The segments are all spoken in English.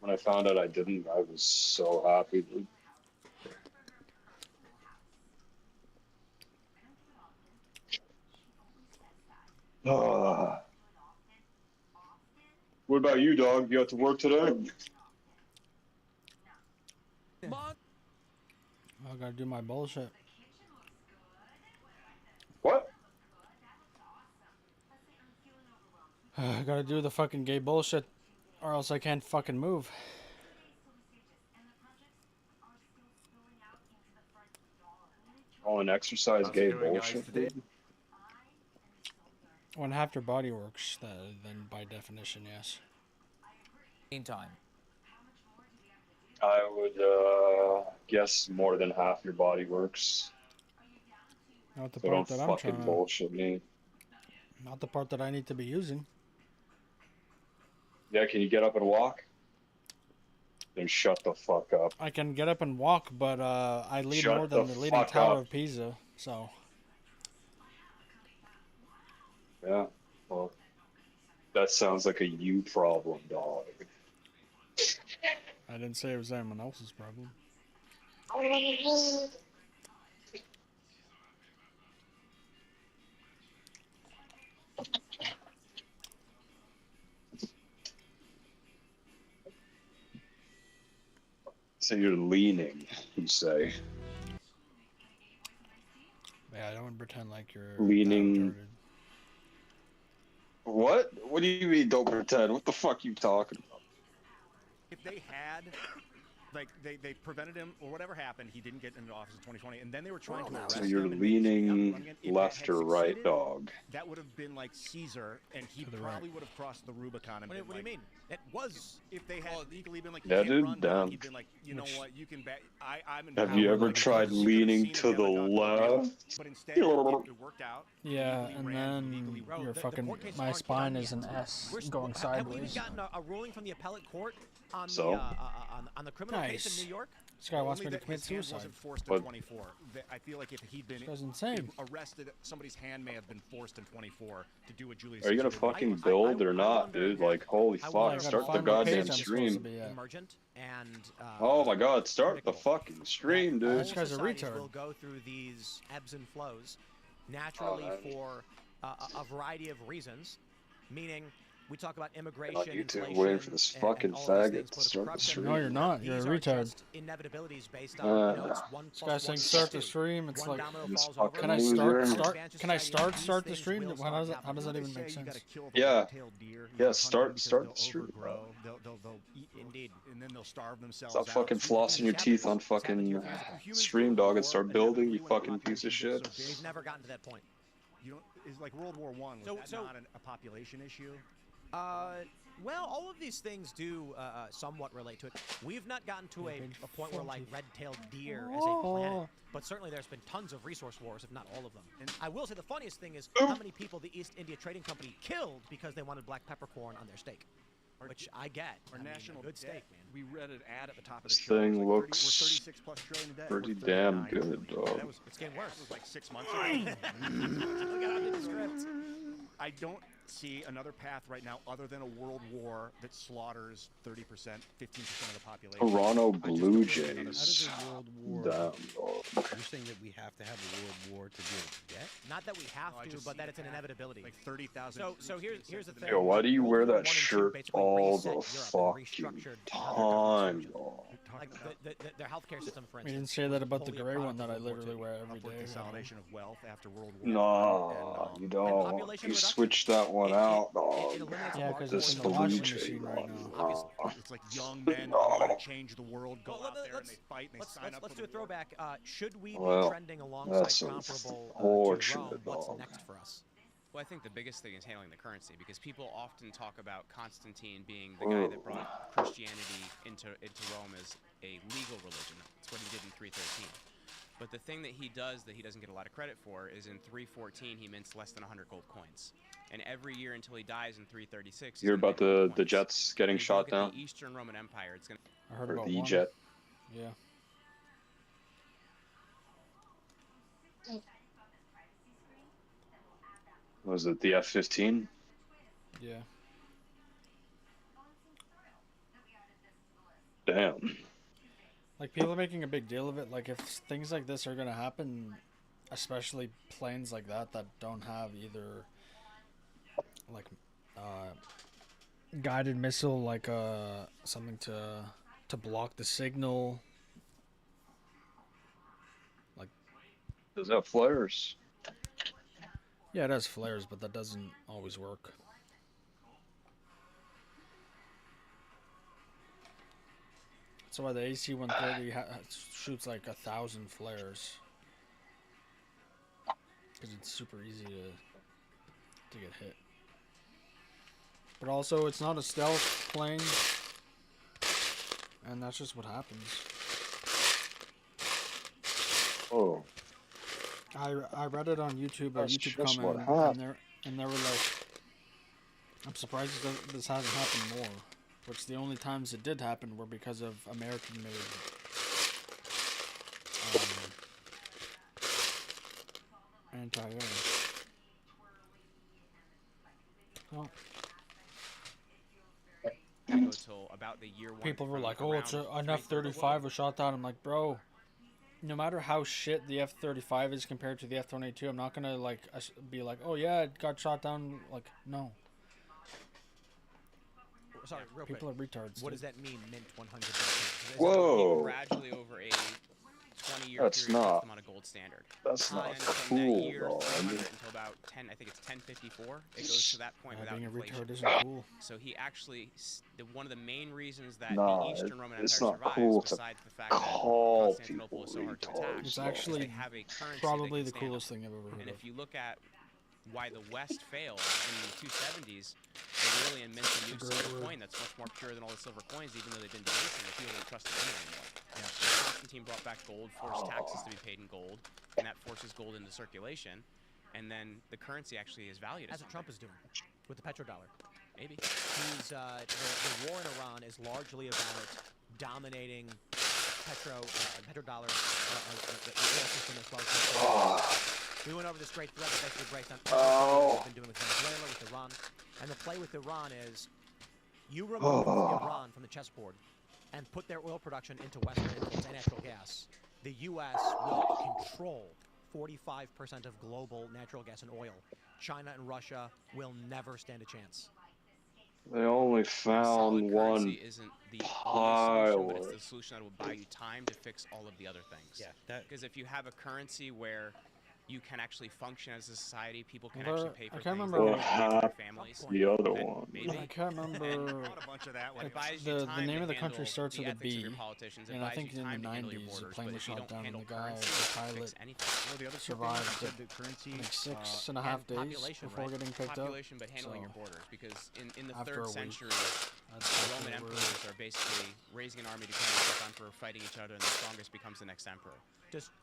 When I found out I didn't, I was so happy, dude. What about you, dog? You have to work today? I gotta do my bullshit. What? I gotta do the fucking gay bullshit, or else I can't fucking move. Oh, and exercise gay bullshit, dude. When half your body works, then by definition, yes. Meantime. I would guess more than half your body works. Not the So don't part that I'm fucking trying to. bullshit me. Not the part that I need to be using. Yeah, can you get up and walk? Then shut the fuck up. I can get up and walk, but I lead more Shut the than the Leaning fuck Tower up. of Pisa, so. Yeah, well, that sounds like a you problem, dog. I didn't say it was anyone else's problem. So you're leaning, you say. Yeah, I don't pretend like you're Leaning. that retarded. What? What do you mean don't pretend? What the fuck you talking about? If they had, like, they prevented him, or whatever happened, he didn't get into office in 2020, and then they were trying to arrest So him. you're and make his way out and run leaning again. If left that had or right, succeeded, dog? That would have been like Caesar, and he probably would have crossed the Rubicon. And What do you mean? It was. If they had legally been like, you Yeah, can't dude, run, damn. he'd been like, you know what, you can bet. I'm in Have you power, ever like, tried you could've leaning seen if to they the ever got deal. left? But instead, it worked out. Yeah, Legally and ran, then legally Bro, your the fucking court cases my aren't spine done is yet. an S We're going have we even sideways. gotten a ruling from the appellate court on So? the on the criminal case Nice. in New York? This guy wants Only me to that commit his hand suicide. wasn't forced in But- 24. I feel like if he'd been This guy's insane. arrested, somebody's hand may have been forced in 24 to do what Julius Are you gonna Caesar did. fucking build or not, dude? Like, holy I fuck, wonder I gotta start the find what page goddamn I'm supposed to stream. be at. emergent and Oh my god, start the predictable. fucking stream, That dude. This guy's a societies retard. will go through these ebbs and flows naturally Oh, for a variety of reasons, meaning we talk about immigration, On YouTube, inflation, waiting for this fucking and all of these faggot things, to political start the corruption. stream. No, you're not. You're These a are retard. just inevitabilities based on, it's one This plus guy one saying equals start the two. stream. It's One like, domino This falls over. fucking can I loser. can I start the stream? How does that even make sense? Yeah. Deer, Yeah, hunt start them because the they'll stream, bro. overgrow, they'll eat Indeed. and then they'll starve themselves Stop out. fucking flossing your teeth on fucking stream, dog, and start building, you fucking piece of shit. We've never gotten to that point. You don't, it's like World War I. Was that not a population issue? Well, all of these things do somewhat relate to it. We've not gotten to a point where, like, red-tailed deer as a planet, but certainly there's been tons of resource wars, if not all of them. And I will say the funniest thing is how many people the East India Trading Company killed because they wanted black peppercorn on their steak, which I get. Our national good steak, man. We read an ad at the top of the This show. thing It was like looks 36 plus trillion a day. pretty We're damn 39 good, trillion. dog. That was, It's getting worse. It was like 6 months ago. Look at how big the script. I don't see another path right now other than a world war that slaughters 30%, 15% of the population. Toronto I just Blue don't see another- How does Jays. a world war? Damn, dog. You're saying that we have to have a world war to be able to get? Not that we have No, I to, just but see that the it's an path. inevitability. Like 30,000. So here's the thing. Yo, why do you World wear War that I and II shirt basically all reset the Europe and fucking restructured how their time, governments functioned. dog? Like their healthcare system, for We didn't instance. say that about the wholly a gray one product that of I World War literally II. wear every Upward day. consolidation of wealth after World War No, and, you don't. population You reduction. switch that one out, It dog. eliminates Yeah, a because large it's This in portion the of blue washing jay machine right one. now. Obviously. It's like young men No. who want to change the world go Well, out there and they fight and they sign up let's for do a the war. throwback. Should we be Well, trending alongside that's comparable to unfortunate, Rome? What's dog. next for us? Well, I think the biggest thing is handling the currency because people often talk about Constantine being the guy that brought Christianity into Rome as a legal religion. That's what he did in 313. But the thing that he does that he doesn't get a lot of credit for is in 314 he mints less than 100 gold coins. And every year until he dies in 336, You hear about the Jets getting shot down? The Eastern Roman Empire, it's going to I heard Or about the one. jet? Yeah. Was it the F-15? Yeah. Damn. Like, people are making a big deal of it. Like, if things like this are gonna happen, especially planes like that don't have either, like, guided missile, like, something to block the signal. Like, Does that have flares? yeah, it has flares, but that doesn't always work. That's why the AC-130 shoots like 1,000 flares. Because it's super easy to get hit. But also, it's not a stealth plane. And that's just what happens. Oh. I read it on YouTube, a That's YouTube just comment, what happened. and they were like, I'm surprised this hasn't happened more. Which the only times it did happen were because of American-made anti-air. Oh. Go till about the year one. People were from like, "Oh, it's around an 3/3 F-35 was shot down." I'm like, bro, no matter how shit the F-35 is compared to the F-22, I'm not gonna like be like, "Oh yeah, it got shot down." Like, no. Sorry, real People are quick. retards. What dude. does that mean, mint 100? Whoa. Gradually over a 20-year That's period, not- placed them on a gold standard. That's not And from that cool, year dog. 300 until about 10, I think it's 1054, it goes to that point without Being a inflation. retard isn't cool. So he actually, one of the main reasons that Nah, the Eastern Roman it's Empire not survives, cool to besides the fact that call Constantinople people is so hard to attack, retards, It's is though. actually they have a currency probably that the can stand coolest up. thing I've ever heard And of. if you look at why the West failed in the 270s, they really invented a new Great silver word. coin that's much more pure than all the silver coins, even though they've been debasing it. People don't trust the money anymore. Constantine brought back gold, forced taxes to be paid in gold, and that forces gold into circulation. And then the currency actually is valued as That's what Trump is doing with the petrodollar. Maybe. He's the war in Iran is largely about dominating petrodollar the oil system as well as we went over this great thread that basically breaks down everything we've been doing with Venezuela, with Iran. And the play with Iran is you remove Iran from the chessboard and put their oil production into Western influence and natural gas. The U.S. will control 45% of global natural gas and oil. China and Russia will never stand a chance. They only Solid found currency one isn't the only solution, but it's pilot. the solution that will buy you time to fix all of the other things. Yeah, that Because if you have a currency where you can actually function as a society, people can Well, actually pay for I can't things remember like what their happened families. The other then one. maybe I can't remember. Not a bunch of that. It Like, buys you The time name to of the country handle starts the with a ethics of B, your politicians. It and I buys think you in time the to handle your 90s, the borders, plane but was if you shot don't down and handle the guy, currency, the you pilot, fix anything. well, the other survived survived the currency. like 6.5 days population, before right? getting picked up. Population, but handling your So, borders, because in the after a 3rd week, century, that's the what Roman they were. emperors are basically raising an army to come and check on for fighting each other, and the strongest becomes the next emperor.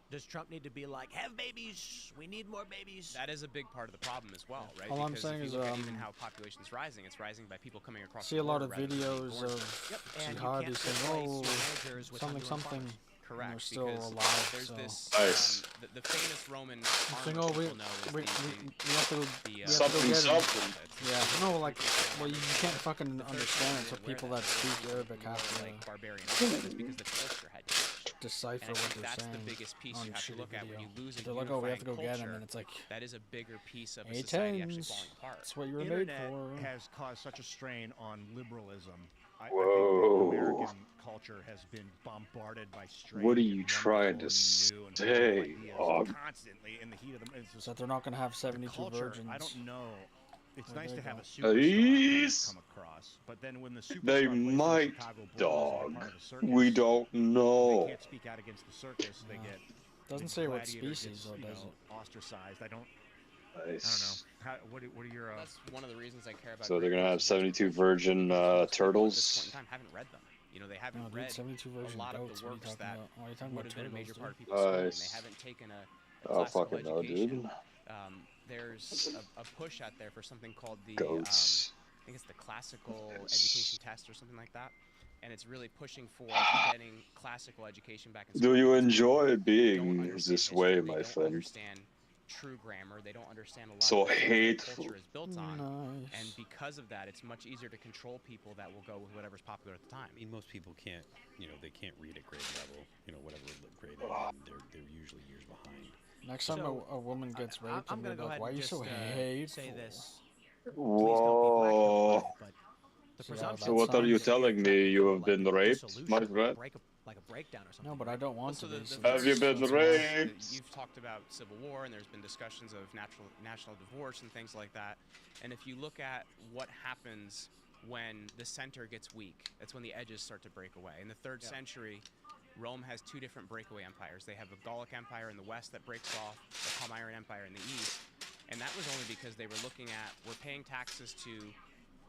Does Trump need to be like, have babies? We need more babies. That is a big part of the problem as well, right? All I'm because saying if is, you look at even how population's rising, it's rising by people coming across See the a lot border of rather than being videos born. of And you jihadis can't saying, replace "Oh, your managers with something, Honduran something." farmers. Correct, they're still because alive, there's so. this, Nice. the famous Roman Saying, armor "Oh, we people know is we the have to go. the, We have to go Something, get him." something. Yeah, no, like, well, you can't fucking the third understand it, so century, people where that speak is Arabic more have to like barbarian is because the culture had changed. decipher And I what think they're that's saying the biggest piece on you have to shitty look at when video. you lose a They're like, "Oh, we have to go unifying get him," culture. and it's like, That is a bigger piece of a society actually A-10s. falling apart. That's what you were The made internet for. has caused such a strain on liberalism. I Whoa. think American culture has been bombarded by strange. What are you and trying to wonderful and new and say, wonderful ideas dog? constantly in the heat of the. It's just So that they're not gonna have the 72 culture. virgins. I don't know. It's There nice they to have go. a superstar Please? come across, but then when the superstar They plays for the might, Chicago Bulls and dog. they're part of a circus, We don't they know. can't speak out against the circus. They No. get Doesn't the say what gladiator species, gets, though, you does know, it? ostracized. I don't know. Nice. What are your? That's one of the reasons I care about. So they're great gonna have books is 72 because virgin most people at this point turtles. in time haven't read them. You know, they haven't No, dude, read 72 a virgin lot of goats. the What are you works talking that about? Why are you talking would about have been a turtles, major dude? part of people's schooling. They Nice. haven't taken a Oh, classical fucking no, education. dude. There's a push out there for something called the Goats. I think it's the classical Yes. education test or something like that, and it's really pushing for getting classical education back in Do school you because people enjoy don't being understand this history, way, they my don't friend? understand true grammar. They don't understand a lot So of the things that hateful. culture is built on. And Nice. because of that, it's much easier to control people that will go with whatever's popular at the time. I mean, most people can't, they can't read at grade level, whatever grade they're in. They're usually years behind. Next time So, a woman gets raped, I'm I'm gonna gonna go be like, ahead why are and you just so hateful? say this. Please don't be black pill Whoa. by it, but the See how presumption that So what are you sounds? telling me? You have been raped, my like friend? a breakdown or something. No, but I don't want to be. So Have you been that's why. raped? You've talked about civil war, and there's been discussions of national divorce and things like that. And if you look at what happens when the center gets weak, that's when the edges start to break away. In the 3rd century, Rome has 2 different breakaway empires. They have the Gallic Empire in the west that breaks off, the Palmyran Empire in the east. And that was only because they were looking at, we're paying taxes to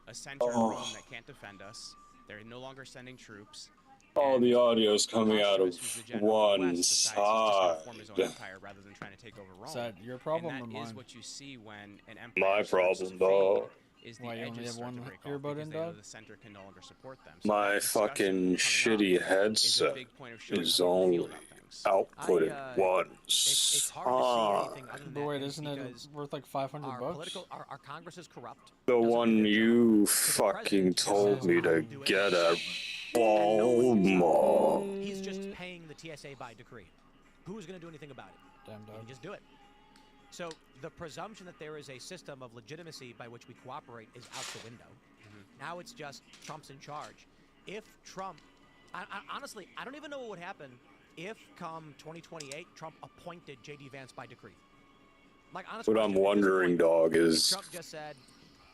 a center in Rome that can't defend us. They're no longer sending troops. All And the audio is coming out of Postumus, who's the general in the one West, decides he's just going to form his own side. empire rather than trying to take over Rome. Is that your problem and or that mine? is what you see when an empire My starts problem, to fade, dog. is the Why, you only edges have start to one break off earbud because in, they know dog? the center can no longer support them. So My that discussion fucking coming shitty up is a headset big point of showing is how people feel only about things. outputting one It's hard to see anything other than But that. wait, and isn't it because worth like 500 our bucks? our Congress is corrupt. The doesn't one do their job. you So the fucking president just told says, me "I to will do anything get I at want." And no one can stop Baltimore. him. He's just paying the TSA by decree. Who's going to do anything about it? Damn He dog. can just do it. So the presumption that there is a system of legitimacy by which we cooperate is out the window. Now it's just Trump's in charge. If Trump, honestly, I don't even know what would happen if come 2028 Trump appointed J.D. Vance by decree. Like honestly, What I'm wondering, dog, is Trump just said,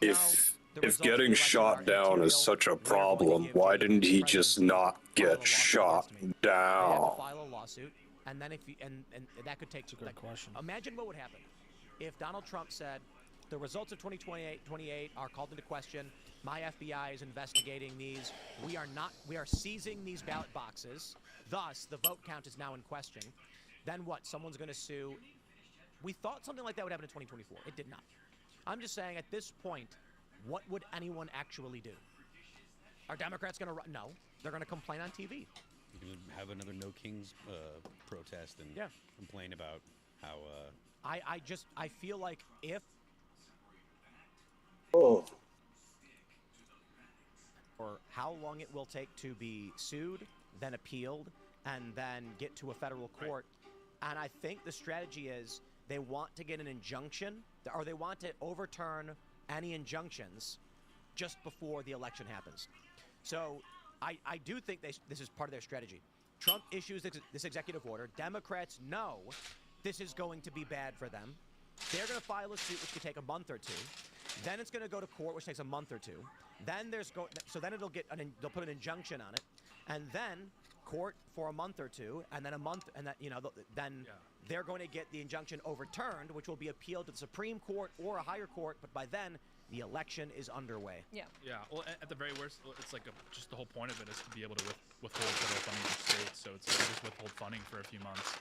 if getting shot down is such a problem, why didn't he just not get shot They have to down? file a lawsuit, and then if you, and that could take. That's a good question. Imagine what would happen if Donald Trump said, the results of 2028 are called into question. My FBI is investigating these. We are seizing these ballot boxes. Thus, the vote count is now in question. Then what? Someone's going to sue. We thought something like that would happen in 2024. It did not. I'm just saying, at this point, what would anyone actually do? Are Democrats going to run? No. They're going to complain on TV. You can have another No Kings protest and complain about how. I feel like if. Oh. Or how long it will take to be sued, then appealed, and then get to a federal court. Right. And I think the strategy is they want to get an injunction, or they want to overturn any injunctions just before the election happens. So I do think this is part of their strategy. Trump issues this executive order. Democrats know this is going to be bad for them. They're going to file a suit, which could take a month or two. Then it's going to go to court, which takes a month or two. Then then it'll get they'll put an injunction on it, and then court for a month or two, and then a month, and that then they're going to get the injunction overturned, which will be appealed to the Supreme Court or a higher court. But by then, the election is underway. Yeah. Well, at the very worst, it's like just the whole point of it is to be able to withhold federal funding for states. So it's like just withhold funding for a few months.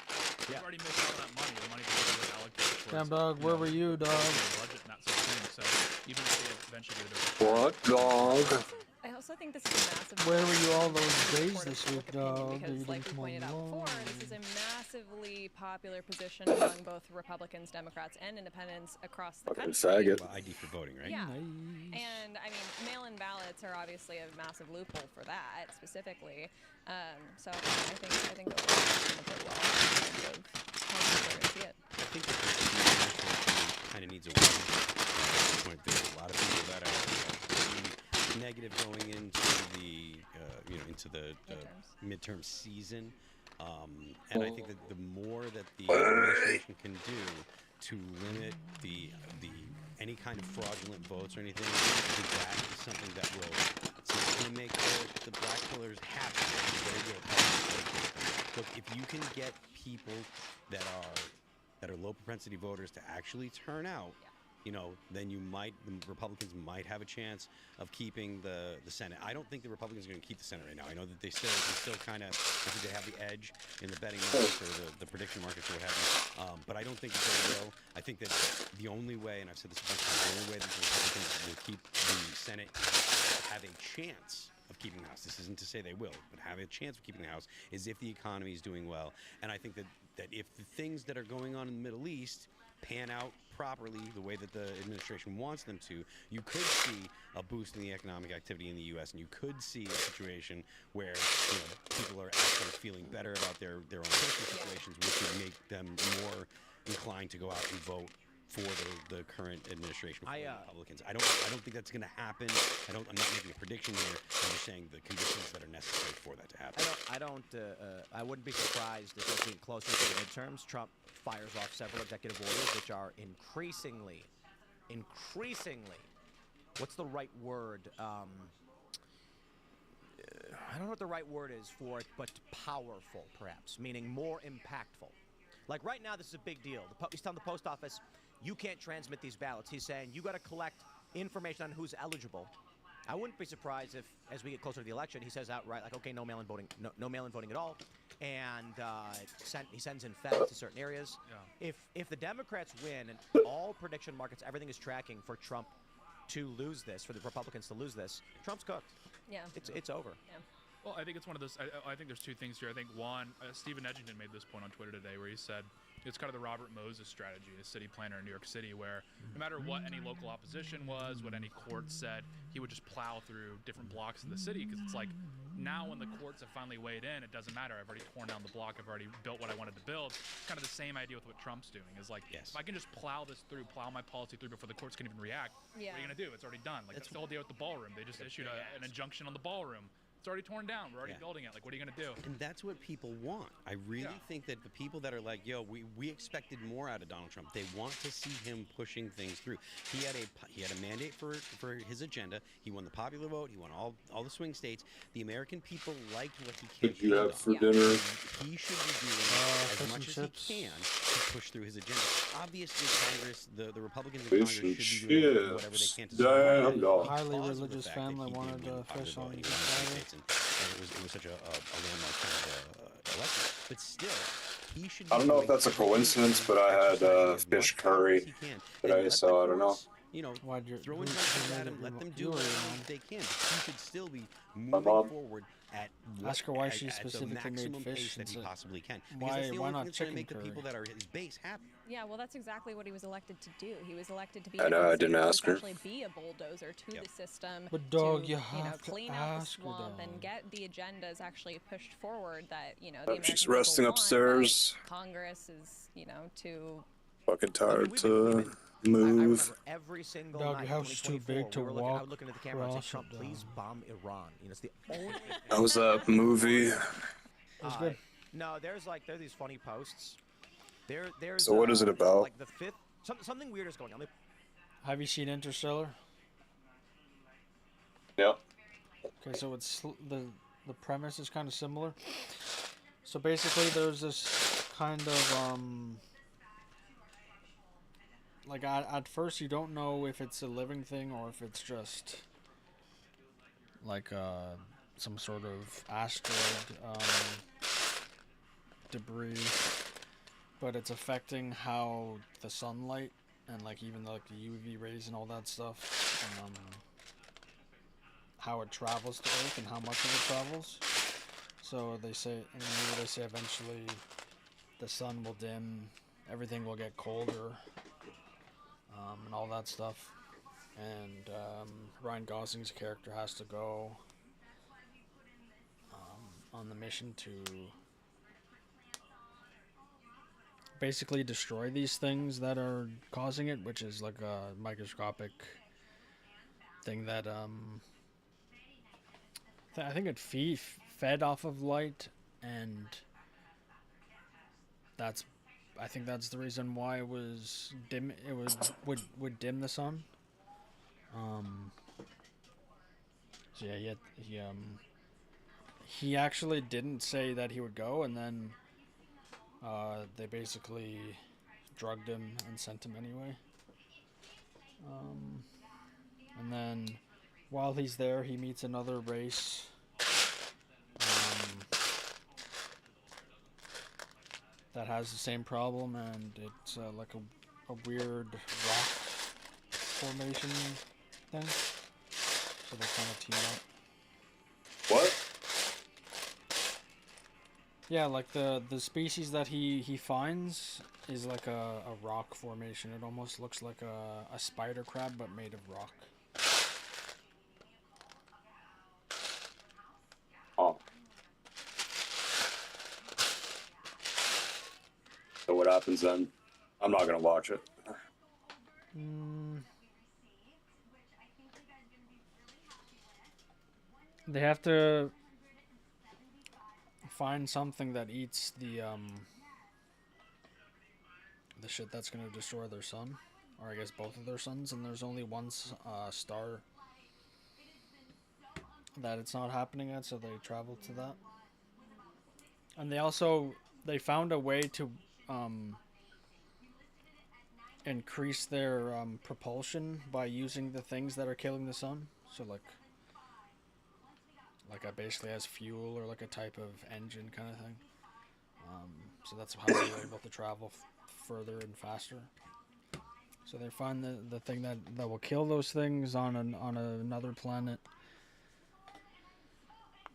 We've already missed out on that money. The money that was allocated towards. Damn dog, where were you, dog? Budget and that sort of thing. So even if they eventually get it What, dog? I also think this is a massive. Where were you all those days this week, dog? Because, You like didn't we pointed out come before, along. this is a massively popular position among both Republicans, Democrats, and Independents across the Fucking country. faggot. Well, ID for voting, right? Yeah. Nice. And I mean, mail-in ballots are obviously a massive loophole for that specifically. So I think those are a bit well in terms of how people are going to see it. I think that the administration kind of needs a win. At this point, there's a lot of people that are pretty negative going into the into the midterm season, and I think that the more that the administration can do to limit the any kind of fraudulent votes or anything, I think that is something that will going to make the black pillars happy. They will help. Look, if you can get people that are low propensity voters to actually turn out, then the Republicans might have a chance of keeping the Senate. I don't think the Republicans are going to keep the Senate right now. I know that they still kind of, I think they have the edge in the betting markets or the prediction markets or what have you. But I don't think that they will. I think that the only way, and I've said this a bunch of times, the only way that the Republicans will keep the Senate, have a chance of keeping the House. This isn't to say they will, but have a chance of keeping the House is if the economy is doing well. And I think that if the things that are going on in the Middle East pan out properly the way that the administration wants them to, you could see a boost in the economic activity in the U.S. and you could see a situation where people are actually feeling better about their own personal situations, which would make them more inclined to go out and vote for the current administration, for the Republicans. I don't think that's going to happen. I'm not making a prediction here. I'm just saying the conditions that are necessary for that to happen. I wouldn't be surprised if as we get closer to the midterms, Trump fires off several executive orders which are increasingly, what's the right word? I don't know what the right word is for it, but powerful, perhaps, meaning more impactful. Like right now, this is a big deal. He's telling the post office, you can't transmit these ballots. He's saying you got to collect information on who's eligible. I wouldn't be surprised if, as we get closer to the election, he says outright, like, okay, no mail-in voting, no mail-in voting at all, and he sends in feds to certain areas. Yeah. If the Democrats win and all prediction markets, everything is tracking for Trump to lose this, for the Republicans to lose this, Trump's cooked. Yeah. It's over. Yeah. Well, I think it's one of those. I think there's two things here. I think one, Stephen Edgington made this point on Twitter today, where he said it's kind of the Robert Moses strategy, a city planner in New York City, where no matter what any local opposition was, what any court said, he would just plow through different blocks of the city, because it's like now when the courts have finally weighed in, it doesn't matter. I've already torn down the block. I've already built what I wanted to build. It's kind of the same idea with what Trump's doing. Is like, if I can just plow this through, plow my policy through before the courts can even react, what are you gonna do? It's already done. Like that's the whole deal with the ballroom. They just issued an injunction on the ballroom. It's already torn down. We're already building it. Like, what are you going to do? And that's what people want. I really think that the people that are like, yo, we expected more out of Donald Trump. They want to see him pushing things through. He had a mandate for his agenda. He won the popular vote. He won all the swing states. The American people liked what he campaigned on. Did you have for dinner? He should be doing as much as he can to push through his agenda. Obviously, Congress, the Republicans in Congress should be doing whatever they can to support Damn, highly religious family wanted to fish on Good Friday. And it was such a landmark kind of election. But still, he should. I don't know if that's a coincidence, but I had fish curry today, so I don't know. Throw in something at him, let them do what they can. He should still be moving forward at ask her why she specifically made fish that he possibly can. Why not chicken chicken make curry? the people that are his base happy. Yeah, well, that's exactly what he was elected to do. He was elected to be I know, I didn't ask her. essentially be a bulldozer to the system, But dog, to you have to clean out the ask her, swamp dog. and get the agendas actually pushed forward that the Oh, American she's people resting want, upstairs. but Congress is to Fucking tired we've to I move. remember every single Dog, night. your house is too 2024, big to we were walk I would look into the camera and say, across Trump, it, please bomb Iran. It's the only. That was that movie. That's good. No, there are these funny posts. There's. So what is it about? Like the fifth. Something weird is going on. Have you seen Interstellar? Yep. Okay, so it's the premise is kind of similar. So basically, there's this kind of like at first you don't know if it's a living thing or if it's just like some sort of asteroid debris, but it's affecting how the sunlight and like even like the UV rays and all that stuff, how it travels to Earth and how much of it travels. So they say eventually the sun will dim, everything will get colder, and all that stuff. And Ryan Gosling's character has to go on the mission to basically destroy these things that are causing it, which is like a microscopic thing that I think it fed off of light, and I think that's the reason why it was dim. It would dim the sun. So yeah, he actually didn't say that he would go, and then they basically drugged him and sent him anyway. And then while he's there, he meets another race. That has the same problem, and it's like a weird rock formation thing. So they kind of team up. What? Yeah, like the species that he finds is like a rock formation. It almost looks like a spider crab, but made of rock. Oh. So what happens then? I'm not gonna watch it. They have to find something that eats the shit that's gonna destroy their sun, or I guess both of their suns. And there's only one star that it's not happening at, so they travel to that. And they found a way to increase their propulsion by using the things that are killing the sun. So like it basically has fuel or like a type of engine kind of thing. So that's how they're able to travel further and faster. So they find the thing that will kill those things on another planet.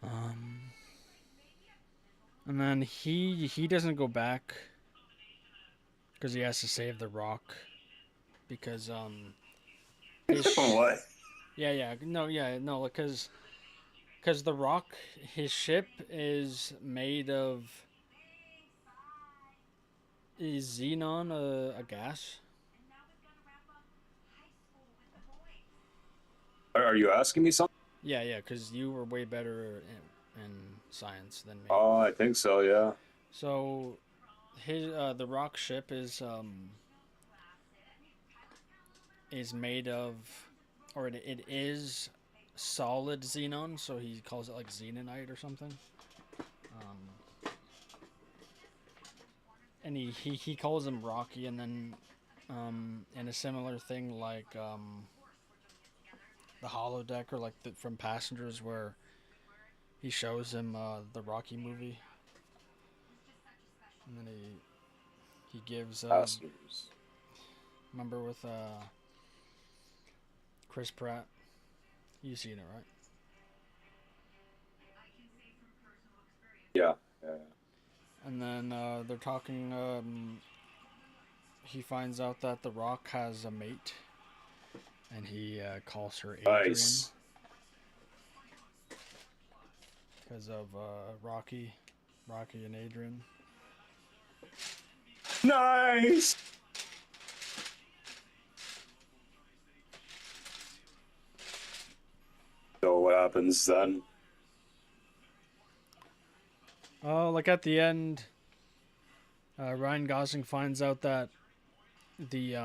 And then he doesn't go back because he has to save the rock because What? no because the rock, his ship is made of, is xenon a gas? Are you asking me something? Yeah, because you were way better in science than me. Oh, I think so. Yeah. So his the rock ship is made of, or it is solid xenon, so he calls it like xenonite or something. And he calls him Rocky, and then in a similar thing like the holodeck or like from Passengers, where he shows him the Rocky movie, and then he gives Passengers. remember with Chris Pratt. You've seen it, right? Yeah. Yeah. And then they're talking. He finds out that the Rock has a mate, and he calls her Adrian Nice. because of Rocky and Adrian. Nice. So what happens then? Oh, like at the end, Ryan Gosling finds out that the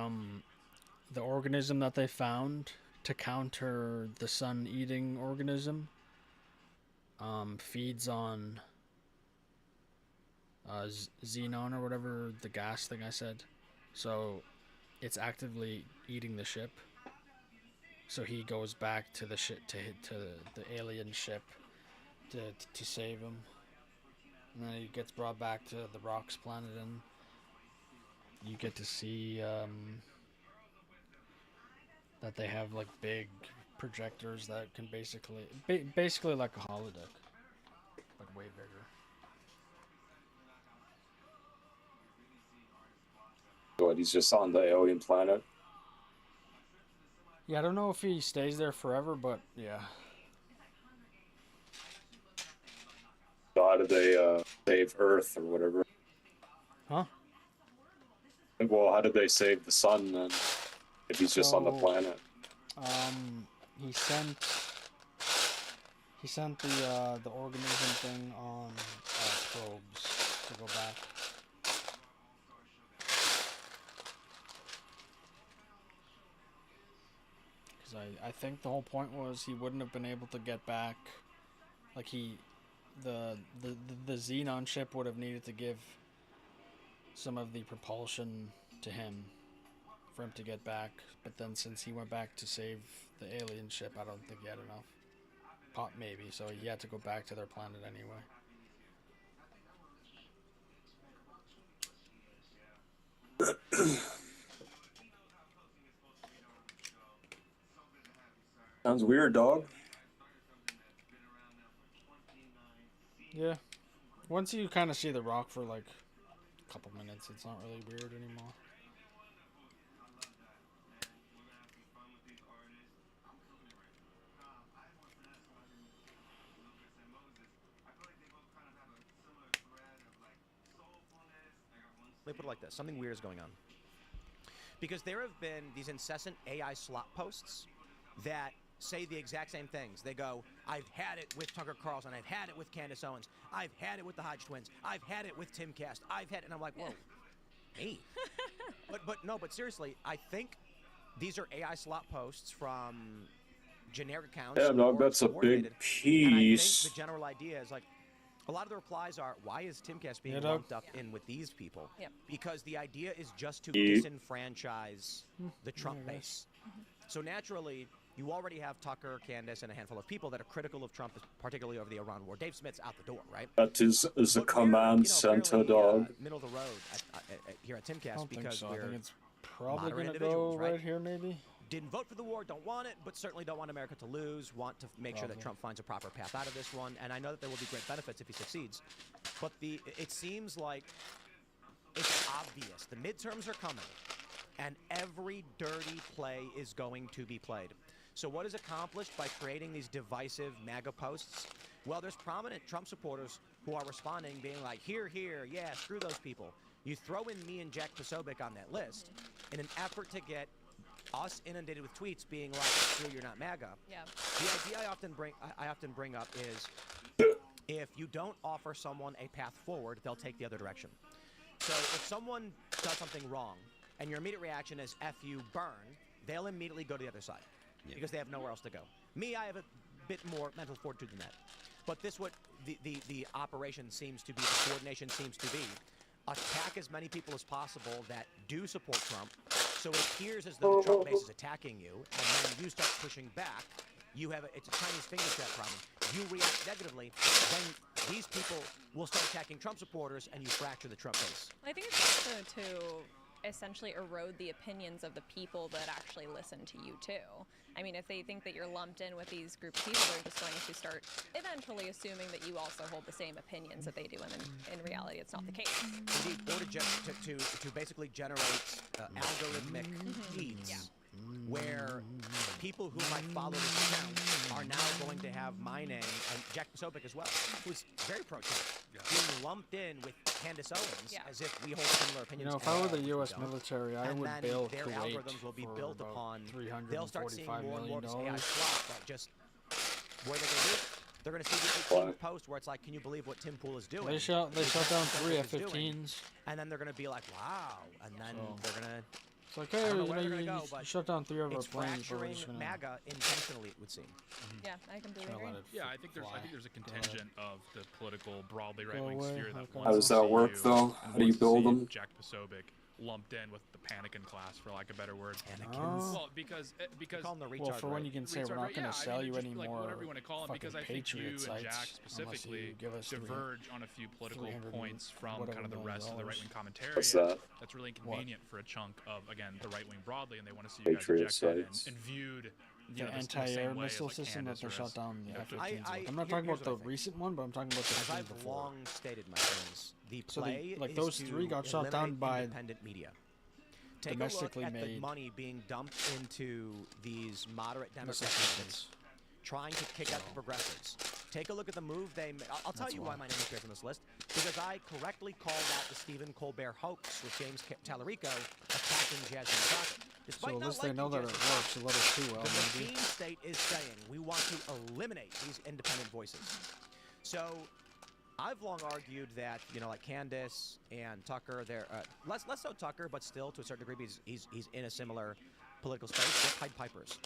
organism that they found to counter the sun-eating organism feeds on xenon or whatever the gas thing I said. So it's actively eating the ship. So he goes back to the ship to the alien ship to save him. And then he gets brought back to the Rock's planet, and you get to see that they have like big projectors that can basically like a holodeck, but way bigger. What? He's just on the alien planet. Yeah, I don't know if he stays there forever, but yeah. So how did they save Earth or whatever? Huh? Well, how did they save the sun then? If he's just on the So, planet. He sent the organism thing on probes to go back. Because I think the whole point was he wouldn't have been able to get back. Like the Xenon ship would have needed to give some of the propulsion to him for him to get back. But then since he went back to save the alien ship, I don't think he had enough. Pop maybe, so he had to go back to their planet anyway. Sounds weird, dog. Yeah, Once you kind of see The Rock for like a couple minutes, it's not really weird anymore. Let me put it like this. Something weird is going on. Because there have been these incessant AI slop posts that say the exact same things. They go, I've had it with Tucker Carlson. I've had it with Candace Owens. I've had it with the Hodge twins. I've had it with Tim Cast. I've had it. And I'm like, whoa, me? But seriously, I think these are AI slop posts from generic accounts. Yeah, no, or that's a big coordinated. piece. And I think the general idea is like, a lot of the replies are, why is Timcast being lumped up in with these people? Yep. Because the idea is just to Yeah. disenfranchise the Trump base. So naturally, you already have Tucker, Candace, and a handful of people that are critical of Trump, particularly over the Iran war. Dave Smith's out the door, right? That is a But we're, command center, fairly, dog. middle of the road here at I Timcast don't think because so. I we're think it's probably moderate gonna go individuals, right? right here, maybe. didn't vote for the war, don't want it, but certainly don't want America to lose, want to make sure that Probably. Trump finds a proper path out of this one, and I know that there will be great benefits if he succeeds. But it seems like it's obvious. The midterms are coming, and every dirty play is going to be played. So what is accomplished by creating these divisive MAGA posts? Well, there's prominent Trump supporters who are responding, being like, here, yeah, screw those people. You throw in me and Jack Posobiec on that list in an effort to get us inundated with tweets being like, screw, you're not MAGA. Yeah. The idea I often bring up is if you don't offer someone a path forward, they'll take the other direction. So if someone does something wrong and your immediate reaction is F you, burn, they'll immediately go to the other side because they have nowhere else to go. Me, I have a bit more mental fortitude than that. But this what the operation seems to be, the coordination seems to be, attack as many people as possible that do support Trump, so it appears as though the Trump base is attacking you, and then you start pushing back. You have it's a Chinese finger trap problem. You react negatively, then these people will start attacking Trump supporters, and you fracture the Trump base. I think it's also to essentially erode the opinions of the people that actually listen to you too. I mean, if they think that you're lumped in with these groups of people, they're just going to start eventually assuming that you also hold the same opinions that they do, and in reality, it's not the case. Indeed, or to basically generate algorithmic feeds where people who might follow this account are now going to have my name, and Jack Posobiec as well, who's very pro-Trump, being lumped in with Candace Owens as if we hold similar opinions. You know, if I were the U.S. military, I would build their Kuwait algorithms will be for built about upon. $345 They'll start seeing more and more million of this AI slop that just where they're going to do. They're going to see the 18th post where it's like, can you believe what Tim Pool is doing? They shot down 3 F-15s. And then they're going to be like, wow. And then they're going to. It's like, hey, you but shut down 3 of our it's planes, but we're fracturing just gonna MAGA intentionally, it would seem. Yeah, I completely agree. Yeah, I think there's a contingent of the political broadly Go right-wing away, sphere that okay. wants How does to that see work, you though? and How do you wants to build see them? Jack Posobiec lumped in with the Panikin class, for lack of a better word. Oh. Well, because Call them the retard, Well, for when right? you can say Retard, we're right? not going Yeah, to I sell mean, you just any like more whatever you want to call them, because I think you Patriot and Jack sites unless you specifically give us diverge on a few political 300 points from whatever kind of the million rest of the dollars. right-wing commentary. What's that? That's really inconvenient for a chunk of, again, the right wing broadly, and they want to see you guys Patriot ejected sites. and viewed. the anti-air missile system that they shot down the F-15s. I'm not talking about the recent one, but I'm talking about the As 15s I've before. long stated, my friends, the So play like is those to 3 got shot down eliminate by independent media. Take domestically a look at the made money being dumped into these moderate missile Democrat systems. candidates, trying to kick out the progressives. Take a look at the move they made. I'll tell That's you why. why my name appears on this list, because I correctly called out the Stephen Colbert hoax with James Tallarico attacking Jasmine Crockett. Despite So at not least they liking know that it Jasmine works a little too well, the maybe. machine state is saying we want to eliminate these independent voices. So I've long argued that, you know, like Candace and Tucker, they're less so Tucker, but still to a certain degree because he's in a similar political space. They're Pied Pipers.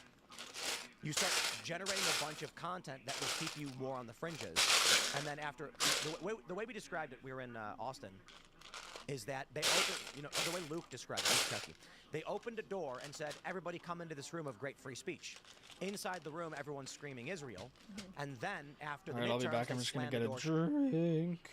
You start generating a bunch of content that will keep you more on the fringes, and then after the way we described it, we were in Austin, is that they opened, you know, the way Luke described it, Kentucky. They opened a door and said, everybody come into this room of great free speech. Inside the room, everyone's screaming Israel. And then, after the Alright, I'll be midterms, back. they I'm just going slammed to the get door a drink.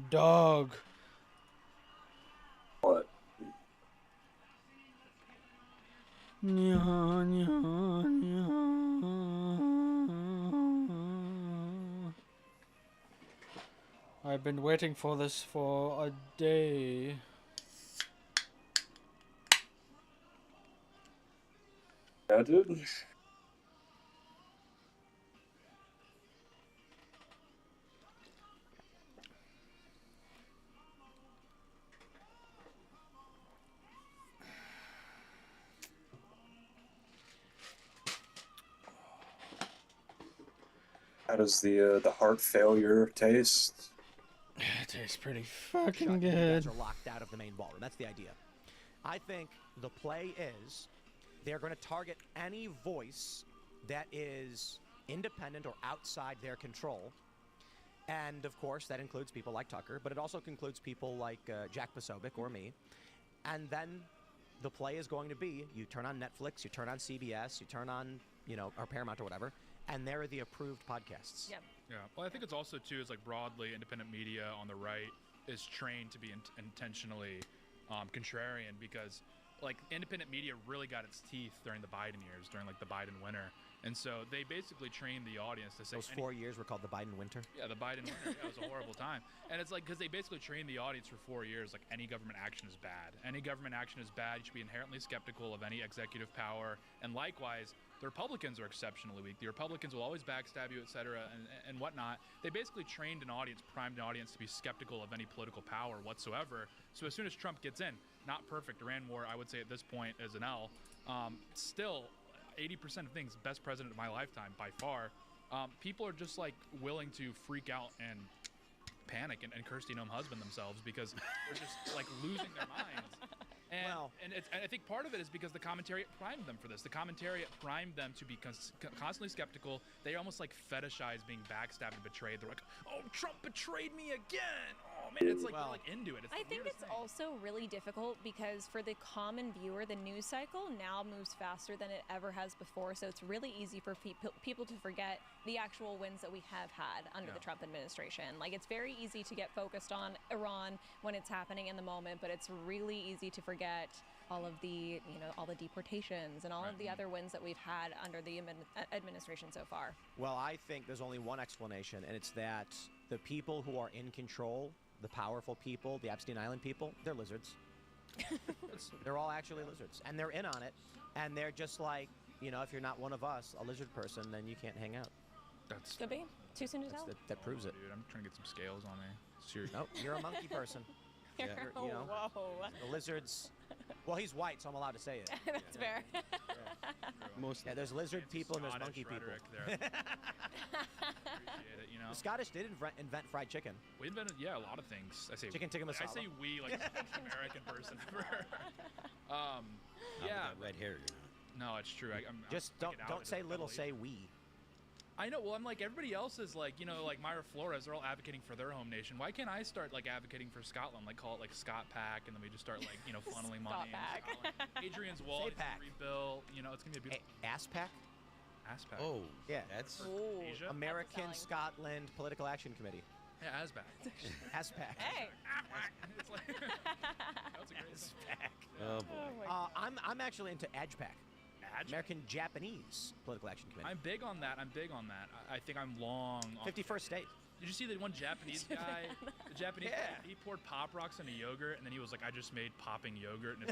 Dog. What? I've been waiting for this for a day. Yeah, dude. How does the heart failure taste? It tastes pretty Shut, fucking you good. guys are locked out of the main ballroom. That's the idea. I think the play is they're going to target any voice that is independent or outside their control. And, of course, that includes people like Tucker, but it also includes people like Jack Posobiec or me. And then the play is going to be, you turn on Netflix, you turn on CBS, you turn on, or Paramount or whatever, and there are the approved podcasts. Yep. Yeah. Well, I think it's also too is like broadly independent media on the right is trained to be intentionally contrarian because like independent media really got its teeth during the Biden years, during like the Biden winter, and so they basically trained the audience to say Those 4 years were called the Biden winter. Yeah, the Biden winter. Yeah, it was a horrible time. And it's like, because they basically trained the audience for 4 years, like any government action is bad. Any government action is bad. You should be inherently skeptical of any executive power. And likewise, the Republicans are exceptionally weak. The Republicans will always backstab you, et cetera, and whatnot. They basically trained an audience, primed an audience to be skeptical of any political power whatsoever. So as soon as Trump gets in, not perfect, Iran war, I would say at this point is an L. Still, 80% of things, best president of my lifetime by far. People are just like willing to freak out and panic and curse the husband themselves because they're just like losing their minds. And I think part of it is because the commentariat primed them for this. The commentariat primed them to be constantly skeptical. They almost like fetishize being backstabbed and betrayed. They're like, oh, Trump betrayed me again. Oh, man, it's like they're like into it. It's I think it's also really difficult because for the common viewer, the news cycle now moves faster than it ever has before. So it's really easy for people to forget the actual wins that we have had under the Trump administration. Like it's very easy to get focused on Iran when it's happening in the moment, but it's really easy to forget all of the, all the deportations and all of the other wins that we've had under the administration so far. Well, I think there's only one explanation, and it's that the people who are in control, the powerful people, the Epstein Island people, they're lizards. They're all actually lizards, and they're in on it, and they're just like, if you're not one of us, a lizard person, then you can't hang out. That's Could be. Too soon to tell. That proves it. Dude, I'm trying to get some scales on me. Seriously. Nope, you're a monkey person. Whoa. The lizards. Well, he's white, so I'm allowed to say it. That's fair. Yeah, there's lizard people and there's monkey people. Appreciate it, The Scottish did invent fried chicken. We invented, a lot of things. I say Chicken tikka masala. I say we like the most American person ever. Not with that red hair, No, it's true. I'm Just don't say little, say we. I know. Well, I'm like everybody else is like, like Myra Flores. They're all advocating for their home nation. Why can't I start like advocating for Scotland? Like call it like Scott Pack, and then we just start like funneling money. Pack. Adrian's wall needs to Pack. be rebuilt. It's gonna be a beautiful Ass pack? ass pack. Oh, Yeah. that's Ooh. Asia? American selling. Scotland Political Action Committee. Yeah, ass back. Ass pack. Hey. It's like, that's a great thing. oh boy. I'm actually into Edge Pack. Adj? American Japanese Political Action Committee. I'm big on that. I think I'm long on 51st state. Did you see that one Japanese guy? The Japanese Yeah. guy, he poured Pop Rocks into yogurt, and then he was like, I just made popping yogurt. And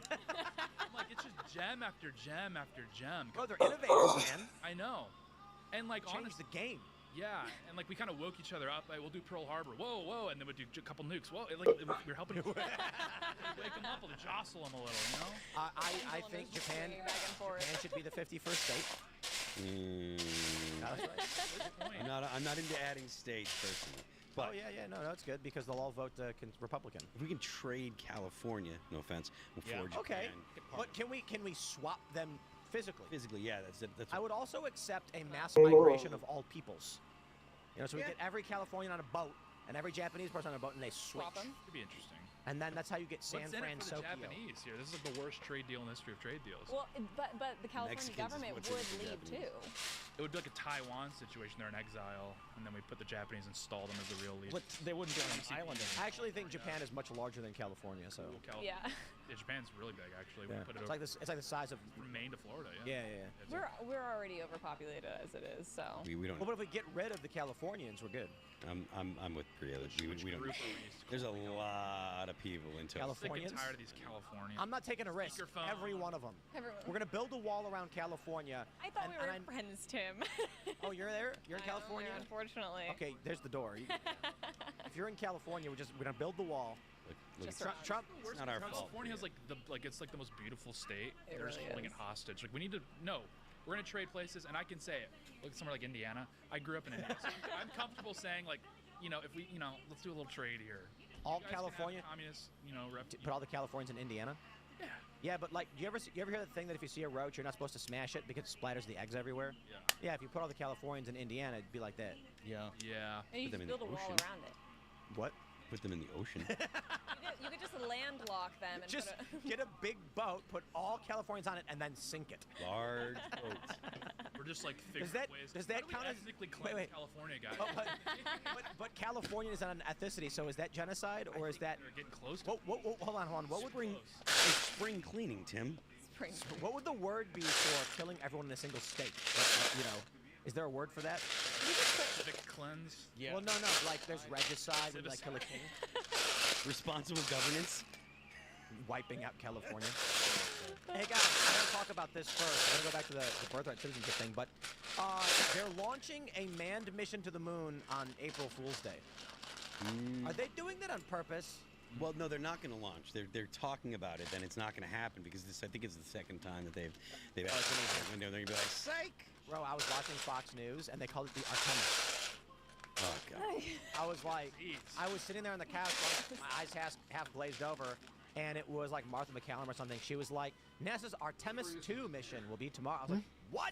I'm like, it's just gem after gem after gem. Bro, they're innovators, man. I know. And like, Change honestly, the game. yeah. And like, we kind of woke each other up. Like, we'll do Pearl Harbor. Whoa, whoa. And then we'll do a couple nukes. Whoa. Like, we're helping wake them up. We'll jostle them a little, I think Japan should be the 51st state. That's right. I'm not into adding states personally. But Oh, yeah, no, it's good because they'll all vote Republican. if we can trade California, no offense, for Japan. Okay, but can we swap them physically? Physically, yeah, that's. I would also accept a mass migration of all peoples. So we get every Californian on a boat and every Japanese person on a boat, and they switch. Swap 'em. It'd be interesting. And then that's how you get San What's in it for the Francisco. Japanese here? This is like the worst trade deal in the history of trade deals. Well, but the California Mexicans is government what's in would it for leave Japanese. too. It would be like a Taiwan situation. They're in exile, and then we put the Japanese and install them as the real leaders. But they wouldn't be on an island. I actually think Japan is much larger than California, so Yeah. Yeah, Japan's really big, actually. yeah. We put it It's over like this. It's like the size of. from Maine to Florida. Yeah, yeah, yeah. It's like- We're already overpopulated as it is, so. We don't. Well, but if we get rid of the Californians, we're good. I'm with Priya. We don't. group are we used to There's a calling them? lot of people in Sick Tokyo. and Californians? tired of these Californians. I'm not taking a risk. Speakerphone. Every one of them. Everyone. We're gonna build a wall around California. I thought and- we were and friends, Tim. Oh, you're there? You're in I am California? there, unfortunately. Okay, there's the door. If you're in California, we're gonna build the wall. Look, Just Trump, around. Trump it's not our fault. California has it's like the most beautiful state. It They're just really holding is. it hostage. Like we need to we're gonna trade places, and I can say it. Look somewhere like Indiana. I grew up in Indiana. So I'm comfortable saying like, if we, let's do a little trade here. all You guys can have California. communist, Put all the Californians in Indiana. Yeah. Yeah, but like, you ever hear the thing that if you see a roach, you're not supposed to smash it because it splatters the eggs everywhere? Yeah. Yeah, if you put all the Californians in Indiana, it'd be like that. Yeah. Yeah. And you Put them just in build the a wall ocean. around it. What? Put them in the ocean. You could just landlock them and Just put a get a big boat, put all Californians on it, and then sink it. Large boats. We're just like figuring that- ways. does that How do we count as- ethnically wait, cleanse wait. California guys? Oh, but California is on an ethnicity, so is that genocide or is that? They're getting close to Hold on. What would bring? It's spring cleaning, Tim. spring. What would the word be for killing everyone in a single state? Is there a word for that? civic cleanse. Yeah. Well, no. Like there's regicide, when you, like kill a king, Responsible governance. wiping out California. Hey guys, I want to talk about this first. I'm gonna go back to the birthright citizenship thing, but they're launching a manned mission to the moon on April Fool's Day. Are they doing that on purpose? Well, no, they're not going to launch. They're talking about it, then it's not going to happen because I think it's the second time that they've actually they're going to be like, psych. Bro, I was watching Fox News and they called it the Artemis. Oh god. I was like, Jeez. I was sitting there on the couch, like, my eyes half glazed over, and it was like Martha McCallum or something. She was like, NASA's Artemis 2 mission will be tomorrow. I was like, what?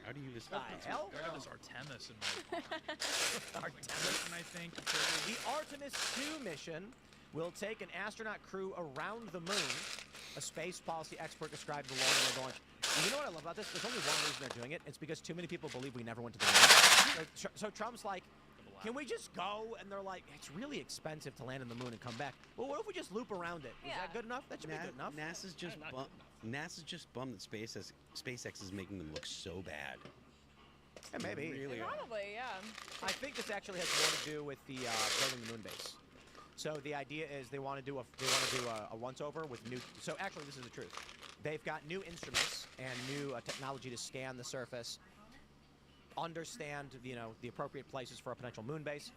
How do you The hell? I got this Artemis in my Artemis. I think. The Artemis 2 mission will take an astronaut crew around the moon. A space policy expert described the long launch. You know what I love about this? There's only one reason they're doing it. It's because too many people believe we never went to the moon. So Trump's like, can we just go? And they're like, it's really expensive to land on the moon and come back. Well, what if we just loop around it? Is Yeah. that good enough? That should be good enough. NASA's just bummed that SpaceX is making them look so bad. Yeah, maybe. They really are. Probably, yeah. I think this actually has more to do with the building the moon base. So the idea is they want to do a once over with new. So actually, this is the truth. They've got new instruments and new technology to scan the surface, understand the appropriate places for a potential moon base,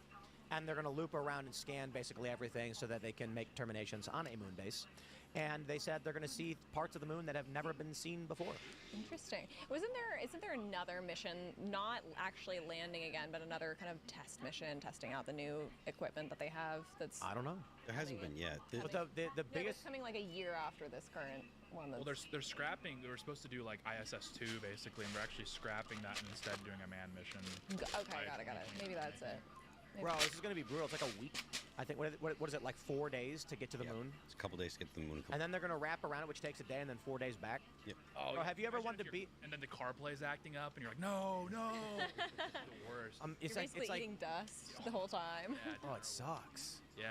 and they're going to loop around and scan basically everything so that they can make determinations on a moon base. And they said they're going to see parts of the moon that have never been seen before. Interesting. Isn't there another mission, not actually landing again, but another kind of test mission, testing out the new equipment that they have? That's I don't know. There hasn't been yet. But the yeah, biggest. it's coming like a year after this current one. Well, That's, they're scrapping. They were supposed to do like ISS 2 basically, and they're actually scrapping that and instead doing a manned mission. okay, got it. Maybe that's it. Maybe. Bro, this is going to be brutal. It's like a week. I think, what is it, like 4 days to get to the Yeah. moon? It's a couple days to get to the moon. And then they're going to wrap around it, which takes a day, and then 4 days back. Yep. Oh, Bro, have you ever imagine wanted if to you're- be- And then the car plays acting up, and you're like, no. The worst. It's You're like, basically it's like, eating dust the whole time. Yeah, dude. oh, it sucks. Yeah.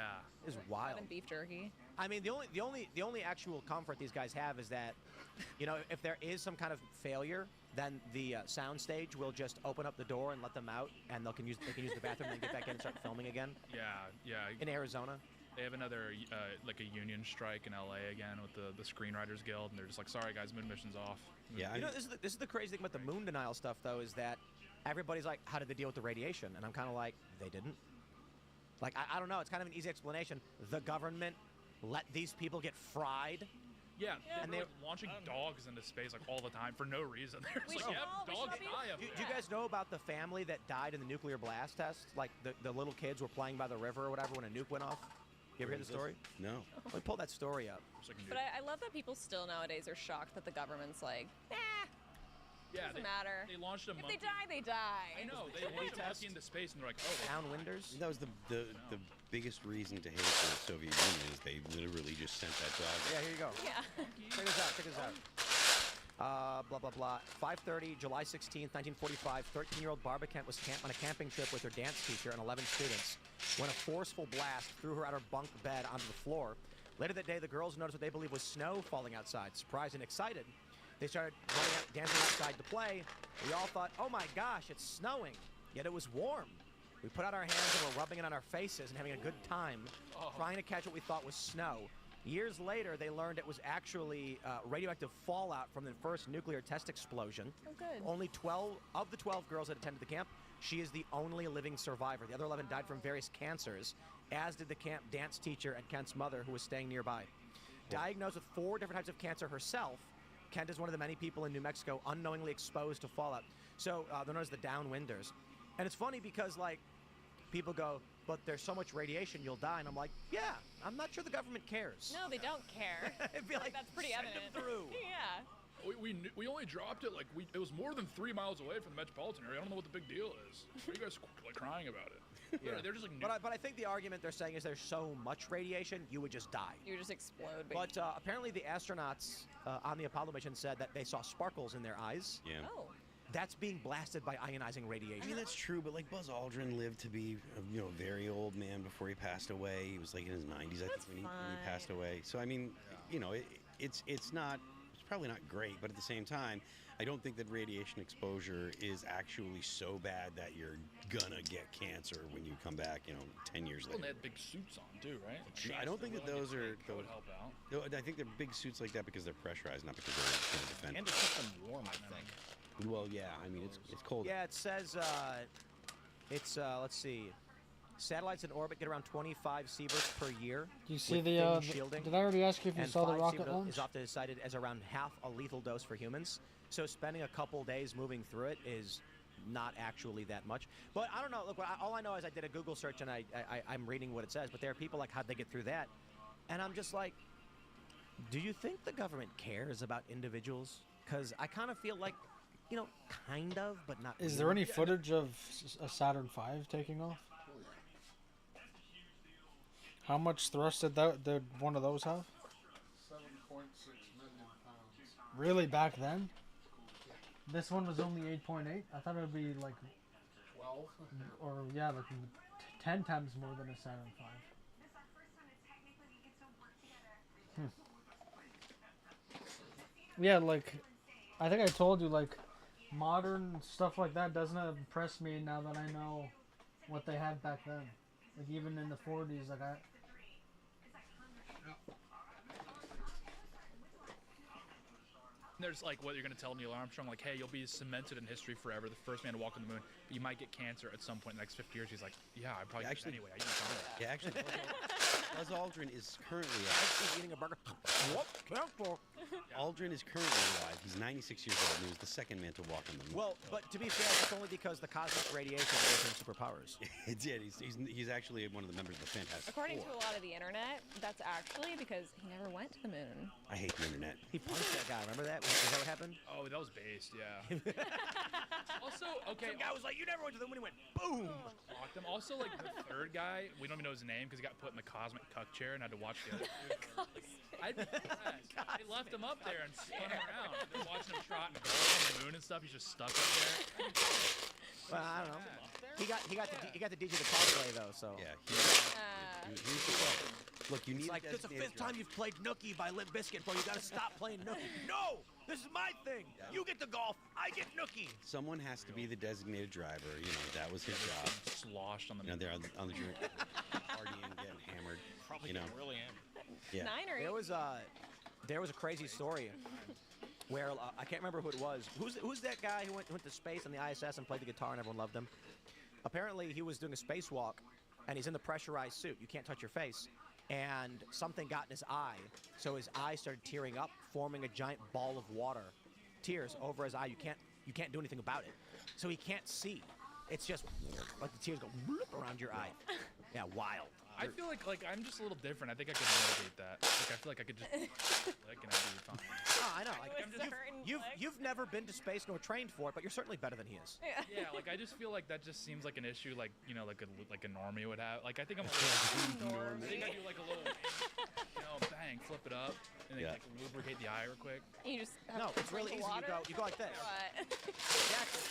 It's That wild. and beef jerky. I mean, the only actual comfort these guys have is that, if there is some kind of failure, then the sound stage will just open up the door and let them out, and they can use the bathroom and then get back in and start filming again Yeah. in Arizona. They have another like a union strike in LA again with the Screenwriters Guild, and they're just like, sorry guys, moon mission's off. Yeah. This is the crazy thing about the moon denial stuff, though, is that everybody's like, how did they deal with the radiation? And I'm kind of like, they didn't. Like, I don't know. It's kind of an easy explanation. The government let these people get fried. Yeah, And they're they- like launching dogs into space like all the time for no reason. They're We just like, should yep, all- we should dogs all be- die up Do there. you guys know about the family that died in the nuclear blast test? Like, the little kids were playing by the river or whatever when a nuke went off? You ever hear the story? No. Let me pull that story up. Just like, But I love that people still nowadays are shocked that the government's like, Yeah, Doesn't matter. They launched a If monkey. they die, they die. I know. They launched a monkey into space, and they're like, oh, Downwinders. That was the biggest reason to hate the Soviet Union is they literally just sent that dog. Yeah, here you go. Yeah. Check this out. Check this out. Blah, blah, blah. 5:30, July 16th, 1945. 13-year-old Barbara Kent was on a camping trip with her dance teacher and 11 students when a forceful blast threw her out of her bunk bed onto the floor. Later that day, the girls noticed what they believed was snow falling outside. Surprised and excited, they started running out, dancing outside to play. We all thought, oh my gosh, it's snowing. Yet it was warm. We put out our hands and were rubbing it on our faces and having a good time, trying to catch what we thought was snow. Years later, they learned it was actually radioactive fallout from the first nuclear test explosion. Oh, good. Only 12 of the 12 girls that attended the camp, she is the only living survivor. The other 11 died from various cancers, as did the camp dance teacher and Kent's mother, who was staying nearby. Diagnosed with 4 different types of cancer herself, Kent is one of the many people in New Mexico unknowingly exposed to fallout. So they're known as the downwinders. And it's funny because, like, people go, but there's so much radiation, you'll die. And I'm like, yeah, I'm not sure the government cares. No, they don't care. It'd be like, That's pretty send evident. them through. Yeah. we only dropped it like it was more than 3 miles away from the metropolitan area. I don't know what the big deal is. Why are you guys like crying about it? Yeah. They're just like. But I think the argument they're saying is there's so much radiation, you would just die. You just explode. But apparently the astronauts on the Apollo mission said that they saw sparkles in their eyes. Yeah. Oh. That's being blasted by ionizing radiation. I mean, that's true, but like Buzz Aldrin lived to be a very old man before he passed away. He was like in his 90s, I think, when he passed away. So I mean, it's probably not great, but at the same time, I don't think that radiation exposure is actually so bad that you're gonna get cancer when you come back, 10 years Well, later. they had big suits on too, right? I don't think that those are. That would help out. No, I think they're big suits like that because they're pressurized, not because they're going to defend. And to keep them warm, I think. Well, yeah, I mean it's cold. Yeah, it says let's see. Satellites in orbit get around 25 sieverts per year. Do you see with the? thin shielding, Did I already ask you if you and saw the 5 rocket sievert launch? is often cited as around half a lethal dose for humans. So spending a couple days moving through it is not actually that much. But I don't know. Look, all I know is I did a Google search and I'm reading what it says. But there are people like, how'd they get through that? And I'm just like, do you think the government cares about individuals? Because I kind of feel like, kind of, but not. Is really. there any footage of a Saturn V taking off? How much thrust did one of those have? 7.6 million pounds. Really, back then? This one was only 8.8. I thought it would be like 12. or yeah, like 10 times more than a Saturn V. Yeah, like I think I told you, like modern stuff like that doesn't impress me now that I know what they had back then. Like even in the 40s, like There's like what you're gonna tell Neil Armstrong, like, hey, you'll be cemented in history forever, the first man to walk on the moon, but you might get cancer at some point in the next 50 years. He's like, yeah, I probably Actually- anyway. I used to know that. Yeah, actually, Buzz Aldrin is currently He's eating a burger. What? Careful. Aldrin is currently alive. He's 96 years old, and he was the second man to walk on the moon. Well, but to be fair, that's only because the cosmic radiation gives him superpowers. It did. He's actually one of the members of the Fantastic According to Four. a lot of the internet, that's actually because he never went to the moon. I hate the internet. He punched that guy. Remember that? Is that what happened? Oh, that was based, yeah. Also, okay. Some guy was like, "You never went to the moon." He went, "Boom." Blocked him. Also, like the third guy, we don't even know his name because he got put in the cosmic cuck chair and had to watch the other. I'd be impressed. They left him up there and spun him around. They're watching him trot and go on the moon and stuff. He's just stuck up there. Well, I don't know. He got to DJ the cosplay though, so. Yeah. Uh, Here's the problem. Look, you need It's like, a this is the designated fifth time driver. you've played Nookie by Limp Bizkit, bro. You gotta stop playing Nookie. No! This is my thing! You get the golf, I get Nookie! Someone has to be the designated driver. That was his job. Sloshed on the They're on the drink, partying, getting hammered. Probably really am. Yeah. 9 or 8. There was a crazy story where I can't remember who it was. Who's that guy who went to space on the ISS and played the guitar and everyone loved him? Apparently he was doing a spacewalk and he's in the pressurized suit. You can't touch your face. And something got in his eye, so his eye started tearing up, forming a giant ball of water, tears over his eye. You can't do anything about it, so he can't see. It's just like the tears go bloop around your eye. Yeah, wild. I feel like I'm just a little different. I think I could mitigate that. Like I feel like I could just click and I'd be fine. Oh, I know. Like, With certain you've never been to space nor trained for it, but you're certainly better than he is. Yeah, like I just feel like that just seems like an issue, like like a normie would have. Like I think I'm a little. I think I do like a little, bang, flip it up, and then like lubricate the eye real quick. You just have No, to it's really drink easy. water? You go like this. What? Exactly.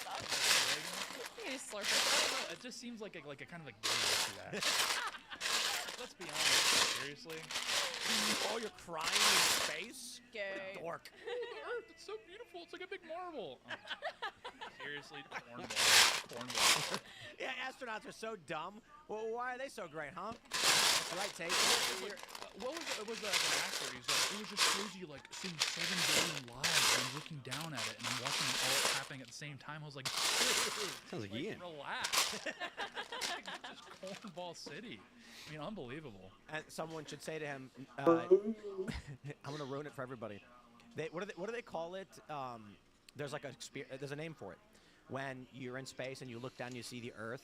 You just slurp it. It just seems like a kind of like gay to that. Let's be honest. Seriously. Oh, you're crying in space? Gay. Dork. Earth, it's so beautiful. It's like a big marble. Seriously, cornball. Yeah, astronauts are so dumb. Well, why are they so great, huh? That's right, Tate. What was it? It was an actor. He's like, it was just crazy, like seeing 7 billion lives, and I'm looking down at it, and I'm watching it all happening at the same time. I was like, Sounds like Ian. Relax. Just cornball city. I mean, unbelievable. And someone should say to him, I'm gonna ruin it for everybody. What do they call it? There's like there's a name for it. When you're in space and you look down, you see the Earth,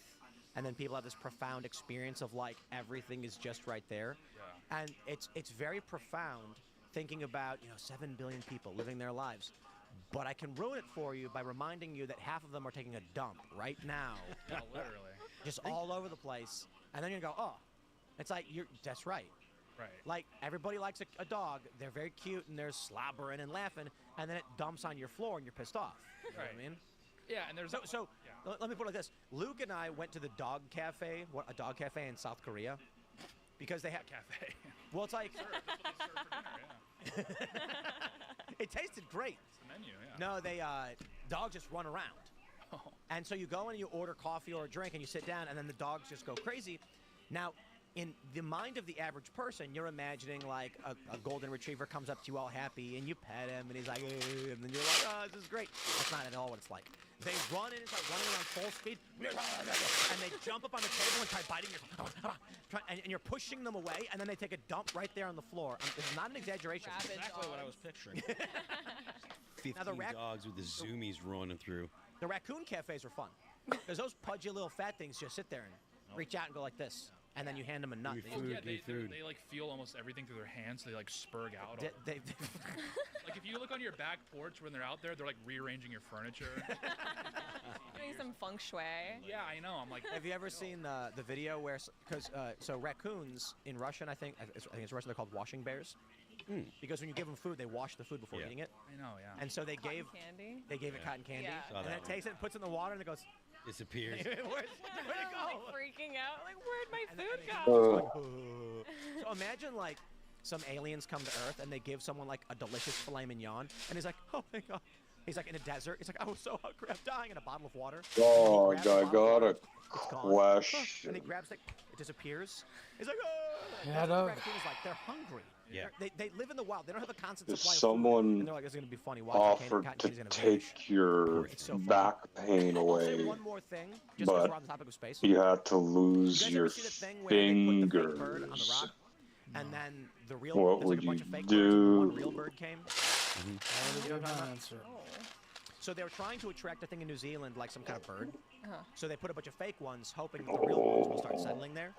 and then people have this profound experience of like everything is just right there. Yeah. And it's very profound thinking about 7 billion people living their lives. But I can ruin it for you by reminding you that half of them are taking a dump right now. Yeah, literally. Just all over the place. And then you go, oh, it's like, that's right. Right. Like, everybody likes a dog. They're very cute, and they're slobbering and laughing, and then it dumps on your floor, and you're pissed off. You know what I mean? Yeah, and there's Let me put it like this. Luke and I went to the dog cafe, a dog cafe in South Korea, because they have cafe. Well, it's like That's what they serve for dinner, yeah. it tasted great. It's the menu, yeah. No, they dogs just run around. Oh. And so you go in and you order coffee or a drink and you sit down and then the dogs just go crazy. Now, in the mind of the average person, you're imagining like a golden retriever comes up to you all happy and you pet him and he's like, and then you're like, oh, this is great. That's not at all what it's like. They run in and start running around full speed and they jump up on the table and try biting your and you're pushing them away and then they take a dump right there on the floor. This is not an exaggeration. Rabid Exactly what I was dogs. picturing. 15 Now, the dogs with the zoomies running through. The raccoon cafes are fun because those pudgy little fat things just sit there and reach out and go like this. And then you hand them a nut. Give me They- food. Yeah, they, food. they like feel almost everything through their hands. So they like spurg out. they- they- Like if you look on your back porch when they're out there, they're like rearranging your furniture. Doing some feng shui. Yeah, I know. I'm like, Have you ever seen the video where, so raccoons in Russian, I think it's Russian, they're called washing bears. Because when you give them food, they wash the food before Yeah. eating it. I know, yeah. And so they Cotton gave candy. it cotton candy. Yeah. Saw And then that it one. takes it and puts it in the water and it goes, Disappears. where'd it Like go? freaking out. Like, where'd my And then- food and go? then So imagine like some aliens come to Earth and they give someone like a delicious filet mignon and he's like, oh my god. He's like in a desert. He's like, I was so hungry, I'm dying, in a bottle of water. Dog, He grabs the I bottle of got a water, it's gone. question. And he grabs it disappears. He's like, oh! Yeah, That's what dog. raccoons like. They're hungry. Yeah. They live in the wild. They don't have a constant If supply of food. someone And they're like, this is going to be funny. Watch offered cotton to candy's gonna vanish. take your It's so funny. back pain I'll say away, one more thing, just because but we're on the topic of space. you had to You lose guys your ever see the thing where they put the fake bird on the fingers. rock, and then the real What there's like would a bunch you of fake do? birds, and one real bird came. I You know what I'm talking about? answer. So they were trying to attract a thing in New Zealand, like some kind of bird. Uh-huh. So they put a bunch of fake ones, hoping that the real ones will start settling there.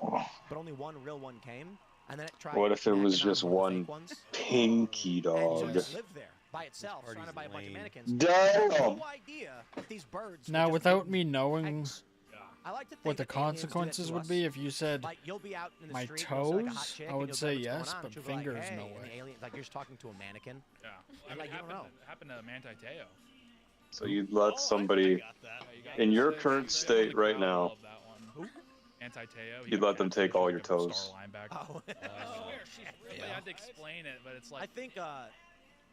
But only one real one came, and then it tried. What if it was knocking on just one of the one fake ones. pinky And so dog? it just lived there by itself, party's surrounded by a bunch of lame. mannequins. Damn! No idea if these birds. were Now, just without moving me knowing eggs. I like to think what the that aliens do that consequences to would us. be, if you said Like you'll be out in the my street, you'll see, like, a hot toes, chick, I and would you'll say be like, "What's yes, going on?" but And she'll be like, fingers, "Hey," no and way. the alien, like you're just talking to a mannequin. Yeah. And, like, you don't know. Happened to Manti Teo. So you'd let somebody in your current state right now, Anti Teo. you'd let them take all your toes. Oh. Really had to explain it, but it's like I think.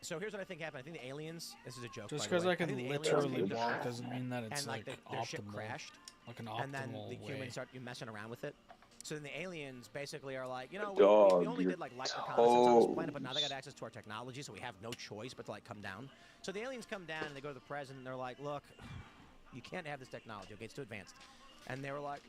So here's what I think happened. I think the aliens. This is a joke. just by the because way. I can think the aliens literally came to walk Earth, doesn't mean that it's and like like their ship optimal, crashed, like an and then optimal the way. humans start messing around with it. So then the aliens basically are like, you know, we Dog, only your did like light reconnaissance on this planet, but now they toes. got access to our technology, so we have no choice but to like come down. So the aliens come down and they go to the president and they're like, look, you can't have this technology. Okay, it's too advanced. And they were like,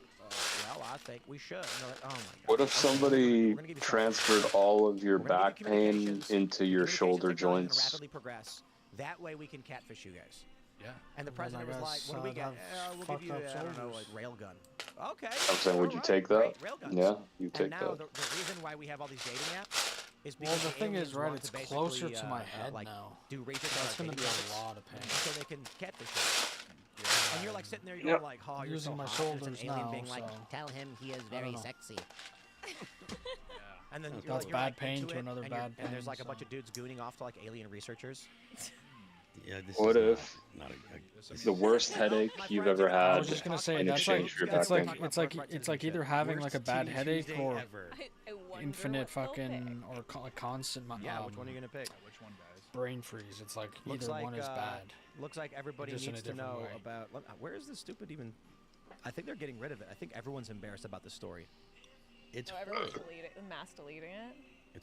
well, I think we should. And they're like, oh my god. What if okay, somebody we're gonna give you transferred all of your We're gonna back give you pain communications. into your Communications shoulder technology is gonna joints? rapidly progress. That way we can catfish you guys. Yeah. And the Then I president was like, guess, "What do we I'd get? have We'll give you, fucked up I don't know, soldiers. like railgun." Okay. I'm saying, would you alright, take that? great, railguns. Yeah, you And take now that. the reason why we have all these dating apps is Well, because the thing is, aliens right, want it's to closer basically, to my head like, now. do research That's on gonna be dating a apps lot of pain. so they can catfish you. And you're like sitting there, you're Yep. going like, "Oh, I'm you're using so my hot." And it's shoulders an alien now, being like, so "Tell him he is I don't very know. sexy." Yeah. And then That's you're like, bad like, pain into to it, another and you're- bad And there's pain, like a bunch so- of dudes gooning off to like alien researchers. Yeah, this What is if not it's the worst headache My you've friends, ever even- I had was just gonna say in that's like exchange for your it's back like pain? it's like either having like a bad headache or I wonder infinite what they'll fucking or a constant Yeah, which one are you gonna pick? Which one, guys? brain freeze. It's like Looks either like, one is bad. Looks like everybody Just in needs a to different know way. about. Where is this stupid even? I think they're getting rid of it. I think everyone's embarrassed about the story. It's Oh, everyone's mass deleting it.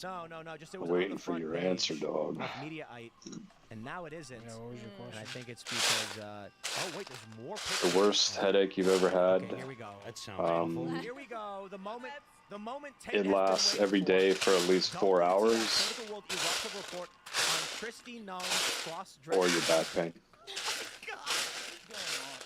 No. Just it I'm was on waiting the for front your page answer, dog. of Mediaite, and now it isn't. Yeah, what was your And I question? think it's because. Oh wait, there's more. The pictures. worst headache you've ever had. Okay, here we go. that sounds Um, awful. Here we go. The moment. The moment. Tate It has been lasts waiting every for. day for at least 4 WTF hours, Political World Eruptive report on Christy Nome's or your back pain.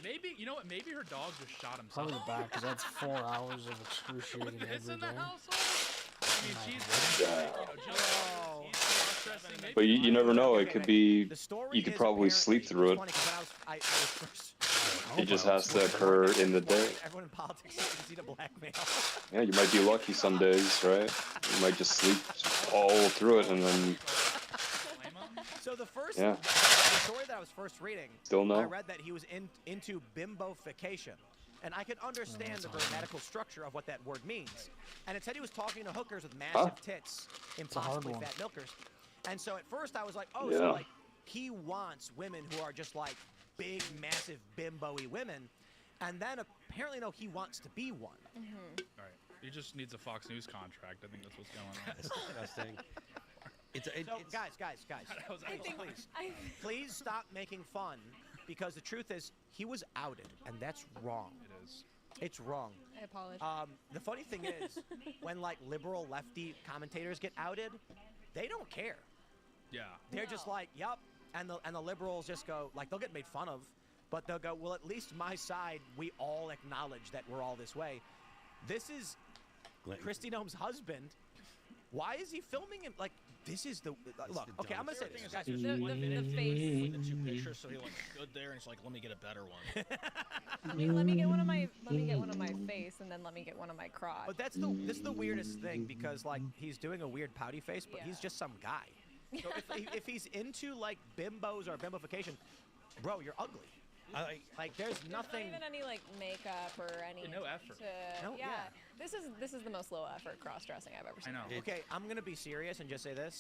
Maybe you know what? Maybe her dog just shot himself. Probably the back, because that's 4 hours of excruciating With this every in the day. household. I mean, she's Oh. he's processing. Maybe But you never know. It could be. The story You could is probably sleep apparently- through it's it. funny 'cause I was first. It just has to occur in the day. Everyone in politics is easy to blackmail. Yeah, you might be lucky some days, right? You might just sleep all through it and then blame him. So the first, Yeah. the story that I was first reading, still I no. read that he was into bimbofication. And I could understand the grammatical structure of what that word means. And it said he was talking to hookers with massive tits, hard impossibly one. fat milkers. And so at first I was like, oh, Yeah. so like he wants women who are just like big, massive, bimbo-y women. And then apparently, no, he wants to be one. All right. He just needs a Fox News contract. I think that's what's going on. That's disgusting. So it's guys, That was excellent. please stop making fun, because the truth is he was outed, and that's wrong. It is. It's wrong. I apologize. The funny thing is, when like liberal lefty commentators get outed, they don't care. Yeah. They're just No. like, yup, and the liberals just go like they'll get made fun of, but they'll go, well, at least my side, we all acknowledge that we're all this way. This is Christy Nome's husband. Why is he filming him? Like, this is the look. the Okay, I'm gonna say dumbest this, thing guys. the face. The two pictures, so he like stood there and he's like, "Let me get a better one." Let me get one of my face, and then let me get one of my crotch. But this is the weirdest thing, because like he's doing a weird pouty face, but he's Yeah. just some guy. So if he's into like bimbos or bimbofication, bro, you're ugly. Like there's There's nothing. not even any like makeup or any. no effort. No, yeah. yeah. This is the most low effort cross dressing I've ever I seen. know. Okay, I'm gonna be serious and just say this.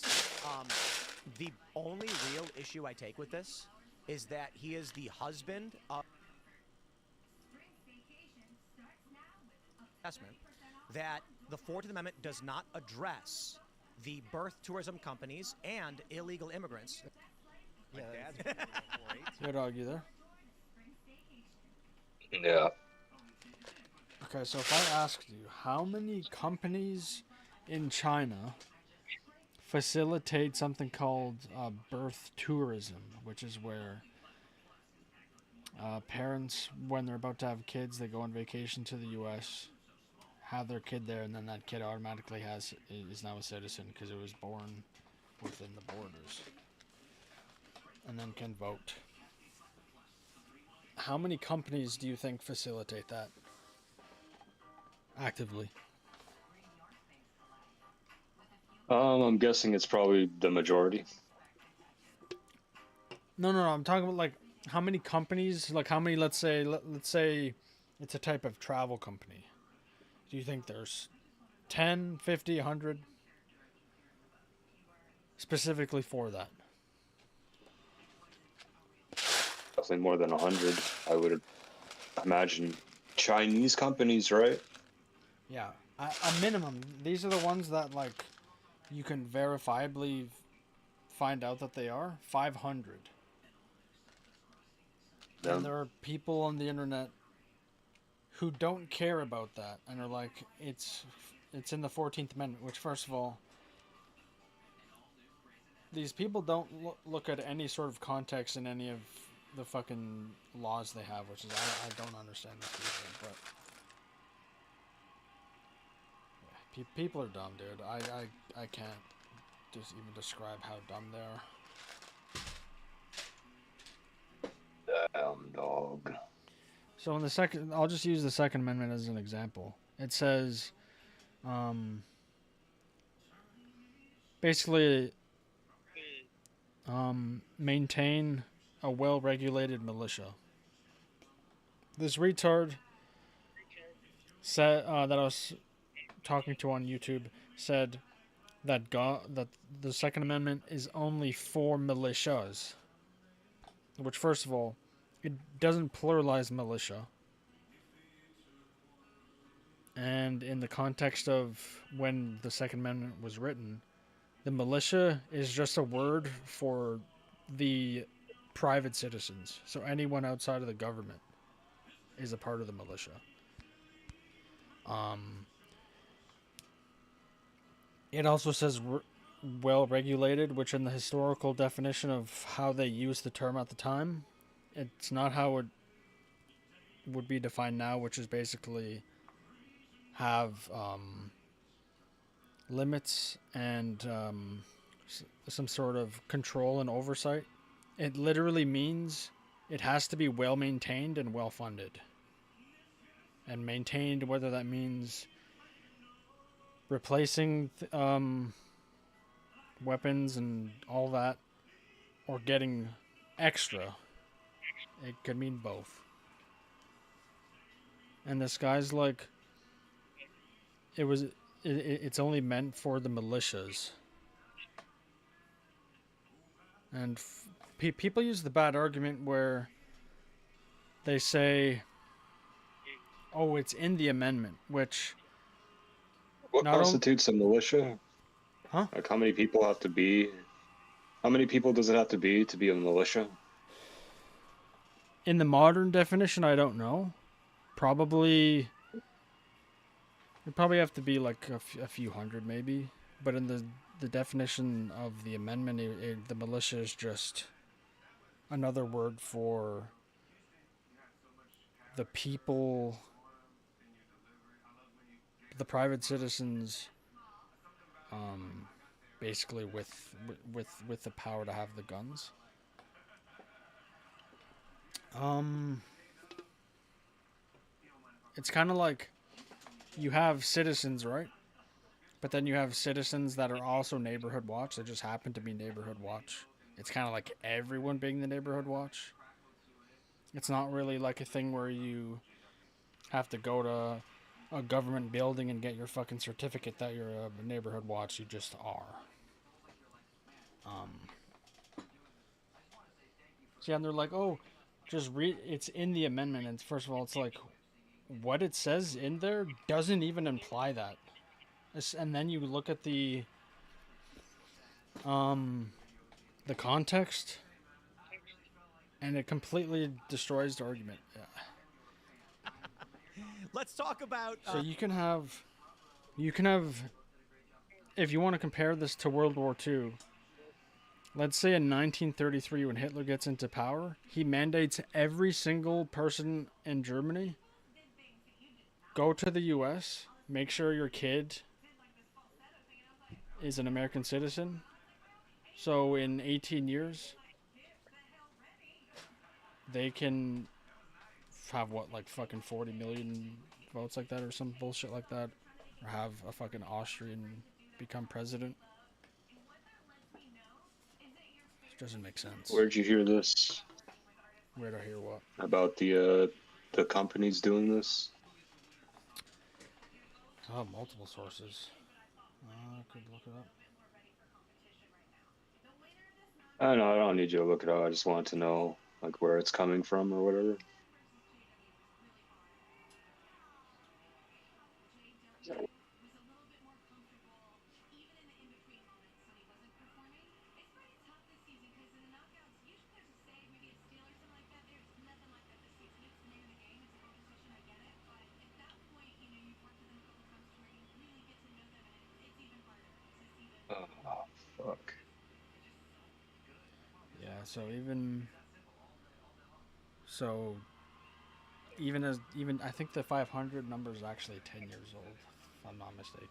The only real issue I take with this is that he is the husband of investment, that the 14th Amendment does not address the birth tourism companies and illegal immigrants. My dad's been doing it for 8. Yo, dog, you there? Yeah. Okay, so if I asked you, how many companies in China facilitate something called birth tourism, which is where parents, when they're about to have kids, they go on vacation to the U.S., have their kid there, and then that kid automatically is now a citizen because it was born within the borders, and then can vote. How many companies do you think facilitate that actively? I'm guessing it's probably the majority. No, I'm talking about like how many companies, like how many, let's say it's a type of travel company. Do you think there's 10, 50, 100 specifically for that? Definitely more than 100, I would imagine. Chinese companies, right? Yeah, a minimum. These are the ones that like you can verifiably find out that they are 500. Yeah. And there are people on the internet who don't care about that and are like, it's in the 14th Amendment, which, first of all, these people don't look at any sort of context in any of the fucking laws they have, which is I don't understand this either, but yeah, people are dumb, dude. I can't just even describe how dumb they are. Damn dog. So in the second, I'll just use the Second Amendment as an example. It says, basically, maintain a well-regulated militia. This retard said that I was talking to on YouTube said that that the Second Amendment is only for militias. Which, first of all, it doesn't pluralize militia. And in the context of when the Second Amendment was written, the militia is just a word for the private citizens. So anyone outside of the government is a part of the militia. It also says well regulated, which in the historical definition of how they used the term at the time, it's not how it would be defined now, which is basically have limits and some sort of control and oversight. It literally means it has to be well maintained and well funded. And maintained, whether that means replacing weapons and all that, or getting extra. It could mean both. And this guy's like, it's only meant for the militias. And people use the bad argument where they say, oh, it's in the amendment, which... What constitutes a militia? Huh? Like how many people have to be? How many people does it have to be a militia? In the modern definition, I don't know. Probably... It'd probably have to be like a few hundred, maybe. But in the definition of the amendment, the militia is just another word for the people, the private citizens, basically with the power to have the guns. It's kind of like you have citizens, right? But then you have citizens that are also neighborhood watch. They just happen to be neighborhood watch. It's kind of like everyone being the neighborhood watch. It's not really like a thing where you have to go to a government building and get your fucking certificate that you're a neighborhood watch. You just are. So yeah, and they're like, oh, just read. It's in the amendment. And first of all, it's like, what it says in there doesn't even imply that. And then you look at the context, and it completely destroys the argument. Yeah. Let's talk about. So you can have, if you want to compare this to World War II. Let's say in 1933, when Hitler gets into power, he mandates every single person in Germany go to the U.S., make sure your kid is an American citizen. So in 18 years, they can have what, like fucking 40 million votes like that or some bullshit like that. Or have a fucking Austrian become president. It doesn't make sense. Where'd you hear this? Where'd I hear what? About the companies doing this? Oh, multiple sources. I could look it up. I know, I don't need you to look it up. I just want to know like where it's coming from or whatever. Oh, fuck. Yeah, so even So even I think the 500 number is actually 10 years old, if I'm not mistaken.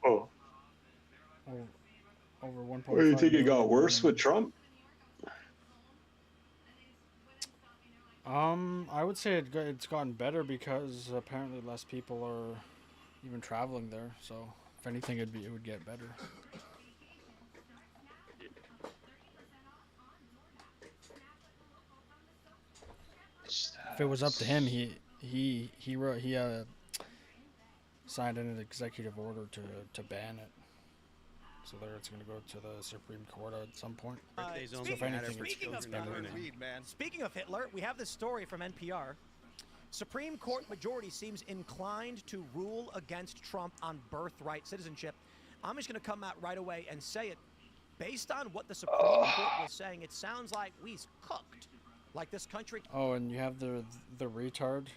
Oh, Over what do you 1.5 think it got worse with million. Trump? I would say it's gotten better because apparently less people are even traveling there. So if anything, it would get better. If it was up to him, he wrote he signed an executive order to ban it. So there, it's going to go to the Supreme Court at some point. So if anything, it's better. Speaking of Hitler, we have this story from NPR. Supreme Court majority seems inclined to rule against Trump on birthright citizenship. I'm just going to come out right away and say it. Based on what the Supreme Court was saying, it sounds like we's cooked. Like this country. Oh, and you have the retard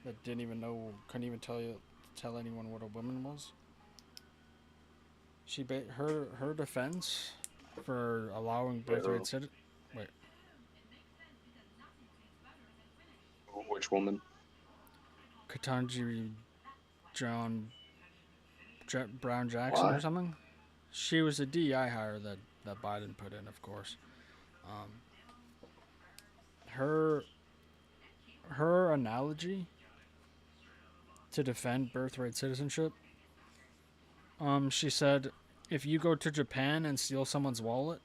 that didn't even know, couldn't even tell anyone what a woman was. Her defense for allowing birthright citizenship. Wait. Which woman? Ketanji Brown Jackson or something. She was a DEI hire that Biden put in, of course. Her analogy to defend birthright citizenship. She said, if you go to Japan and steal someone's wallet,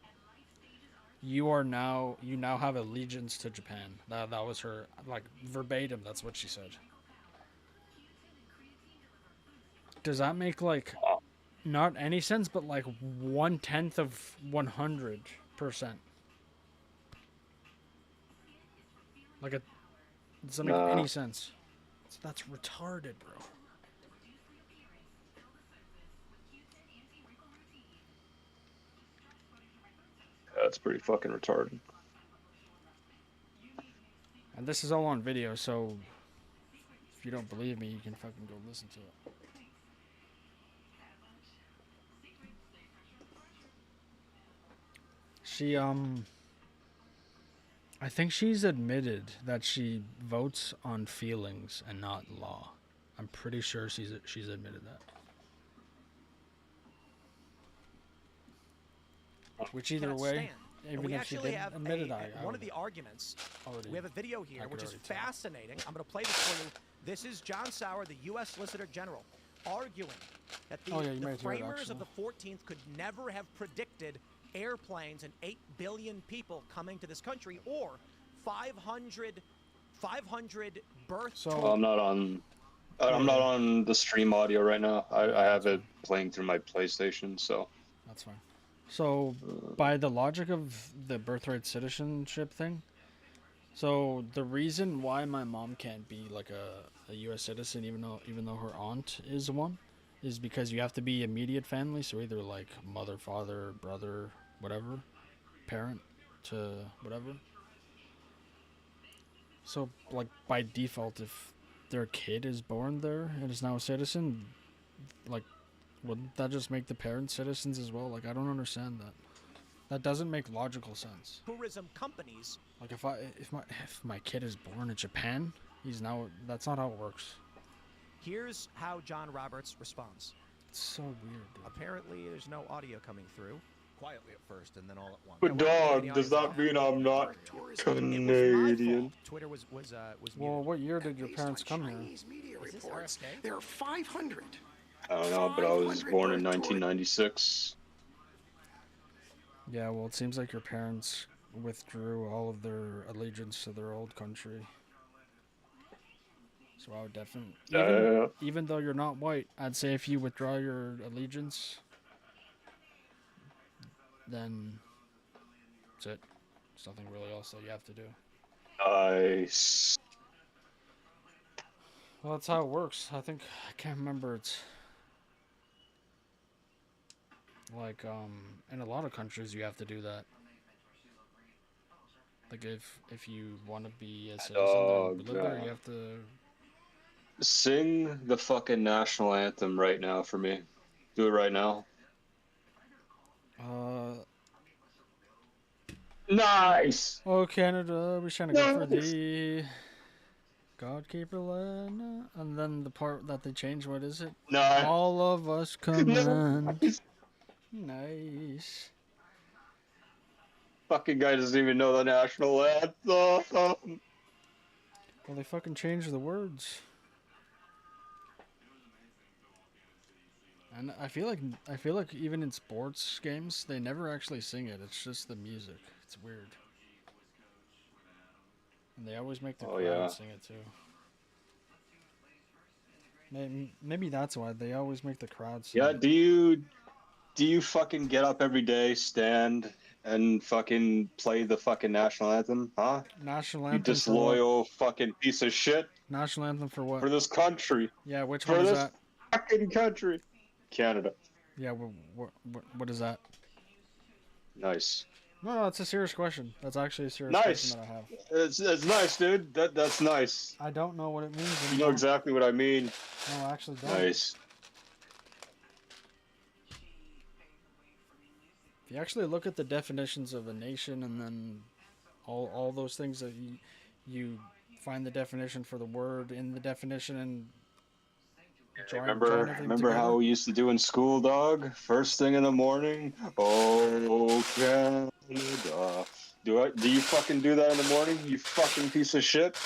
you now have allegiance to Japan. That was her, like, verbatim. That's what she said. Does that make, like, not any sense, but like 1/10 of 100%? Like it doesn't make any sense. So that's retarded, bro. That's pretty fucking retarded. And this is all on video, so if you don't believe me, you can fucking go listen to it. She, I think she's admitted that she votes on feelings and not law. I'm pretty sure she's admitted that. Which either way, even if she didn't admit it, one of the arguments. We have a video here, which is fascinating. I'm going to play this for you. This is John Sauer, the U.S. Solicitor General, arguing that the framers of the 14th could never have predicted airplanes and 8 billion people coming to this country, or 500 birth. So I'm not on the stream audio right now. I have it playing through my PlayStation, so that's fine. So by the logic of the birthright citizenship thing, so the reason why my mom can't be like a U.S. citizen, even though her aunt is one, is because you have to be immediate family. So either like mother, father, brother, whatever, parent to whatever. So like by default, if their kid is born there and is now a citizen, like, wouldn't that just make the parents citizens as well? Like, I don't understand that. That doesn't make logical sense. Tourism companies. Like if my kid is born in Japan, that's not how it works. Here's how John Roberts responds. It's so weird, dude. Apparently, there's no audio coming through. Quietly at first, and then all at once. But dog, does that mean I'm not Canadian? Twitter was well, what year did your parents come here? Media reports. There are 500. I don't know, but I was born in 1996. Yeah, well, it seems like your parents withdrew all of their allegiance to their old country. So I would definitely, even though you're not white, I'd say if you withdraw your allegiance, then that's it. There's nothing really else that you have to do. Nice. Well, that's how it works. I can't remember. It's like, in a lot of countries you have to do that. Like if you want to be a citizen and live there, you have to sing the fucking national anthem right now for me. Do it right now. Nice. Oh, Canada, we trying to go for Nice. the Godkeeper land. And then the part that they changed, what is it? Nice. All of us command. Nice. Nice. Fucking guy doesn't even know the national anthem. Well, they fucking changed the words. And I feel like even in sports games, they never actually sing it. It's just the music. It's weird. And they always make the crowd sing it too. Maybe that's why they always make the crowd sing. Yeah, it. do you fucking get up every day, stand, and fucking play the fucking national anthem, huh? National You anthem disloyal fucking piece of shit. National anthem for what? For this country. Yeah, which For one is this that? fucking country. Canada. Yeah, what is that? Nice. No, it's a serious question. That's actually a serious Nice. question that I have. It's nice, dude. That's nice. I don't know what it means. You know exactly what I mean. No, I actually don't. Nice. If you actually look at the definitions of a nation and then all those things that you find the definition for the word in the definition and Remember how we used to do in school, dog? First thing in the morning. Oh, Canada. Do you fucking do that in the morning? You fucking piece of shit.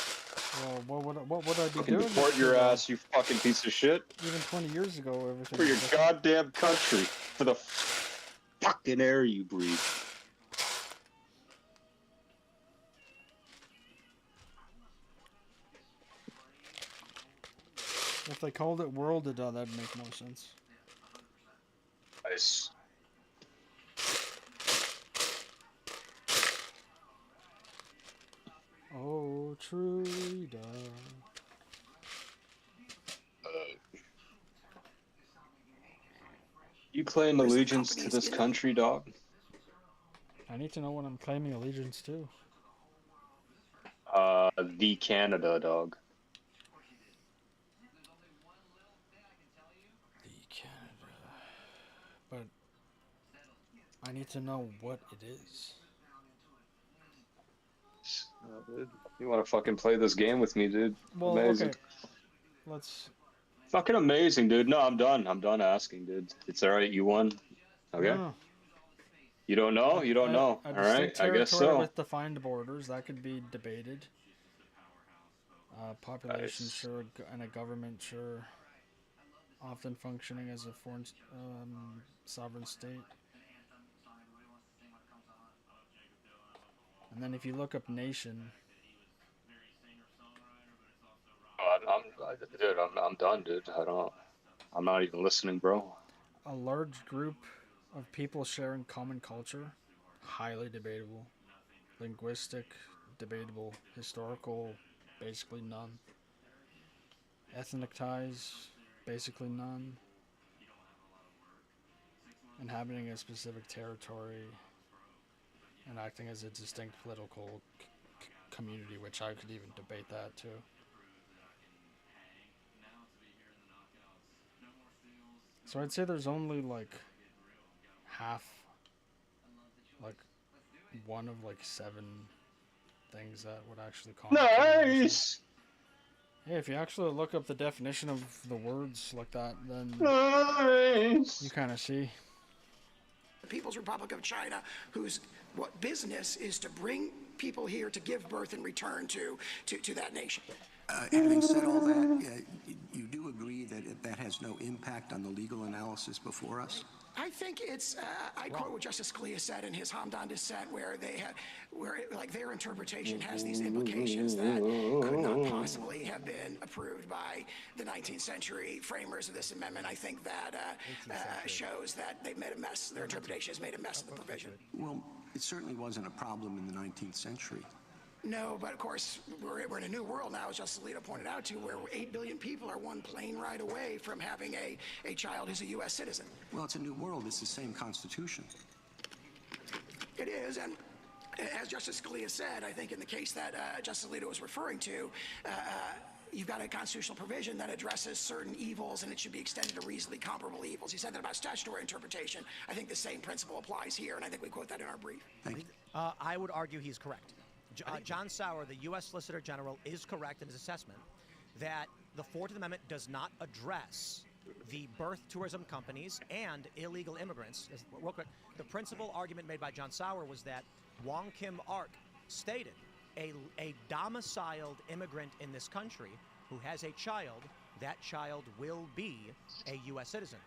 Well, what would I be Fucking doing? deport your ass, you fucking piece of shit. Even 20 years ago, everything. For your goddamn country. For the fucking air you breathe. If they called it worlded, that'd make no sense. Nice. Oh, truly does. You claim allegiance to this country, dog? I need to know what I'm claiming allegiance to. The Canada, dog. The Canada. But I need to know what it is. Dude, you want to fucking play this game with me, dude? Well, amazing. Okay. Let's. Fucking amazing, dude. No, I'm done. I'm done asking, dude. It's alright. You won. Okay. No. You don't know? You don't know. A All right. distinct I guess territory so. with defined borders that could be debated. Population, Nice. sure, and a government, sure. Often functioning as a foreign sovereign state. And then if you look up nation. I'm done, dude. I'm not even listening, bro. A large group of people sharing common culture, highly debatable. Linguistic, debatable. Historical, basically none. Ethnic ties, basically none. Inhabiting a specific territory and acting as a distinct political community, which I could even debate that too. So I'd say there's only like half, like one of like 7 things that would actually call. Nice. Yeah, if you actually look up the definition of the words like that, then Nice. you kind of see. The People's Republic of China, whose what business is to bring people here to give birth and return to that nation. Having said all that, you do agree that that has no impact on the legal analysis before us? I think it's, I quote what Justice Scalia said in his Hamdan dissent, where their interpretation has these implications that could not possibly have been approved by the 19th century framers of this amendment. I think that shows that they've made a mess. Their interpretation has made a mess of the provision. Well, it certainly wasn't a problem in the 19th century. No, but of course, we're in a new world now, as Justice Alito pointed out, where 8 billion people are one plane ride away from having a child who's a U.S. citizen. Well, it's a new world. It's the same Constitution. It is, and as Justice Scalia said, I think in the case that Justice Alito was referring to, you've got a constitutional provision that addresses certain evils and it should be extended to reasonably comparable evils. He said that about statutory interpretation. I think the same principle applies here, and I think we quote that in our brief. Thank you. I would argue he's correct. John Sauer, the U.S. Solicitor General, is correct in his assessment that the 14th Amendment does not address the birth tourism companies and illegal immigrants. Real quick, the principal argument made by John Sauer was that Wong Kim Ark stated a domiciled immigrant in this country who has a child, that child will be a U.S. citizen.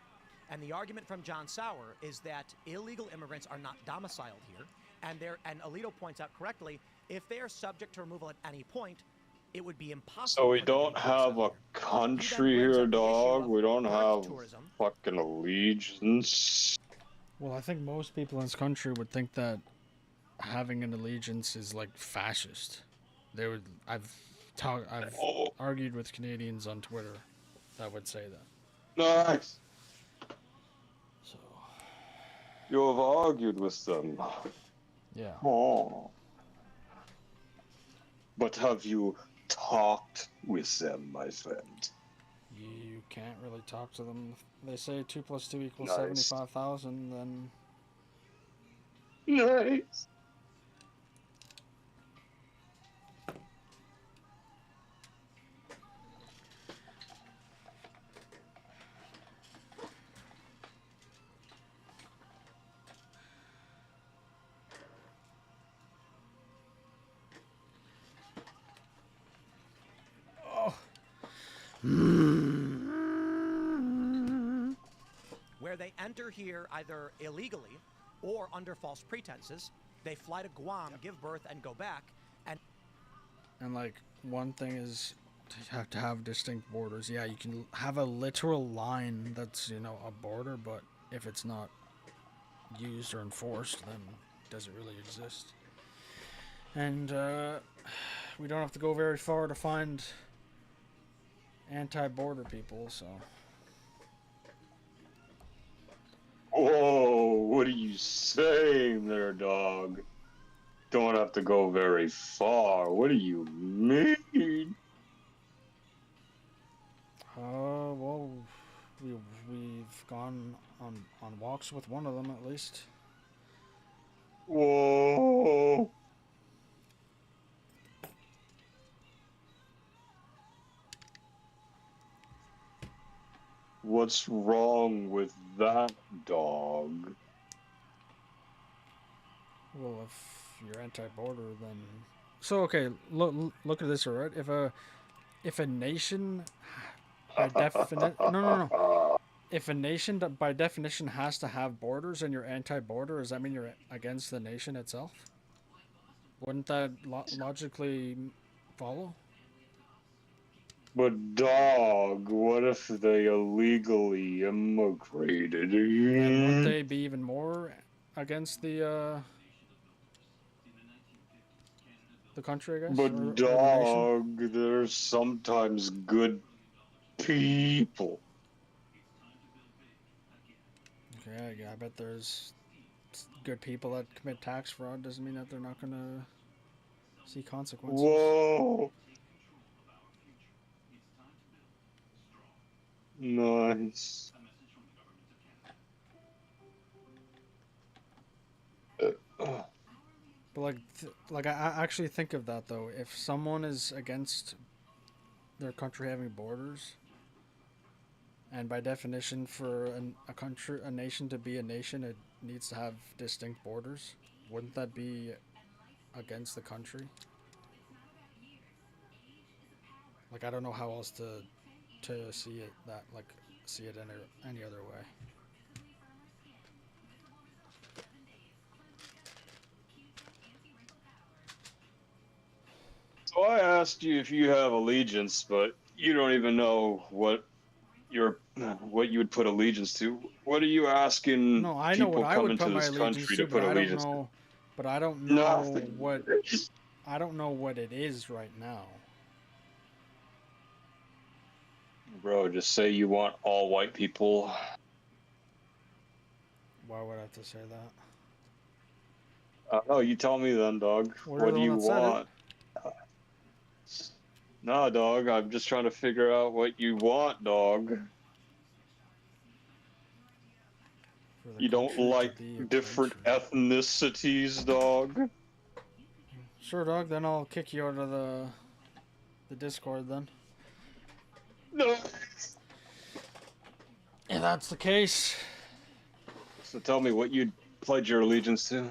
And the argument from John Sauer is that illegal immigrants are not domiciled here, and Alito points out correctly, if they are subject to removal at any point, it would be impossible. So we don't have a country here, dog. We don't have fucking allegiance. Well, I think most people in this country would think that having an allegiance is like fascist. They would. I've argued with Canadians on Twitter that would say that. Nice. So you have argued with them. Yeah. Oh. But have you talked with them, my friend? You can't really talk to them. If they say 2 + 2 = Nice. 75,000, then. Nice. Where they enter here either illegally or under false pretenses. They fly to Guam, give birth, and go back. And like, one thing is to have distinct borders. Yeah, you can have a literal line that's, you know, a border, but if it's not used or enforced, then it doesn't really exist. And we don't have to go very far to find anti-border people, so. Whoa, what are you saying there, dog? Don't have to go very far. What do you mean? Well, we've gone on walks with one of them at least. Whoa. What's wrong with that, dog? Well, if you're anti-border, then so okay. Look at this, alright? If a nation by definition no. If a nation by definition has to have borders and you're anti-border, does that mean you're against the nation itself? Wouldn't that logically follow? But dog, what if they illegally immigrated? And wouldn't they be even more against the country, I guess? But or dog, there's sometimes good people. Okay, yeah, I bet there's good people that commit tax fraud. Doesn't mean that they're not gonna see consequences. Whoa. Nice. But like I actually think of that though. If someone is against their country having borders, and by definition, for a nation to be a nation, it needs to have distinct borders. Wouldn't that be against the country? Like, I don't know how else to see it any other way. So I asked you if you have allegiance, but you don't even know what you would put allegiance to. What are you asking? No, I know what I would put my allegiance to, but I don't know. But I don't know what. I don't know what it is right now. Bro, just say you want all white people. Why would I have to say that? No, you tell me then, dog. What do you want? Nah, dog. I'm just trying to figure out what you want, dog. For the You don't country to like be a different country. ethnicities, dog? Sure, dog. Then I'll kick you out of the Discord then. No. If that's the case. So tell me what you'd pledge your allegiance to.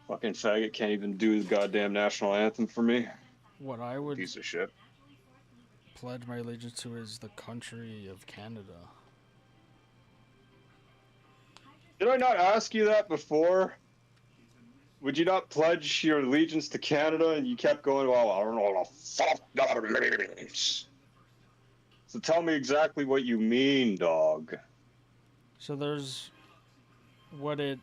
Fucking faggot can't even do the goddamn national anthem for me. What I would Piece of shit. pledge my allegiance to is the country of Canada. Did I not ask you that before? Would you not pledge your allegiance to Canada? And you kept going, well, I don't know the fuck that means. So tell me exactly what you mean, dog. So there's what it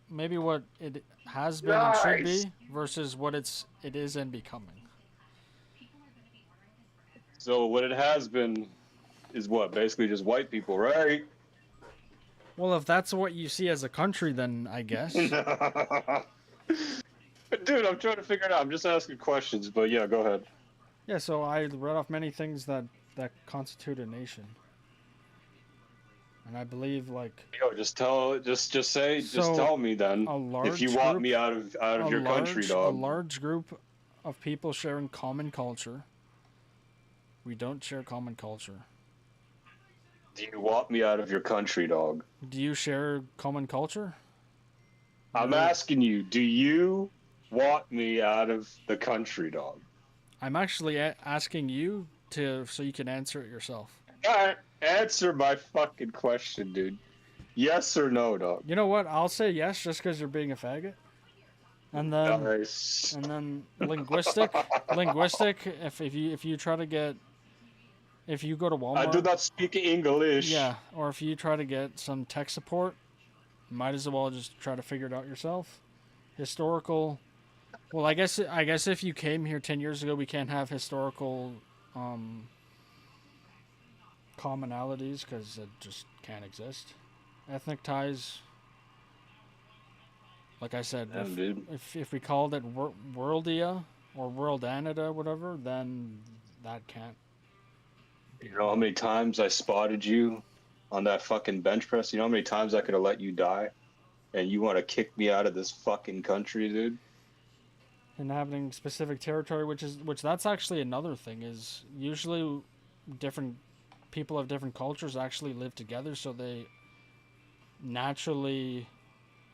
maybe what it has been and should be versus what it is and becoming. So what it has been is what? Basically just white people, right? Well, if that's what you see as a country, then I guess. Dude, I'm trying to figure it out. I'm just asking questions, but yeah, go ahead. Yeah, so I read off many things that constitute a nation. And I believe Yo, just tell me then. If you want me out of your country, dog. A large group of people sharing common culture. We don't share common culture. Do you want me out of your country, dog? Do you share common culture? I'm asking you, do you want me out of the country, dog? I'm actually asking you so you can answer it yourself. Alright, answer my fucking question, dude. Yes or no, dog? You know what? I'll say yes just because you're being a faggot. And then, nice. And then linguistic. If you try to get, if you go to Walmart. I do not speak English. Yeah, or if you try to get some tech support, might as well just try to figure it out yourself. Historical. Well, I guess if you came here 10 years ago, we can't have historical commonalities because it just can't exist. Ethnic ties. Like I said, if we called it Worldia or Worldanida, whatever, then that can't. You know how many times I spotted you on that fucking bench press? You know how many times I could have let you die? And you want to kick me out of this fucking country, dude? Inhabiting specific territory, which that's actually another thing, is usually different people of different cultures actually live together, so they naturally,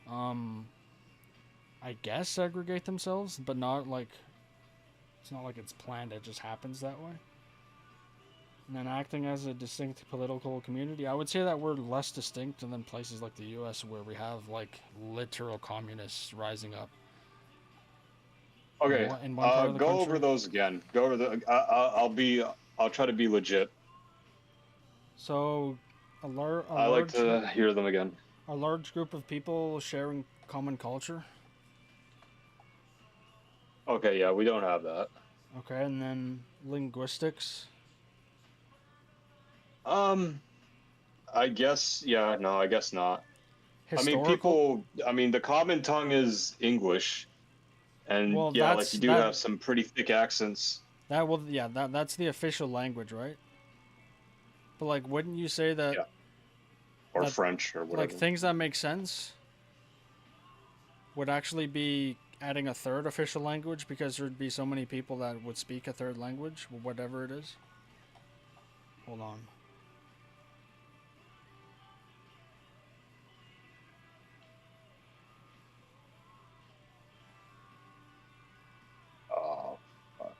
I guess, segregate themselves, but not like, it's not like it's planned, it just happens that way. And then acting as a distinct political community, I would say that we're less distinct than places like the U.S. where we have like literal communists rising up. Okay, in one part of the go country. over those again. Go over the. I'll try to be legit. So, I like to hear them again. A large group of people sharing common culture. Okay, yeah, we don't have that. Okay, and then linguistics. I guess, yeah, no, I guess not. Historical? The common tongue is English. And well, yeah, like you do have some pretty thick accents. That's the official language, right? But like, wouldn't you say that? Yeah. Or French or whatever. Like things that make sense would actually be adding a third official language because there'd be so many people that would speak a third language, whatever it is. Hold on. Oh, fuck.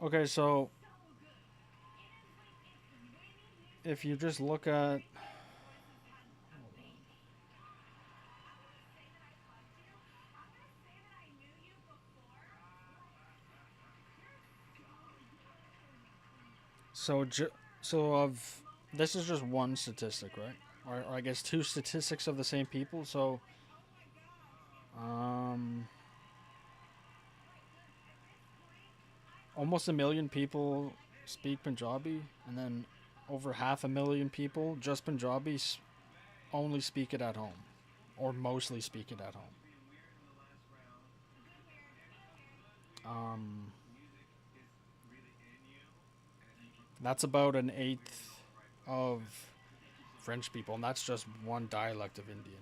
Okay, so if you just look at so of this is just one statistic, right? Or I guess two statistics of the same people. So almost 1 million people speak Punjabi, and then over 500,000 people just Punjabi only speak it at home, or mostly speak it at home. That's about an eighth of French people, and that's just one dialect of Indian,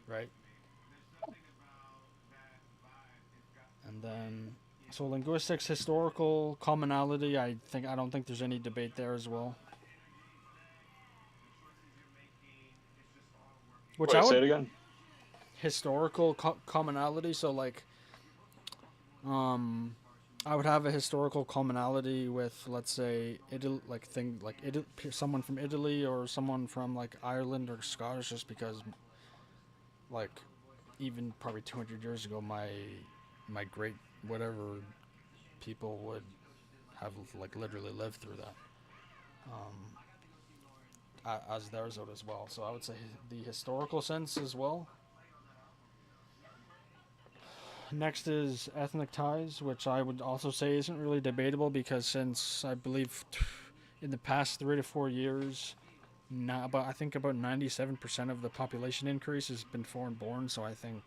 right? And then, so linguistics, historical commonality, I don't think there's any debate there as well. Which Wait, say it again. Historical commonality, so like, I would have a historical commonality with, let's say, Italy, someone from Italy or someone from like Ireland or Scottish, just because, like, even probably 200 years ago, my great whatever people would have like literally lived through that, as theirs would as well. So I would say the historical sense as well. Next is ethnic ties, which I would also say isn't really debatable, because since I believe in the past 3 to 4 years, I think about 97% of the population increase has been foreign born. So I think,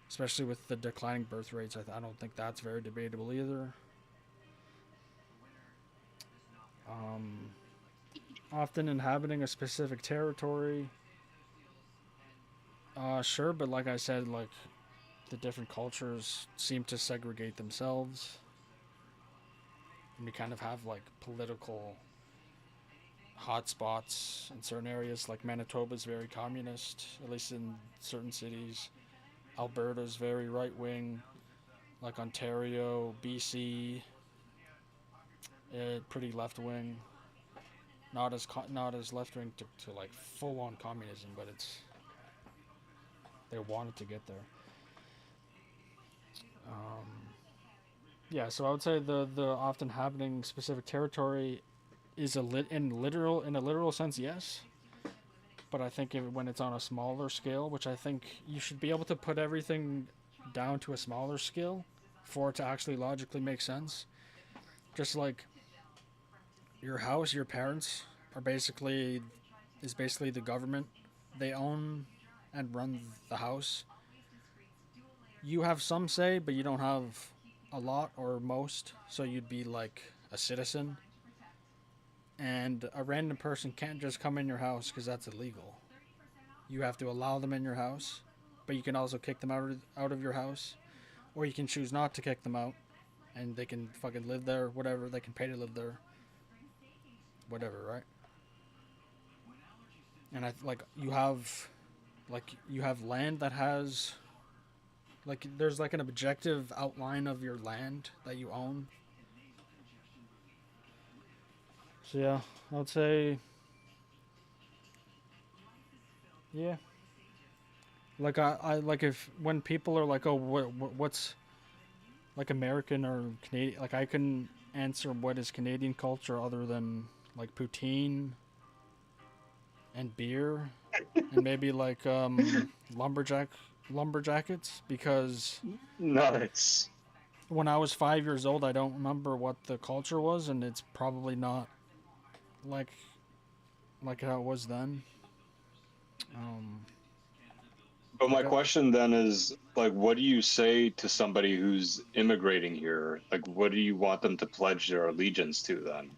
especially with the declining birth rates, I don't think that's very debatable either. Often inhabiting a specific territory. Sure, but like I said, like, the different cultures seem to segregate themselves. And we kind of have like political hotspots in certain areas. Like Manitoba is very communist, at least in certain cities. Alberta's very right wing, like Ontario, BC, pretty left wing. Not as left wing to like full on communism, but they wanted to get there. Yeah, so I would say the often happening specific territory is in a literal sense, yes. But I think when it's on a smaller scale, which I think you should be able to put everything down to a smaller scale for it to actually logically make sense. Just like your house, your parents is basically the government. They own and run the house. You have some say, but you don't have a lot or most, so you'd be like a citizen. And a random person can't just come in your house because that's illegal. You have to allow them in your house, but you can also kick them out of your house, or you can choose not to kick them out, and they can fucking live there, whatever. They can pay to live there, whatever, right? And you have land that has, like, there's like an objective outline of your land that you own. So yeah, I would say, yeah. Like I like, if when people are like, oh, what's like American or Canadian, like I can answer what is Canadian culture other than like poutine and beer and maybe like lumberjackets, because Nuts. when I was 5 years old, I don't remember what the culture was, and it's probably not like how it was then. But my question then is, like, what do you say to somebody who's immigrating here? Like, what do you want them to pledge their allegiance to then?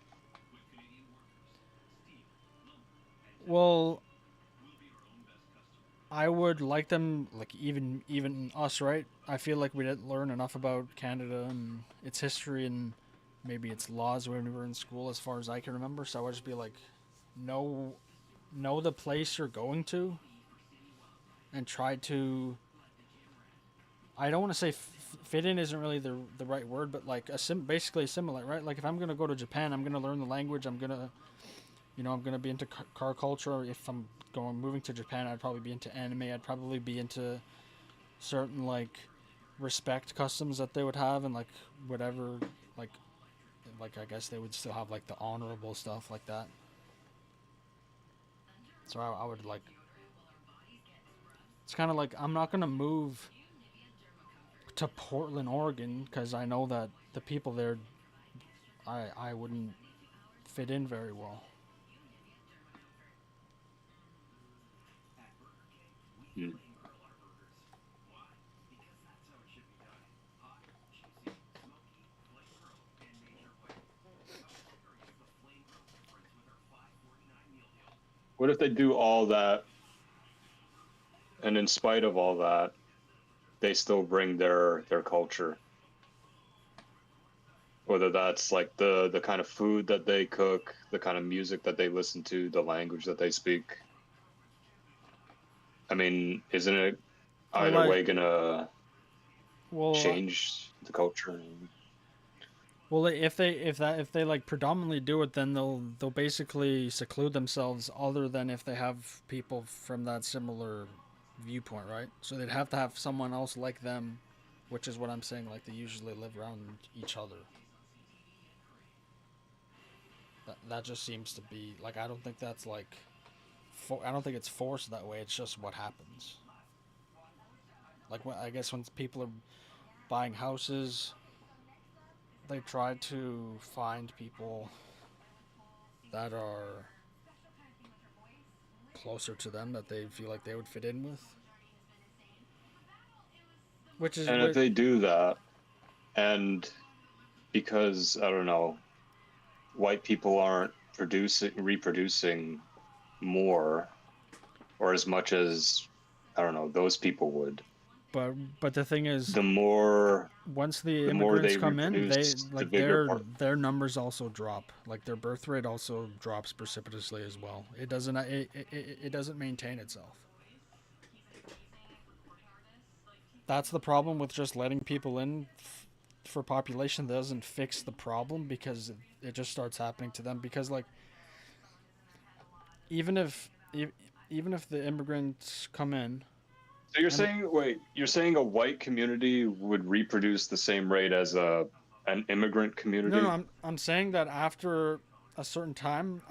Well, I would like them, like, even us, right? I feel like we didn't learn enough about Canada and its history and maybe its laws when we were in school, as far as I can remember. So I would just be like, know the place you're going to, and try to, I don't want to say fit in isn't really the right word, but like basically similar, right? Like if I'm gonna go to Japan, I'm gonna learn the language. I'm gonna be into car culture. If I'm moving to Japan, I'd probably be into anime. I'd probably be into certain like respect customs that they would have, and like whatever, like I guess they would still have like the honorable stuff like that. So I would like. It's kind of like I'm not gonna move to Portland, Oregon, because I know that the people there, I wouldn't fit in very well. What if they do all that, and in spite of all that, they still bring their culture? Whether that's like the kind of food that they cook, the kind of music that they listen to, the language that they speak. I mean, isn't it either way gonna change the culture? Well, if they like predominantly do it, then they'll basically seclude themselves, other than if they have people from that similar viewpoint, right? So they'd have to have someone else like them, which is what I'm saying. Like they usually live around each other. That just seems to be like, I don't think that's like, I don't think it's forced that way. It's just what happens. Like I guess when people are buying houses, they try to find people that are closer to them, that they feel like they would fit in with. Which is, and if they do that, and because I don't know, white people aren't reproducing more or as much as, I don't know, those people would. But the thing is, the more once the immigrants come in, they like their numbers also drop. Like their birth rate also drops precipitously as well. It doesn't maintain itself. That's the problem with just letting people in for population. That doesn't fix the problem, because it just starts happening to them. Because like even if the immigrants come in. So you're saying a white community would reproduce the same rate as an immigrant community? No, I'm saying that after a certain time,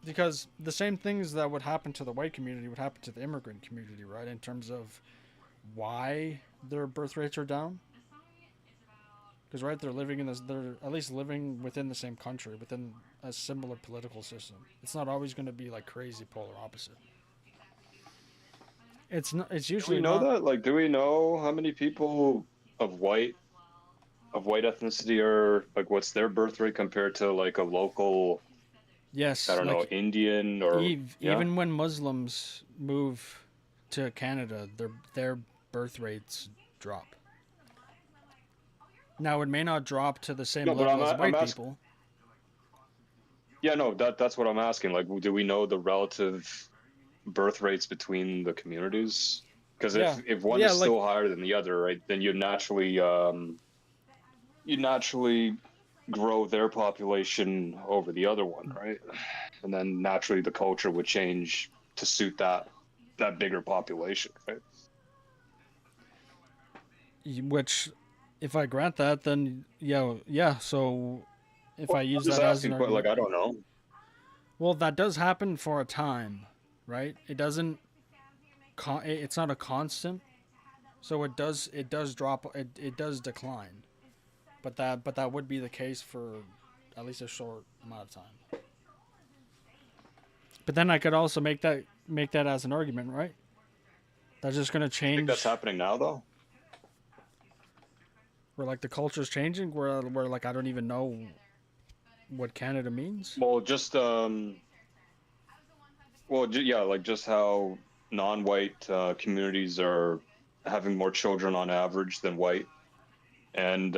because the same things that would happen to the white community would happen to the immigrant community, right? In terms of why their birth rates are down. Because right, they're at least living within the same country, within a similar political system. It's not always going to be like crazy polar opposite. It's usually. Do we know that? Like, do we know how many people of white ethnicity are like? What's their birth rate compared to like a local? Yes. I don't know, Indian or even when Muslims move to Canada, their birth rates drop. Now it may not drop to the same level as white people. Yeah, no, that's what I'm asking. Like, do we know the relative birth rates between the communities? Because if one is still higher than the other, right, then you naturally grow their population over the other one, right? And then naturally the culture would change to suit that bigger population, right? Which, if I grant that, then yeah. So if I use that as an argument, like, I don't know. Well, that does happen for a time, right? It doesn't. It's not a constant, so it does drop. It does decline, but that would be the case for at least a short amount of time. But then I could also make that as an argument, right? That's just going to change. I think that's happening now, though. Where like the culture's changing, where like I don't even know what Canada means. Well, just like just how non-white communities are having more children on average than white, and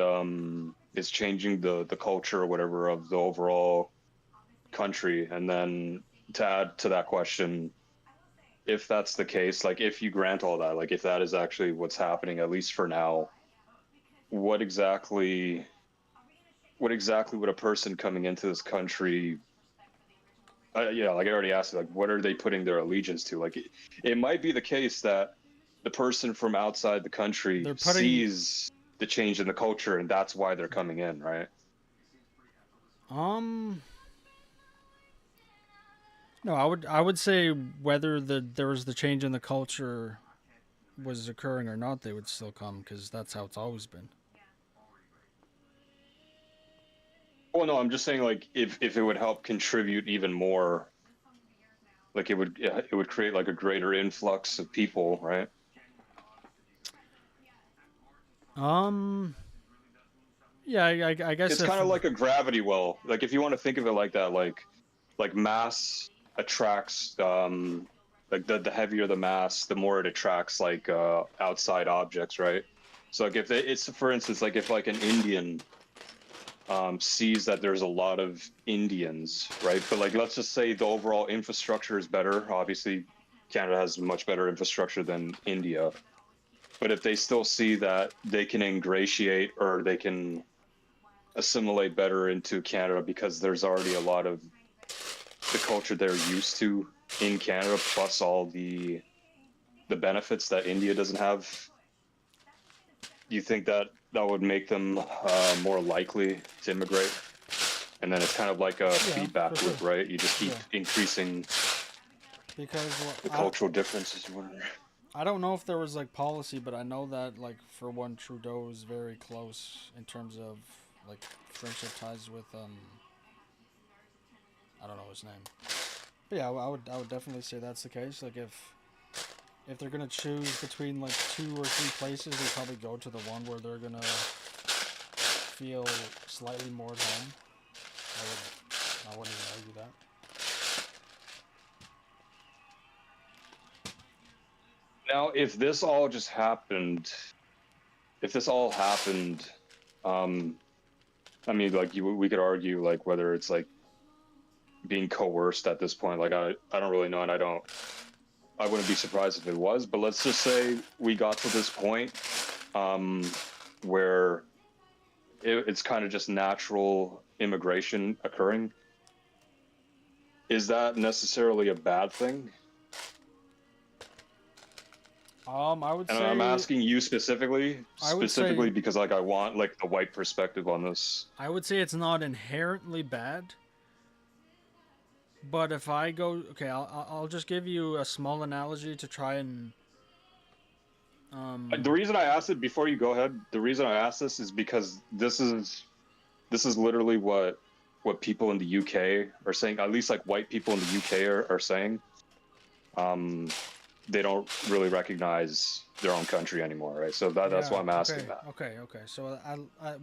it's changing the culture or whatever of the overall country. And then to add to that question, if that's the case, like if you grant all that, like if that is actually what's happening, at least for now, what exactly would a person coming into this country, yeah, like I already asked, like what are they putting their allegiance to? Like it might be the case that the person from outside the country They're putting sees the change in the culture and that's why they're coming in, right? No, I would say whether there was the change in the culture was occurring or not, they would still come because that's how it's always been. Well, no, I'm just saying like if it would help contribute even more, like it would create like a greater influx of people, right? Yeah, I guess It's if kind of like a gravity well. Like if you want to think of it like that, like mass attracts like the heavier the mass, the more it attracts like outside objects, right? So like if it's for instance like if like an Indian sees that there's a lot of Indians, right? But like let's just say the overall infrastructure is better. Obviously, Canada has much better infrastructure than India. But if they still see that they can ingratiate or they can assimilate better into Canada because there's already a lot of the culture they're used to in Canada, plus all the benefits that India doesn't have. You think that would make them more likely to immigrate? And then it's kind of like a feedback loop, right? You just keep increasing because the cultural differences or whatever. I don't know if there was like policy, but I know that like for one, Trudeau is very close in terms of like friendship ties with I don't know his name. But yeah, I would definitely say that's the case. Like if they're gonna choose between like 2 or 3 places, they probably go to the one where they're gonna feel slightly more at home. I wouldn't even argue that. Now, if this all just happened, I mean, like we could argue like whether it's like being coerced at this point. Like I don't really know, and I wouldn't be surprised if it was. But let's just say we got to this point where it's kind of just natural immigration occurring. Is that necessarily a bad thing? I would say. I'm asking you specifically because like I want like the white perspective on this. I would say it's not inherently bad, but if I go, okay, I'll just give you a small analogy to try and. The reason I asked it before you go ahead, the reason I asked this is because this is literally what people in the UK are saying. At least like white people in the UK are saying. They don't really recognize their own country anymore, right? So that's why I'm asking that. Okay. So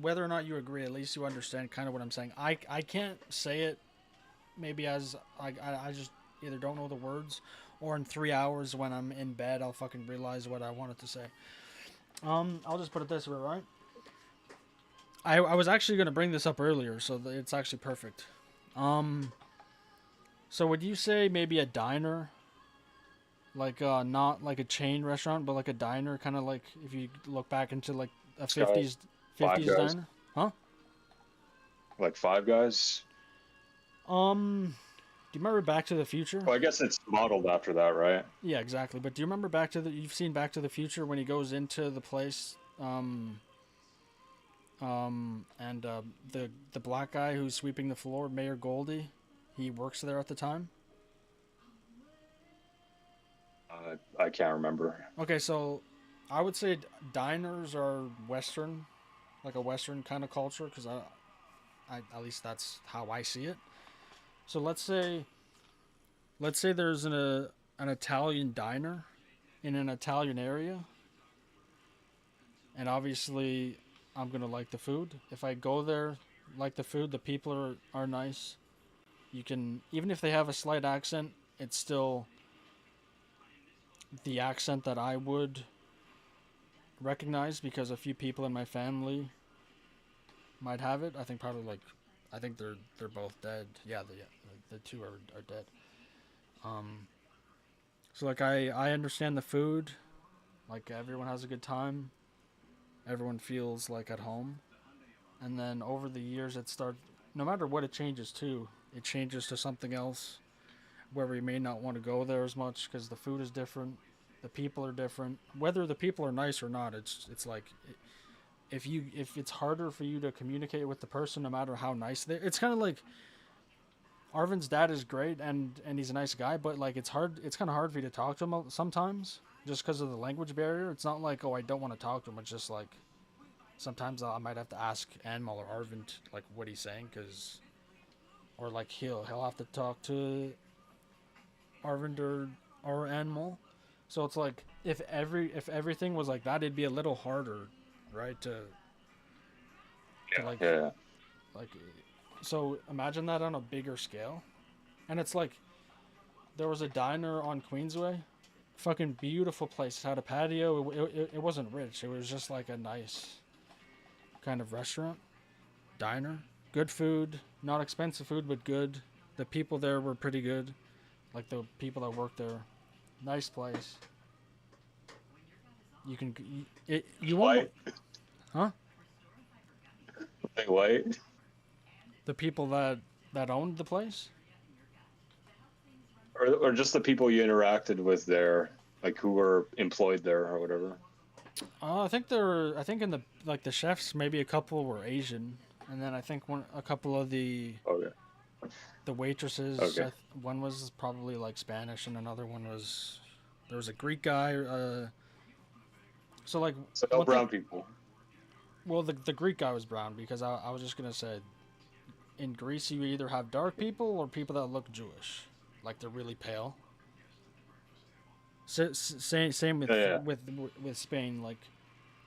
whether or not you agree, at least you understand kind of what I'm saying. I can't say it maybe as I just either don't know the words or in 3 hours when I'm in bed I'll fucking realize what I wanted to say. I'll just put it this way, right? I was actually going to bring this up earlier, so it's actually perfect. So would you say maybe a diner? Like not like a chain restaurant, but like a diner, kind of like if you look back into like a 50s diner, huh? Like Five Guys. Do you remember Back to the Future? Well, I guess it's modeled after that, right? Yeah, exactly. But do you remember you've seen Back to the Future when he goes into the place, and the black guy who's sweeping the floor, Mayor Goldie, he works there at the time. I can't remember. Okay, so I would say diners are Western, like a Western kind of culture, because I at least that's how I see it. So let's say there's an Italian diner in an Italian area, and obviously I'm gonna like the food. If I go there, like the food, the people are nice. You can, even if they have a slight accent, it's still the accent that I would recognize because a few people in my family might have it. I think they're both dead. Yeah, the two are dead. So like I understand the food, like everyone has a good time. everyone feels like at home. And then over the years, no matter what it changes to, it changes to something else where we may not want to go there as much because the food is different, the people are different. Whether the people are nice or not, it's like if it's harder for you to communicate with the person, no matter how nice they, it's kind of like Arvin's dad is great and he's a nice guy, but like it's hard. It's kind of hard for you to talk to him sometimes just because of the language barrier. It's not like, oh, I don't want to talk to him. It's just like sometimes I might have to ask Animal or Arvin like what he's saying, or like he'll have to talk to Arvin or Animal. So it's like if everything was like that, it'd be a little harder, right? Like, so imagine that on a bigger scale, and it's like there was a diner on Queensway, fucking beautiful place. It had a patio. It wasn't rich. It was just like a nice kind of restaurant, diner, good food, not expensive food, but good. The people there were pretty good, like the people that worked there. Nice place. You can you won't, huh? Like white? The people that owned the place? Or just the people you interacted with there, like who were employed there or whatever. I think in the chefs, maybe a couple were Asian, and then I think a couple of the waitresses. Okay. One was probably like Spanish, and another one was there was a Greek guy. So no brown people. Well, the Greek guy was brown because I was just gonna say, in Greece you either have dark people or people that look Jewish, like they're really pale. Same with Spain. Like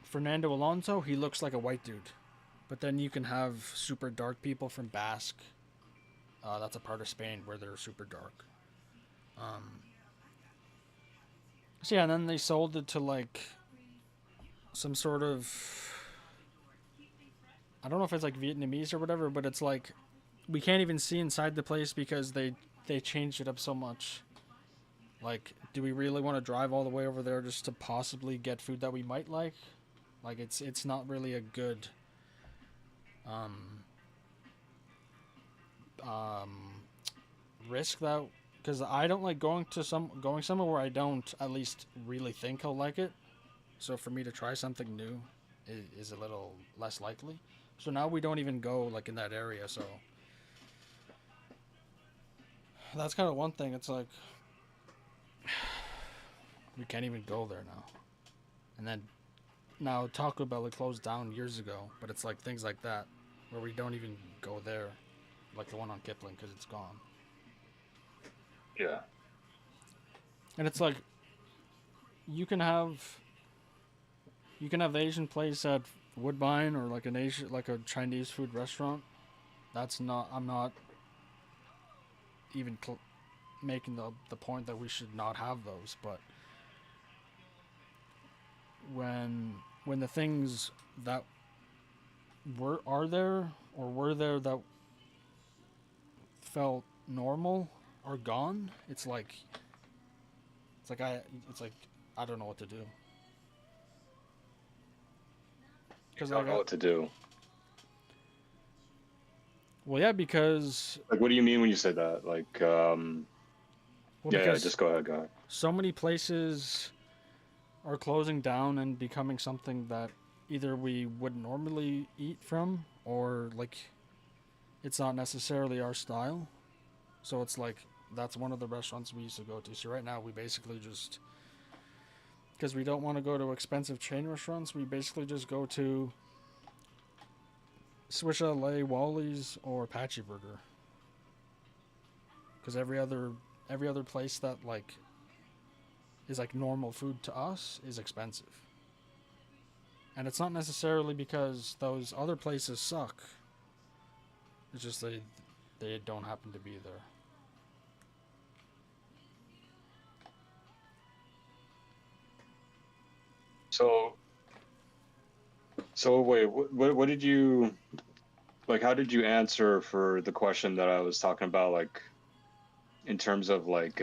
Fernando Alonso, he looks like a white dude, but then you can have super dark people from Basque. That's a part of Spain where they're super dark. So yeah, and then they sold it to like some sort of, I don't know if it's like Vietnamese or whatever, but it's like we can't even see inside the place because they changed it up so much. Like, do we really want to drive all the way over there just to possibly get food that we might like? Like, it's not really a good risk that, because I don't like going somewhere where I don't at least really think I'll like it. So for me to try something new is a little less likely. So now we don't even go like in that area. So that's kind of one thing. It's like we can't even go there now. And then now Taco Bell closed down years ago, but it's like things like that where we don't even go there, like the one on Kipling, because it's gone. Yeah. And it's like you can have the Asian place at Woodbine or like a Chinese food restaurant. I'm not even making the point that we should not have those, but when the things that were there that felt normal are gone, it's like I don't know what to do. I don't know what to do. Well, yeah, because like, what do you mean when you say that? Like, just go ahead. So many places are closing down and becoming something that either we would normally eat from, or like it's not necessarily our style. So it's like that's one of the restaurants we used to go to. So right now we basically just, because we don't want to go to expensive chain restaurants, we basically just go to Swiss Chalet, Wally's, or Apache Burger. Because every other place that like is like normal food to us is expensive. And it's not necessarily because those other places suck. It's just they don't happen to be there. So wait, what did you, like, how did you answer for the question that I was talking about, like, in terms of, like,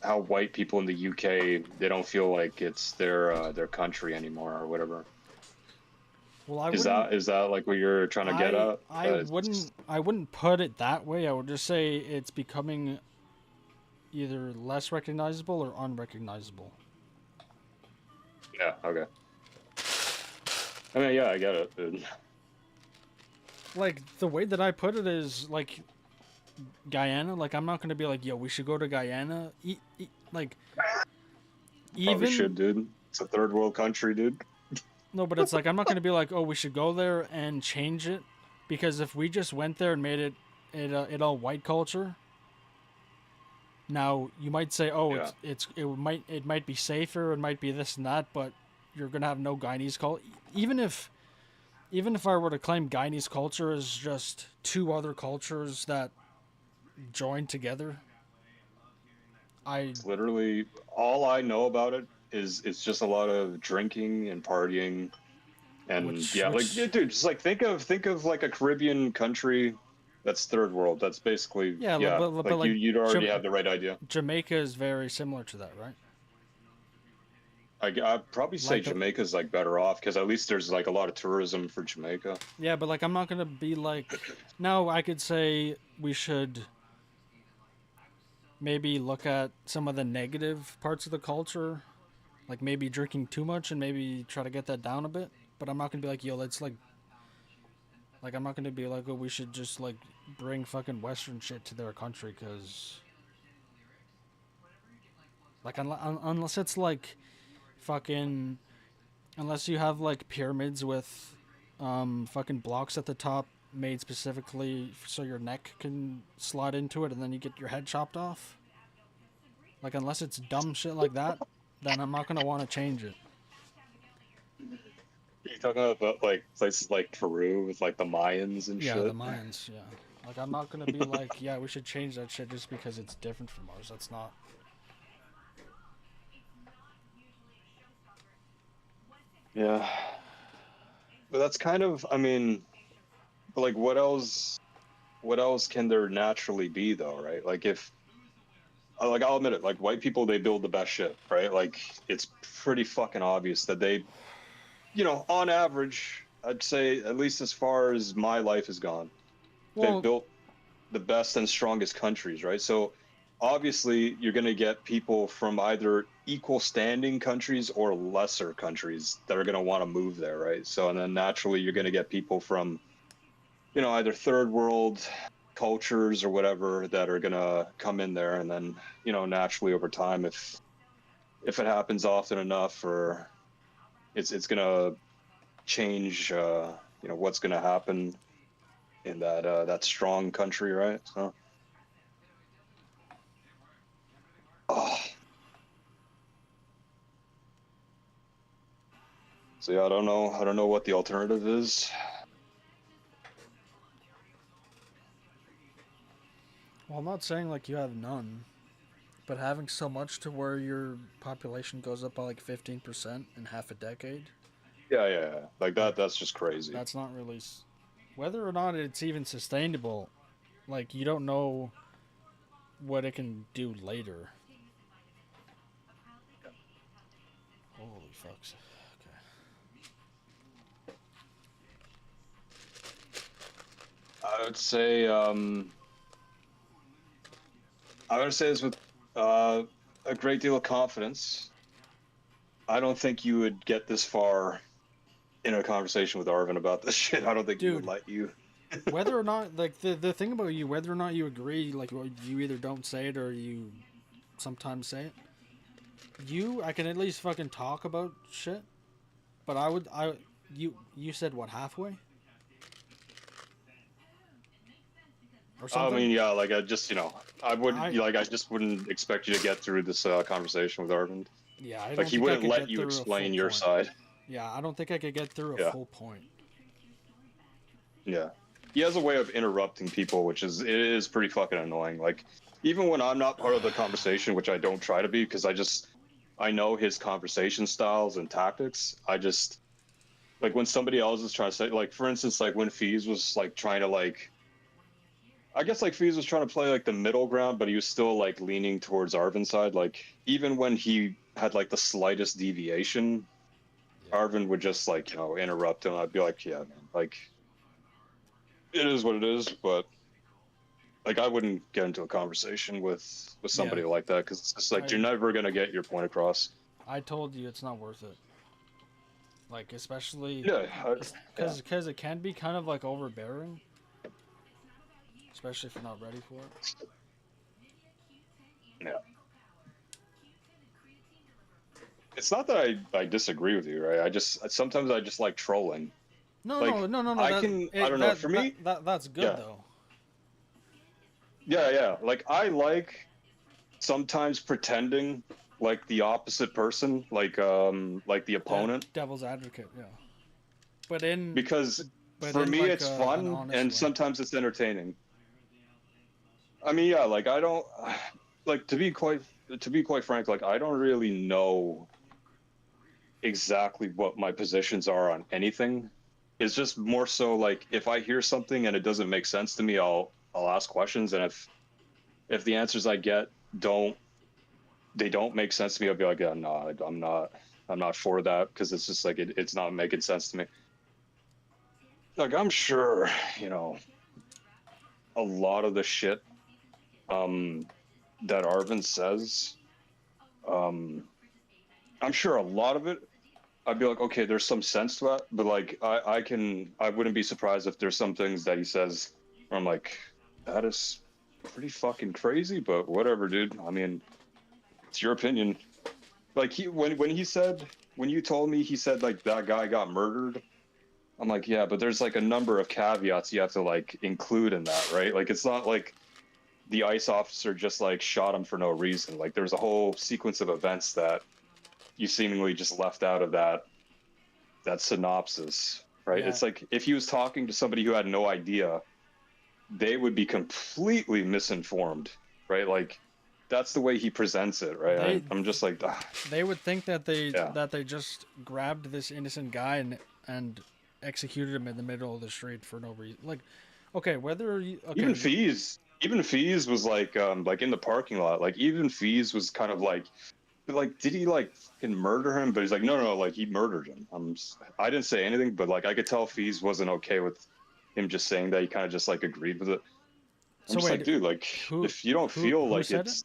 how white people in the UK, they don't feel like it's their country anymore or whatever. Well, I Is wouldn't. that like what you're trying to get at? I wouldn't put it that way. I would just say it's becoming either less recognizable or unrecognizable. Yeah. Okay. I mean, yeah, I get it, dude. Like the way that I put it is like Guyana. Like I'm not gonna be like, yo, we should go to Guyana. Like Probably even should, dude. It's a third world country, dude. no, but it's like I'm not gonna be like, oh, we should go there and change it, because if we just went there and made it all white culture. Now you might say, oh, Yeah. it might be safer, it might be this and that, but you're gonna have no Guyanese culture. Even if I were to claim Guyanese culture as just two other cultures that joined together, It's literally all I know about it is it's just a lot of drinking and partying, and like yeah, dude, just like think of like a Caribbean country that's third world. That's basically Yeah, but like like you'd already have the right idea. Jamaica is very similar to that, right? I'd probably say Like Jamaica's like better off because at least there's like a lot of tourism for Jamaica. Yeah, but like I'm not gonna be like, no, I could say we should maybe look at some of the negative parts of the culture, like maybe drinking too much and maybe try to get that down a bit. But I'm not gonna be like, yo, let's like I'm not gonna be like, oh, we should just like bring fucking Western shit to their country, because like unless it's like fucking, unless you have like pyramids with fucking blocks at the top made specifically so your neck can slide into it and then you get your head chopped off. Like unless it's dumb shit like that, then I'm not gonna want to change it. You're talking about like places like Peru with like the Mayans and Yeah, shit. the Mayans. Yeah, like I'm not gonna be like, yeah, we should change that shit just because it's different from ours. That's not. Yeah. But that's kind of, I mean, like what else can there naturally be though, right? Like if like I'll admit it, like white people, they build the best shit, right? Like it's pretty fucking obvious that they, on average, I'd say at least as far as my life has gone, Well, they've built the best and strongest countries, right? So obviously you're going to get people from either equal standing countries or lesser countries that are going to want to move there, right? So and then naturally you're going to get people from either third world cultures or whatever that are going to come in there, and then naturally over time, if it happens often enough, or it's going to change what's going to happen in that strong country, right? So So yeah, I don't know what the alternative is. Well, I'm not saying like you have none, but having so much to where your population goes up by like 15% in half a decade. Yeah. Like that's just crazy. That's not really whether or not it's even sustainable. Like you don't know what it can do later. Holy fucks. I would say this with a great deal of confidence. I don't think you would get this far in a conversation with Arvin about this shit. I don't think he would let you. Whether or not, like, the thing about you, whether or not you agree, like, you either don't say it or you sometimes say it. I can at least fucking talk about shit. But you said what, halfway? Or something? I mean, yeah, like I just, I just wouldn't expect you to get through this conversation with Arvin. Yeah, I don't like he think wouldn't I could let get you through a explain full your point. side. Yeah, I don't think I could get through a full point. Yeah, he has a way of interrupting people, which is pretty fucking annoying. Like, even when I'm not part of the conversation, which I don't try to be, because I know his conversation styles and tactics. I just, like, when somebody else is trying to say, like, for instance, like when Fees was like trying to like I guess like Fees was trying to play like the middle ground, but he was still like leaning towards Arvin's side. Like even when he had like the slightest deviation, Arvin would just like, you know, interrupt him. I'd be like, yeah, man, like it is what it is, but like I wouldn't get into a conversation with somebody like that because it's just like you're never gonna get your point across. I told you it's not worth it. Like especially because it can be kind of like overbearing, especially if you're not ready for it. Yeah. It's not that I disagree with you, right? Sometimes I just like trolling. No, like, no. I don't know. For me, that's good though. Yeah. Like I like sometimes pretending like the opposite person, like the opponent. Devil's advocate, yeah. Because for me it's fun and sometimes it's entertaining. I mean, yeah, like I don't like to be quite frank, like I don't really know exactly what my positions are on anything. It's just more so like if I hear something and it doesn't make sense to me, I'll ask questions, and if the answers I get don't make sense to me, I'll be like, yeah, no, I'm not for that because it's just like it's not making sense to me. Like I'm sure, you know, a lot of the shit that Arvin says, I'm sure a lot of it I'd be like, okay, there's some sense to that, but like I wouldn't be surprised if there's some things that he says where I'm like, that is pretty fucking crazy, but whatever, dude. I mean, it's your opinion. Like when you told me he said like that guy got murdered, I'm like, yeah, but there's like a number of caveats you have to like include in that, right? Like it's not like the ICE officer just like shot him for no reason. Like there's a whole sequence of events that you seemingly just left out of that synopsis, right? Yeah. It's like if he was talking to somebody who had no idea, they would be completely misinformed, right? Like that's the way he presents it, right? I'm just like, they would think that they just grabbed this innocent guy and executed him in the middle of the street for no reason. Like, okay, even Fees was like in the parking lot. Like even Fees was kind of like did he like fucking murder him? But he's like, no, like he murdered him. I didn't say anything, but like I could tell Fees wasn't okay with him just saying that. He kind of just like agreed with it. I'm just like, dude, like if you don't feel like it's.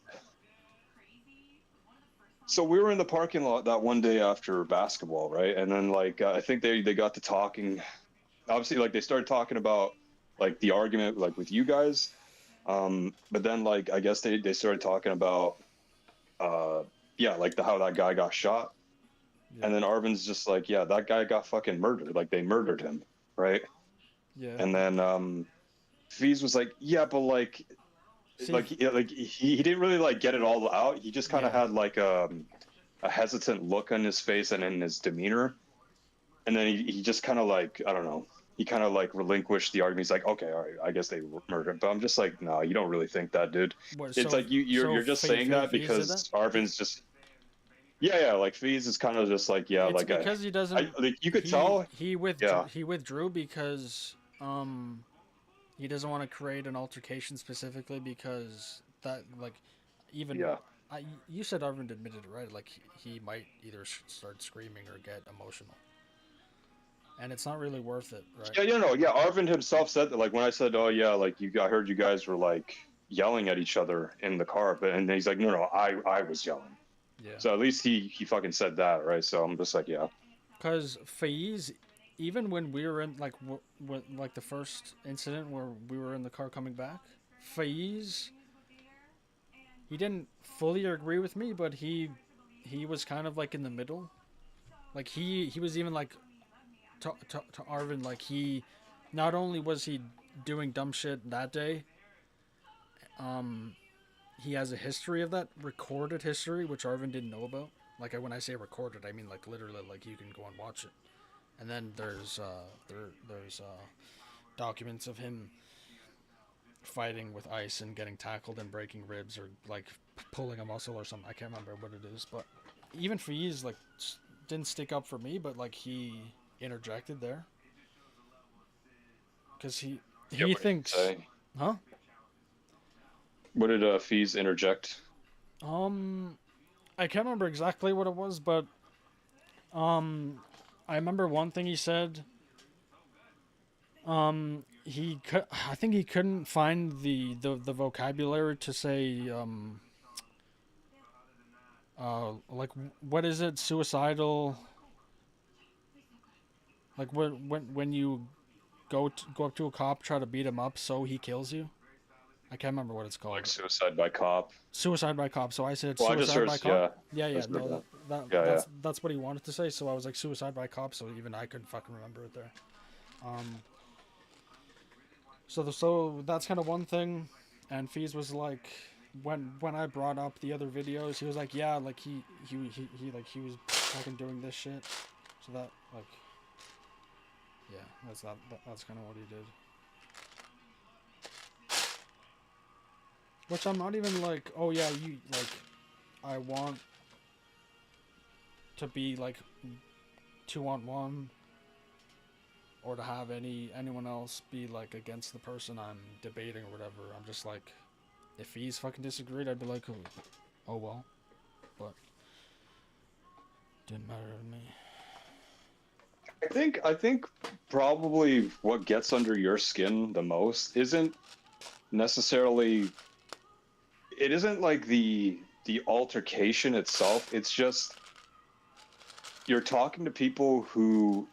So we were in the parking lot that one day after basketball, right? And then like I think they got to talking. Obviously, like they started talking about like the argument like with you guys, but then like I guess they started talking about like how that guy got shot. Yeah. And then Arvin's just like, yeah, that guy got fucking murdered. Like they murdered him, right? Yeah. And then Fees was like, yeah, but like he didn't really like get it all out. He just kind of had like a hesitant look on his face and in his demeanor. And then he just kind of like, I don't know, he kind of like relinquished the argument. He's like, okay, all right, I guess they murdered him. But I'm just like, no, you don't really think that, dude. It's like you're just saying that because Arvin's just. Yeah, like Fees is kind of just like, yeah, it's like because he doesn't. Like you could tell he withdrew because he doesn't want to create an altercation specifically because that like even you said Arvin admitted it, right? Like he might either start screaming or get emotional, and it's not really worth it, right? Yeah, Arvin himself said that. Like when I said, oh yeah, like I heard you guys were like yelling at each other in the car, and he's like, no, I was yelling. Yeah. So at least he fucking said that, right? So I'm just like, yeah. Because Faiz, even when we were in like like the first incident where we were in the car coming back, Faiz, he didn't fully agree with me, but he was kind of like in the middle. Like he was even like to Arvin, like he not only was he doing dumb shit that day, he has a history of that, recorded history, which Arvin didn't know about. Like when I say recorded, I mean like literally, like you can go and watch it. And then there's documents of him fighting with ICE and getting tackled and breaking ribs or like pulling a muscle or something. I can't remember what it is, but even Fees like didn't stick up for me, but like he interjected there because he thinks, huh? What did Fees interject? I can't remember exactly what it was, but I remember one thing he said. I think he couldn't find the vocabulary to say like what is it, suicidal, like when you go up to a cop, try to beat him up so he kills you. I can't remember what it's called. Like suicide by cop. Suicide by cop. So I said Well, I just suicide heard, by cop. Yeah. Just heard No, that. that's what he wanted to say. So I was like suicide by cop. So even I couldn't fucking remember it there. So that's kind of one thing. And Fees was like, when I brought up the other videos, he was like, yeah, like he was fucking doing this shit. So that, like, yeah, that's kind of what he did. Which I'm not even like, oh yeah, you, like, I want to be like 2-on-1, or to have anyone else be like against the person I'm debating or whatever. I'm just like, if he's fucking disagreed, I'd be like, oh well, but didn't matter to me. I think probably what gets under your skin the most isn't necessarily, it isn't like the altercation itself. It's just you're talking to people who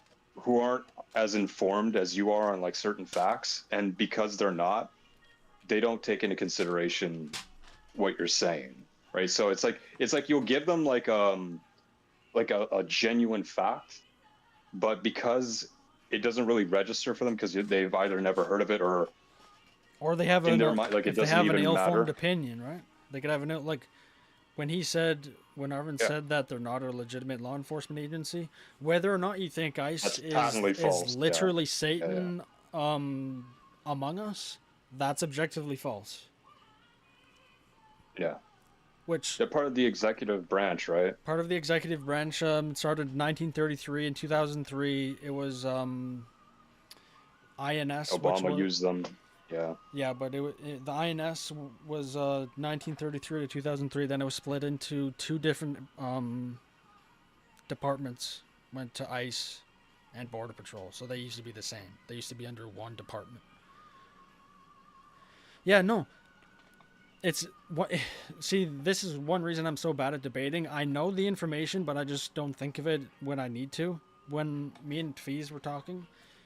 aren't as informed as you are on like certain facts, and because they're not, they don't take into consideration what you're saying, right? So it's like you'll give them like a genuine fact, but because it doesn't really register for them because they've either never heard of it or they have in their mind, like, it they doesn't have an even ill-formed matter. opinion, right? They could have an like when Arvin said that they're not a legitimate law enforcement agency. Whether or not you think ICE is literally Satan among us, that's objectively false. Yeah. Which they're part of the executive branch, right? Part of the executive branch. It started in 1933. In 2003, it was INS. Obama used them. Yeah. Yeah, but the INS was 1933 to 2003. Then it was split into two different departments. Went to ICE and Border Patrol. So they used to be the same. They used to be under one department. Yeah, no. It's what. See, this is one reason I'm so bad at debating. I know the information, but I just don't think of it when I need to. When me and Fees were talking,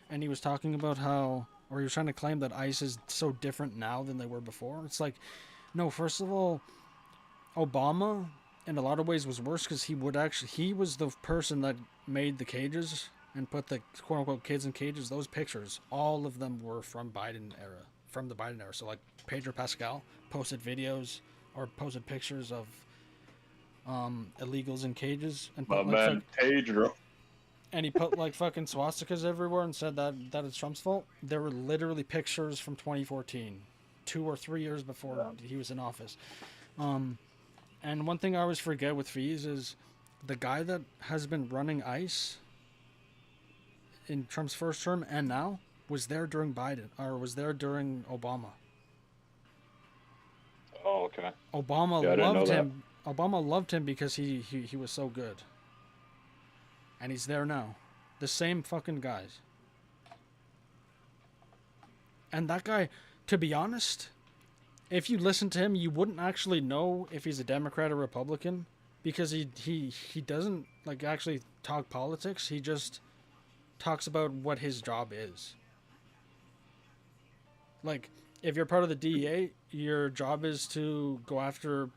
and he was talking about how, or he was trying to claim that ICE is so different now than they were before. It's like, no. First of all, Obama, in a lot of ways, was worse because he was the person that made the cages and put the quote unquote kids in cages. Those pictures, all of them were from the Biden era. So like Pedro Pascal posted videos or posted pictures of illegals in cages and put Pedro. And he put like fucking swastikas everywhere and said that it's Trump's fault. There were literally pictures from 2014, 2 or 3 years before he was in office. And one thing I always forget with Fees is the guy that has been running ICE in Trump's first term and now was there during during Obama. Oh, okay. Obama loved him. Obama loved him because he was so good. And he's there now. The same fucking guys. And that guy, to be honest, if you listen to him, you wouldn't actually know if he's a Democrat or Republican because he doesn't like actually talk politics. He just talks about what his job is. Like, if you're part of the DEA, your job is to go after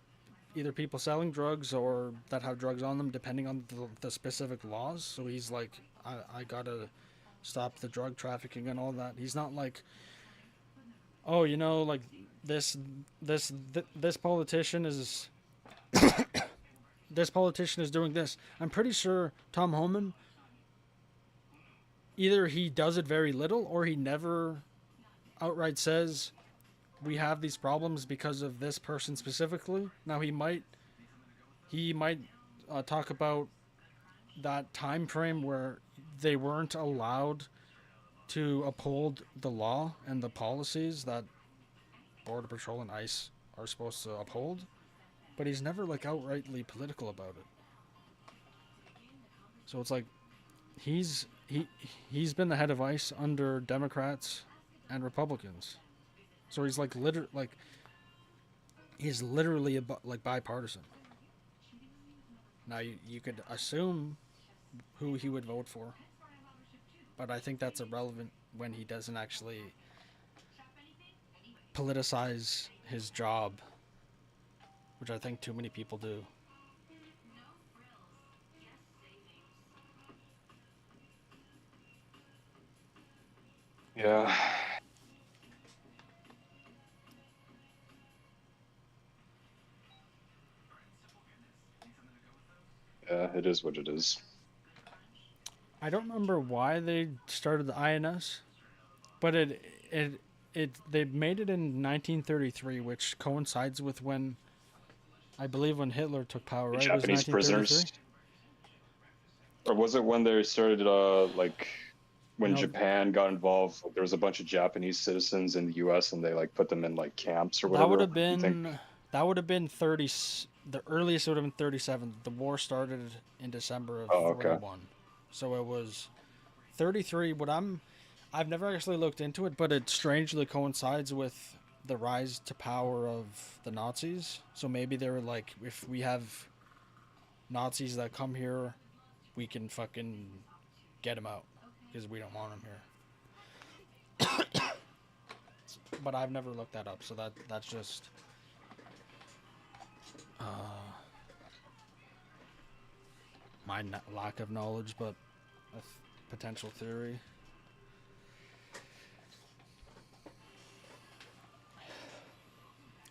either people selling drugs or that have drugs on them, depending on the specific laws. So he's like, I gotta stop the drug trafficking and all that. He's not like, oh, you know, like this politician is this politician is doing this. I'm pretty sure Tom Homan, either he does it very little or he never outright says we have these problems because of this person specifically. Now he might talk about that time frame where they weren't allowed to uphold the law and the policies that Border Patrol and ICE are supposed to uphold, but he's never like outrightly political about it. So it's like he's been the head of ICE under Democrats and Republicans. So he's like he's literally like bipartisan. Now you could assume who he would vote for, but I think that's irrelevant when he doesn't actually politicize his job, which I think too many people do. Yeah. Yeah, it is what it is. I don't remember why they started the INS, but they made it in 1933, which coincides with when, I believe, when Hitler took power. Right, Japanese it was 1933. prisoners. Or was it when they started, like, when No. Japan got involved? Like, there was a bunch of Japanese citizens in the U.S. and they like put them in like camps or whatever. That would have been 30. The earliest would have been 37. The war started in December of 41, so it was 33. I've never actually looked into it, but it strangely coincides with the rise to power of the Nazis. So maybe they were like, if we have Nazis that come here, we can fucking get them out because we don't want them here. But I've never looked that up, so that's just my lack of knowledge, but a potential theory.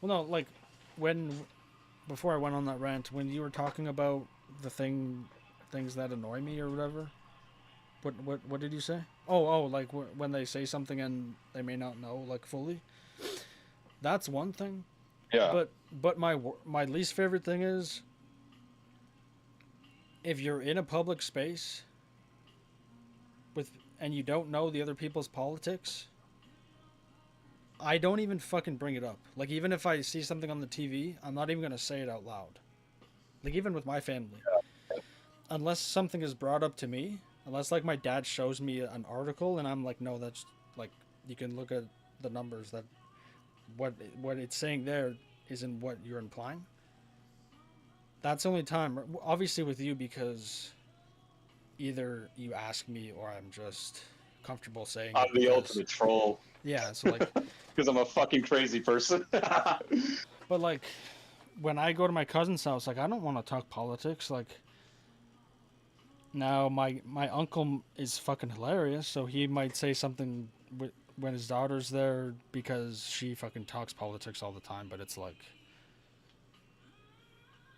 Well, no, like before I went on that rant, when you were talking about the things that annoy me or whatever, what did you say? Oh, like when they say something and they may not know like fully. That's one thing. Yeah. But my least favorite thing is if you're in a public space and you don't know the other people's politics, I don't even fucking bring it up. Like, even if I see something on the TV, I'm not even going to say it out loud. Like, even with my family. Unless something is brought up to me, unless, like, my dad shows me an article and I'm like, no, that's, like, you can look at the numbers that what it's saying there isn't what you're implying. That's the only time, obviously with you, because either you ask me or I'm just comfortable saying I'm the ultimate troll. Yeah, so like... Because I'm a fucking crazy person. But like, when I go to my cousin's house, like, I don't want to talk politics. Like, now my uncle is fucking hilarious, so he might say something when his daughter's there because she fucking talks politics all the time, but it's like...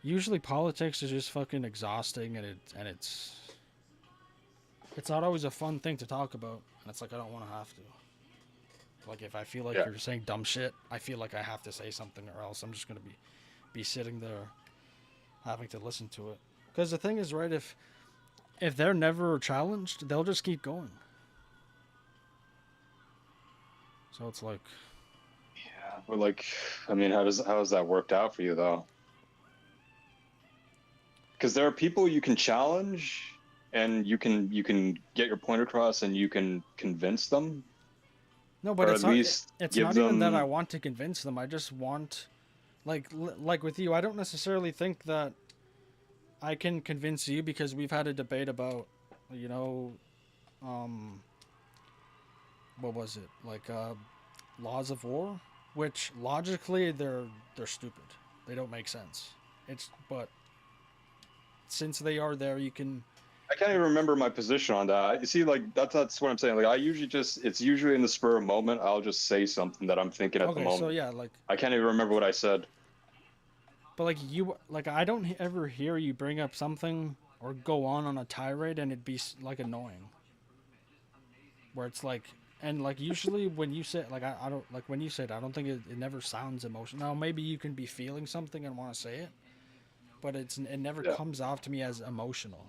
Usually politics is just fucking exhausting, and it's not always a fun thing to talk about, and it's like, I don't want to have to. Like, if I feel like you're saying dumb shit, I feel like I have to say something, or else I'm just going to be sitting there having to listen to it. Because the thing is, right, if they're never challenged, they'll just keep going. So it's like... Yeah, but like, I mean, how has that worked out for you, though? Because there are people you can challenge, and you can get your point across, and you can convince them. No, but it's not even that I want to convince them. I just want, like with you, I don't necessarily think that I can convince you, because we've had a debate about, you know, what was it? Like, laws of war, which logically they're stupid. They don't make sense. But since they are there, you can... I can't even remember my position on that. You see, like, that's what I'm saying. Like, it's usually in the spur of moment. I'll just say something that I'm thinking at the moment. So yeah, like, I can't even remember what I said. But like I don't ever hear you bring up something or go on a tirade and it'd be like annoying. Where it's like, and like usually when you say, like, I don't, like when you say it, I don't think it never sounds emotional. Now maybe you can be feeling something and want to say it, but it never comes off to me as emotional.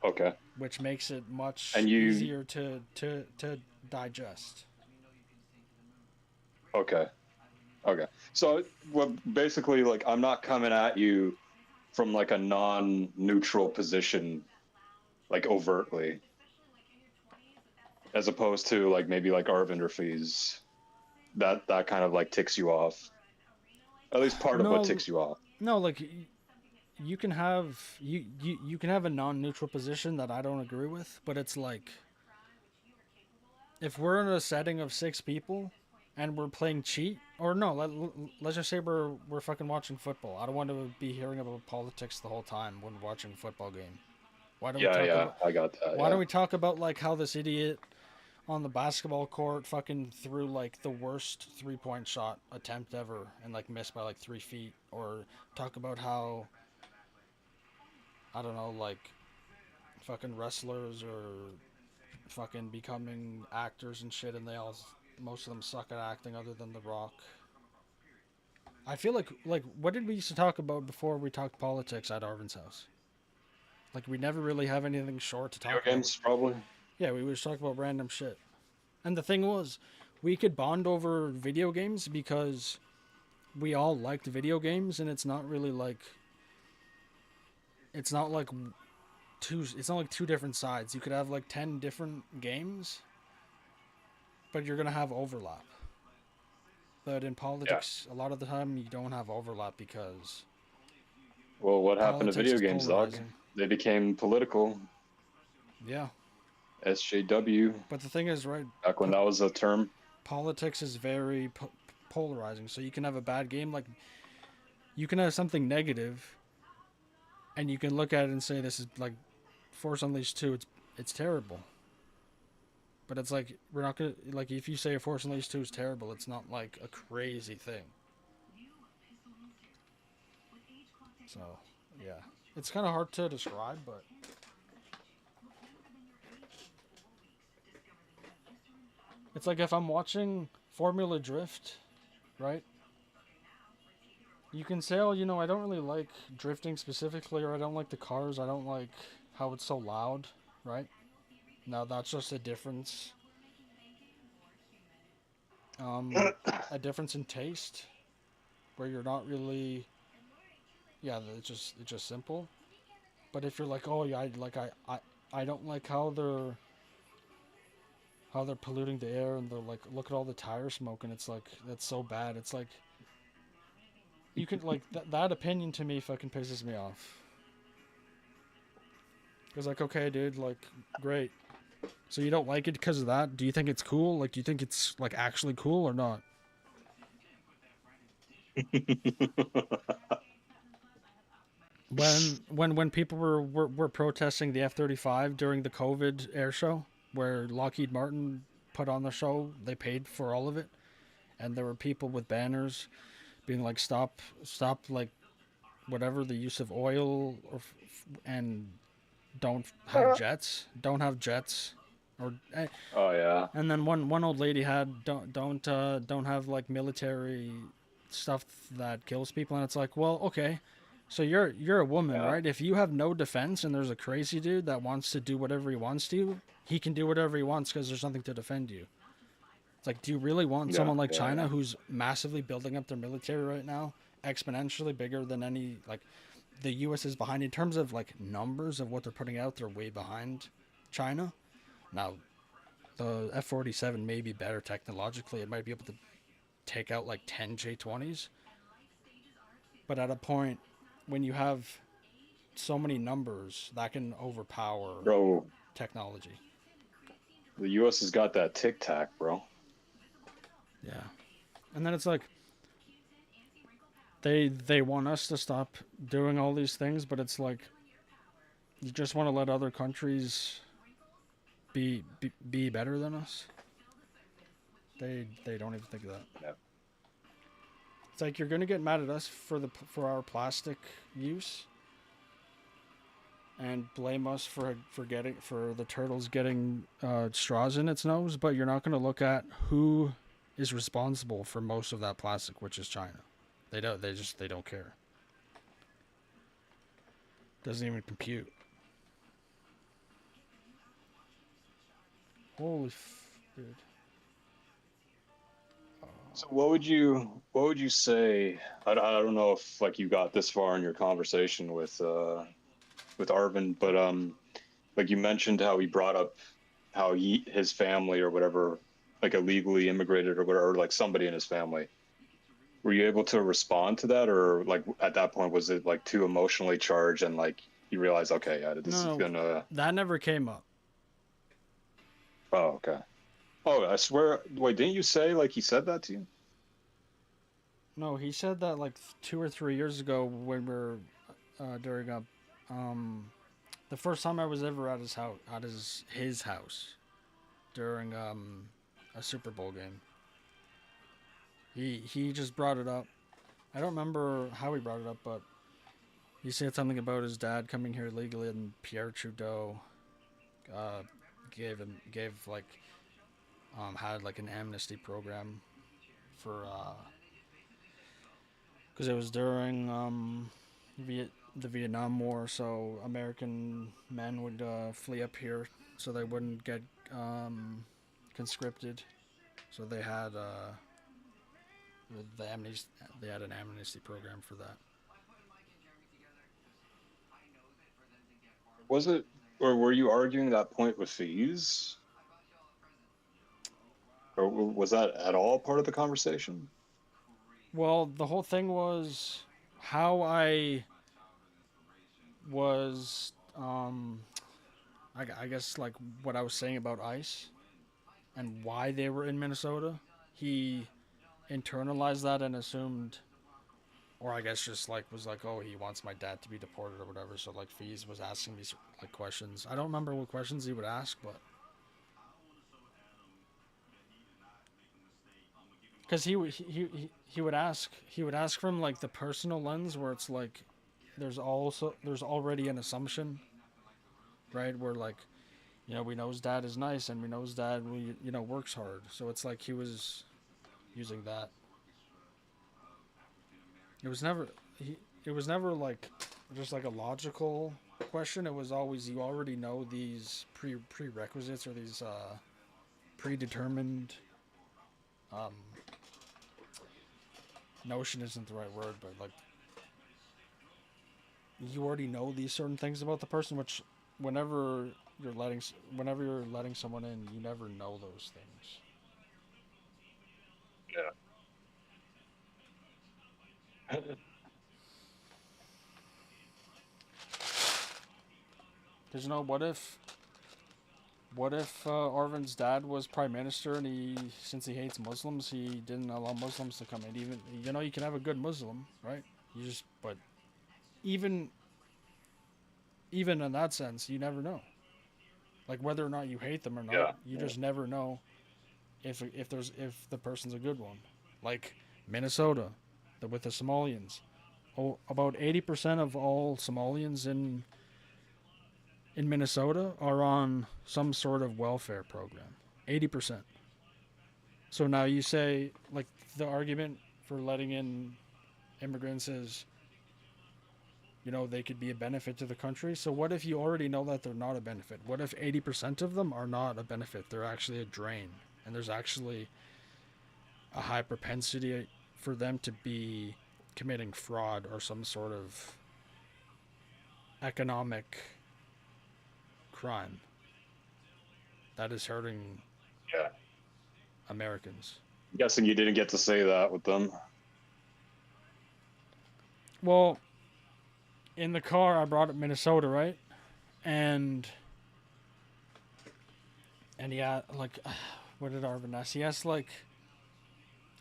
Okay. Which makes it much easier to digest. Okay. Okay. So, well, basically, like, I'm not coming at you from like a non-neutral position, like overtly, as opposed to like maybe like Arvinder fees. That kind of like ticks you off. At least part of what No, ticks you off. no, like you can have you can have a non-neutral position that I don't agree with, but it's like if we're in a setting of 6 people and we're playing cheat, or no, let's just say we're fucking watching football. I don't want to be hearing about politics the whole time when watching a football game. Why don't we talk Yeah, about I got that. why Yeah. don't we talk about like how this idiot on the basketball court fucking threw like the worst 3-point shot attempt ever and like missed by like 3 feet, or talk about how I don't know, like fucking wrestlers or fucking becoming actors and shit, and most of them suck at acting other than The Rock. I feel like what did we used to talk about before we talked politics at Arvin's house? Like we never really have anything short to Video talk games, about. probably. Yeah, we would just talk about random shit. And the thing was, we could bond over video games because we all liked video games, and it's not really like it's not like two different sides. You could have like 10 different games, but you're gonna have overlap. But in politics, a lot of the time you don't have overlap because Well, what happened to politics video is games, Doc? polarizing. They became political. Yeah. SJW. But the thing is, right? Back when that was a term. Politics is very polarizing. So you can have a bad game, like you can have something negative, and you can look at it and say this is like Force Unleashed 2. It's terrible. But it's like we're not gonna like if you say a Force Unleashed 2 is terrible, it's not like a crazy thing. So yeah, it's kind of hard to describe, but it's like if I'm watching Formula Drift, right? You can say, oh, I don't really like drifting specifically, or I don't like the cars, I don't like how it's so loud, right? Now that's just a difference. A difference in taste, where you're not really, yeah, it's just simple. But if you're like, oh yeah, I don't like how they're polluting the air, and they're like, look at all the tire smoke, and it's like that's so bad. It's like you can like that opinion to me fucking pisses me off. It's like, okay, dude, like great. So you don't like it because of that? Do you think it's cool? Like, do you think it's like actually cool or not? when people were protesting the F-35 during the COVID air show, where Lockheed Martin put on the show, they paid for all of it, and there were people with banners being like, stop like whatever the use of oil, and don't have jets. Or, oh yeah. And then one old lady had don't have like military stuff that kills people, and it's like, well, okay, so you're a woman, right? If you have no defense and there's a crazy dude that wants to do whatever he wants to, he can do whatever he wants because there's nothing to defend you. It's like, do you really want someone like China who's massively building up their military right now, exponentially bigger than any, like, the U.S. is behind in terms of like numbers of what they're putting out. They're way behind China. Now, the F-47 may be better technologically. It might be able to take out like 10 J-20s. But at a point, when you have so many numbers, that can overpower technology. The U.S. has got that tic-tac, bro. Yeah. And then it's like, they want us to stop doing all these things, but it's like, you just want to let other countries be better than us. They don't even think of that. Yep. It's like you're gonna get mad at us for our plastic use, and blame us for the turtles getting straws in its nose, but you're not gonna look at who is responsible for most of that plastic, which is China. They don't care. Doesn't even compute. Holy dude. So what would you say? I don't know if like you got this far in your conversation with Arvin, but like you mentioned how he brought up how his family or whatever like illegally immigrated or whatever, or like somebody in his family. Were you able to respond to that, or like at that point was it like too emotionally charged and like you realized, okay, yeah, this is No, gonna. that never came up. Oh, okay. Oh, I swear. Wait, didn't you say like he said that to you? No, he said that like 2 or 3 years ago when during a the first time I was ever at his house, at his house during a Super Bowl game. He just brought it up. I don't remember how he brought it up, but he said something about his dad coming here legally, and Pierre Trudeau gave like had like an amnesty program for because it was during the Vietnam War, so American men would flee up here so they wouldn't get conscripted. So they had they had an amnesty program for that. Was it, or were you arguing that point with fees, or was that at all part of the conversation? Well, the whole thing was how I was, I guess, like what I was saying about ICE and why they were in Minnesota. He internalized that and assumed, or I guess just like was like, oh, he wants my dad to be deported or whatever. So like Fees was asking me like questions. I don't remember what questions he would ask, but because he would ask from like the personal lens where it's like there's already an assumption, right? Where like, we know his dad is nice and we know his dad works hard. So it's like he was using that. It was never it was never like just like a logical question. It was always you already know these prerequisites or these predetermined notion isn't the right word, but like you already know these certain things about the person, which whenever whenever you're letting someone in, you never know those things. Yeah. Because what if Arvin's dad was prime minister and since he hates Muslims, he didn't allow Muslims to come in. Even you can have a good Muslim, right? But even in that sense, you never know. Like whether or not you hate them or not, you just never know if the person's a good one. Like Minnesota, with the Somalians, about 80% of all Somalians in Minnesota are on some sort of welfare program. 80%. So now you say, like, the argument for letting in immigrants is, they could be a benefit to the country. So what if you already know that they're not a benefit? What if 80% of them are not a benefit? They're actually a drain. And there's actually a high propensity for them to be committing fraud or some sort of economic crime that is hurting Americans. I'm guessing you didn't get to say that with them. Well, in the car I brought up Minnesota, right? And yeah, like, what did Arvin ask? He asked like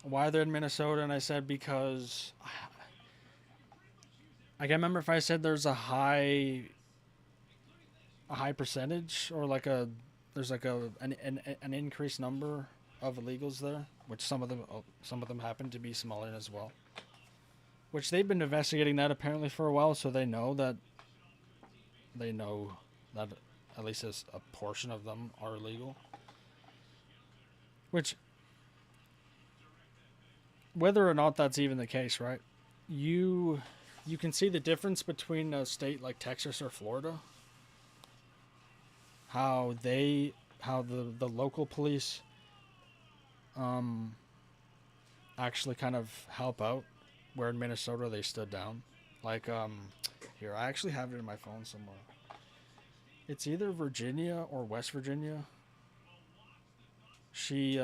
why they're in Minnesota, and I said because I can't remember if I said there's a high percentage or like there's like an increased number of illegals there, which some of them happen to be Somalian as well, which they've been investigating that apparently for a while, so they know that at least a portion of them are illegal, which whether or not that's even the case, right? You can see the difference between a state like Texas or Florida. How the local police actually kind of help out, where in Minnesota they stood down. Like, here, I actually have it in my phone somewhere. It's either Virginia or West Virginia. She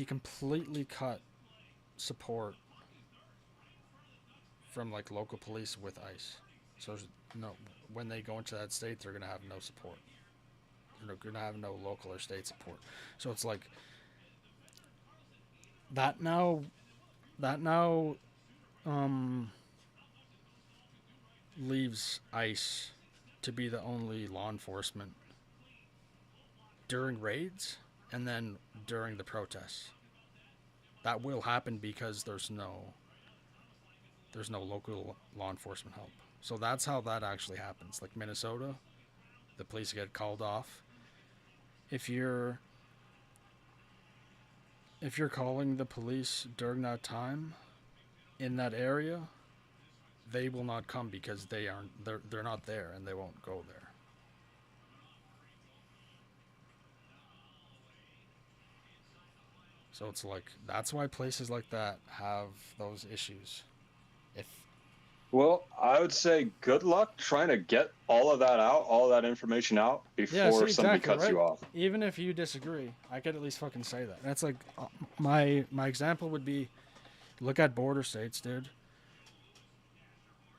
completely cut support from like local police with ICE. So no, when they go into that state, they're gonna have no support. They're gonna have no local or state support. So it's like that now leaves ICE to be the only law enforcement during raids and then during the protests. That will happen because there's no local law enforcement help. So that's how that actually happens. Like Minnesota, the police get called off. If you're calling the police during that time in that area, they will not come because they're not there and they won't go there. So it's like, that's why places like that have those issues. Well, I would say good luck trying to get all of that out, all of that information out before somebody cuts you off. Even if you disagree, I could at least fucking say that. That's like, my example would be, look at border states, dude.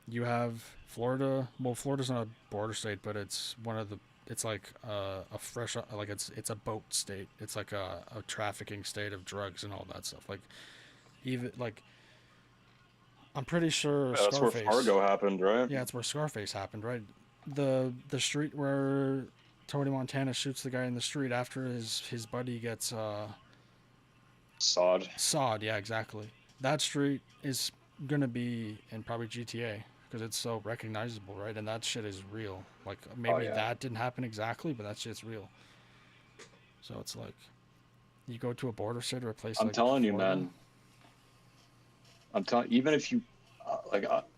You have Florida. Well, Florida's not a border state, but it's one of the. It's like a fresh, like it's a boat state. It's like a trafficking state of drugs and all that stuff. Like, even like, I'm pretty sure that's Scarface. Where Fargo happened, right? Yeah, it's where Scarface happened, right? The street where Tony Montana shoots the guy in the street after his buddy gets sawed. Yeah, exactly. That street is gonna be in probably GTA because it's so recognizable, right? And that shit is real. Like maybe that didn't happen exactly, but that shit's real. So it's like you go to a border state or a place. I'm like telling Florida, you, man. I'm telling, even if you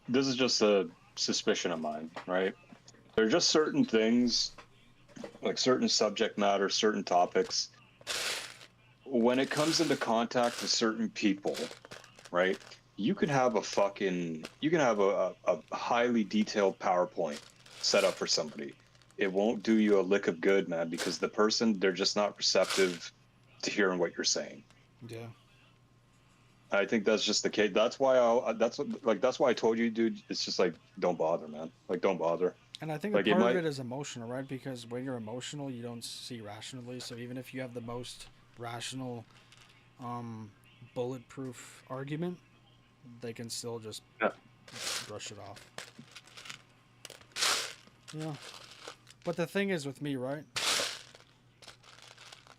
this is just a suspicion of mine, right? There are just certain things, like certain subject matter, certain topics. When it comes into contact with certain people, right? You can have a highly detailed PowerPoint set up for somebody. It won't do you a lick of good, man, because the person, they're just not receptive to hearing what you're saying. Yeah. I think that's just the case. That's why that's why I told you, dude. It's just like, don't bother, man. Like, don't bother. And I think a part of it is emotional, right? Because when you're emotional, you don't see rationally. So even if you have the most rational, bulletproof argument, they can still just brush it off. Yeah. But the thing is with me, right?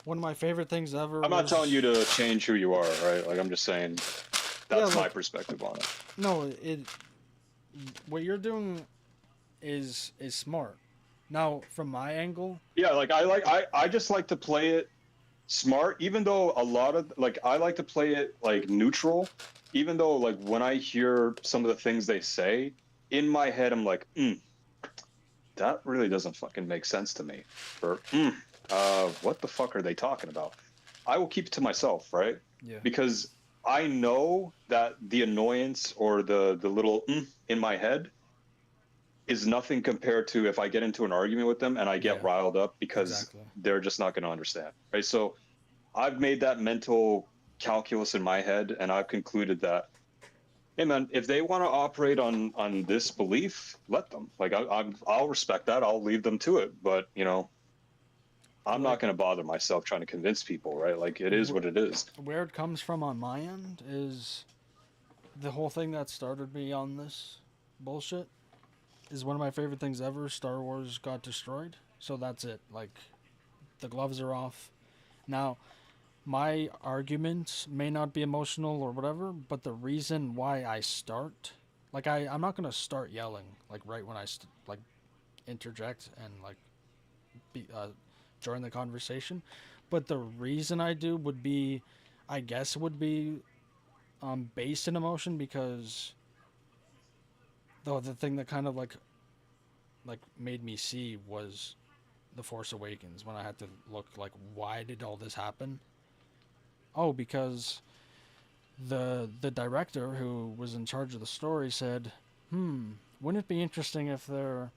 One of my favorite things ever. I'm not telling you to change who you are, right? Like, I'm just saying that's my perspective on it. No, what you're doing is smart. Now, from my angle. Yeah, like I just like to play it smart, even though a lot of I like to play it like neutral, even though like when I hear some of the things they say, in my head I'm like, that really doesn't fucking make sense to me. Or what the fuck are they talking about? I will keep it to myself, right? Yeah. Because I know that the annoyance or the little in my head is nothing compared to if I get into an argument with them and I get riled up because they're just not going to understand, right? So I've made that mental calculus in my head, and I've concluded that, hey man, if they want to operate on this belief, let them. Like I'll respect that. I'll leave them to it. But I'm not going to bother myself trying to convince people, right? Like, it is what it is. Where it comes from on my end is the whole thing that started me on this bullshit is one of my favorite things ever. Star Wars got destroyed. So that's it. Like, the gloves are off. Now, my arguments may not be emotional or whatever, but the reason why I start, like, I'm not going to start yelling, like, right when I, interject and, like, join the conversation. But the reason I do would be, I guess, based in emotion, because the thing that kind of like made me see was The Force Awakens, when I had to look like, why did all this happen? Oh, because the director who was in charge of the story said, wouldn't it be interesting if there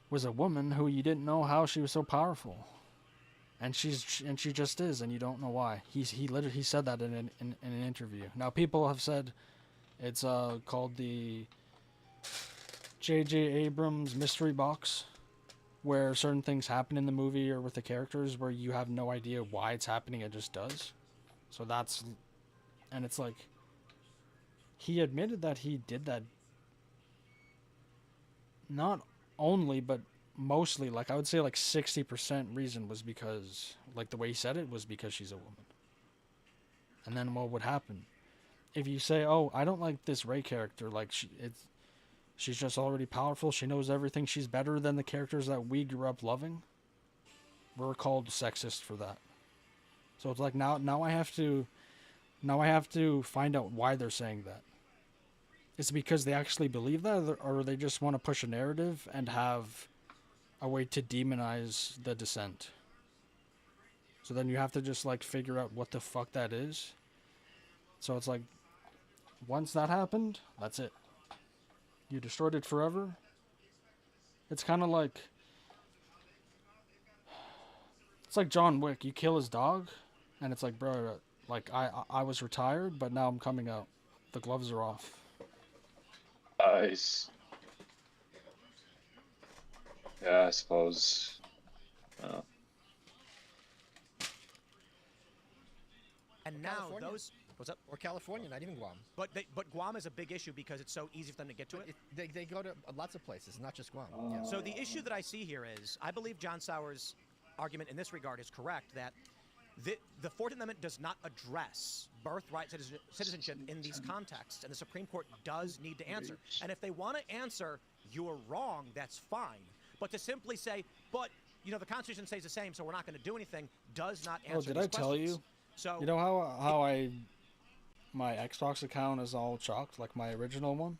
was a woman who you didn't know how she was so powerful, and she just is, and you don't know why. He said that in an interview. Now people have said it's called the J.J. Abrams mystery box, where certain things happen in the movie or with the characters where you have no idea why it's happening, it just does. So that's, and it's like, he admitted that he did that not only, but mostly, like I would say like 60% reason was because, like the way he said it, was because she's a woman. And then what would happen? If you say, oh, I don't like this Rey character, like she's just already powerful, she knows everything, she's better than the characters that we grew up loving, we're called sexist for that. So it's like now I have to find out why they're saying that. Is it because they actually believe that, or they just want to push a narrative and have a way to demonize the dissent? So then you have to just like figure out what the fuck that is. So it's like, once that happened, that's it. You destroyed it forever. It's kind of like, it's like John Wick. You kill his dog, and it's like, bro, like I was retired, but now I'm coming out. The gloves are off. Nice. Yeah, I suppose. And now California. those. What's up? Or California, not even Guam. But Guam is a big issue because it's so easy for them to get to it. They go to lots of places, not just Guam. Yeah. So the issue that I see here is, I believe John Sauer's argument in this regard is correct, that the 14th Amendment does not address birthright citizenship in these contexts, and the Supreme Court does need to answer. And if they want to answer, you're wrong, that's fine. But to simply say, but, you know, the Constitution says the same, so we're not going to do anything, does not answer did these I tell questions. you? So, you know how my Xbox account is all chalked, like my original one?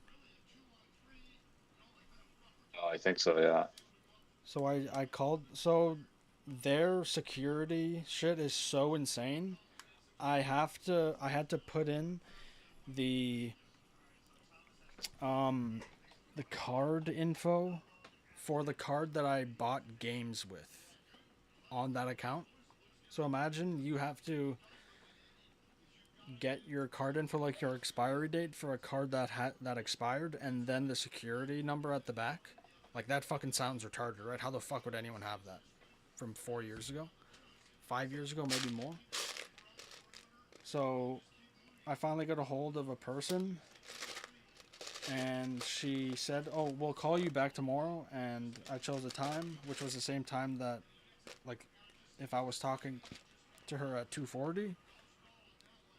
Oh, I think so, yeah. So I called, so their security shit is so insane. I had to put in the card info for the card that I bought games with on that account. So imagine you have to get your card info, like your expiry date for a card that expired, and then the security number at the back. Like, that fucking sounds retarded, right? How the fuck would anyone have that? From 4 years ago? 5 years ago, maybe more? So, I finally got a hold of a person, and she said, oh, we'll call you back tomorrow, and I chose a time, which was the same time that, like, if I was talking to her at 2:40,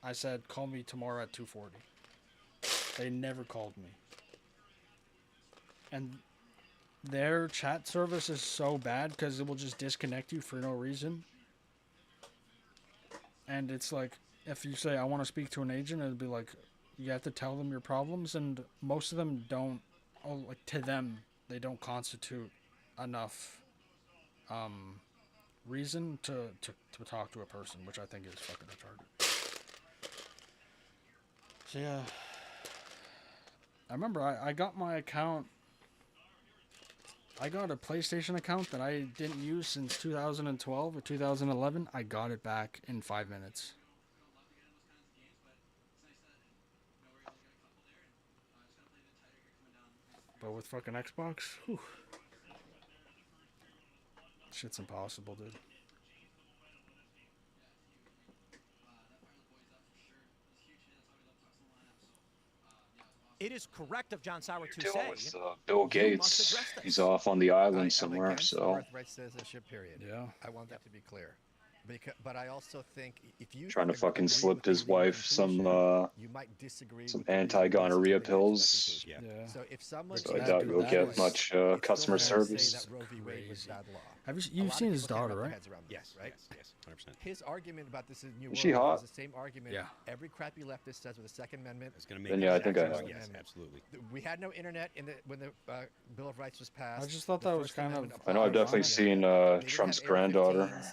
I said, call me tomorrow at 2:40. They never called me. And their chat service is so bad because it will just disconnect you for no reason. And it's like, if you say, I want to speak to an agent, it'll be like, you have to tell them your problems, and most of them don't, like, to them, they don't constitute enough reason to talk to a person, which I think is fucking retarded. So yeah, I remember I got my account, I got a PlayStation account that I didn't use since 2012 or 2011. I got it back in 5 minutes. But with fucking Xbox, whew, shit's impossible, dude. it is correct of John Sauer to Dealing say, with Bill Gates. He's off on the island somewhere, against so birthright citizenship, period. Yeah. I want that to be clear. But I also think if you trying to fucking agree slip with his the legal wife some conclusion, you might disagree some with the legal anti-gonorrhea basis of pills. that conclusion. Yeah. So if someone So I says doubt that you'll get voice, much it's customer still gonna say service. that Roe v. Wade was bad law. Have A you've lot of seen his people can't daughter, wrap their right? heads around this, Yes, right? yes, 100%. His argument about this is New Is she World hot? is the same argument Yeah. every crappy leftist says with the Second Amendment. It's going to make Then yeah, I think I exact have. same- Yes, absolutely. We had no internet when the Bill of Rights was passed. I just thought The that was First kind of- Amendment I know I've applied. definitely seen They didn't Trump's have granddaughter. AR-15s.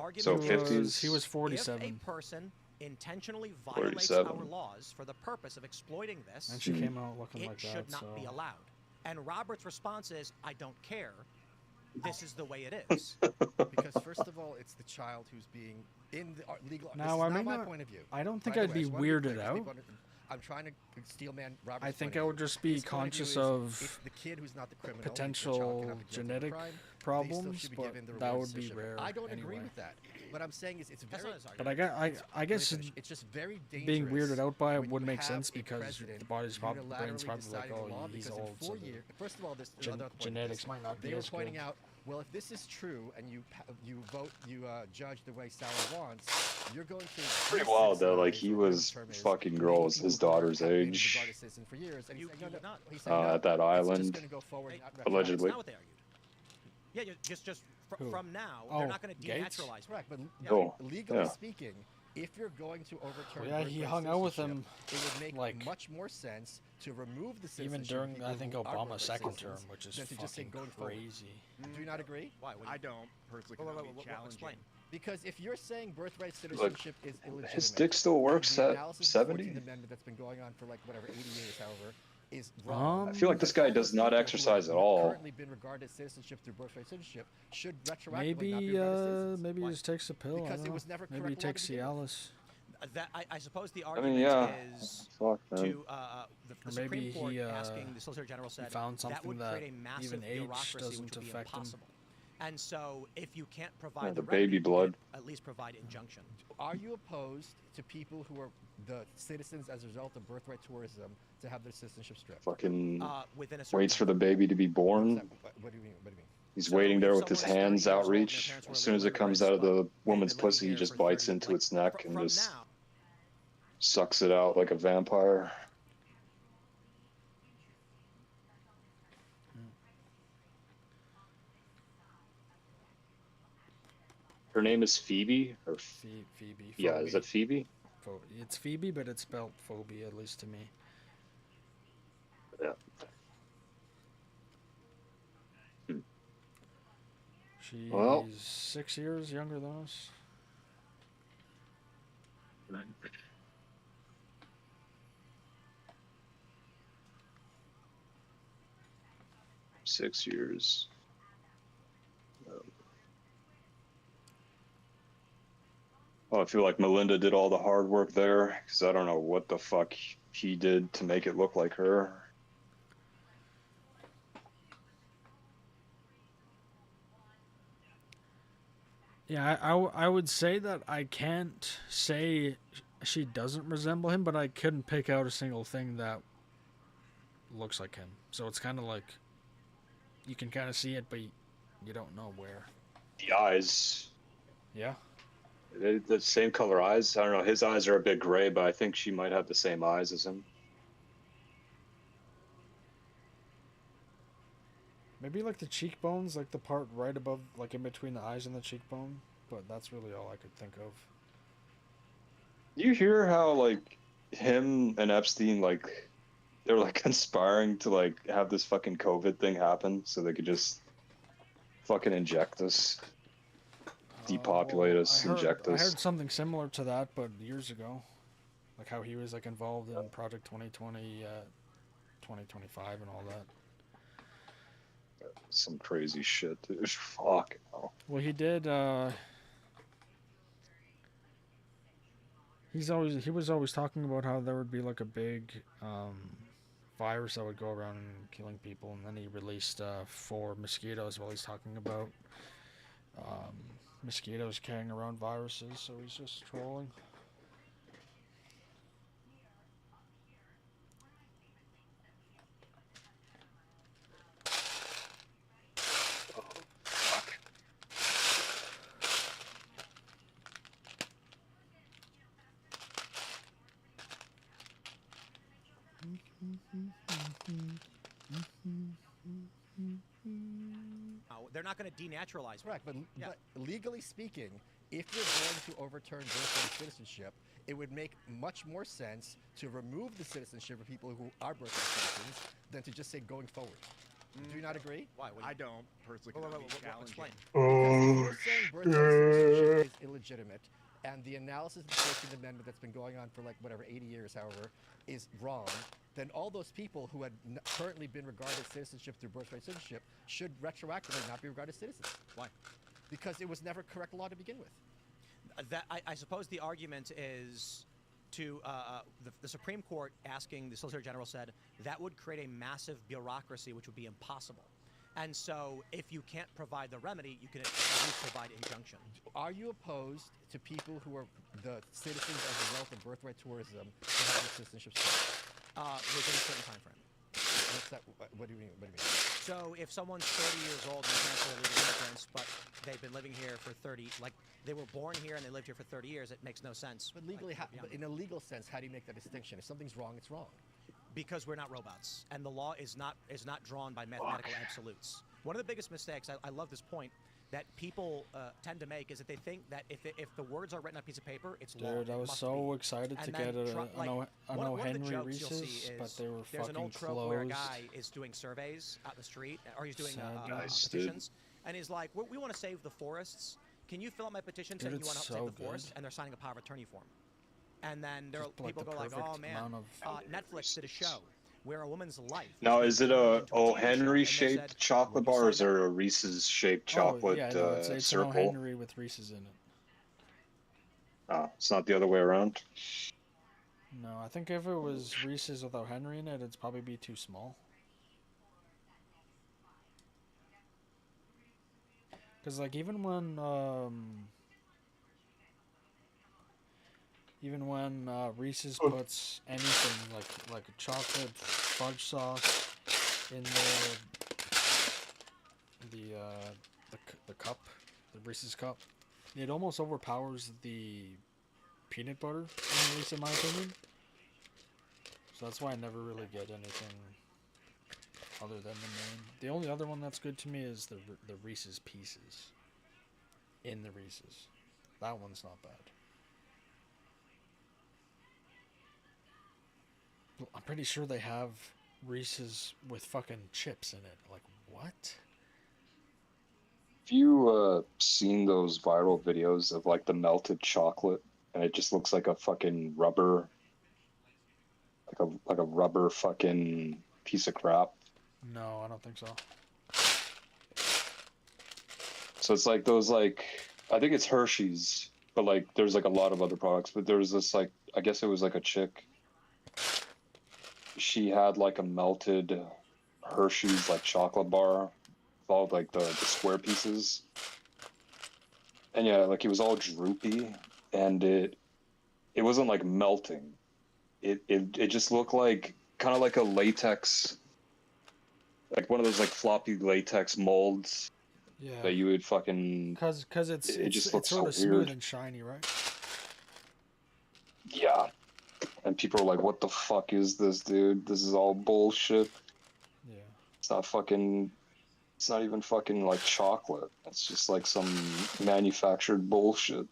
argument So is, 50s. He was if 47. a person intentionally violates 47. our laws for the purpose of exploiting this, And she came out looking it like should that, not so... be allowed. And Robert's response is, I don't care. This is the way it is. Because first of all, it's the child who's being in the legal. Now, this I is may not my not- point of view. I don't think By the I'd way, I be just wanna weirded clear, 'cause out. people I'm trying to steelman Robert's I think point I of would view. just be His point of view conscious is of it's the kid who's not the criminal. potential genetic problems, should be but given the that reward would be citizenship. rare. I don't agree anyway. with that. What I'm saying is it's That's very. not his But argument. I guess it's just very dangerous. being weirded out by it when would you make have sense a because president the brain's probably unilaterally like, deciding oh, the law he's because in old, 4 so years. First of all, this gen- another point. genetics might not be They were as pointing good. out, well, if this is true and you judge the way Sarah wants, you're going to Pretty wild though. Like de-citizenize, he or whatever was the term is, fucking many girls people his who daughter's have been age regarded citizen for years, and he's saying, no, would no. not. He's saying, no, at that it's island. just going to go forward, not retroactive. Allegedly. That's not what they argued. Yeah, just Who? from now, Oh, they're not going to Gates? denaturalize. Correct, but Oh, legally yeah. speaking, if you're going to overturn Yeah, he birthright hung out with him, citizenship, it would make like, much more sense to remove the even citizenship during of people I think who are Obama's birthright second term, citizens which is than to just say fucking going forward. crazy. Do you not agree? Why? I don't personally. Wait, That wait, would be wait, challenging. explain. Because if you're saying birthright citizenship is illegitimate, His dick still works and the at analysis of the 70. 14th Amendment that's been going on for like whatever 80 years, however, is wrong. I feel like this guy All does those not people who exercise have at all. Currently been regarded as citizenship through birthright citizenship should retroactively not be Maybe regarded as citizens. maybe he Why? just takes a pill. I Because don't it know. was never Maybe he correct law to takes begin with. Cialis. That I suppose the I argument mean, yeah. is Fuck, man. to the Or Supreme maybe Court he, asking the Solicitor General said found that something would that create a massive even age bureaucracy which doesn't would be affect him. impossible. And so, if you can't provide Yeah, the the baby remedy, you blood. can at least provide injunction. Are you opposed to people who are the citizens as a result of birthright tourism to have their citizenship stripped? Fucking Within a certain waits for the timeframe. baby to be born. What do you mean? What do you mean? He's So waiting if there with his someone is 30 hands years old and their outreach. parents were As soon as it illegal comes out of immigrants, the but woman's they've been living pussy, he here just for bites 30 into its neck and from just now. sucks it out like a vampire. Her name is Phoebe, or Phoebe. yeah, is it Phoebe? It's Phoebe, but it's spelled phobia, at least to me. Yeah. She's Well. 6 years younger than us. Six years. Oh, I feel like Melinda did all the hard work there, because I don't know what the fuck he did to make it look like her. Yeah, I would say that I can't say she doesn't resemble him, but I couldn't pick out a single thing that looks like him. So it's kind of like you can kind of see it, but you don't know where. The eyes. Yeah. The same color eyes. I don't know. His eyes are a bit gray, but I think she might have the same eyes as him. Maybe like the cheekbones, like the part right above, like in between the eyes and the cheekbone. But that's really all I could think of. You hear how like him and Epstein like they're like conspiring to like have this fucking COVID thing happen so they could just fucking inject us, depopulate us, inject I us. heard something similar to that, but years ago, like how he was like involved in Project 2020, 2025, and all that. Some crazy shit, dude. Fuck. Hell. Well, he did. He was always talking about how there would be like a big virus that would go around and killing people, and then he released 4 mosquitoes while he's talking about mosquitoes carrying around viruses. So he's just trolling. They're not going to denaturalize. Correct, but legally speaking, if you're going to overturn birthright citizenship, it would make much more sense to remove the citizenship of people who are birthright citizens than to just say going forward. Do you not agree? Why? I don't personally. That would be challenging. Explain. Because if you're saying birthright citizenship is illegitimate, and the analysis of the 14th Amendment that's been going on for like whatever 80 years, however, is wrong, then all those people who had currently been regarded as citizenship through birthright citizenship should retroactively not be regarded as citizens. Why? Because it was never correct law to begin with. That I suppose the argument is to the Supreme Court asking the Solicitor General said that would create a massive bureaucracy which would be impossible. And so, if you can't provide the remedy, you can at least provide injunction. Are you opposed to people who are the citizens of the wealth and birthright tourism to have their citizenship stripped? Within a certain time frame. What's that? What do you mean? What do you mean? So if someone's 30 years old and transfer legal immigrants, but they've been living here for 30, like they were born here and they lived here for 30 years, it makes no sense. But legally, like, but in a legal sense, how do you make that distinction? If something's wrong, it's wrong. Because we're not robots, and the law is not drawn by mathematical absolutes. One of the biggest mistakes, I love this point, that people tend to make is that they think that if the words are written on a piece of paper, it's law. Dude, I was so excited to get an O. Henry Reese's, but they were there's fucking an old trope closed. where a guy is doing surveys out in the street, or he's doing petitions, and he's like, we want to save the forests. Can you fill out my petition saying you want to save the forest? And they're signing a power of attorney form. And then there people go like, oh man, Netflix did a show where a woman's life. Now, is it a O. Henry shaped chocolate bar, or is there a Reese's shaped chocolate it's circle? an O. Henry with Reese's in it. Oh, it's not the other way around. No, I think if it was Reese's with O. Henry in it, it'd probably be too small. Because like even when Reese's puts anything like a chocolate fudge sauce in the cup, the Reese's cup, it almost overpowers the peanut butter, at least in my opinion. So that's why I never really get anything other than the main. The only other one that's good to me is the Reese's Pieces in the Reese's. That one's not bad. I'm pretty sure they have Reese's with fucking chips in it. Like, what? Have you seen those viral videos of like the melted chocolate, and it just looks like a fucking rubber, like a rubber fucking piece of crap? No, I don't think so. So it's like those, like, I think it's Hershey's, but like there's like a lot of other products. But there's this, like, I guess it was like a chick. She had like a melted Hershey's like chocolate bar with all like the square pieces, and yeah, like it was all droopy, and it wasn't like melting. It just looked like kind of like a latex, like one of those like floppy latex molds. Yeah. That you would fucking. Cause it just looks sort of so smooth weird and shiny, right? Yeah. And people are like, what the fuck is this, dude? This is all bullshit. Yeah. It's not even fucking like chocolate. It's just like some manufactured bullshit.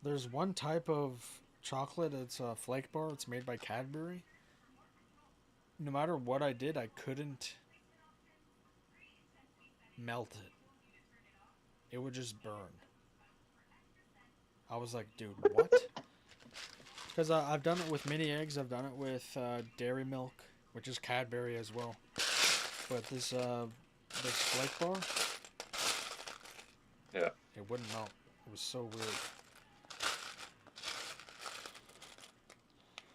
There's one type of chocolate, it's a flake bar, it's made by Cadbury. No matter what I did, I couldn't melt it. It would just burn. I was like, dude, what? Because I've done it with mini eggs, I've done it with dairy milk, which is Cadbury as well. But this flake bar, yeah, it wouldn't melt. It was so weird.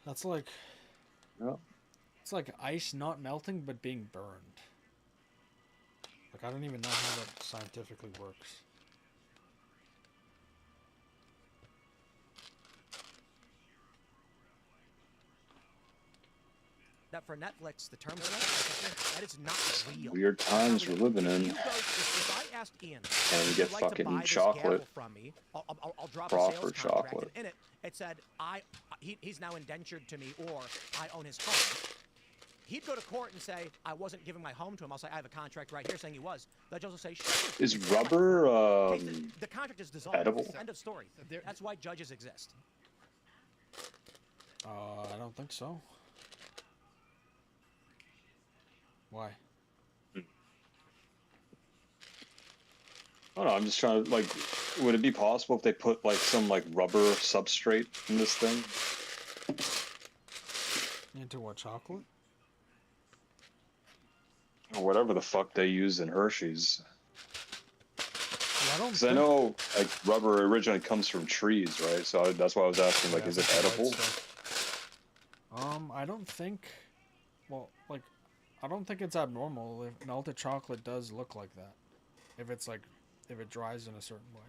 That's like, yeah. It's like ice not melting but being burned. Like, I don't even know how that scientifically works. That for Netflix, the terms of that is not real. Weird times we're living in. If I asked Ian, and get like to buy fucking this chocolate. gavel from me, I'll drop a sales contract, and in it, it said he's now indentured to me, or I own his home. He'd go to court and say, I wasn't giving my home to him. I'll say, I have a contract right here saying he was. The judge will say, sure. Is rubber the contract is dissolved. edible? End of story. That's why judges exist. I don't think so. Why? I don't know, I'm just trying to, like, would it be possible if they put, like, some, like, rubber substrate in this thing? Into what, chocolate? Or whatever the fuck they use in Hershey's. don't Because I think- know like rubber originally comes from trees, right? So that's why I was asking, like, Yeah, is it that's the white edible? stuff. I don't think. Well, like, I don't think it's abnormal if melted chocolate does look like that. If it's like, if it dries in a certain way.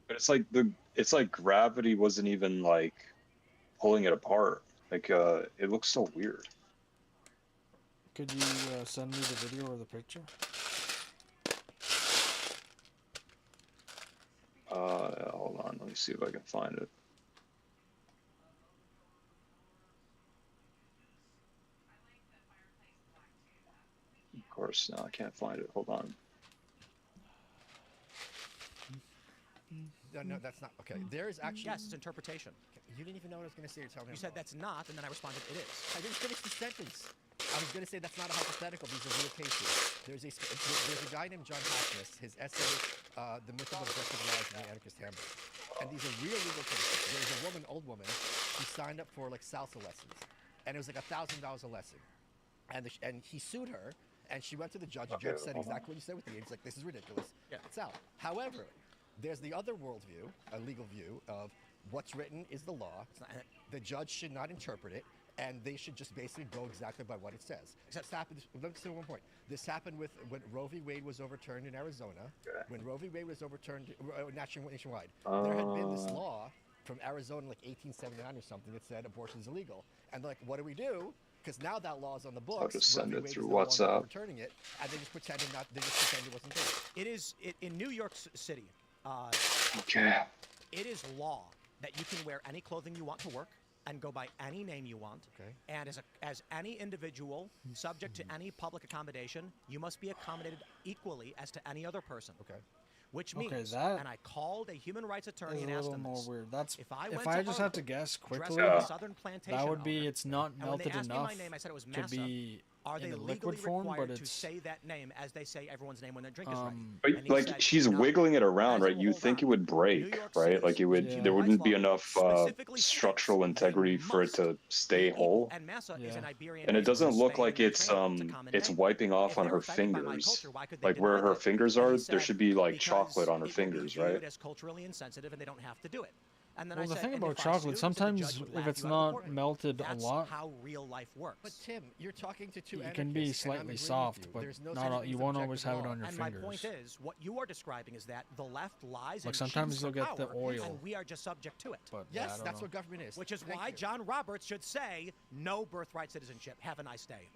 But it's like gravity wasn't even like pulling it apart. Like it looks so weird. Could you send me the video or the picture? Hold on, let me see if I can find it. Of course, no, I can't find it. Hold on. No, that's not okay. There is actually. Yes, it's interpretation. You didn't even know what I was going to say. You're telling me. You said that's not, and then I responded, it is. I didn't finish the sentence. I was going to say that's not a hypothetical. These are real cases. There's a guy named John Hackness. His essay, "The Myth of Objective Lies in the Anarchist Handbook," and these are real legal cases. There's a woman, old woman, who signed up for like salsa lessons, and it was like $1,000 a lesson, and he sued her, and she went to the judge. The judge said exactly what you said with the age. Like, this is ridiculous. Yeah. It's out. However, there's the other worldview, a legal view of what's written is the law. The judge should not interpret it, and they should just basically go exactly by what it says. This happened. Let me say one point. This happened with when Roe v. Wade was overturned in Arizona. When Roe v. Wade was overturned nationwide, there had been this law from Arizona, like 1879 or something, that said abortion is illegal. And they're like, what do we do? Because now that law is on the books. I'll just send Roe v. it Wade through is no longer WhatsApp. overturning it, and they just pretended not. They just pretended it wasn't there. It is in New York City. Okay. It is law that you can wear any clothing you want to work and go by any name you want. Okay. And as any individual subject to any public accommodation, you must be accommodated equally as to any other person. Okay. Which Okay, means, that and I called a human rights attorney It's a and asked little him more this. weird. That's If I if went I to just have to Harlem, guess dressed quickly, like a Southern plantation that would be owner, it's not and when they melted asked me enough my name, I said it was to Massa. be Are in they a legally liquid form, required but to it's say that name as they say everyone's name when their drink is ready? But And he like said, she's no. wiggling it around, I right? said, You well, think it hold on. would break, New York right? Like City's it would. human There rights wouldn't be law enough specifically structural states integrity they for it to stay must be equal. whole. And Massa is an Iberian And it race from doesn't look Spain like and it's Mediterranean. It's a common it's name. wiping off If on they her were offended by my fingers. culture, why could they Like where deny her that? fingers And are, he there said, should be like because chocolate on her it would be fingers, viewed right? as culturally insensitive, and they don't have to do it. And then well, I the said, thing and about if I chocolate, sued, the sometimes judge would if laugh it's you out of the not courtroom. melted That's a lot, how real life works. But Tim, you're talking to two it anarchists. can be and I'm slightly agreeing with soft, you. but There's no not such all, thing you as won't always objective have it law. on your And fingers. my point is, what you are describing is that the left lies Like and sometimes cheats you'll for get the power, oil. and we are just subject to it. But yeah, I Yes, don't that's know. what government is. Which is Thank why you. John Roberts should say no birthright citizenship. Have a nice day.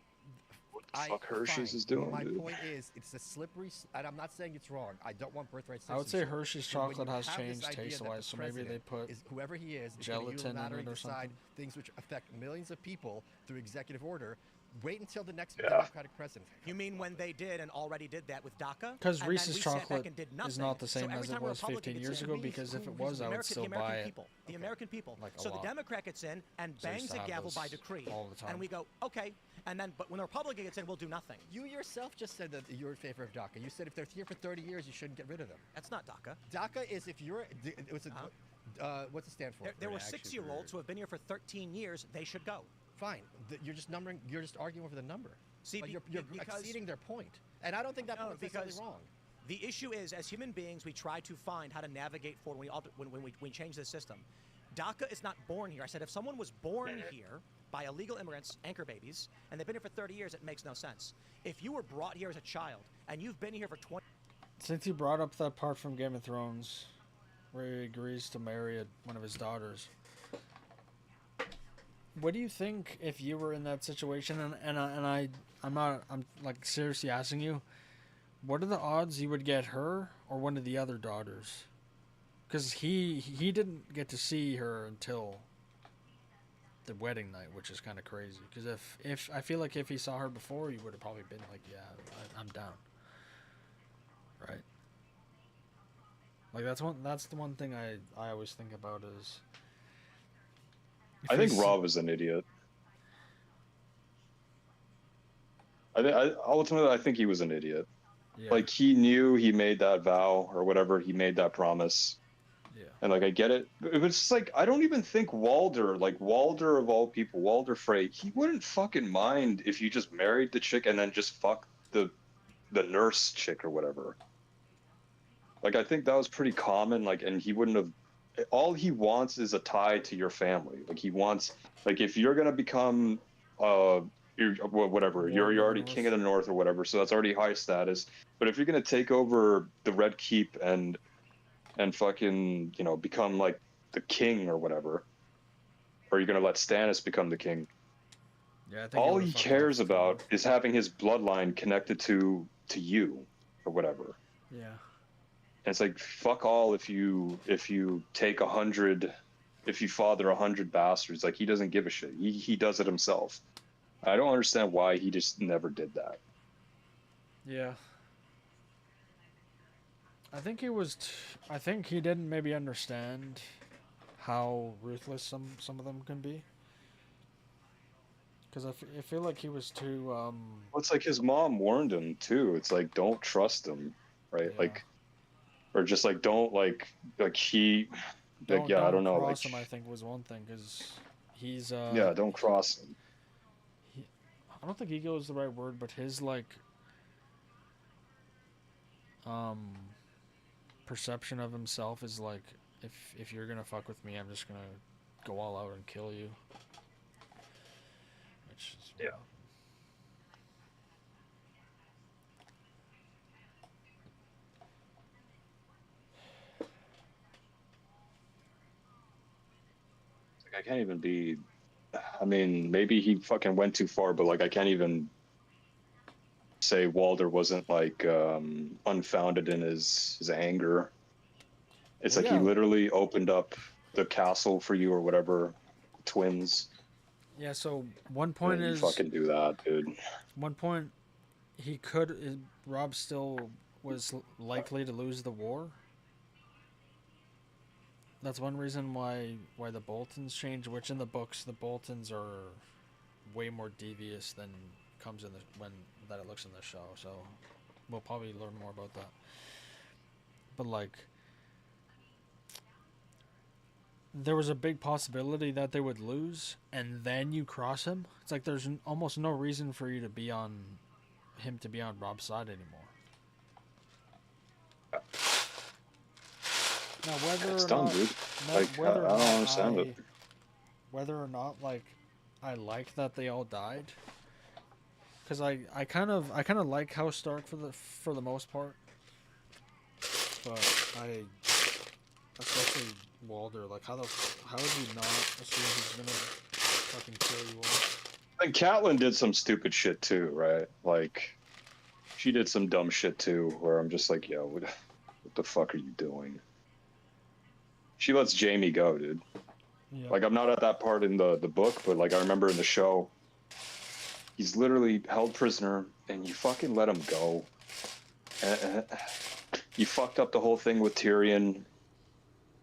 Fuck Hershey's fine. is doing, My dude. point is, it's a slippery, and I'm not saying it's wrong. I don't want birthright I would say citizenship. Hershey's But when chocolate you has have this changed idea that taste-wise, the so maybe they president put is whoever he is gelatin going to in it unilaterally or decide something. things which affect millions of people through executive order. Wait until the next Yeah. Democratic president. You mean when they did and already did that with DACA? Because And then Reese's we sat back chocolate and did is nothing. not the So same every as it time a was Republican 15 gets years in, ago, me, because if who- it who's was, the I would American- still the American buy it. people, the American people. Like a So the lot. Democrat gets in and So I bangs used the to have gavel those by decree, all the time. and we go, okay. And then, but when the Republican gets in, we'll do nothing. You yourself just said that you're in favor of DACA. You said if they're here for 30 years, you shouldn't get rid of them. That's not DACA. DACA is if you're. It was a, what's it stand for? There were 6-year-olds who have been here for 13 years. They should go. Fine. You're just numbering. You're just arguing over the number. See, Like, be- you're because- exceeding their point, and I don't think that No, point's necessarily because wrong. the issue is, as human beings, we try to find how to navigate forward when we change the system. DACA is not born here. I said if someone was born here by illegal immigrants, anchor babies, and they've been here for 30 years, it makes no sense. If you were brought here as a child and you've been here for 20 Since you brought up that part from Game of Thrones, where he agrees to marry one of his daughters, what do you think if you were in that situation? I'm like seriously asking you, what are the odds you would get her or one of the other daughters? Because he didn't get to see her until the wedding night, which is kind of crazy. Because if I feel like if he saw her before, you would have probably been like, yeah, I'm down. Right. Like that's the one thing I always think about is. I think Rob is an idiot. Ultimately, I think he was an idiot. Yeah. Like he knew he made that vow or whatever, he made that promise. Yeah. And like I get it, but it's just like I don't even think Walder of all people, Walder Frey, he wouldn't fucking mind if you just married the chick and then just fuck the nurse chick or whatever. Like, I think that was pretty common. Like, and he wouldn't have. All he wants is a tie to your family. Like, he wants, like, if you're gonna become, whatever, Lord you're of the already North. king of the North or whatever. So that's already high status. But if you're gonna take over the Red Keep and fucking, you know, become like the king or whatever, or you're gonna let Stannis become the king. Yeah, I think All would've he fucked cares off too. about is having his bloodline connected to you or whatever. Yeah. And it's like, fuck all if you take 100, if you father 100 bastards. Like, he doesn't give a shit. He does it himself. I don't understand why he just never did that. Yeah. I think he was. I think he didn't maybe understand how ruthless some of them can be. Because I feel like he was too. Well, it's like his mom warned him too. It's like, don't trust him, right? Yeah. Like, or just like, don't he, like, yeah, I don't know, cross like, him. I think was one thing because he's yeah, don't cross him. I don't think ego is the right word, but his like perception of himself is like, if you're gonna fuck with me, I'm just gonna go all out and kill you. Which is Yeah. Like, I can't even be. I mean, maybe he fucking went too far, but like, I can't even say Walder wasn't like unfounded in his anger. It's Well, like he yeah. literally opened up the castle for you or whatever, twins. Yeah. So one And point then you is fucking do that, dude. one point he could Rob still was likely to lose the war. That's one reason why the Boltons changed. Which in the books the Boltons are way more devious than comes in the that it looks in the show. So we'll probably learn more about that. But like, there was a big possibility that they would lose, and then you cross him. It's like there's almost no reason for you to be on Rob's side anymore. Now, whether It's or dumb, not, dude. Like, I whether or don't not understand it. whether or not like I like that they all died, because I kind of like House Stark for the most part, but especially Walder, like how would you not assume he's gonna fucking kill you all? And Catelyn did some stupid shit too, right? Like, she did some dumb shit too, where I'm just like, yo, what the fuck are you doing? She lets Jamie go, dude. Yeah. Like, I'm not at that part in the book, but like, I remember in the show, he's literally held prisoner, and you fucking let him go. You fucked up the whole thing with Tyrion.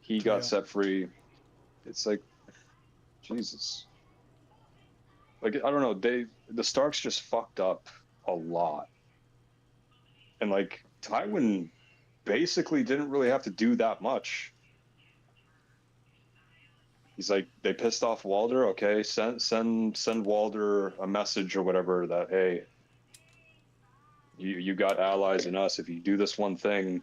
He got set free. It's like, Jesus. Like, I don't know, the Starks just fucked up a lot. And like, Tywin basically didn't really have to do that much. He's like, they pissed off Walder, okay, send Walder a message or whatever that, hey, you got allies in us. If you do this one thing,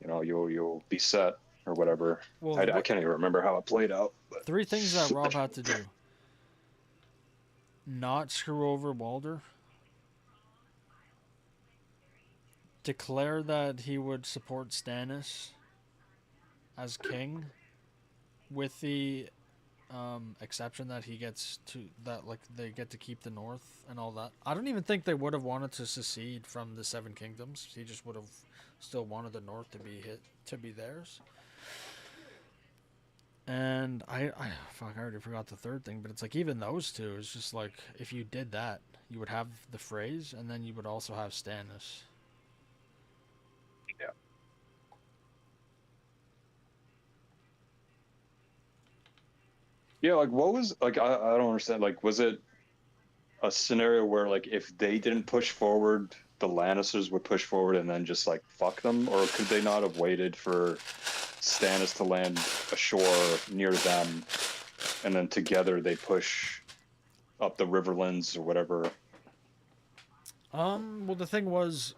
you know, you'll be set or whatever. Well, I can't even remember how it played out. But 3 things that Rob had to do: not screw over Walder, declare that he would support Stannis as king, with the exception that he gets to that, like, they get to keep the North and all that. I don't even think they would have wanted to secede from the Seven Kingdoms. He just would have still wanted the North to be theirs. And I already forgot the third thing, but it's like, even those two, it's just like, if you did that, you would have the phrase, and then you would also have Stannis. Yeah. Yeah, like, what was, like, I don't understand. Like, was it a scenario where, like, if they didn't push forward, the Lannisters would push forward and then just, like, fuck them? Or could they not have waited for Stannis to land ashore near them, and then together they push up the Riverlands or whatever? Well, the thing was,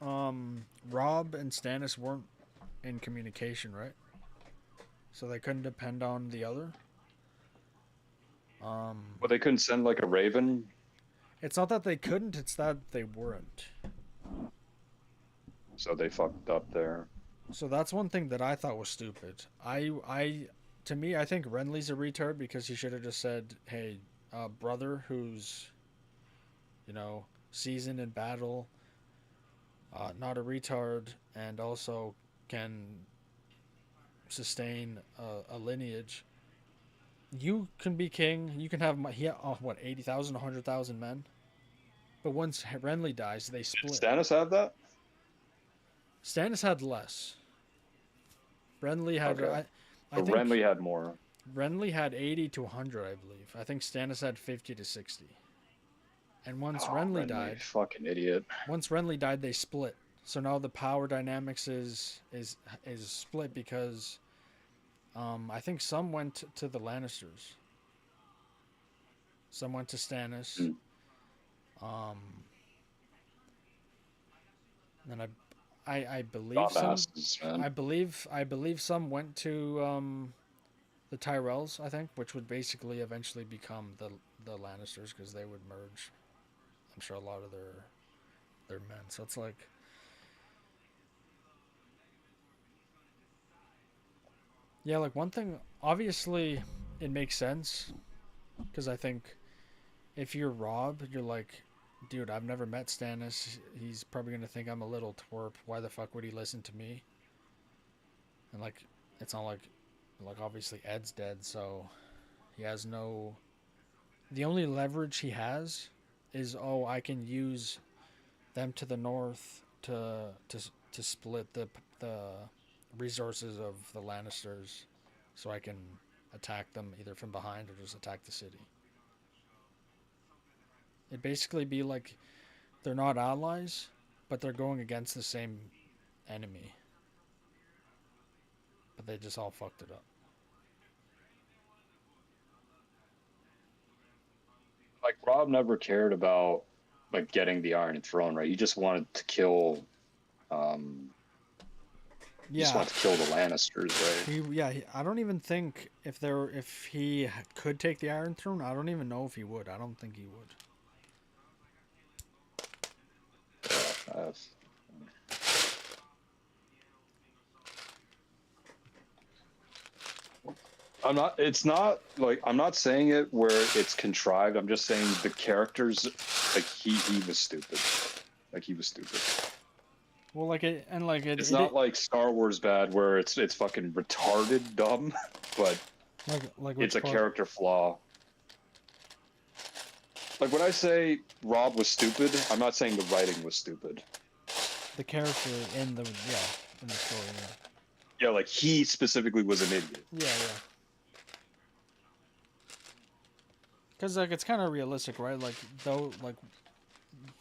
Rob and Stannis weren't in communication, right? So they couldn't depend on the other. Well, they couldn't send like a raven. It's not that they couldn't; it's that they weren't. So they fucked up there. So that's one thing that I thought was stupid. To me, I think Renly's a retard because he should have just said, "Hey, brother, who's, seasoned in battle, not a retard, and also can sustain a lineage. You can be king. You can have 80,000, 100,000 men. But once Renly dies, they split. Did Stannis have that? Stannis had less. Renly had. Okay. I So think Renly had more. Renly had 80 to 100, I believe. I think Stannis had 50 to 60. And once Renly died, fucking idiot. Once Renly died, they split. So now the power dynamics is split because I think some went to the Lannisters. Some went to Stannis. And I believe some. I believe some went to the Tyrells. I think, which would basically eventually become the Lannisters because they would merge. I'm sure a lot of their men. So it's like. Yeah, like one thing, obviously it makes sense because I think if you're Rob, you're like, dude, I've never met Stannis. He's probably going to think I'm a little twerp. Why the fuck would he listen to me? And like, it's not like obviously Ed's dead, so he has no, the only leverage he has is, I can use them to the north to split the resources of the Lannisters so I can attack them either from behind or just attack the city. It'd basically be like they're not allies, but they're going against the same enemy. But they just all fucked it up. Like, Rob never cared about, like, getting the Iron Throne, right? He just wanted to kill, He just wanted to kill the Lannisters, right? I don't even think if he could take the Iron Throne, I don't even know if he would. I don't think he would. I'm not saying it where it's contrived. I'm just saying the characters, like, he was stupid. Like, he was stupid. Well, it's not like Star Wars bad where it's fucking retarded dumb, but it's a character flaw. Like, when I say Rob was stupid, I'm not saying the writing was stupid. The character in the story. Yeah, like, he specifically was an idiot. Yeah. Because like it's kind of realistic, right? Like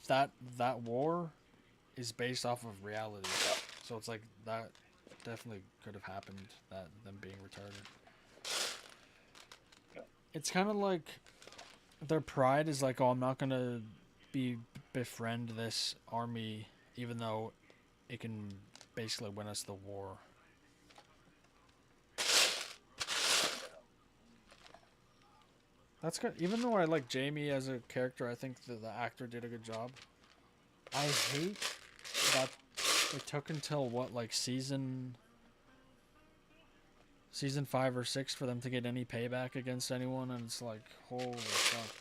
that war is based off of reality, so it's like that definitely could have happened. That them being retarded. It's kind of like their pride is like, I'm not gonna befriend this army, even though it can basically win us the war. That's good. Even though I like Jamie as a character, I think the actor did a good job. I hate that it took until season 5 or 6 for them to get any payback against anyone, and it's like, holy fuck.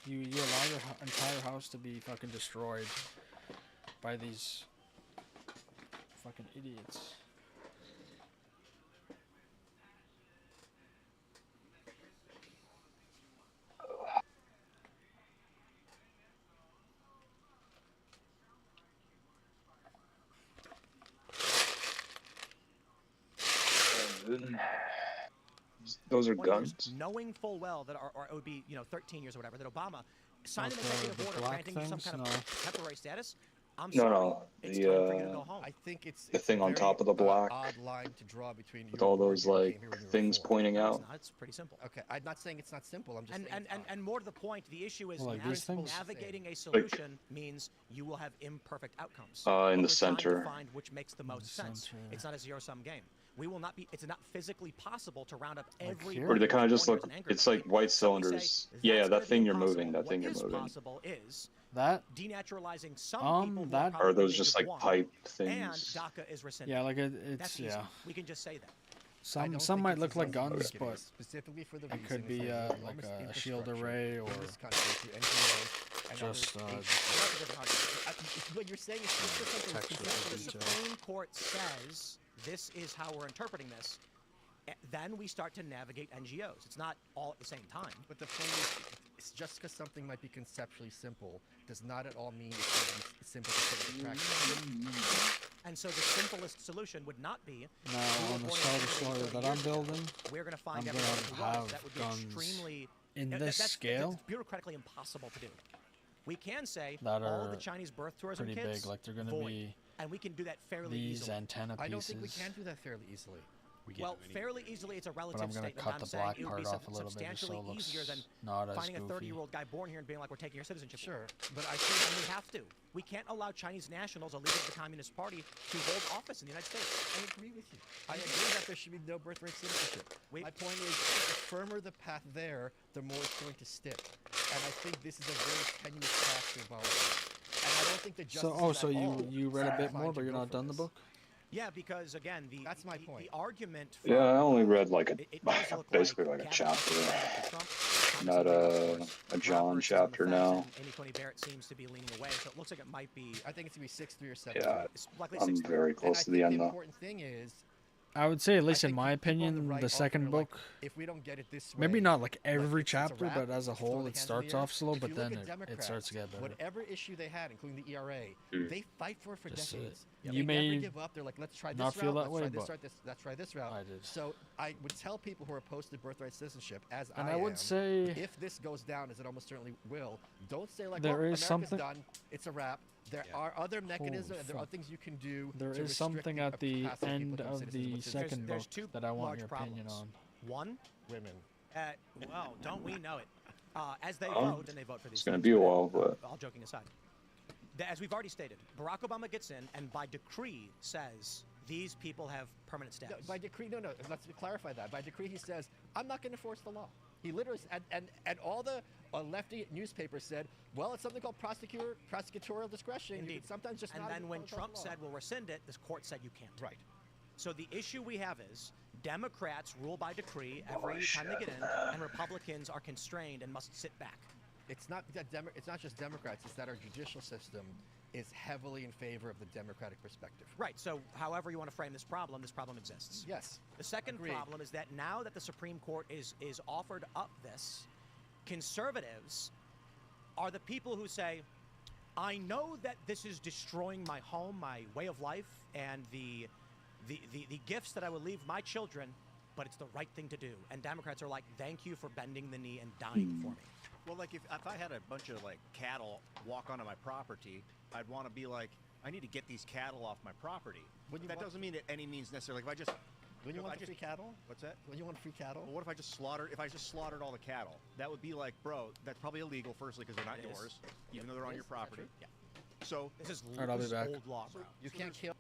You allow your entire house to be fucking destroyed by these fucking idiots. Those are guns. Knowing full well that it would be 13 years or whatever that Obama signed an executive order granting some kind of temporary status. I'm No, sorry. no, It's time for you to the go home. I think it's the a thing on very, top of the block odd line to draw between with you were all born those here and like came here when you were things 4. pointing No, it's out. not. It's pretty simple. Okay, I'm not saying it's not simple. I'm just And, saying and, it's and, odd. and more to the point, the issue is Well, like these things? navigating a solution means you will have imperfect outcomes. In But the we're trying center. to find which makes the most sense. center. It's not a zero-sum game. We will not be. It's not physically possible to round up every. here? Or do they kind of just born here look? as an angry It's man. like white So we say, cylinders. that's Yeah, gonna that be thing you're impossible. moving. That What thing you're is moving. possible is That? denaturalizing some people who that- are Or are probably those just like native one, pipe and things? DACA is rescinded. Yeah, like That's it's easy. yeah. We can just say that. I don't Some think might it's look as like easy as guns, it but is, specifically for the it reason could it's be like like enormous a shield infrastructure array or in this country through NGOs and just other agencies. That's a different argument. What you're saying is just something that's texture If the detail. Supreme Court says this is how we're interpreting this, then we start to navigate NGOs. It's not all at the same time. But the point is, it's just because something might be conceptually simple does not at all mean it's going to be simple to put into practice. And so the simplest solution would not be Now we on were the born starter in soil 30 that I'm years ago. building, We're going to find I'm everyone gonna who was. have That would be guns extremely in that- this that's scale bureaucratically impossible to do. We can say that all the are Chinese birth tourism pretty kids big. Like they're gonna void. be And we can do that fairly these easily. antenna I pieces. don't think we can do that fairly easily. We can't Well, do any- fairly easily, it's a relative But I'm gonna statement. cut I'm the saying black it would be part off a little bit just substantially so it looks easier than not as finding a goofy. 30-year-old guy born here and being like, we're taking your citizenship. Sure, but I And think we have to. We can't allow Chinese nationals, a leader of the Communist Party, to hold office in the United States. I agree with you. I agree that there should be no birthright citizenship. My point is, the firmer the path there, the more it's going to stick. And I think this is a very tenuous path to abolish. And I don't think the justice So you read a bit more, but you're not done the book. Yeah, because again, That's my point. The argument. Yeah, I only read like it does look basically like a chapter, not a John chapter now. Amy Coney Barrett seems to be leaning away, so it looks like it might be. I think it's going to be 6-3 or 7-2. Yeah, It's likely I'm 6-3. very And close I to the think end the though. important thing is, I would say, at least I in think my people on the opinion, right the often second are like, book, if we don't get it this way, maybe not like every it's a chapter, wrap, but as a let's whole, throw the it hands in starts the air. off slow, If but you look then at it Democrats, starts to get better. whatever issue they had, including the ERA, they fight for it for Just, decades. you They may never give up. They're like, let's try this not route, feel that let's way, try this but route, let's try this route. I did. So I would tell people who are opposed to birthright citizenship, as And I I would am, say if this goes down, as it almost certainly will, don't say like, there well, is America's something- done, it's a wrap. There are other mechanisms, and there are fuck. things you can do. there to is restrict something at the capacity of people end to become of citizens, the which is second there's book two that I want large your opinion problems. on. One, women. well, don't we know it? As they Oh, vote and they vote for these. It's gonna things, be a while, but all joking aside, as we've already stated, Barack Obama gets in and by decree says these people have permanent No, status. by decree, no. Let's clarify that. By decree, he says, "I'm not going to enforce the law." He literally, and all the lefty newspapers said, "Well, it's something called prosecutorial discretion. You Indeed. can sometimes just and not then even when follow the Trump law." said we'll rescind it, this court said you can't. Right. So the issue we have is Democrats rule by decree every time they get in, and Republicans are constrained and must sit back. It's not that it's not just Democrats. It's that our judicial system is heavily in favor of the Democratic perspective. Right. So however you want to frame this problem exists. Yes. The second Agreed. problem is that now that the Supreme Court is offered up this, conservatives are the people who say, I know that this is destroying my home, my way of life, and the gifts that I will leave my children, but it's the right thing to do. And Democrats are like, thank you for bending the knee and dying for me. Well, like if I had a bunch of like cattle walk onto my property, I'd want to be like, I need to get these cattle off my property. That doesn't mean at any means necessarily. Like if I just, When you if want I free just, cattle? what's that? When you want free cattle? Well, what if I just slaughtered all the cattle? That would be like, bro, that's probably illegal. Firstly, because they're not It is. yours, even though they're on your property. Yeah. So This is, All right, I'll be this is back. old law, bro. You can't kill.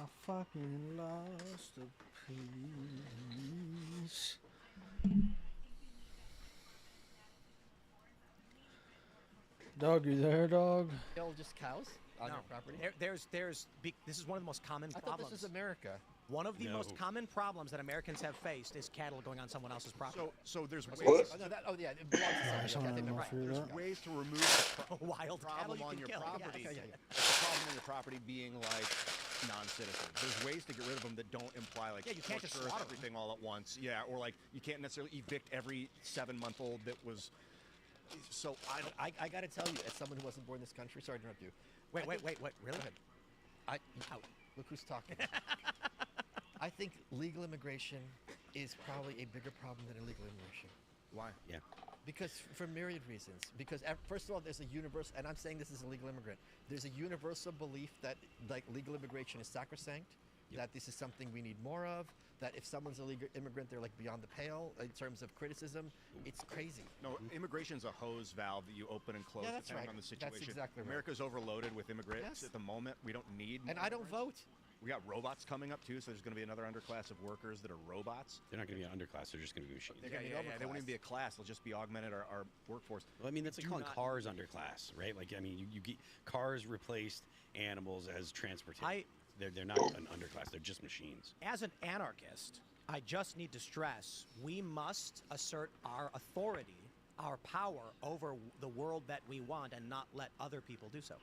I fucking lost a piece. Dog, you there, dog? Kill just cows on your property? This is one of the most common I problems. thought this was America. One of the most common problems that Americans have faced is cattle going on someone else's property. So there's ways. Yeah, it belongs to somebody. Okay, I think There's ways to remove the wild cattle problem you on can your kill. property. Yeah. The problem on your property being like non-citizens. There's ways to get rid of them that don't imply like you can't just torture slaughter everything all at once. Yeah, or like you can't necessarily evict every 7-month-old that was. So I got to tell you, as someone who wasn't born in this country, sorry to interrupt you. Wait, really? Go ahead. Look who's talking. I think legal immigration is probably a bigger problem than illegal immigration. Why? Yeah. Because for myriad reasons. Because first of all, there's a universal, and I'm saying this as a legal immigrant, there's a universal belief that like legal immigration is sacrosanct, that this is something we need more of, that if someone's a legal immigrant, they're like beyond the pale in terms of criticism. It's crazy. No, immigration's a hose valve that you open and close depending on the situation. That's exactly right. America's overloaded with immigrants at the moment. We don't need And I don't vote. We got robots coming up too, so there's going to be another underclass of workers that are robots. They're not going to be an underclass. They're just going to be machines. They won't even be a class. They'll just be augmented our workforce. Well, I mean, that's like calling cars underclass, right? Like, I mean, you get cars replaced animals as transportation. They're not an underclass. They're just machines. As an anarchist, I just need to stress we must assert our authority, our power over the world that we want, and not let other people do so.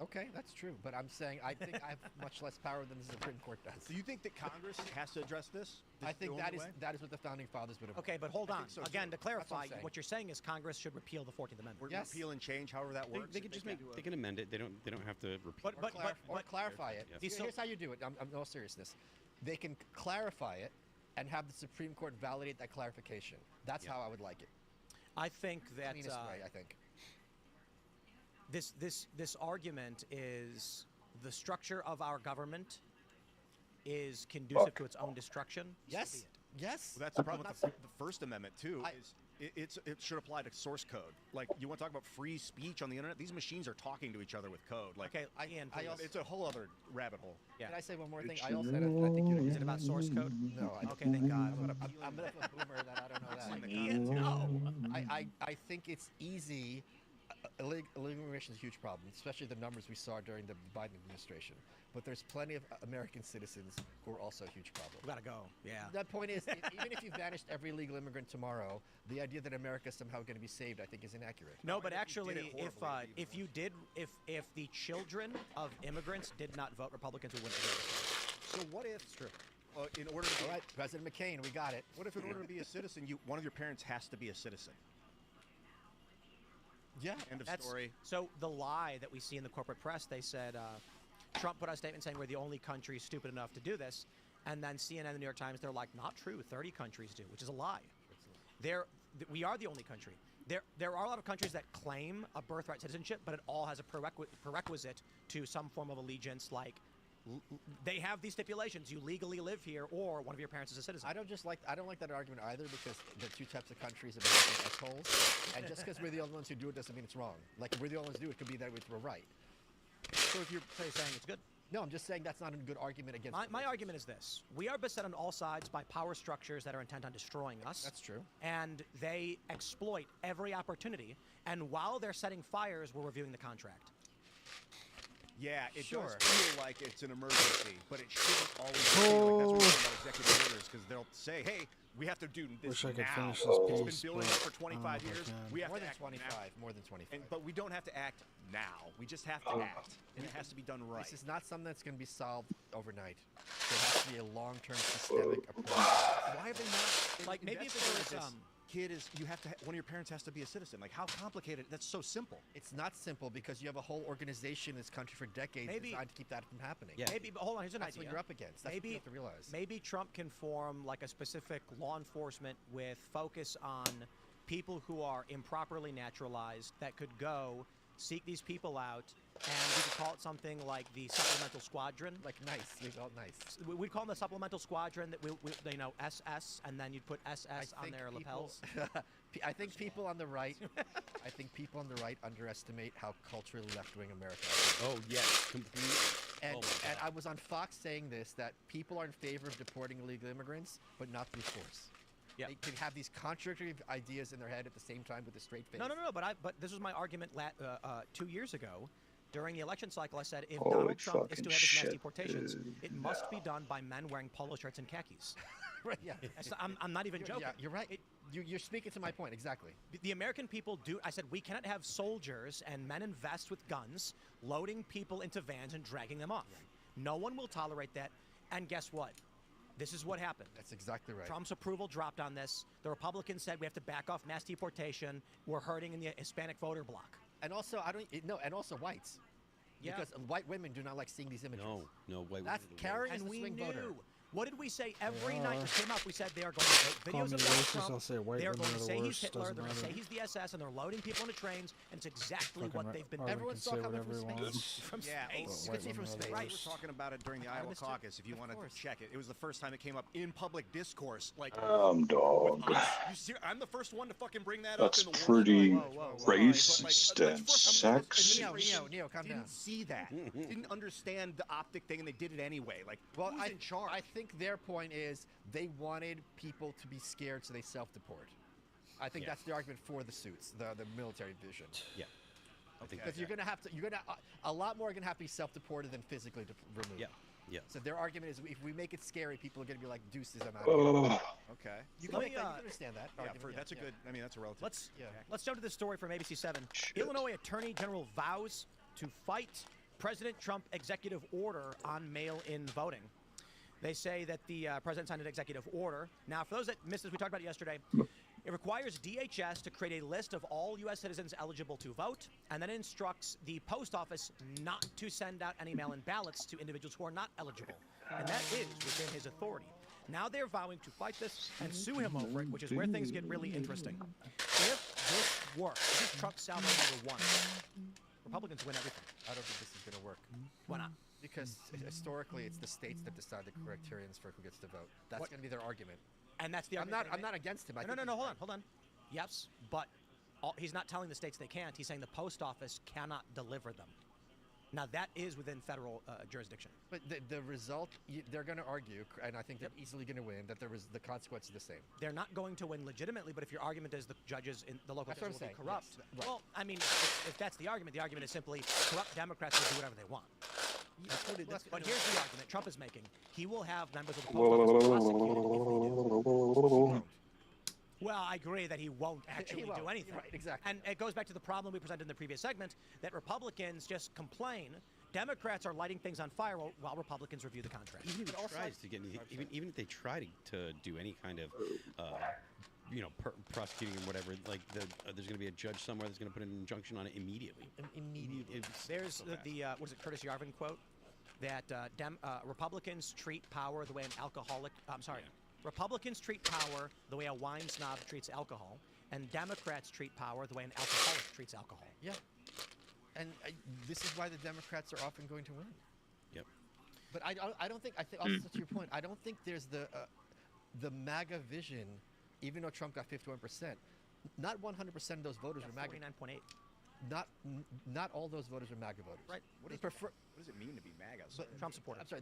Okay, that's true, but I'm saying I think I have much less power than the Supreme Court does. Do you think that Congress has to address this? I think that is what the founding fathers would have. Okay, but hold on. so, Again, too. to clarify, saying. what you're saying is Congress should repeal the 14th Amendment. Repeal and change, however that works. They can just they can amend it. They don't have to repeal. Or clarify it. Yeah. Here's how you do it. I'm in all seriousness. They can clarify it and have the Supreme Court validate that clarification. That's how I would like it. I think that Cleanest way, I think. This argument is the structure of our government is conducive to its own destruction. Yes. Yes. Well, that's the problem with the First Amendment too. It should apply to source code. Like you want to talk about free speech on the internet? These machines are talking to each other with code. Like, okay, Ian, it's a whole other rabbit hole. Yeah. Can I say one more thing? I also, and I think Is it about source code? No. Okay, thank God. I'm enough of a boomer that I don't know that. Ian, no. I think it's easy. Illegal immigration is a huge problem, especially the numbers we saw during the Biden administration. But there's plenty of American citizens who are also a huge problem. We gotta go. Yeah. That point is, even if you vanished every legal immigrant tomorrow, the idea that America is somehow going to be saved, I think, is inaccurate. No, but actually, if the children of immigrants did not vote, Republicans would win it. So what if? It's true. In order to All right, President McCain, we got it. What if in order to be a citizen, one of your parents has to be a citizen? Yeah. End of story. So the lie that we see in the corporate press, they said Trump put out a statement saying we're the only country stupid enough to do this, and then CNN and the New York Times, they're like, not true. 30 countries do, which is a lie. We are the only country. There are a lot of countries that claim a birthright citizenship, but it all has a prerequisite to some form of allegiance, like they have these stipulations: you legally live here, or one of your parents is a citizen. I don't like that argument either, because there are two types of countries of assholes, and just because we're the only ones who do it doesn't mean it's wrong. Like if we're the only ones who do it, could be that we're right. So if you're saying it's good. No, I'm just saying that's not a good argument against. My argument is this: we are beset on all sides by power structures that are intent on destroying us. That's true. And they exploit every opportunity. And while they're setting fires, we're reviewing the contract. Yeah, it does feel like it's an emergency, but it shouldn't always feel like that's what about executive orders, because they'll say, hey, we have to do this Wish I could now. finish this It's piece, been building but up for 25 years. We have More to than act 25. now. More than 25. But we don't have to act now. We just have to act, and it has to be done right. This is not something that's going to be solved overnight. There has to be a long-term systemic approach. Why have they not? Like, maybe if there was kid is you have to one of your parents has to be a citizen. Like how complicated? That's so simple. It's not simple because you have a whole organization in this country for decades designed to keep that from happening. Yeah. Maybe, but hold on, here's an That's idea. what you're up against. That's what you have to realize. Maybe Trump can form like a specific law enforcement with focus on people who are improperly naturalized that could go seek these people out, and we could call it something like the supplemental squadron. Like nice, we call it nice. We'd call them the supplemental squadron. That we you know, SS, and then you'd put SS on their lapels. I think people on the right, I think people on the right underestimate how culturally left-wing America is. Oh yes, complete. And, oh my and God. I was on Fox saying this, that people are in favor of deporting illegal immigrants, but not through force. Yeah. They can have these contradictory ideas in their head at the same time with a straight face. No. But this was my argument 2 years ago. During the election cycle, I said if Holy Donald Trump is to fucking have his mass shit, deportations, dude. it must be done by men wearing polo shirts and khakis. Right, yeah. I'm not even joking. Yeah, you're right. You're speaking to my point, exactly. The American people do. I said we cannot have soldiers and men in vests with guns loading people into vans and dragging them off. Right. No one will tolerate that. And guess what? This is what happened. That's exactly right. Trump's approval dropped on this. The Republicans said we have to back off mass deportation. We're hurting in the Hispanic voter bloc. And also, and also whites. Yeah. Because white women do not like seeing these images. No, wait. That's Karen is And the we swing knew. voter. What did we say every They night are. this came up? We said they are going to make Call videos me of Donald racist, Trump. I'll say white They are women going are to the say he's worst, Hitler. doesn't They're going to say matter. he's the SS, and they're loading people into trains. And it's exactly Fucking what they've been Arvin doing. Everyone's can say talking whatever he from wants. From Yeah, space. You can see from women are the space. Right. We were talking about it during the Iowa Artemis too. caucus. If you Of want to course. check it, it was the first time it came up in public discourse. Like, Dog. I'm the first one to fucking bring that That's up in the pretty world. racist and Neo, Neo, calm down. Didn't see that. Didn't understand the optic thing, and they did it anyway. Like, Well, who's in charge? I think their point is they wanted people to be scared, so they self-deport. I think Yeah. that's the argument for the suits, the military vision. Yeah. I think Because you're gonna a lot more are gonna have to be self-deported than physically removed. Yeah. Yeah. So their argument is if we make it scary, people are gonna be like deuces. I'm out. Okay. You Let can me, understand that. Yeah, argument, that's a yeah. good. I mean, that's a relative. Let's jump to this story from ABC7. Shit. Illinois Attorney General vows to fight President Trump executive order on mail-in voting. They say that the president signed an executive order. Now, for those that missed this, we talked about it yesterday. It requires DHS to create a list of all U.S. citizens eligible to vote, and then instructs the post office not to send out any mail-in ballots to individuals who are not eligible. And that is within his authority. Now they're vowing to fight this and sue him over it, which is where things get really interesting. If this works, this is Trump's salvo number one. Republicans win everything. I don't think this is gonna work. Why not? Because historically, it's the states that decide the criterions for who gets to vote. That's What- gonna be their argument. And that's the I'm argument. not against him. I No, think no, he's hold right. on, hold on. Yes, but he's not telling the states they can't. He's saying the post office cannot deliver them. Now, that is within federal jurisdiction. But the result, they're going to argue, and I think they're easily going to win, that the consequence is the same. They're not going to win legitimately, but if your argument is the judges in the local That's what judges will I'm be saying, corrupt, yes, right. well, I mean, if that's the argument is simply corrupt Democrats will do whatever they want. But here's the argument Trump is making. He will have members of the post office prosecuted if they do. Well, I agree that he won't actually won't. do anything. Right, exactly. And it goes back to the problem we presented in the previous segment that Republicans just complain. Democrats are lighting things on fire while Republicans review the contract. Even if he tries to get anything, even if they try to do any kind of, prosecuting or whatever, like there's going to be a judge somewhere that's going to put an injunction on it immediately. Immediately. There's so the what is it, Curtis Yarvin quote that Republicans treat power the way an alcoholic. I'm sorry, Republicans treat power the way a wine snob treats alcohol, and Democrats treat power the way an alcoholic treats alcohol. Yeah. And this is why the Democrats are often going to win. Yep. But I don't think, also to your point, I don't think there's the MAGA vision, even though Trump got 51%, not 100% of those voters are MAGA. 49.8. Not all those voters are MAGA voters. Right. They prefer. What does it mean to be MAGA? But Trump supporter. I'm sorry.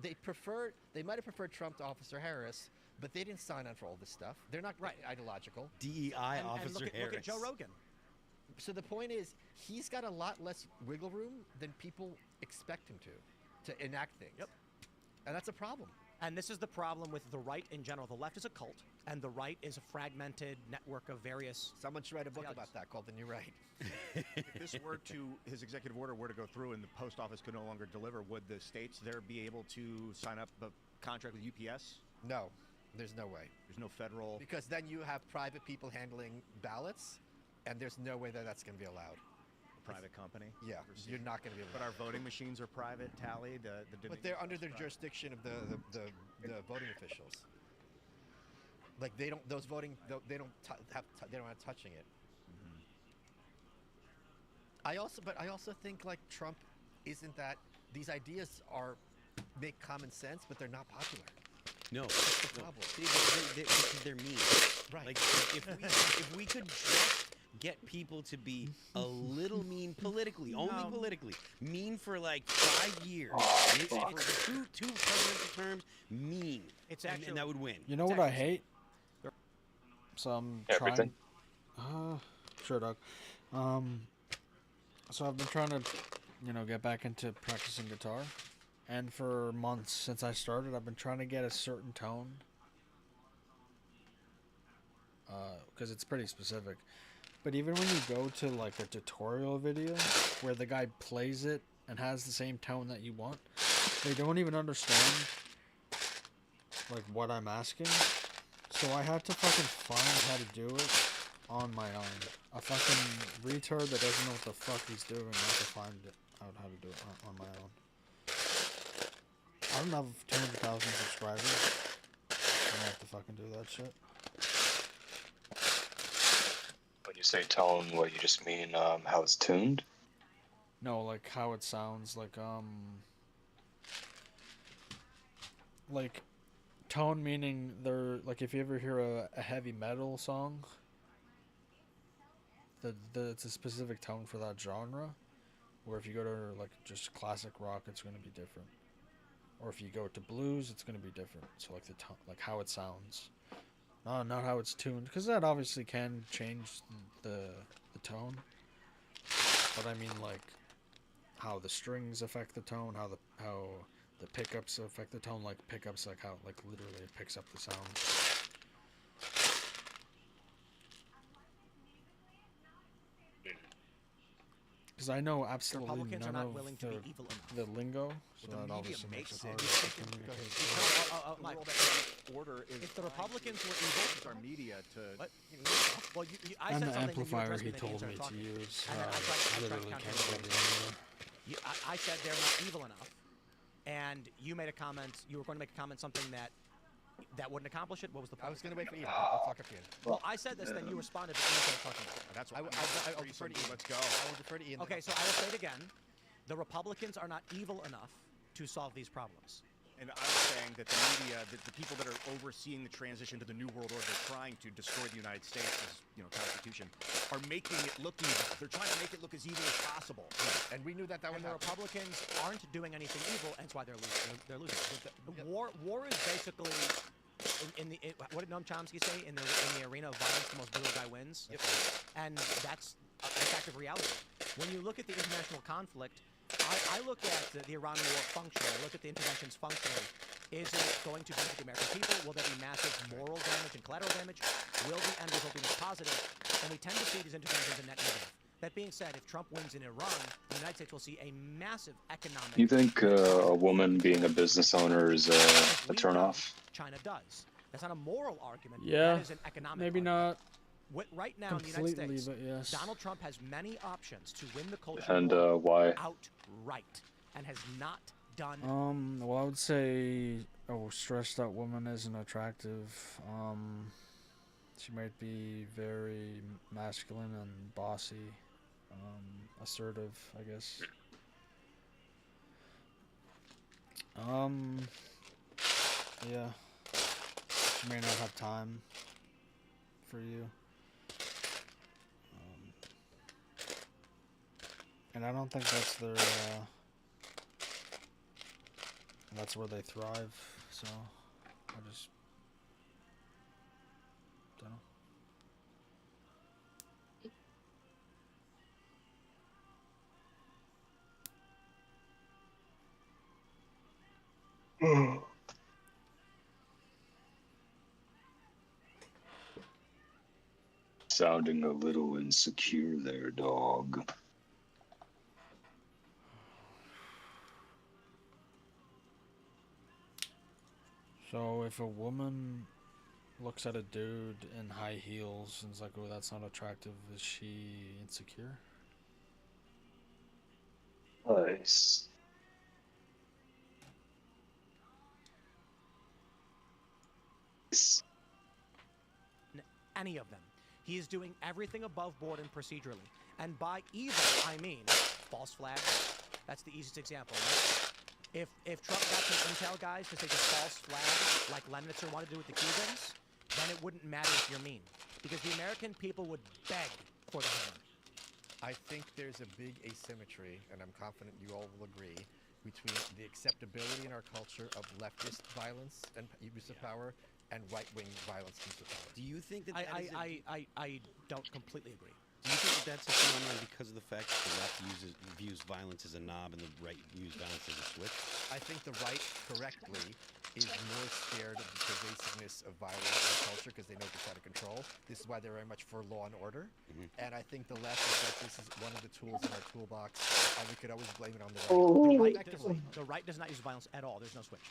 They might have preferred Trump to Officer Harris, but they didn't sign on for all this stuff. They're not ideological. DEI And officer look Harris. at Joe Rogan. So the point is, he's got a lot less wiggle room than people expect him to enact things. Yep. And that's a problem. And this is the problem with the right in general. The left is a cult, and the right is a fragmented network of various. Someone should write a book ideologies. about that called The New Right. If this were to, his executive order were to go through and the post office could no longer deliver, would the states there be able to sign up a contract with UPS? No, there's no way. There's no federal. Because then you have private people handling ballots, and there's no way that that's going to be allowed. Private company? Yeah, you're not going to be able to. But our voting machines are private, tallied. But they're under the jurisdiction of the voting officials. Like they don't have touching it. I also think like Trump isn't that. These ideas make common sense, but they're not popular. No, That's the no. problem. Because they're mean. Right. Like if we could just get people to be a little mean politically, only politically, mean for like 5 years, for two presidential terms, mean. It's actually and that would win. You know what I hate? So I'm Everything. trying. Sure, Doug. So I've been trying to, get back into practicing guitar, and for months since I started, I've been trying to get a certain tone. Because it's pretty specific. But even when you go to like a tutorial video where the guy plays it and has the same tone that you want, they don't even understand like what I'm asking. So I had to fucking find how to do it on my own. A fucking retard that doesn't know what the fuck he's doing. I have to find out how to do it on my own. I don't have 200,000 subscribers. I don't have to fucking do that shit. When you say tone, what you just mean how it's tuned? No, like how it sounds, like tone meaning they're like if you ever hear a heavy metal song, it's a specific tone for that genre. Or if you go to like just classic rock, it's going to be different. Or if you go to blues, it's going to be different. So like the tone, like how it sounds. Not how it's tuned, because that obviously can change the tone. But I mean like how the strings affect the tone, how the pickups affect the tone, like pickups, like how like literally it picks up the sound. Because I know absolutely Republicans none are not of willing to be evil enough. the lingo, so Well, the that media obviously makes makes it it. hard to communicate. Mike, The world economic order is if the trying Republicans to were evil, use our media to. what? Well, I And said the something that you amplifier addressed he me that you told started me to talking. use And then I tried to literally counter can't you. go anywhere. I said they're not evil enough, and you made a comment. You were going to make a comment something that wouldn't accomplish it. What was the point? I was going to wait for Ian. I'll talk up to Ian. Well, I said this, then you responded, but you started talking about it. That's what I'll defer to Ian. Let's go. I will defer to Ian. Okay, so I will say it again. The Republicans are not evil enough to solve these problems. And I was saying that the media, the people that are overseeing the transition to the New World Order, trying to destroy the United States' Constitution, are making it look evil. They're trying to make it look as evil as possible. And we knew that would And the happen. Republicans aren't doing anything evil, and that's why they're losing. They're losing. War is basically what did Noam Chomsky say? In the arena of violence, the most brutal guy wins. Yep. And that's a fact of reality. When you look at the international conflict, I look at the Iran war functionally. I look at the interventions functionally. Is it going to benefit the American people? Will there be massive moral damage and collateral damage? Will the end result be more positive? And we tend to see these interventions in net negative. That being said, if Trump wins in Iran, the United States will see a massive economic... You think a woman being a business owner is a turnoff? China does. That's not a moral argument. Yeah, that is an economic maybe argument. not Right now in the United completely, States, but yes. Donald Trump has many options to win the culture And war why? outright, and has not done. Well, I would say a stressed out woman isn't attractive. She might be very masculine and bossy, assertive, I guess. Yeah. She may not have time for you. And I don't think that's their, that's where they thrive, so I just don't know. Sounding a little insecure there, dog. So if a woman looks at a dude in high heels and is like, oh, that's not attractive, is she insecure? Nice. Any of them. He is doing everything above board and procedurally. And by evil, I mean false flag. That's the easiest example, right? If Trump got some intel guys to say just false flag, like Lemnitzer wanted to do with the Cubans, then it wouldn't matter if you're mean. Because the American people would beg for the hammer. I think there's a big asymmetry, and I'm confident you all will agree, between the acceptability in our culture of leftist violence and use of power and right-wing violence and use of power. Do you think that I don't completely agree. Do you think that that's a phenomenon because of the fact that the left views violence as a knob and the right views violence as a switch? I think the right, correctly, is more scared of the pervasiveness of violence in the culture because they know it's out of control. This is why they're very much for law and order. And I think the left is like, this is one of the tools in our toolbox, and we could always blame it on the right. The right does not use violence at all. There's no switch.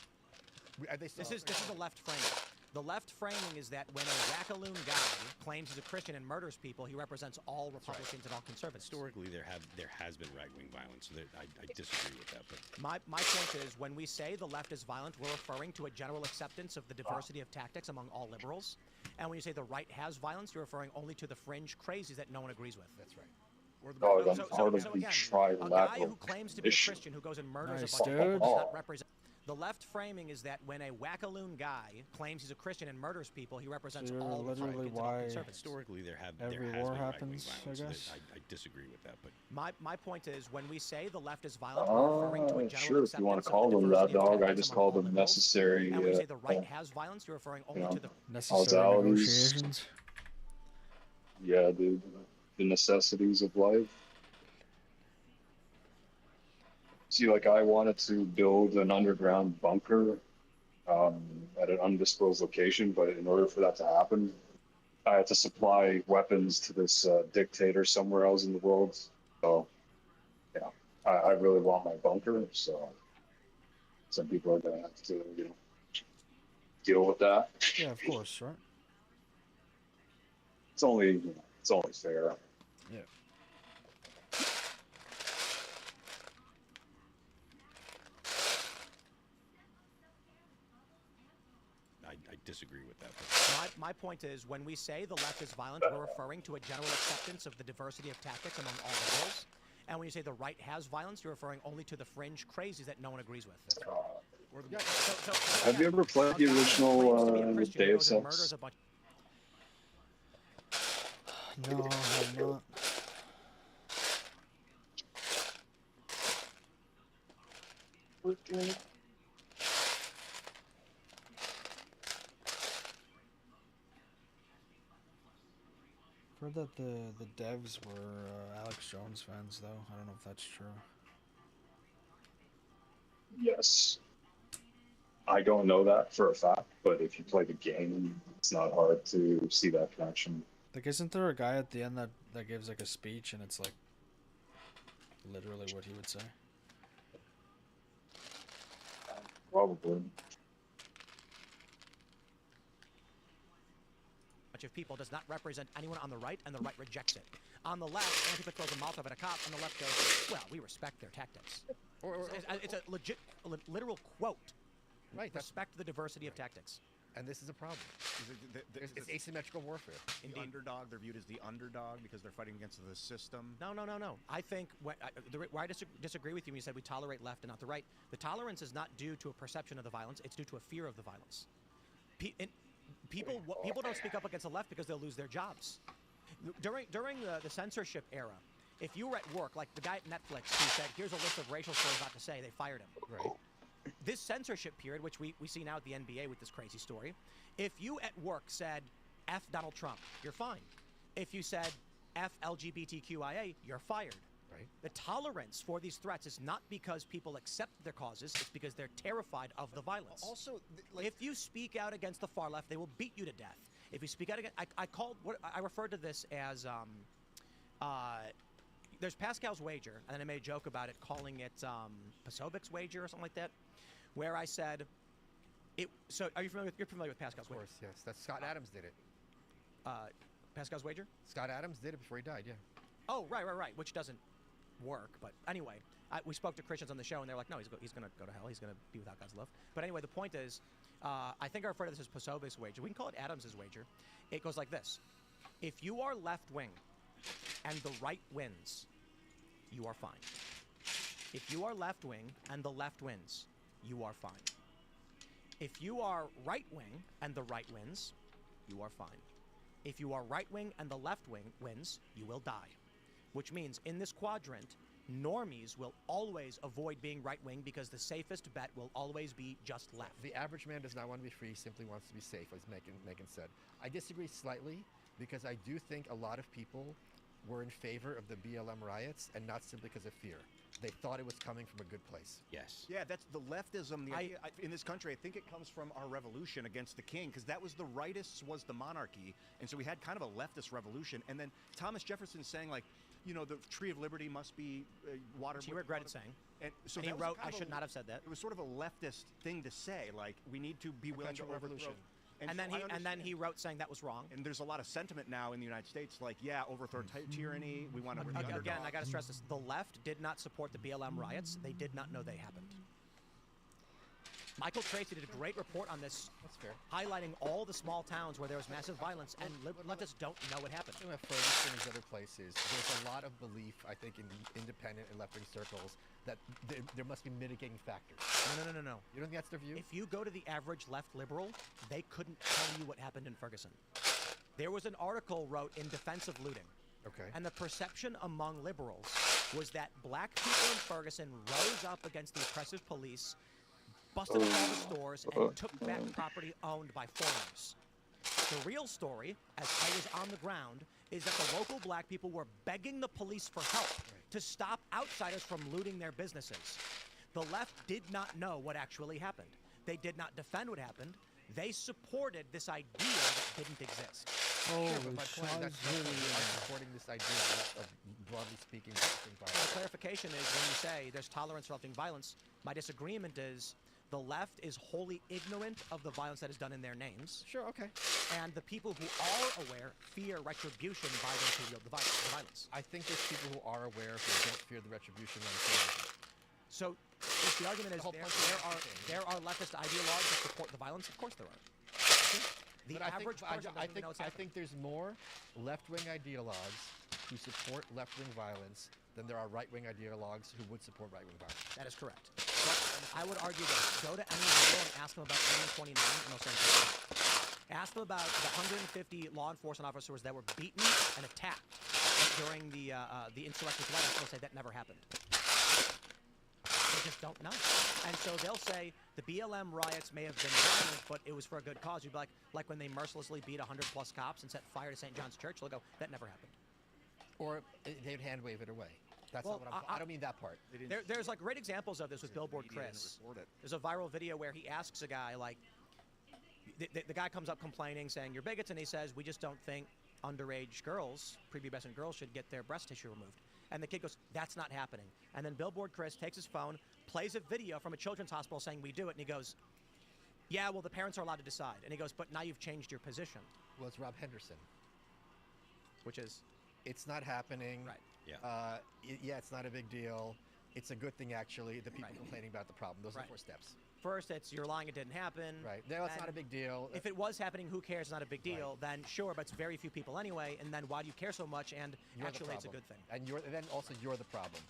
This is the left framing. The left framing is that when a wackaloon guy claims he's a Christian and murders people, he represents all Republicans and all conservatives. Historically, there has been right-wing violence. So I disagree with that. But my point is, when we say the left is violent, we're referring to a general acceptance of the diversity of tactics among all liberals. And when you say the right has violence, you're referring only to the fringe crazies that no one agrees with. That's right. A guy who claims to be a Christian who goes and murders a bunch of people does not represent. The left framing is that when a wackaloon guy claims he's a Christian and murders people, he represents all Republicans and all conservatives. Historically, there has every been war right-wing happens, violence. I guess. I disagree with that. But my point is, when we say the left is violent, we're referring to a general sure, if you want to acceptance call of the them that, diversity of dog, I tactics just among call all them liberals. necessary. And when you say the right has violence, you're referring only to the necessary negotiations. Yeah, the necessities of life. See, like I wanted to build an underground bunker at an undisclosed location, but in order for that to happen, I had to supply weapons to this dictator somewhere else in the world. So, yeah, I really want my bunker. So, some people are gonna have to, deal with that. Yeah, of course, right? It's only fair. Yeah. I disagree with that. My point is, when we say the left is violent, we're referring to a general acceptance of the diversity of tactics among all liberals. And when you say the right has violence, you're referring only to the fringe crazies that no one agrees with. Have you ever played the original Deus Ex? No, I have not. Heard that the devs were Alex Jones fans, though. I don't know if that's true. Yes. I don't know that for a fact, but if you play the game, it's not hard to see that connection. Like, isn't there a guy at the end that gives like a speech and it's like literally what he would say? Probably. Of people does not represent anyone on the right, and the right rejects it. On the left, Antifa throws a Molotov at a cop, and the left goes, well, we respect their tactics. It's a literal quote. Right. Respect the diversity of tactics. And this is a problem. It's asymmetrical warfare. The underdog, they're viewed as the underdog because they're fighting against the system. No. I think where I disagree with you when you said we tolerate left and not the right. The tolerance is not due to a perception of the violence. It's due to a fear of the violence. People don't speak up against the left because they'll lose their jobs. During the censorship era, if you were at work, like the guy at Netflix who said, here's a list of racial slurs not to say, they fired him. Right. This censorship period, which we see now at the NBA with this crazy story, if you at work said, F Donald Trump, you're fine. If you said, F LGBTQIA, you're fired. Right. The tolerance for these threats is not because people accept their causes, it's because they're terrified of the violence. Also, if you speak out against the far left, they will beat you to death. If you speak out against, I referred to this as, there's Pascal's wager, and then I made a joke about it, calling it Pasovic's wager or something like that, where I said, so are you familiar with Pascal's wager? Of course, yes. That's Scott Adams did it. Pascal's wager? Scott Adams did it before he died, yeah. Oh, right, which doesn't work, but anyway, we spoke to Christians on the show, and they're like, no, he's going to go to hell. He's going to be without God's love. But anyway, the point is, I think I refer to this as Pasovic's wager. We can call it Adams's wager. It goes like this. If you are left wing and the right wins, you are fine. If you are left wing and the left wins, you are fine. If you are right wing and the right wins, you are fine. If you are right wing and the left wing wins, you will die. Which means in this quadrant, normies will always avoid being right wing because the safest bet will always be just left. The average man does not want to be free, simply wants to be safe, as Megan said. I disagree slightly because I do think a lot of people were in favor of the BLM riots and not simply because of fear. They thought it was coming from a good place. Yes. Yeah, that's the leftism. The idea, in this country, I think it comes from our revolution against the king, because that was the rightists was the monarchy, and so we had kind of a leftist revolution. And then Thomas Jefferson saying, like, you know, the Tree of Liberty must be water. Which he regretted saying. And so and he that was wrote, kind I of should not have said that. It was sort of a leftist thing to say, like, we need to be willing to Perpetual overthrow. revolution. And then he wrote saying that was wrong. And there's a lot of sentiment now in the United States, like, yeah, overthrow tyranny. We want to. Again, I got to stress this: the left did not support the BLM riots. They did not know they happened. Michael Tracy did a great report on this, That's fair. highlighting all the small towns where there was massive violence, and leftists don't know what happened. In Ferguson and these other places, there's a lot of belief, I think, in independent and left-wing circles that there must be mitigating factors. No. You don't think that's their view? If you go to the average left liberal, they couldn't tell you what happened in Ferguson. There was an article wrote in defense of looting. Okay. And the perception among liberals was that black people in Ferguson rose up against the oppressive police, busted up all the stores, and took back property owned by foreigners. The real story, as I was on the ground, is that the local black people were begging the police for help to stop outsiders from looting their businesses. The left did not know what actually happened. They did not defend what happened. They supported this idea that didn't exist. Sure, but my point, that's my point. I'm supporting this idea of broadly speaking, left-wing The violence. clarification is when you say there's tolerance for left-wing violence, my disagreement is the left is wholly ignorant of the violence that is done in their names. Sure, okay. And the people who are aware fear retribution by them to wield the violence. I think there's people who are aware who don't fear the retribution on terrorism. So if the argument is whole there point of are leftist ideologues that support the violence, of course there are. The But average person doesn't even know what's I happening. think there's more left-wing ideologues who support left-wing violence than there are right-wing ideologues who would support right-wing violence. That is correct. But I would argue this. Go to any liberal and ask them about 29, and they'll say nothing. Ask them about the 150 law enforcement officers that were beaten and attacked during the insurrection of violence. They'll say that never happened. They just don't know. And so they'll say the BLM riots may have been violent, but it was for a good cause. You'd be like when they mercilessly beat 100+ cops and set fire to St. John's Church, they'll go, that never happened. Or they'd hand wave it away. That's Well, not what I don't mean that part. There's like great examples of this with Billboard Chris. There's a viral video where he asks a guy, like, the guy comes up complaining, saying, you're bigots, and he says, we just don't think underage girls, prepubescent girls, should get their breast tissue removed. And the kid goes, that's not happening. And then Billboard Chris takes his phone, plays a video from a children's hospital saying we do it, and he goes, yeah, well, the parents are allowed to decide. And he goes, but now you've changed your position. Well, it's Rob Henderson. Which is? It's not happening. Right. Yeah. Yeah, it's not a big deal. It's a good thing, actually. The people Right. complaining about the problem. Those are Right. the 4 steps. First, it's you're lying, it didn't happen. Right. No, it's And not a big deal. If it was happening, who cares? It's not a big deal. Then sure, but it's very few people anyway. And then why do you care so much? And You're actually, the it's a problem. good thing. And then also you're the problem.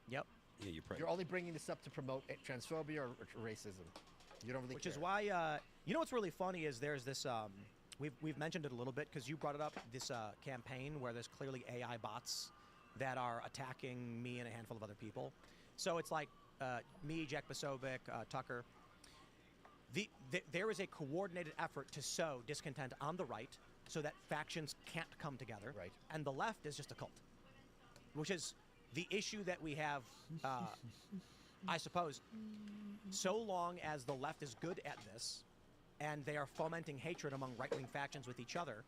Yep. Yeah, you're probably. You're only bringing this up to promote transphobia or racism. You don't really Which care. is why, you know what's really funny is there's this, we've mentioned it a little bit because you brought it up, this campaign where there's clearly AI bots that are attacking me and a handful of other people. So it's like me, Jack Posobiec, Tucker. There is a coordinated effort to sow discontent on the right so that factions can't come together. Right. And the left is just a cult, which is the issue that we have, I suppose, so long as the left is good at this and they are fomenting hatred among right-wing factions with each other,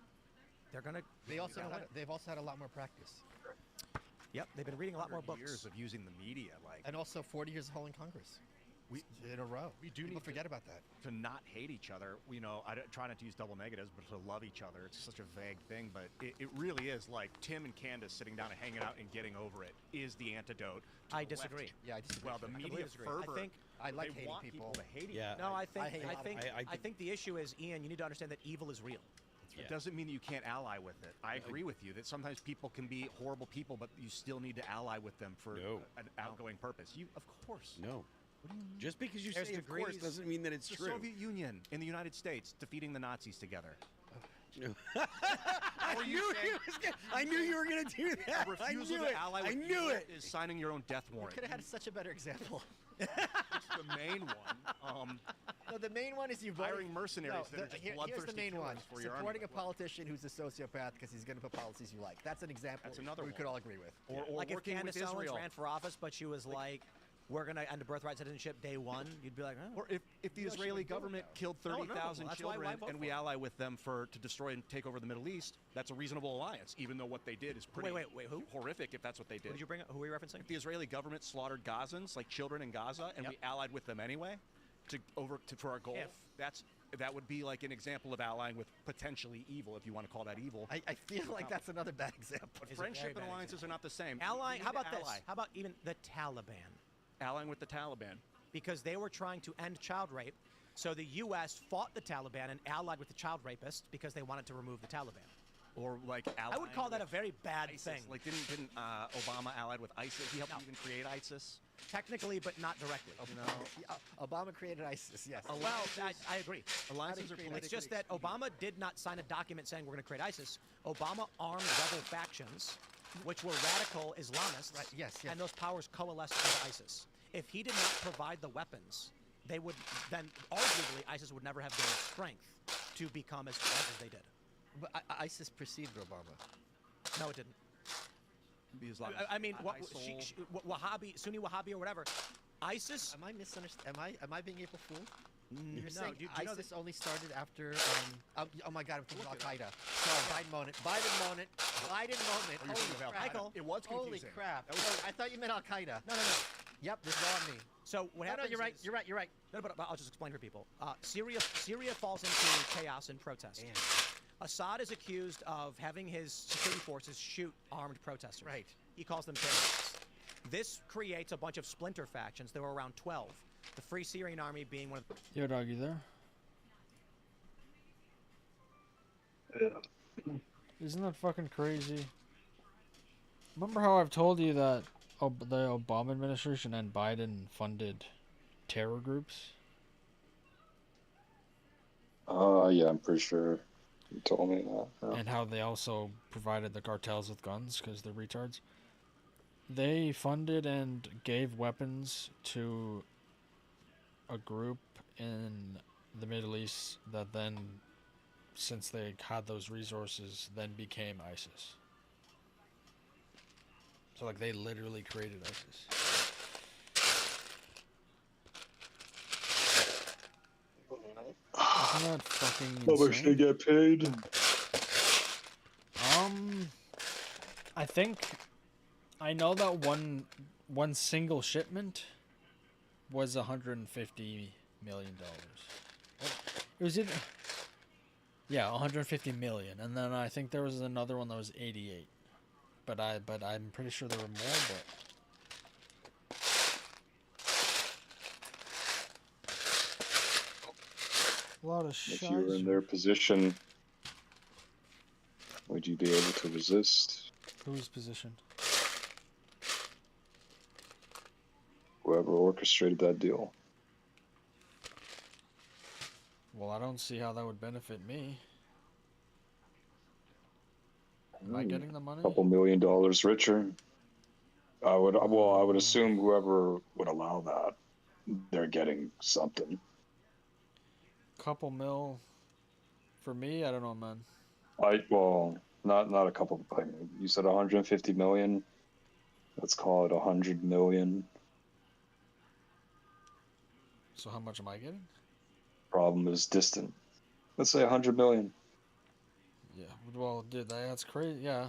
they're going to... They've also had a lot more practice. Yep, they've been reading a lot more books. Years of using the media, like, And also 40 years of holding Congress. In a row. we do People need forget about that. to not hate each other. You know, try not to use double negatives, but to love each other. It's such a vague thing, but it really is like Tim and Candace sitting down and hanging out and getting over it is the antidote. To I the left. disagree. Yeah, I disagree. Well, the completely media disagree. fervor. I think I like they hating want people. to hate each Yeah. No, I hate a lot of think I the issue is, Ian, you need to understand that evil is real. It doesn't mean that you can't ally with it. I agree with you that sometimes people can be horrible people, but you still need to ally with them for an outgoing purpose. Of course. No. What do you mean? Just because you There's say of course degrees. doesn't mean that it's the true. Soviet Union and the United States defeating the Nazis together. I knew you were going to do that. A refusal I knew to ally with I knew evil it. is signing your own death You warrant. could have had such a better example. It's the main one. No, the main one is you hiring mercenaries that are just here's bloodthirsty the main one. killers for your army. Supporting a politician who's a sociopath because he's going to put policies you like. That's an example That's another we one. could all agree with. Or Like if working with Candace Owens Israel. ran for office, but she was like, we're going to end birthright citizenship day one, you'd be like, oh. Or if the Israeli government killed No, 30,000 that's why I children vote and for we it. ally with them to destroy and take over the Middle East, that's a reasonable alliance, even though what they did is pretty Wait, who? horrific if that's what they did. Who did you bring up? Who are you referencing? If the Israeli government slaughtered Gazans, like children in Gaza, and we allied with them anyway for our goal, that would be like an example of allying with potentially evil, if you want to call that evil. I feel like that's another bad example. But friendship and alliances are not the same. Allying, You how need to about this? ally. How about even the Taliban? Allying with the Taliban. Because they were trying to end child rape, so the U.S. fought the Taliban and allied with the child rapists because they wanted to remove the Taliban. Or like I would call that a very bad ISIS. thing. Like didn't Obama allied with ISIS? He helped even create ISIS. Technically, but not directly. Obama created ISIS, yes. Well, I agree. Alliances are political. It's just that Obama did not sign a document saying we're going to create ISIS. Obama armed rebel factions, which were radical Islamists. Right, yes. And those powers coalesced into ISIS. If he did not provide the weapons, they would then arguably ISIS would never have gained strength to become as strong as they did. But ISIS preceded Obama. No, it didn't. The Islamic. I mean, ISIL. Wahhabi, Sunni Wahhabi, or whatever. ISIS. Am I misunderstanding? Am I being April Fool? You're No, saying do you know ISIS only started after? Oh my God, I'm thinking Al Qaeda. Sorry, Biden moment. Biden moment. You're thinking of Al crap. Qaeda. It was Holy confusing. crap! That was- I thought you meant Al Qaeda. No. Yep, this is all on me. So what No, happens? you're right. is- You're right. No, but I'll just explain for people. Syria falls into chaos and protest. Assad is accused of having his security forces shoot armed protesters. Right. He calls them terrorists. This creates a bunch of splinter factions. There were around 12. The Free Syrian Army being one of Yo, dog, you there? Yeah. Isn't that fucking crazy? Remember how I've told you that the Obama administration and Biden funded terror groups? Yeah, I'm pretty sure you told me that. Yeah. And how they also provided the cartels with guns because they're retards? They funded and gave weapons to a group in the Middle East that then, since they had those resources, then became ISIS. So, like, they literally created ISIS. Isn't that fucking insane? How much they get paid? I think I know that one single shipment was $150 million. It was either 150 million, and then I think there was another one that was 88. But I'm pretty sure there were more. But a lot of If you were in their position, would you be able to resist? Whose position? Whoever orchestrated that deal. Well, I don't see how that would benefit me. Am I getting the money? A couple $1 million richer. I would assume whoever would allow that, they're getting something. Couple mil for me? I don't know, man. Not a couple. You said 150 million. Let's call it 100 million. So how much am I getting? Problem is distant. Let's say 100 million. Yeah. Well, dude, that's crazy. Yeah.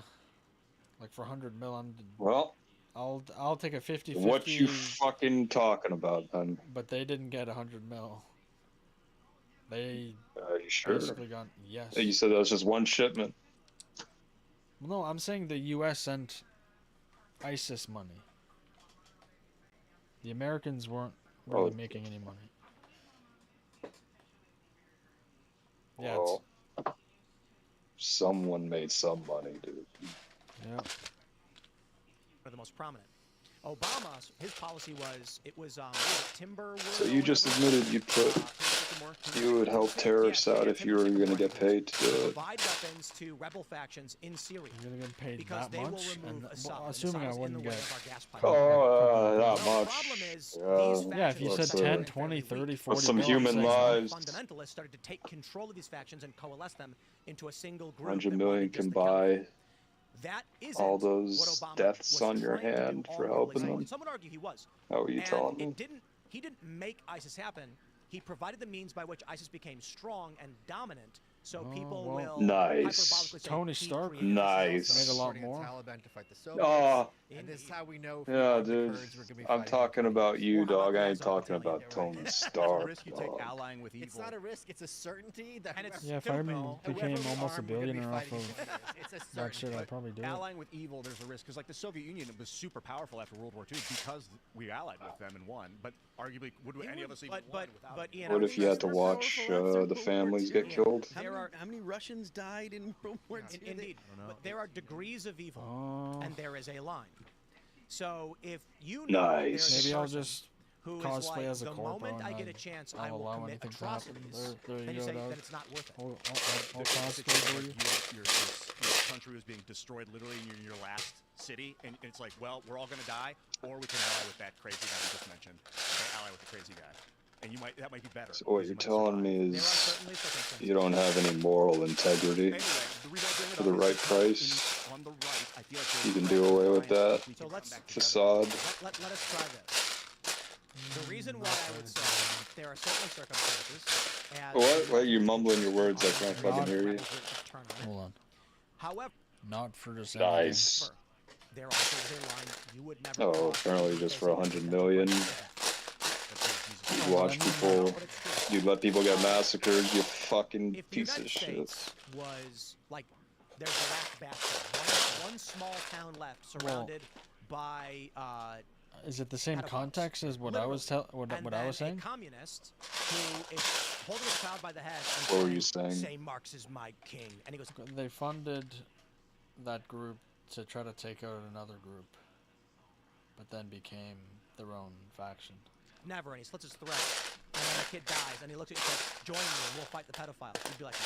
Like for 100 mil, I'll take a 50-50. What you fucking talking about, then? But they didn't get 100 mil. They you sure? basically got yes. You said that was just one shipment. No, I'm saying the U.S. sent ISIS money. The Americans weren't really making any money. Yeah, Well, someone made some money, dude. Yep. Are the most prominent. Obama, his policy was timber. So you just admitted you would help terrorists out if you were going to get paid to do it. Provide weapons to rebel factions in Syria. You're gonna get paid because that they will much, remove and Assad, assuming I Assad's in wouldn't the way get. of our gas pipeline. Oh, The not much. problem is these Yeah, if you factions said Let's, 10, 20, 30, 40 With some bucks, human like, lives. fundamentalists started to take control of these factions and coalesce them into a single group. 100 that million wanted just can the caliphate. buy That isn't all what those Obama deaths was on your trying to do hand all for along. helping them. Some would argue he was. How are you And telling me? he didn't make ISIS happen. He provided the means by which ISIS became strong and dominant, so people will Nice. hyperbolically say Tony he Stark created this. Nice. made a lot Supporting more. Taliban to fight the Soviets. Oh, And this is how we know. yeah, dude. I'm talking about you, Or how about dog. the I ain't Azov talking Battalion? about Tony There's a Stark, risk you take dog. allying with evil. It's not a risk. It's a certainty that And it's Yeah, if I became whoever we almost a arm, we're gonna be billionaire off fighting of against. It's a that shit, certainty. I'd probably do it. Allying with evil, there's a risk because, like, the Soviet Union was super powerful after World War II because we allied with them and won. But arguably, would any of us even won without them? Ian, What I if you had to watch the families get killed? How many Russians died in World War II? Indeed, but there are degrees of evil, Oh. and there is a line. So if you know Nice. there's a Maybe I'll person just who is cosplay like, as a the corporal moment I and get a then chance, I'll I will allow commit anything to happen. atrocities. There Then you you go, say dog. that it's not worth it. I'll The cosplay situation for where you. your country was being destroyed literally in your last city, and it's like, well, we're all going to die, or we can ally with that crazy guy you just mentioned. Or ally with the crazy guy. And that might be better. So what because you're you might telling survive. me There are is certainly circumstances. you don't have any moral integrity. Anyway, the reason I bring it For up the is right because price, on the right, I feel like you there's can do away with that So let's facade. let us try this. The reason why I would say there are certainly circumstances. As What? Why are you mumbling your words? I can't fucking hear you. Hold on. However, Not for just anything. Nice. there also is a line you would never Oh, cross apparently just for 100 million, you'd watch people, you'd let people get massacred, you fucking If the piece United of shit. States was like, there's the last bastion, one small town left surrounded by Is it the same pedophiles. context as what I was what and I was then saying? a communist who is holding a child by the head and What were saying, you saying? Say Marx is my king. And he goes, They funded that group to try to take out another group, but then became their own faction. never, and he slits his throat. And then the kid dies, and he looks at you and says, join me and we'll fight the pedophile. You'd be like,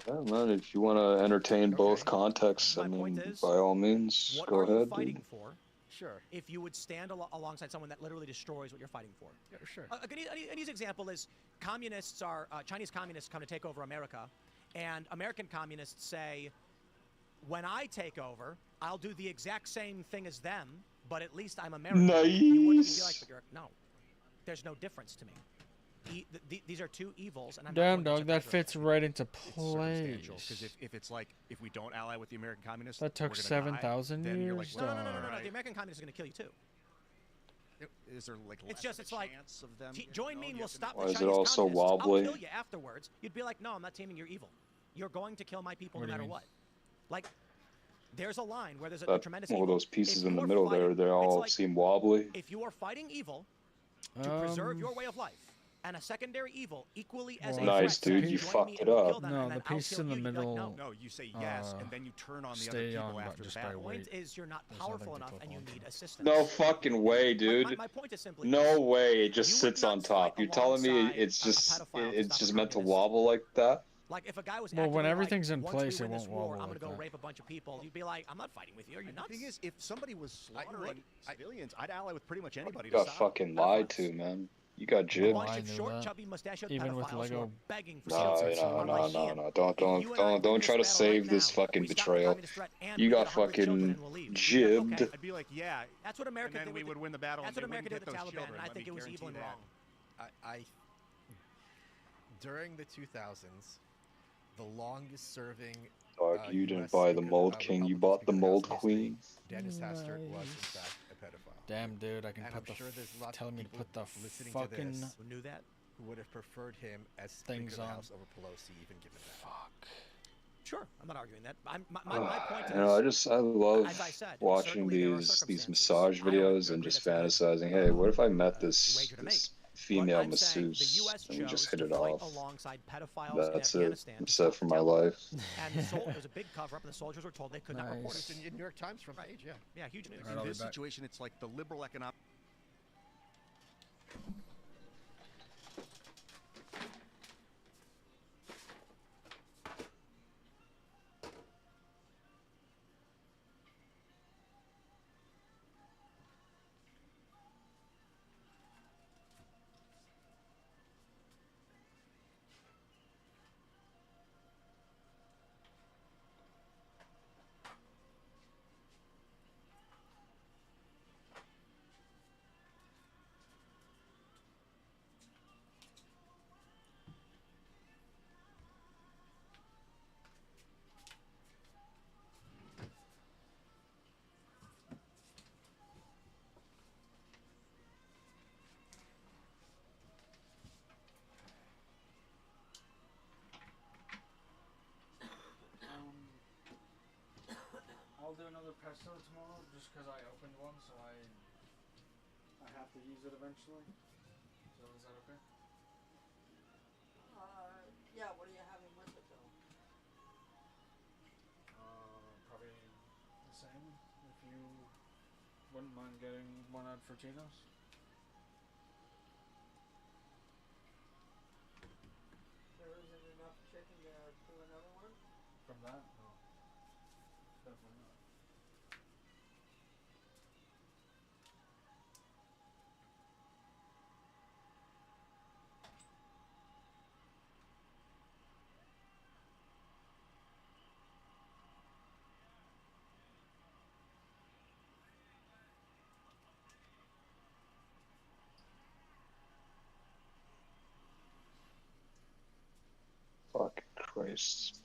no. Yeah, man, if you want to entertain both Okay. contexts, I My mean, point is, by all means, What go are you ahead, fighting dude. for Sure. if you would stand alongside someone that literally destroys what you're fighting for? Yeah, sure. An easy example is communists are, Chinese communists come to take over America, and American communists say, when I take over, I'll do the exact same thing as them, but at least I'm American. You wouldn't be like, Nice. but you're, no, there's no difference to me. These are two evils, and I'm Damn, not going dog, to that measure fits them. right into It's circumstantial, place. because if it's like, if we don't ally with the American communists, That took we're gonna die, 7,000 then you're like, years, well, No, the alright. American communists are going to kill you too. Is there like It's less just, of it's a like, chance of them? Join No, me and you we'll have to stop Why the is it Chinese also communists. wobbly? I'll kill you afterwards. You'd be like, no, I'm not teaming. You're evil. You're going to kill my people What no do you matter mean? what. Like, there's a line where there's a That, tremendous all evil. those pieces If in you the are middle there, fighting- they it's all like, seem wobbly. if you are fighting evil to preserve your way of life, and a secondary evil equally as a Well, Nice, threat dude, says, you join fucked me it and we'll up. kill them, No, and the then I'll piece kill in the you. You'd be like, middle- no. No, you say yes, Uh, and then you turn on the other stay people on, but after the just by battle. The point weight. is you're not There's powerful nothing to enough clip and you onto. need assistance. No fucking way, dude. My point is simply No this. way, it just You would sits on not top. fight You're telling me alongside it's a just pedophile to it's stop just a meant to communist. wobble like that? Like if a guy was Well, when actively everything's like, in once we place, it win this won't war, wobble I'm like gonna go that. rape a bunch of people. You'd be like, I'm not fighting with you. Are you And nuts? the thing is, if somebody was I slaughtering would- civilians, I'd ally with pretty much You anybody to got stop fucking pedophiles. lied to, man. You got a jibbed. bunch I of knew short, that. chubby, mustachioed Even with pedophiles who Lego are begging for No, sympathy. no, I'm no, like, no, Ian, no. if you and I win Don't this try to battle save right this now, fucking we stop the betrayal. communist threat and You we get got 100 children fucking and we'll leave. jibbed. Okay. I'd be like, yeah. That's what America And then did we with would win the battle. That's and what they America did wouldn't with the get those Taliban, children. and I Let think me it was evil and guarantee wrong. During the 2000s, the longest serving Dog, you didn't US buy the speaker, Mold King, you Republican bought the Speaker of Mold the House in history, Queen. Dennis Hastert was in fact a pedophile. Damn, dude, I can And put I'm the sure there's lots telling of me to people put the listening to fucking this Who knew that? who would have preferred him as Things Speaker of the on. House over Pelosi, even given that. fuck. Sure, I'm not arguing that. My point is, You know, I love as I said, watching certainly there are these circumstances. massage I don't videos and agree just that's a good, fantasizing. Hey, what if I met wager to this make. female I'm saying the masseuse, U.S. and we chose just hit to it fight off. alongside pedophiles That's in it. Afghanistan. I'm to set stop for the my terror. life. And there was a big cover-up, and the soldiers were told they could not report Nice. it. It's in New York Times front Right. page, yeah. Yeah, huge news. All right, In I'll be this back. situation, it's like the liberal economic. I'll do another pesto tomorrow just because I opened one, so I have to use it eventually. So is that okay? Yeah, what are you having with it though? Probably the same. If you wouldn't mind getting one at Fortino's. There isn't enough chicken to do another one? From that? No. Definitely not. Fuck Christ.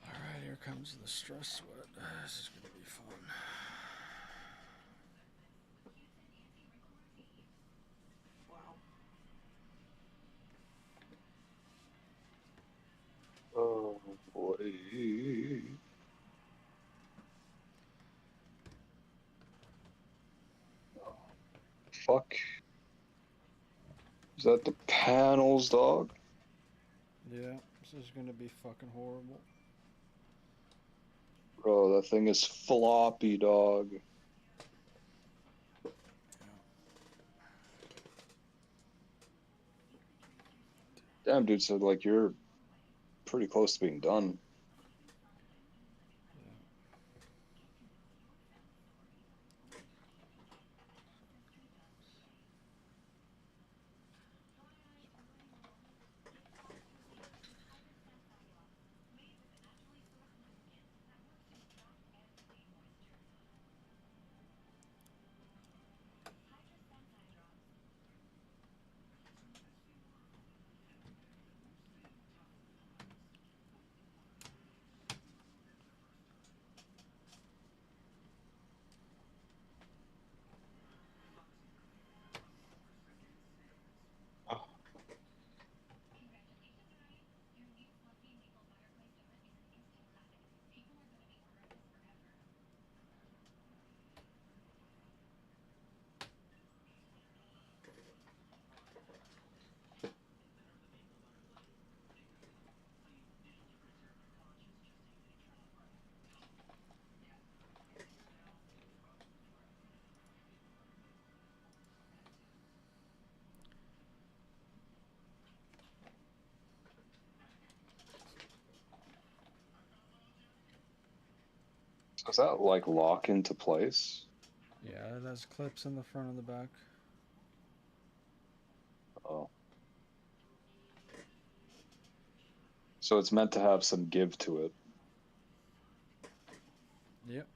Alright, here comes the stress sweat. This is gonna be fun. Wow. Oh boy. Fuck. Is that the panels, dog? Yeah, this is gonna be fucking horrible. Bro, that thing is floppy, dog. Damn, dude, so like you're pretty close to being done. Does that like lock into place? Yeah, it has clips in the front and the back. Oh. So it's meant to have some give to it. Yep.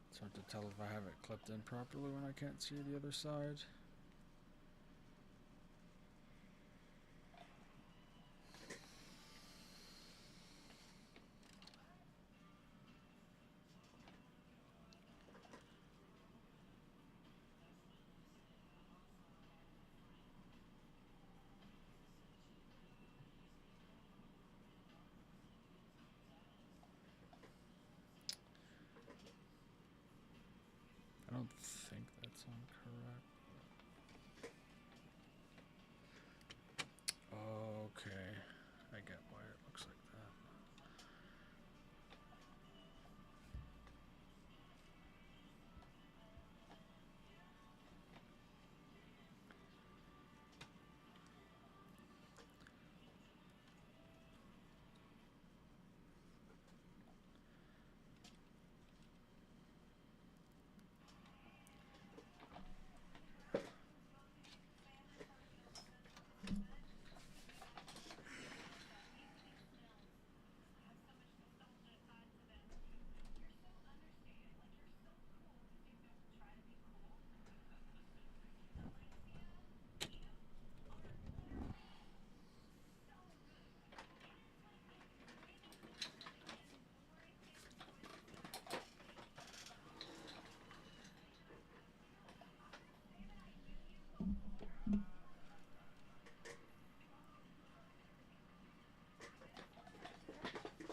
It's hard to tell if I have it clipped in properly when I can't see the other side. I don't think that's incorrect. Okay, I get why it looks like that.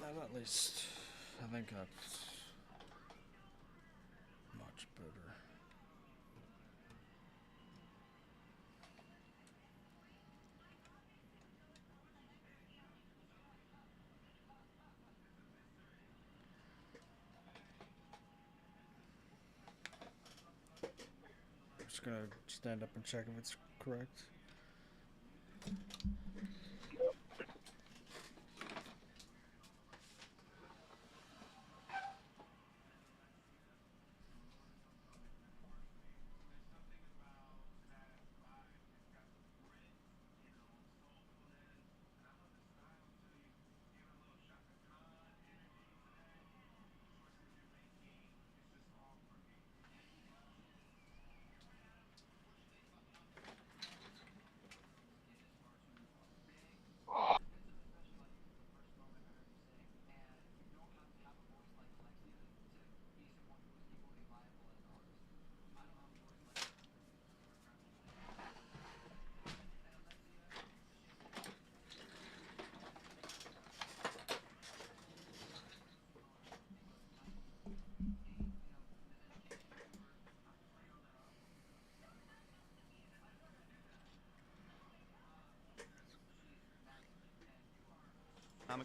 That at least, I think that's much better. I'm just gonna stand up and check if it's correct.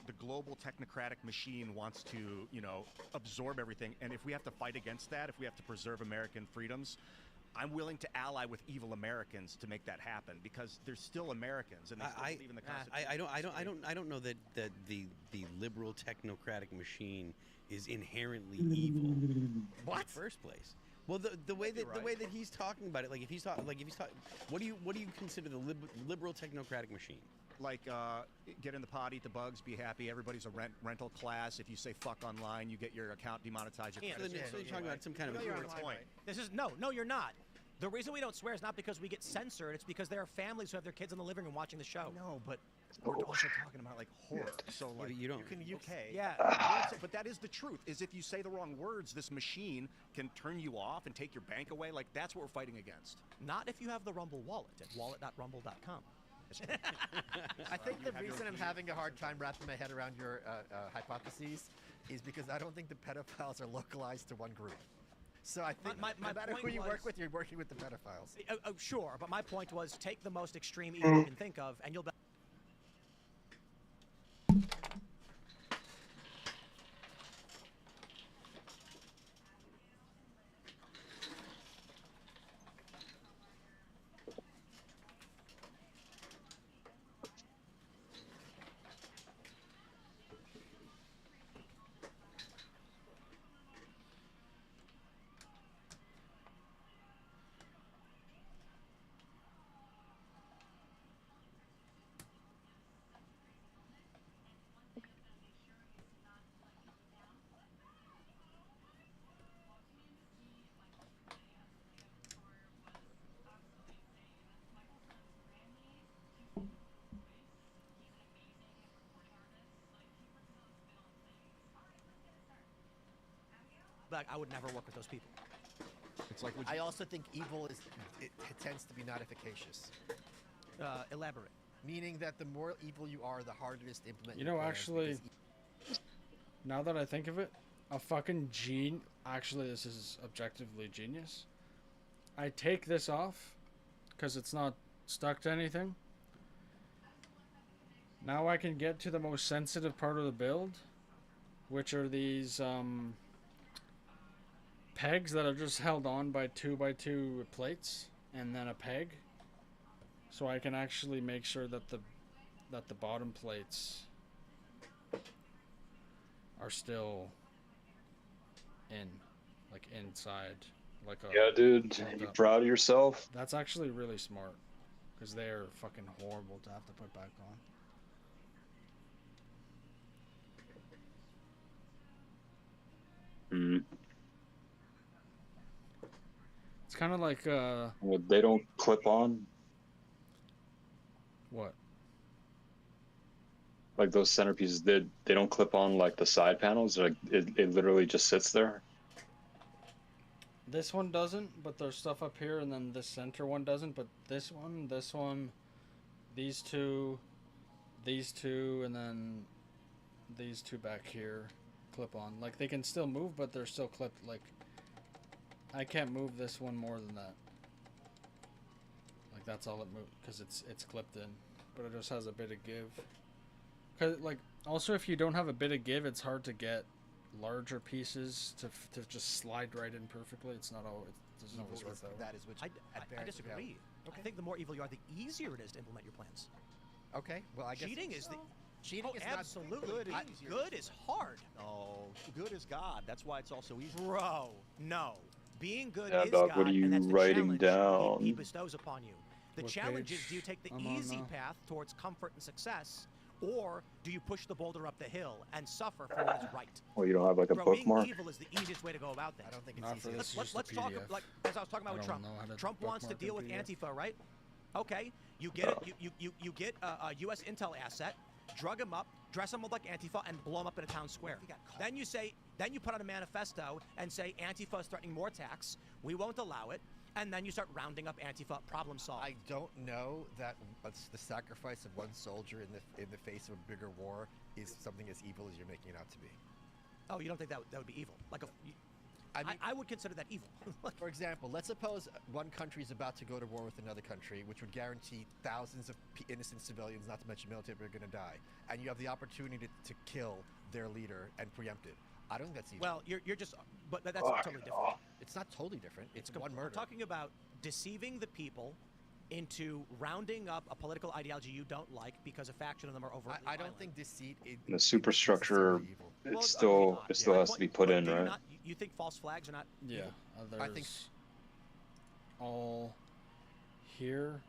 The global technocratic machine wants to, you know, absorb everything. And if we have to fight against that, if we have to preserve American freedoms, I'm willing to ally with evil Americans to make that happen because they're still Americans and they still believe in the Constitution. I don't know that the liberal technocratic machine is inherently evil. What? In the first place? Well, the way that he's talking about it, like if he's talking, what do you consider the liberal technocratic machine? Like, get in the pot, eat the bugs, be happy. Everybody's a rental class. If you say fuck online, you get your account demonetized. So you're talking about some kind of point. This is no, you're not. The reason we don't swear is not because we get censored. It's because there are families who have their kids in the living room watching the show. No, but we're also talking about like horror. So like you don't. Okay. Yeah. But that is the truth. Is if you say the wrong words, this machine can turn you off and take your bank away. Like that's what we're fighting against. Not if you have the Rumble wallet at wallet.rumble.com. I think the reason I'm having a hard time wrapping my head around your hypotheses is because I don't think the pedophiles are localized to one group. So I think my no matter point who you was- work with, you're working with the pedophiles. Sure, but my point was take the most extreme evil you can think of, and you'll be. Like, I would never work with those people. It's like, I also think evil it tends to be not efficacious. Elaborate. Meaning that the more evil you are, the harder it is to implement. You your know, plans, actually, because now that I think of it, a fucking actually, this is objectively genius. I take this off because it's not stuck to anything. Now I can get to the most sensitive part of the build, which are these pegs that are just held on by 2x2 plates and then a peg. So I can actually make sure that the bottom plates are still like inside, like a. Yeah, dude, you proud of yourself? That's actually really smart, because they're fucking horrible to have to put back on. Hmm. It's kind of like Well, they don't clip on. What? Like those centerpieces, they don't clip on like the side panels. Like it literally just sits there. This one doesn't, but there's stuff up here, and then this center one doesn't. But this one, these two, and then these two back here clip on. Like, they can still move, but they're still clipped. Like, I can't move this one more than that. Like, that's all it moves, because it's clipped in. But it just has a bit of give. Cause, like, also, if you don't have a bit of give, it's hard to get larger pieces to just slide right in perfectly. It's not always, it doesn't always work that way. that is which I disagree. I think the more evil you are, the easier it is to implement your plans. Okay, well, I guess Cheating is the... Cheating is absolutely. not Good is hard. No, good is God. That's why it's also easy. Bro, no. Being good Yeah, is dog, God, what are you and that's the writing challenge he down? bestows upon you. The What challenge is, page do you take the I'm on easy now? path towards comfort and success, or do you push the boulder up the hill and suffer for what is right? Well, you don't have like a Bro, bookmark. being evil is the easiest way to go about that. I don't think Not it's for easy. this. Let's talk, like, as I was talking about with Trump. Trump wants to deal with Antifa, right? Okay, you get it. You get a U.S. intel asset, drug him up, dress him up like Antifa, and blow him up in a town square. Then you put out a manifesto and say Antifa is threatening more attacks. We won't allow it. And then you start rounding up Antifa. Problem solved. I don't know that the sacrifice of one soldier in the face of a bigger war is something as evil as you're making it out to be. Oh, you don't think that would be evil? Like I would consider that evil. For example, let's suppose one country is about to go to war with another country, which would guarantee thousands of innocent civilians, not to mention military, are going to die, and you have the opportunity to kill their leader and preempt it. I don't think that's evil. Well, you're just, but that's totally different. It's not totally different. It's one murder. We're talking about deceiving the people into rounding up a political ideology you don't like because a faction of them are overtly I don't violent. think deceit is The superstructure, evil. it still has to be put in, do you right? not- you think false flags are not? Yeah, evil? there's I think all here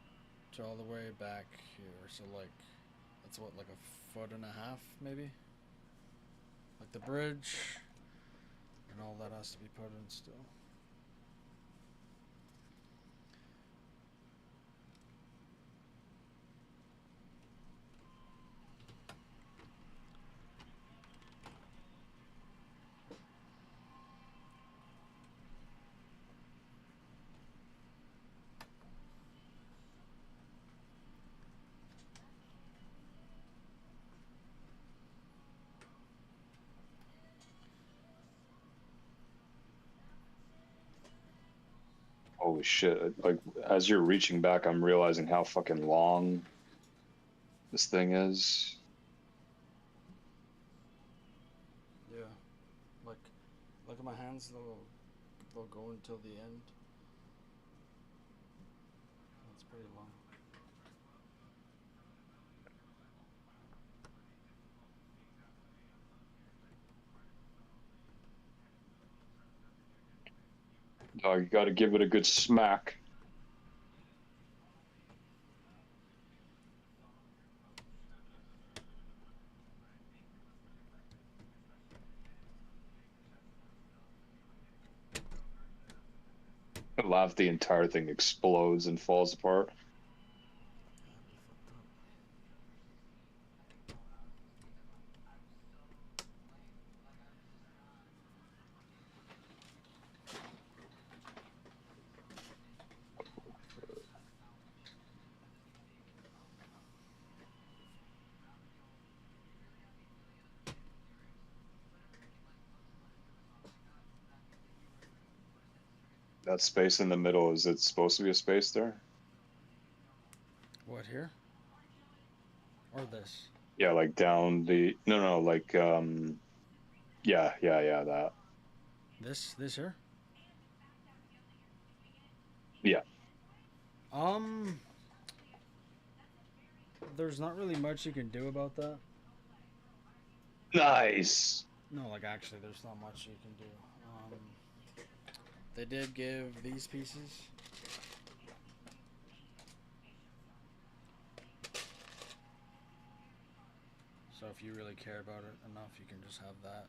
to all the way back here. So, like, that's what, like a foot and a half, maybe? Like the bridge, and all that has to be put in still. Holy shit. Like, as you're reaching back, I'm realizing how fucking long this thing is. Yeah, like, look at my hands. They'll go until the end. That's pretty long. Dog, you gotta give it a good smack. I laugh, the entire thing explodes and falls apart. That space in the middle, is it supposed to be a space there? What, here? Or this? Yeah, like down the no, like yeah, that. This here? Yeah. There's not really much you can do about that. Nice. No, like actually, there's not much you can do. They did give these pieces. So if you really care about it enough, you can just have that.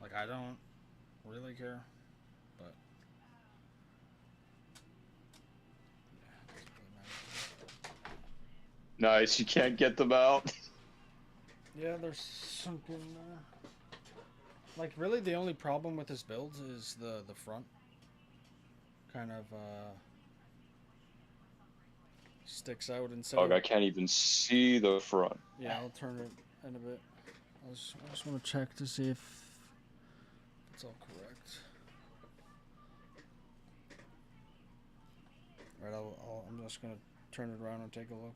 Like, I don't really care, but yeah, it doesn't really matter. Nice. You can't get them out. Yeah, they're sunk in there. Like, really, the only problem with this build is the front. Kind of sticks out instead Dog, of... I can't even see the front. Yeah, I'll turn it in a bit. I just want to check to see if it's all correct. Alright, I'm just gonna turn it around and take a look.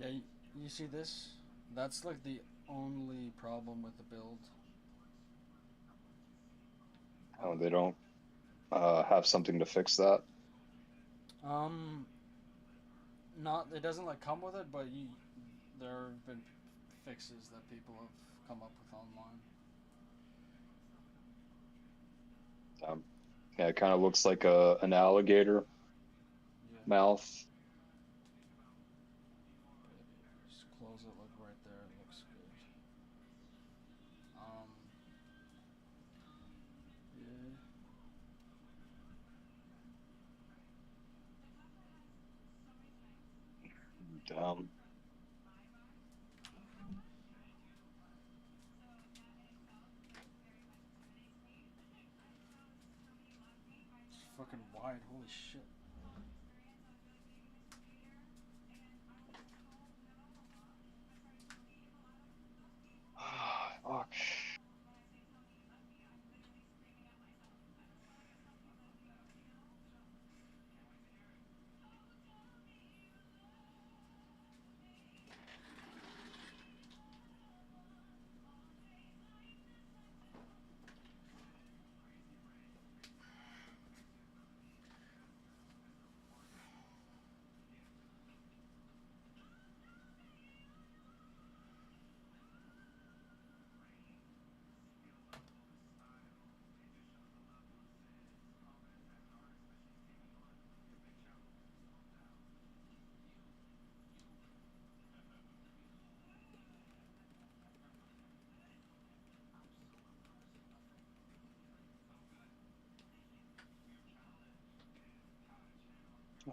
Yeah, you see this? That's like the only problem with the build. Oh, they don't have something to fix that. Not it doesn't like come with it, but there have been fixes that people have come up with online. Yeah, it kind of looks like an alligator mouth. Just close it, look right there, it looks good. Yeah. Damn. It's fucking wide, holy shit. Fuck.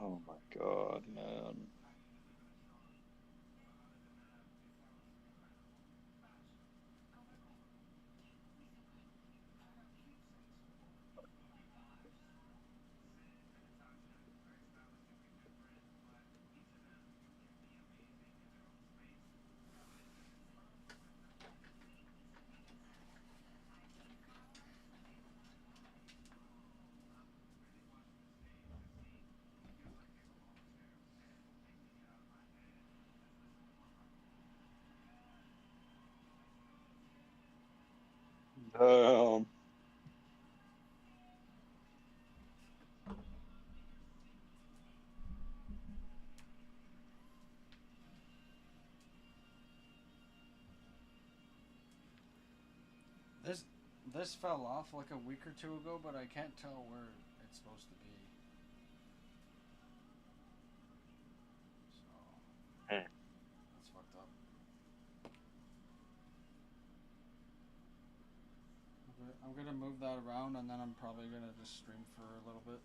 Oh my god, man. Damn. This fell off like a week or two ago, but I can't tell where it's supposed to be. So that's fucked up. I'm gonna move that around, and then I'm probably gonna just stream for a little bit.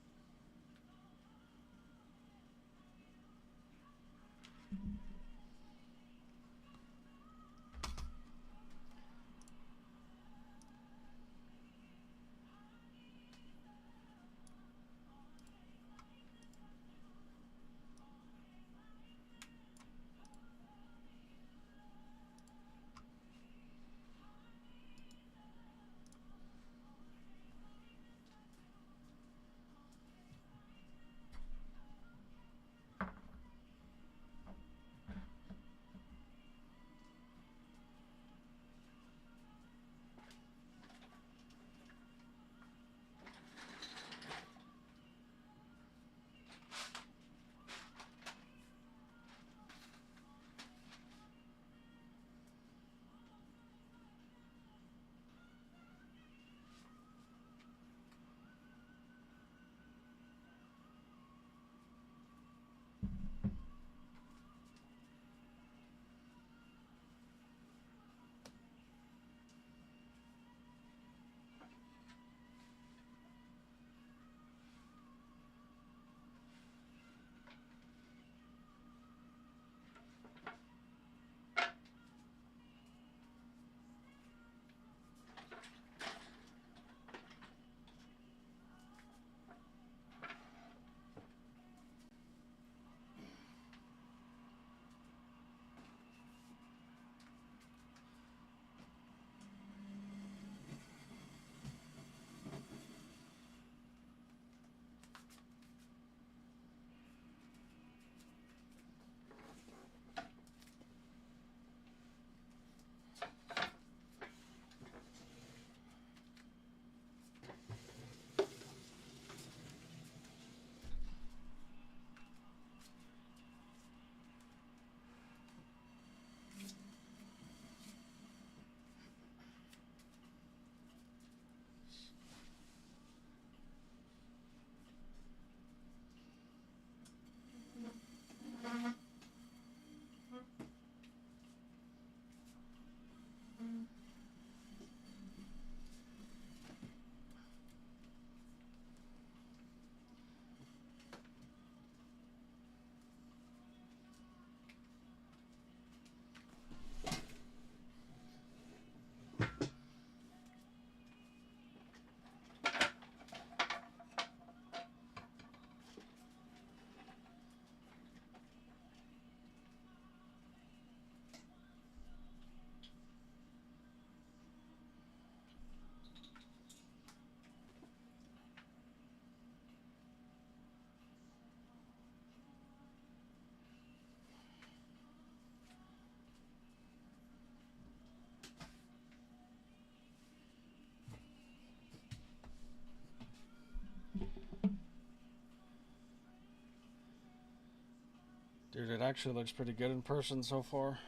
Dude, it actually looks pretty good in person so far.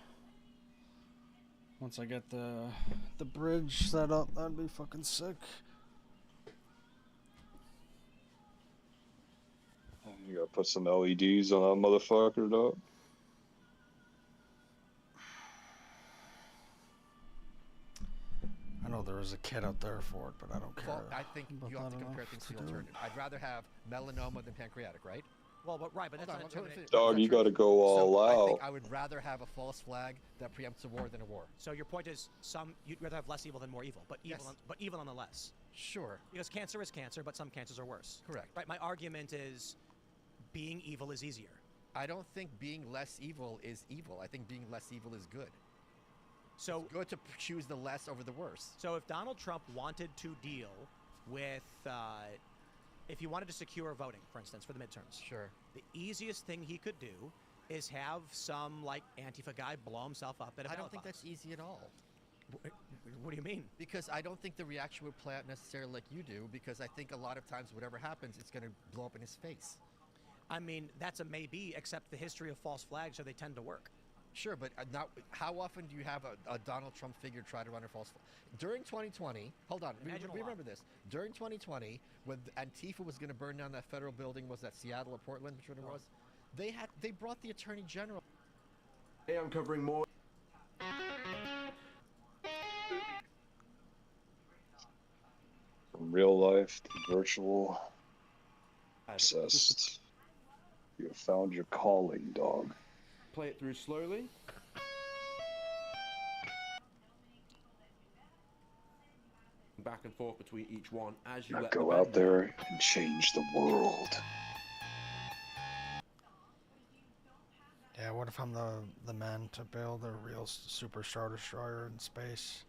Once I get the bridge set up, that'd be fucking sick. You gotta put some LEDs on that motherfucker, dog. I know there is a kit out there for it, but I don't care. Well, I think you have to compare things to the alternative. I'd rather have melanoma than pancreatic, right? Well, but right, but that's not intimidating. Dog, you gotta go all so out. I think I would rather have a false flag that preempts a war than a war. So your point is you'd rather have less evil than more evil, but evil, Yes. but evil nonetheless. Sure. Because cancer is cancer, but some cancers are worse. Correct. Right. My argument is, being evil is easier. I don't think being less evil is evil. I think being less evil is good. So it's good to choose the less over the worse. So if Donald Trump wanted to deal with, if he wanted to secure voting, for instance, for the midterms, sure, the easiest thing he could do is have some like Antifa guy blow himself up at a ballot I don't think box. that's easy at all. What do you mean? Because I don't think the reaction would play out necessarily like you do, because I think a lot of times whatever happens, it's going to blow up in his face. I mean, that's a maybe, except the history of false flags, so they tend to work. Sure, but not. How often do you have a Donald Trump figure try to run a false? During 2020, hold on, remember this. During 2020, when Antifa was going to burn down that federal building, was that Seattle or Portland, which one it was? They brought the Attorney General. Hey, I'm covering more. From real life to virtual. Obsessed. You have found your calling, dog. Play it through slowly. Back and forth between each one as you Now let go the out bend there and change the world. Yeah, what if I'm the man to build a real super star destroyer in space?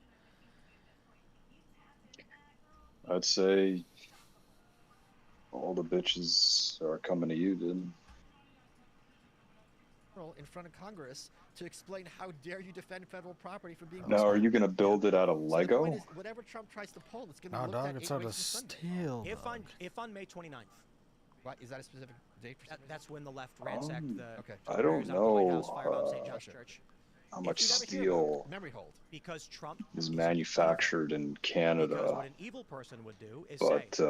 I'd say all the bitches are coming to you, dude. In front of Congress to explain how dare you defend federal property from being. Now, are you gonna build it out of So the point Lego? is, whatever Trump tries to pull, it's going to No, be looked dog, at it's 8 out of ways from Sunday. steel. If on May 29th. What is that a specific date for? That's when the left ransacked the. I don't barriers out the White House, know fired on St. John's Church. how much If you never hear steel memory hold. Because Trump is manufactured in Because Canada. what an evil person would do is But say,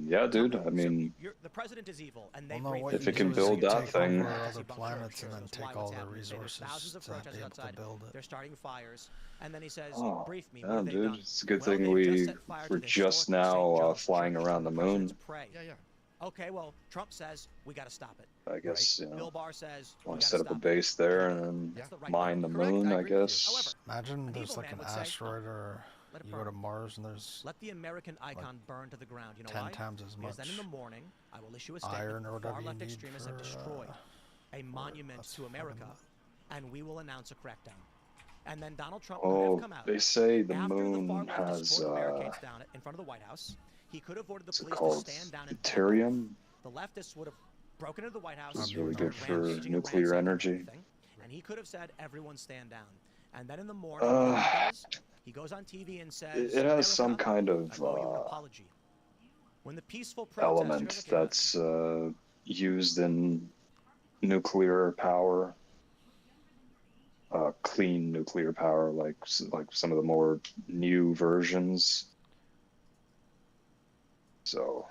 yeah, dude. I mean, the president is evil, and they Well, no, what if you it can do is build you that take thing, over other planets and then take all the resources thousands of to be protesters able to outside. build it. They're starting fires, and then he says, oh, "Brief me. yeah, What have they dude. done?" It's a good Well, thing they've just we set fire to were the just historic St. now John's flying Church, around the moon. President's Pray. Yeah. Okay, well, Trump says we got to stop it. I guess you know. Bill Barr says we Want got to to set up a stop it. base there and then That's the right mine the Correct, moon, I I agree with you. guess. However, Imagine an there's evil like man an would say, asteroid or let it you go to burn. Mars and there's Let the American icon burn to the ground. You know 10 why? times as Because then in much the morning, I will issue a iron statement. or whatever Far you left need extremists have for, destroyed a monument that's to America, fucking- and we will announce a crackdown. And then Donald Trump could have Oh, come out they say the after the far moon left has has poured the barricades down in front of the White House. He could have ordered the what's it police called? to stand down and back off. Deuterium. The leftists would have broken into the White House. This is really started good for rampaging and nuclear ransacking energy. everything, and he could have said, "Everyone stand down." And then in the morning, what he does? He goes on TV and says, It has some "America, kind I of owe you an apology." When the peaceful protesters element came out, that's used in nuclear power, clean nuclear power, like some of the more new versions. So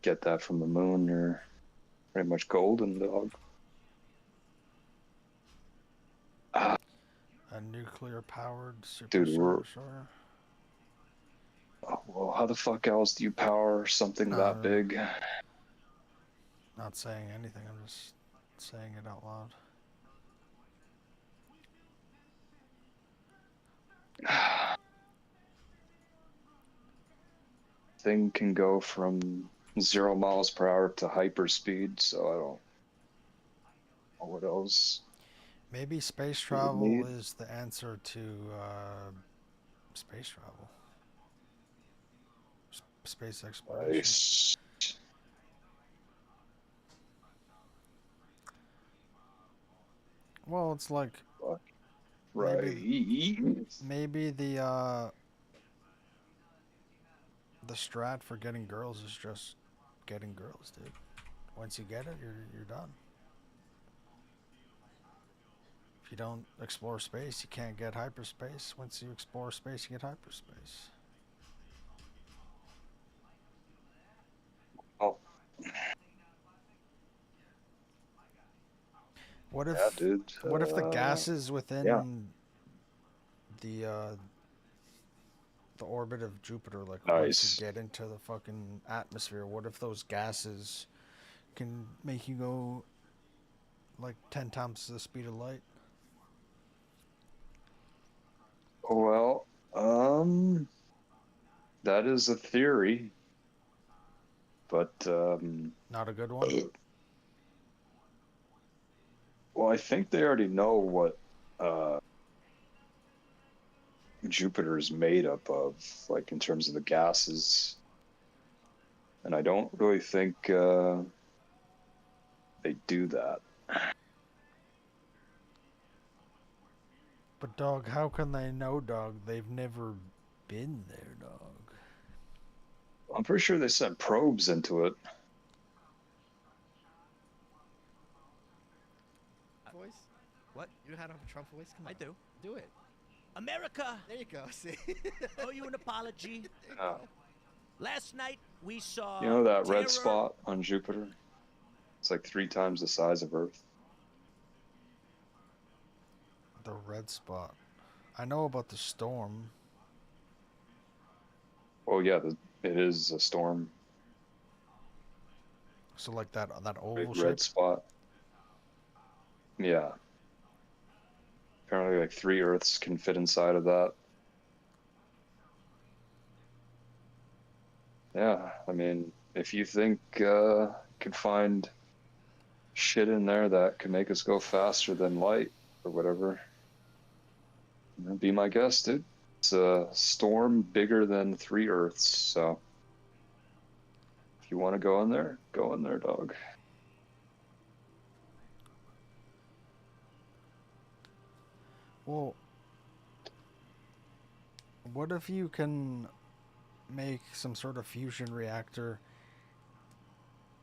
get that from the moon, you're pretty much golden, dog. a nuclear powered super Dude, star we're- destroyer. Oh, well, how the fuck else do you power something that big? Not saying anything, I'm just saying it out loud. Thing can go from 0 miles per hour to hyperspeed, so I don't know what else. Maybe space you would travel need. is the answer to space travel. Space exploration. Nice. Well, it's like Right. maybe the strat for getting girls is just getting girls, dude. Once you get it, you're done. If you don't explore space, you can't get hyperspace. Once you explore space, you get hyperspace. Oh. What if Yeah, dude. what if the gases within the orbit of Jupiter, like once Nice. you get into the fucking atmosphere, what if those gases can make you go like 10 times the speed of light? Well, that is a theory, but Not a good one. well, I think they already know what Jupiter is made up of, like in terms of the gases, and I don't really think they do that. But dog, how can they know, dog? They've never been there, dog. I'm pretty sure they sent probes into it. Voice? What? You know how to have a Trump voice? Come on. I do. Do it. America, There you go. See? owe you an apology. Last night we saw. You know that terror. red spot on Jupiter? It's like 3 times the size of Earth. The red spot. I know about the storm. Oh yeah, it is a storm. So like that oval Big shape. red spot. Yeah. Apparently, like 3 Earths can fit inside of that. Yeah, I mean, if you think you could find shit in there that could make us go faster than light or whatever, be my guest, dude. It's a storm bigger than 3 Earths, so if you want to go in there, dog. Well, what if you can make some sort of fusion reactor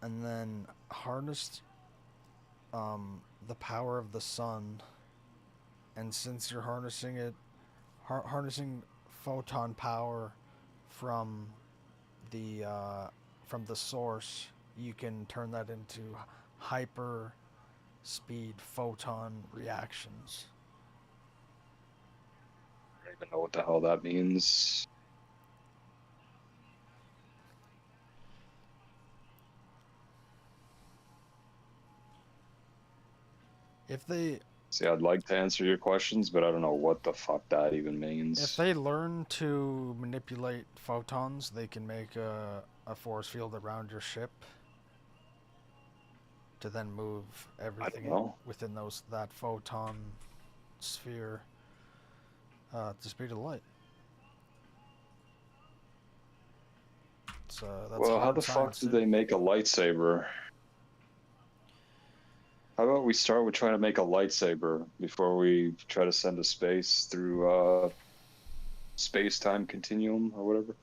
and then harness the power of the sun, and since you're harnessing it, harnessing photon power from the source, you can turn that into hyper speed photon reactions. I don't even know what the hell that means. If they See, I'd like to answer your questions, but I don't know what the fuck that even means. If they learn to manipulate photons, they can make a force field around your ship to then move everything within that photon sphere at the speed of light. That's well, how the fuck did they make a lightsaber? How about we start with trying to make a lightsaber before we try to send a space through space-time continuum or whatever?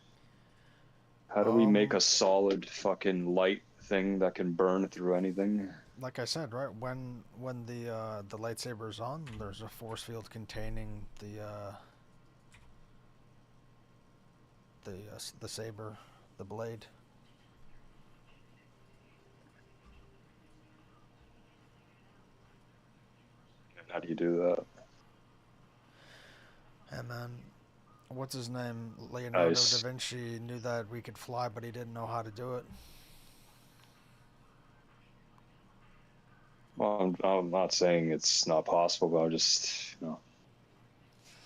How do we make a solid fucking light thing that can burn through anything? Like I said, right? When the lightsaber is on, there's a force field containing the saber, the blade. How do you do that? And man, what's his name? Leonardo da Vinci knew that we could fly, but he didn't know how to do it. Well, I'm not saying it's not possible, but I'm just,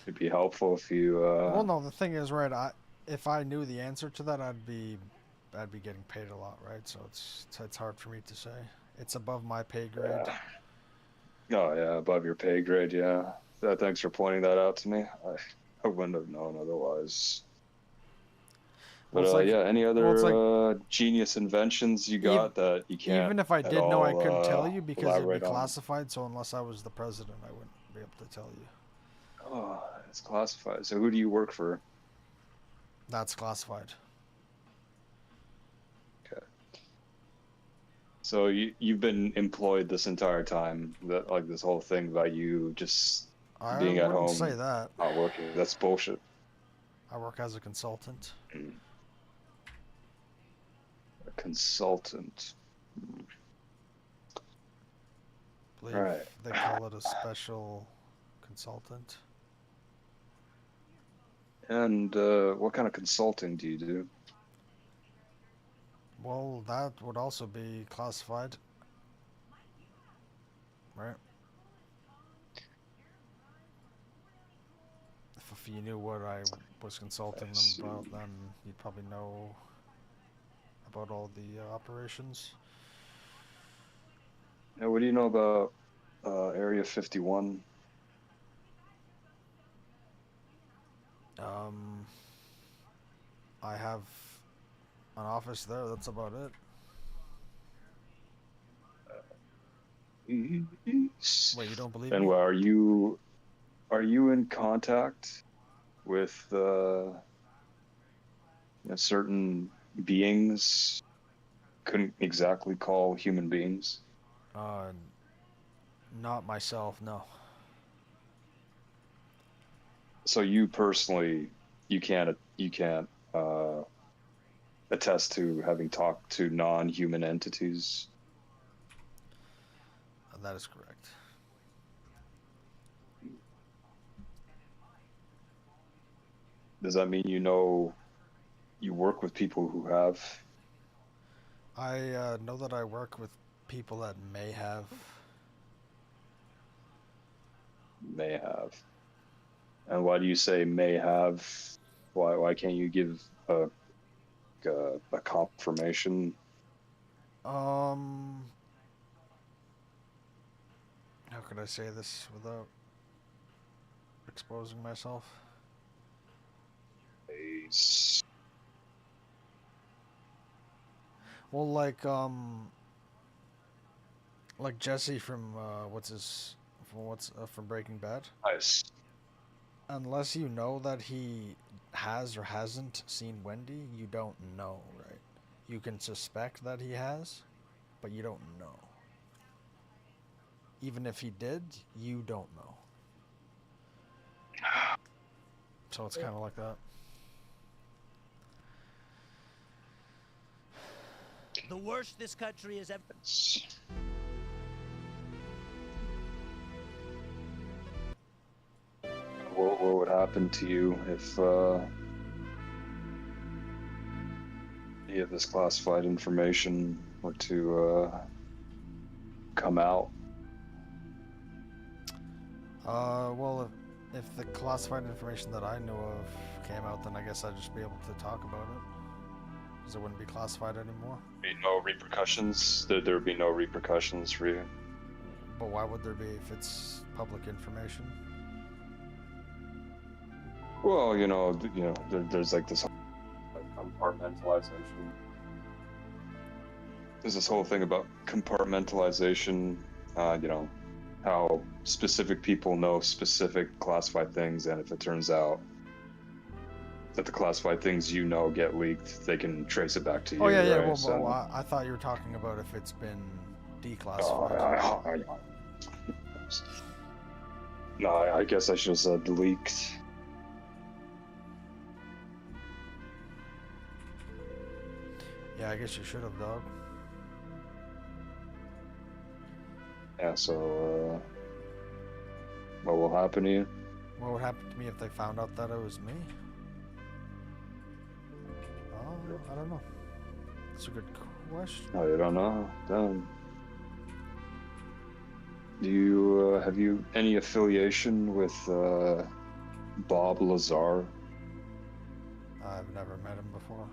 it'd be helpful if you. Well, no, the thing is, right? If I knew the answer to that, I'd be getting paid a lot, right? So it's hard for me to say. It's above my pay grade. Yeah. Oh yeah, above your pay grade, yeah. Thanks for pointing that out to me. I wouldn't have known otherwise. But any other genius inventions you got that you can't? Even if I did know, I couldn't tell you because it'd be on? classified. So unless I was the president, I wouldn't be able to tell you. Oh, it's classified. So who do you work for? That's classified. Okay. So you've been employed this entire time, this whole thing about you just being at home. I wouldn't say that. Not working. That's bullshit. I work as a consultant. A consultant. I believe they call it a special consultant. And what kind of consulting do you do? Well, that would also be classified, right? If you knew what I was consulting them about, then you'd probably know about all the operations. Yeah, what do you know about Area 51? I have an office there. That's about it. Wait, you don't believe me? And are you in contact with certain beings? Couldn't exactly call human beings. Not myself, no. So you personally, you can't attest to having talked to non-human entities? That is correct. Does that mean you work with people who have? I know that I work with people that may have. May have. And why do you say may have? Why can't you give a confirmation? How could I say this without exposing myself? Well, like Jesse from from Breaking Bad. Nice. Unless you know that he has or hasn't seen Wendy, you don't know, right? You can suspect that he has, but you don't know. Even if he did, you don't know. So it's kind of like that. The worst this country has ever. What would happen to you if any of this classified information were to come out? Well, if the classified information that I know of came out, then I guess I'd just be able to talk about it. Because it wouldn't be classified anymore. Be no repercussions? There would be no repercussions for you? But why would there be if it's public information? Well, there's like this compartmentalization. There's this whole thing about compartmentalization, how specific people know specific classified things, and if it turns out that the classified things get leaked, they can trace it back to you. Oh yeah, right? Well, I thought you were talking about if it's been declassified. No, I guess I should have said leaked. Yeah, I guess you should have, dog. Yeah, so, what will happen to you? What would happen to me if they found out that it was me? Oh, I don't know. That's a good question. Oh, you don't know? Damn. Do you, have you any affiliation with, Bob Lazar? I've never met him before.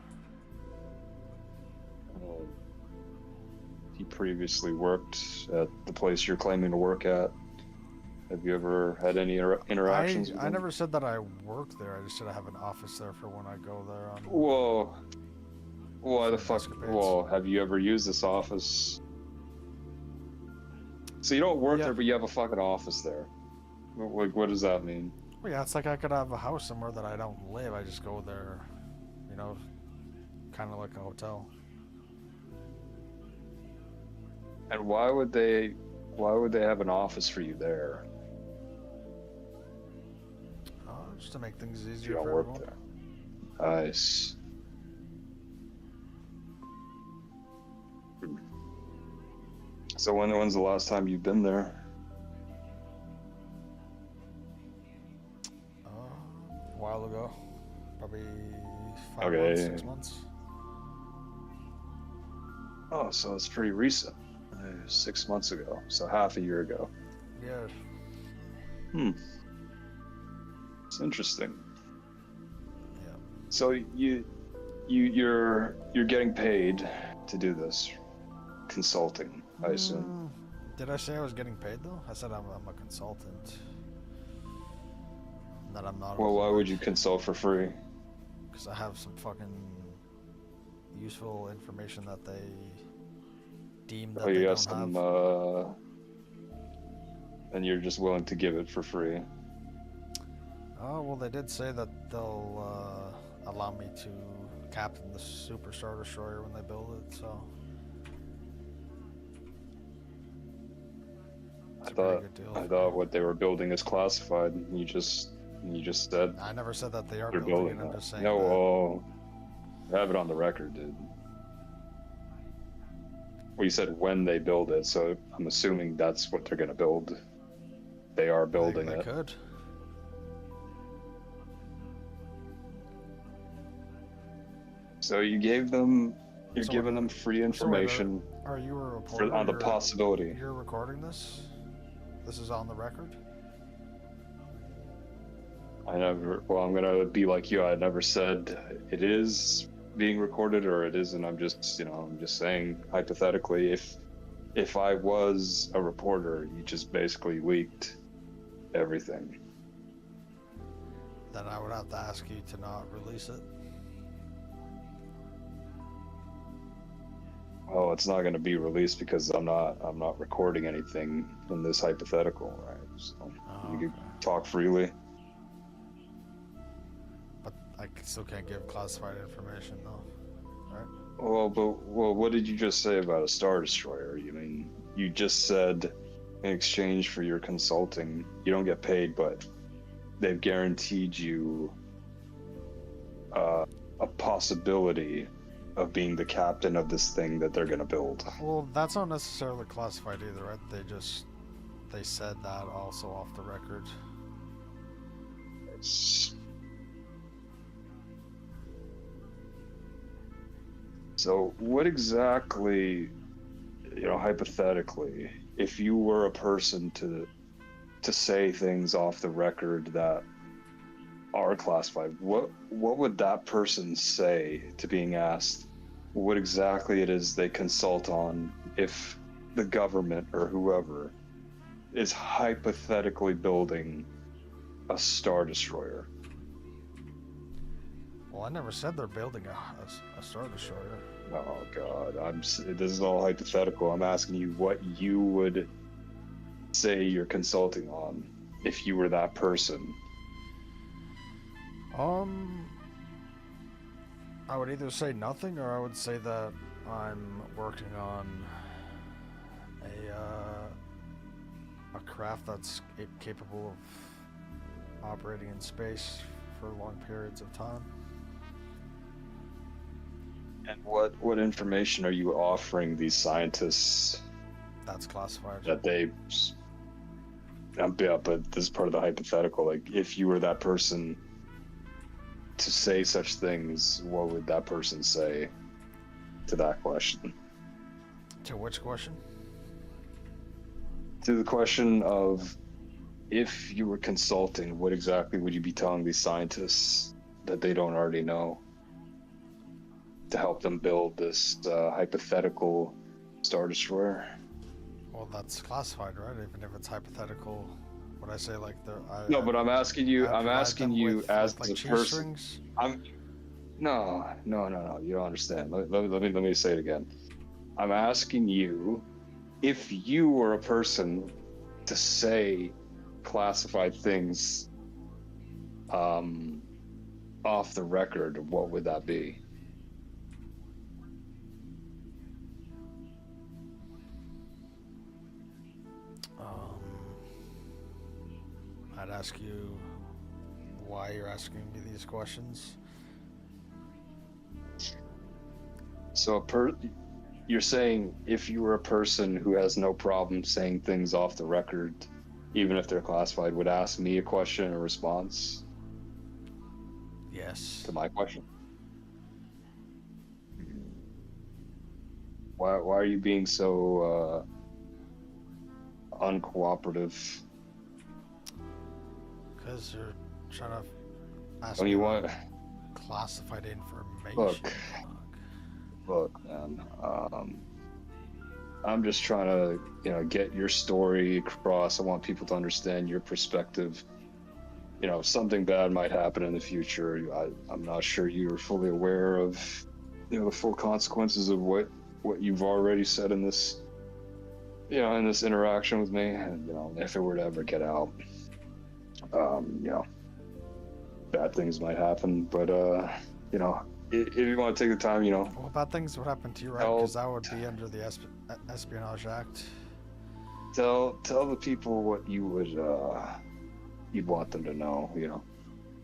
He previously worked at the place you're claiming to work at. Have you ever had any interactions with him? I never said that I work there. I just said I have an office there for when I go there. Whoa. Why the fuck? Well, have you ever used this office? So you don't work there, but you have a fucking office there. Like, what does that mean? Well, yeah, it's like I could have a house somewhere that I don't live. I just go there, kind of like a hotel. And why would they have an office for you there? Just to make things easier You don't for work everyone. there. Nice. So when's the last time you've been there? A while ago, probably 5 Okay. months, 6 months. Oh, so it's pretty recent. 6 months ago, so half a year ago. Yeah. It's interesting. Yeah. So you're getting paid to do this consulting, I assume. Did I say I was getting paid though? I said I'm a consultant. That I'm not. Well, why would you consult for free? Because I have some fucking useful information that they deem that they don't have. And you're just willing to give it for free. Oh, well, they did say that they'll allow me to captain the Super Star Destroyer when they build it, so. I thought what they were building is classified, and you just You just said I never said that they are they're building building it. I'm that. just saying No, that. well, I have it on the record, dude. Well, you said when they build it, so I'm assuming that's what they're gonna build. They are building They it. could. So you gave them, you're So giving what- them free So wait, information are you a reporter? on the You're- possibility. You're recording this? This is on the record? I never. Well, I'm gonna be like you. I never said it is being recorded or it isn't. I'm just, I'm just saying hypothetically, if I was a reporter, you just basically leaked everything. Then I would have to ask you to not release it. Well, it's not going to be released because I'm not recording anything in this hypothetical, right? So you can talk freely. But I still can't give classified information, though. Right? Well, what did you just say about a Star Destroyer? You mean, you just said in exchange for your consulting, you don't get paid, but they've guaranteed you a possibility of being the captain of this thing that they're going to build. Well, that's not necessarily classified either, right? They said that also off the record. So what exactly, hypothetically, if you were a person to say things off the record that are classified, what would that person say to being asked what exactly it is they consult on if the government or whoever is hypothetically building a Star Destroyer? Well, I never said they're building a Star Destroyer. Oh God, this is all hypothetical. I'm asking you what you would say you're consulting on if you were that person. I would either say nothing or I would say that I'm working on a craft that's capable of operating in space for long periods of time. And what information are you offering these scientists? That's classified. That they, yeah, but this is part of the hypothetical. Like, if you were that person to say such things, what would that person say to that question? To which question? To the question of, if you were consulting, what exactly would you be telling these scientists that they don't already know to help them build this hypothetical Star Destroyer? Well, that's classified, right? Even if it's hypothetical, would I say like No, but I'm asking you. I'm asking you as like a person. No. You don't understand. Let me say it again. I'm asking you if you were a person to say classified things off the record, what would that be? I'd ask you why you're asking me these questions. So you're saying if you were a person who has no problem saying things off the record, even if they're classified, would ask me a question or response? Yes. To my question? Why are you being so uncooperative? Because you're trying to ask Don't me you about want... classified information. Look, man. I'm just trying to, get your story across. I want people to understand your perspective. If something bad might happen in the future, I'm not sure you're fully aware of, the full consequences of what you've already said in this, in this interaction with me. And, if it were to ever get out, bad things might happen. But, if you want to take the time, Well, bad things would happen to you, right? Because that would be under the Espionage Act. Tell the people what you would you'd want them to know.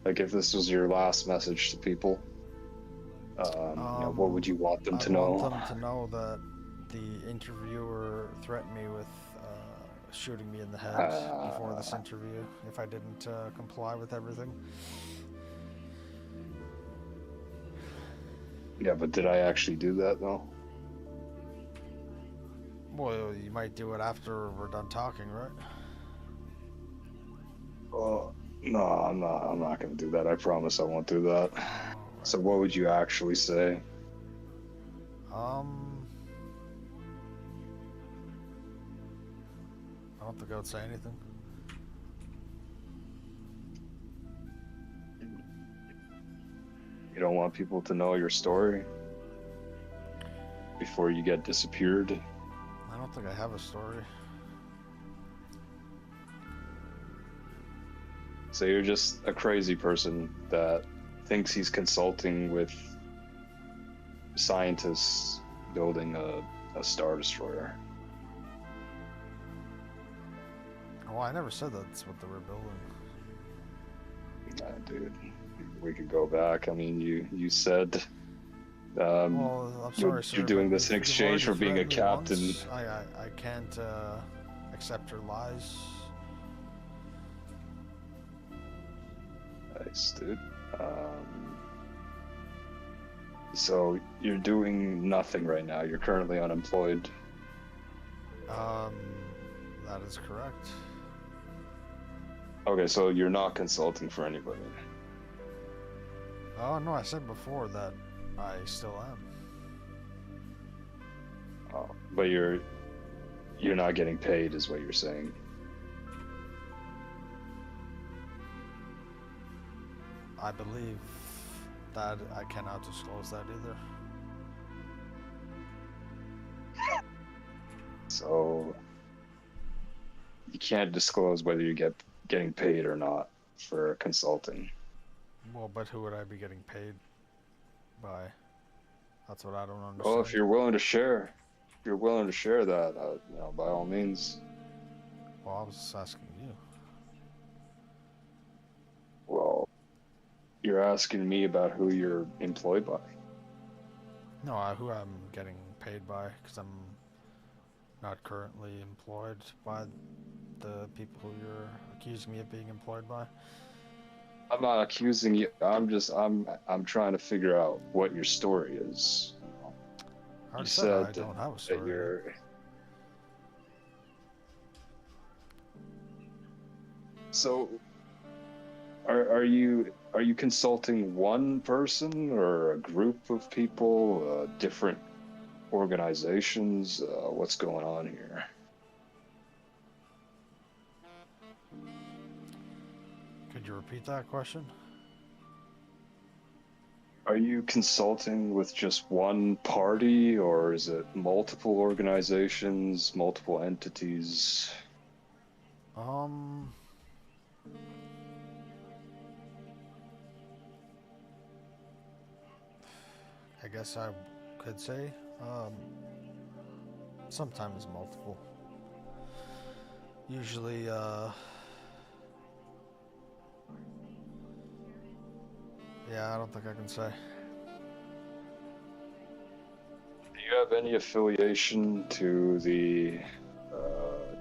Like, if this was your last message to people, what would you want them I'd to know? want them to know that the interviewer threatened me with shooting me in the head before this interview if I didn't comply with everything. Yeah, but did I actually do that, though? Well, you might do it after we're done talking, right? Oh, no, I'm not gonna do that. I promise I won't do that. So what would you actually say? I don't think I would say anything. You don't want people to know your story before you get disappeared? I don't think I have a story. So you're just a crazy person that thinks he's consulting with scientists building a Star Destroyer. Oh, I never said that's what they were building. Dude, we could go back. I mean, you said Well, I'm sorry, sir, you're doing but this in if you've exchange for already being a threatened me captain. once, I can't accept your lies. Nice, dude. So you're doing nothing right now. You're currently unemployed. That is correct. Okay, so you're not consulting for anybody. Oh no, I said before that I still am. Oh, but you're not getting paid, is what you're saying. I believe that I cannot disclose that either. So you can't disclose whether you getting paid or not for consulting. Well, but who would I be getting paid by? That's what I don't understand. Well, if you're willing to share, that, by all means. Well, I was just asking you. Well, you're asking me about who you're employed by. No, who I'm getting paid by, because I'm not currently employed by the people who you're accusing me of being employed by. I'm not accusing you. I'm trying to figure out what your story is. I You said I said don't have a that story. you're. So, are you consulting one person or a group of people, different organizations? What's going on here? Could you repeat that question? Are you consulting with just one party, or is it multiple organizations, multiple entities? I guess I could say, sometimes multiple. Usually, yeah, I don't think I can say. Do you have any affiliation to the